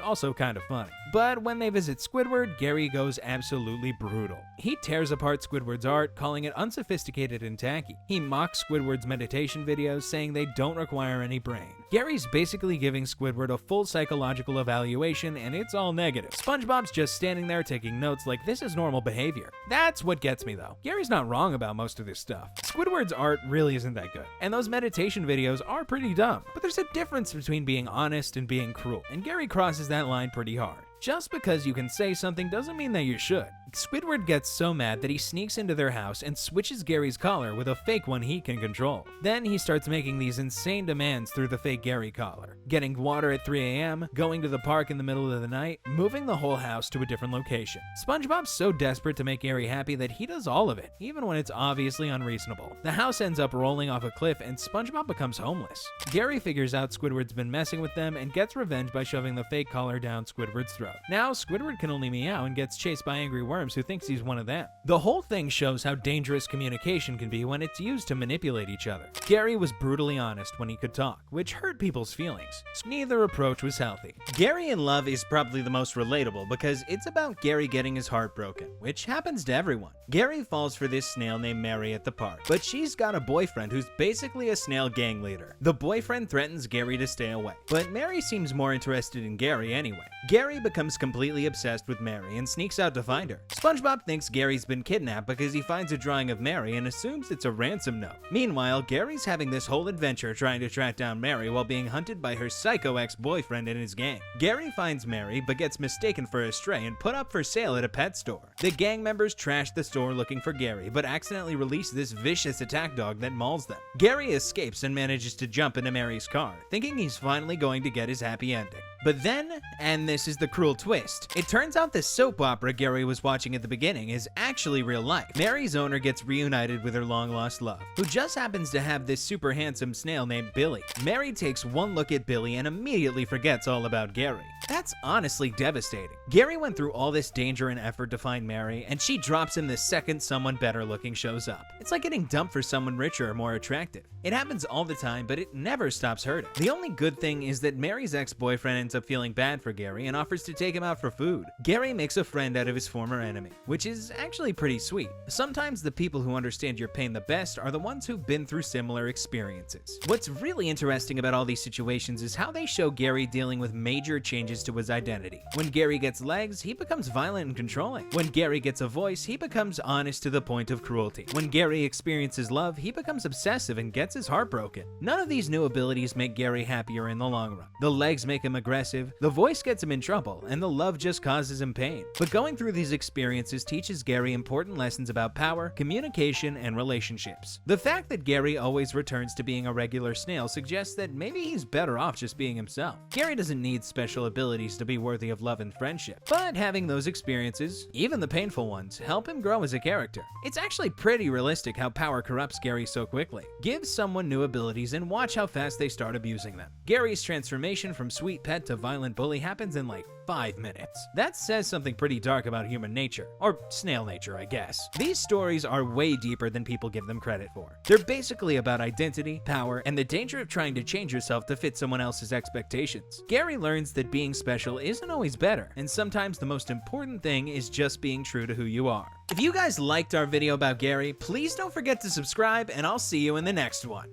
also kinda funny. But when they visit Squidward, Gary goes absolutely brutal. He tears apart Squidward's art, calling it unsophisticated and tacky. He mocks Squidward's meditation videos, saying they don't require any brain. Gary's basically giving Squidward a full psychological evaluation, and it's all negative. SpongeBob's just standing there taking notes like this is normal behavior. That's what gets me though. Gary's not wrong about most of this stuff. Squidward's art really isn't that good, and those meditation videos are pretty dumb. But there's a difference between being honest and being cruel, and Gary crosses that line pretty hard. Just because you can say something doesn't mean that you should. Squidward gets so mad that he sneaks into their house and switches Gary's collar with a fake one he can control. Then he starts making these insane demands through the fake Gary collar. Getting water at 3 a.m., going to the park in the middle of the night, moving the whole house to a different location. SpongeBob's so desperate to make Gary happy that he does all of it, even when it's obviously unreasonable. The house ends up rolling off a cliff and SpongeBob becomes homeless. Gary figures out Squidward's been messing with them and gets revenge by shoving the fake collar down Squidward's throat. Now Squidward can only meow and gets chased by angry worms who thinks he's one of them. The whole thing shows how dangerous communication can be when it's used to manipulate each other. Gary was brutally honest when he could talk, which hurt people's feelings. Neither approach was healthy. Gary in Love is probably the most relatable because it's about Gary getting his heart broken, which happens to everyone. Gary falls for this snail named Mary at the park, but she's got a boyfriend who's basically a snail gang leader. The boyfriend threatens Gary to stay away, but Mary seems more interested in Gary anyway. Gary becomes completely obsessed with Mary and sneaks out to find her. SpongeBob thinks Gary's been kidnapped because he finds a drawing of Mary and assumes it's a ransom note. Meanwhile, Gary's having this whole adventure trying to track down Mary while being hunted by her psycho ex-boyfriend and his gang. Gary finds Mary but gets mistaken for a stray and put up for sale at a pet store. The gang members trash the store looking for Gary but accidentally release this vicious attack dog that mauls them. Gary escapes and manages to jump into Mary's car, thinking he's finally going to get his happy ending. But then, and this is the cruel twist, it turns out the soap opera Gary was watching at the beginning is actually real life. Mary's owner gets reunited with her long-lost love, who just happens to have this super handsome snail named Billy. Mary takes one look at Billy and immediately forgets all about Gary. That's honestly devastating. Gary went through all this danger and effort to find Mary, and she drops him the second someone better looking shows up. It's like getting dumped for someone richer or more attractive. It happens all the time, but it never stops hurting. The only good thing is that Mary's ex-boyfriend ends up feeling bad for Gary and offers to take him out for food. Gary makes a friend out of his former enemy, which is actually pretty sweet. Sometimes the people who understand your pain the best are the ones who've been through similar experiences. What's really interesting about all these situations is how they show Gary dealing with major changes to his identity. When Gary gets legs, he becomes violent and controlling. When Gary gets a voice, he becomes honest to the point of cruelty. When Gary experiences love, he becomes obsessive and gets his heart broken. None of these new abilities make Gary happier in the long run. The legs make him aggressive, the voice gets him in trouble, and the love just causes him pain. But going through these experiences teaches Gary important lessons about power, communication, and relationships. The fact that Gary always returns to being a regular snail suggests that maybe he's better off just being himself. Gary doesn't need special abilities to be worthy of love and friendship, but having those experiences, even the painful ones, help him grow as a character. It's actually pretty realistic how power corrupts Gary so quickly. Give someone new abilities and watch how fast they start abusing them. Gary's transformation from sweet pet to violent bully happens in like 5 minutes. That says something pretty dark about human nature, or snail nature, I guess. These stories are way deeper than people give them credit for. They're basically about identity, power, and the danger of trying to change yourself to fit someone else's expectations. Gary learns that being special isn't always better, and sometimes the most important thing is just being true to who you are. If you guys liked our video about Gary, please don't forget to subscribe, and I'll see you in the next one.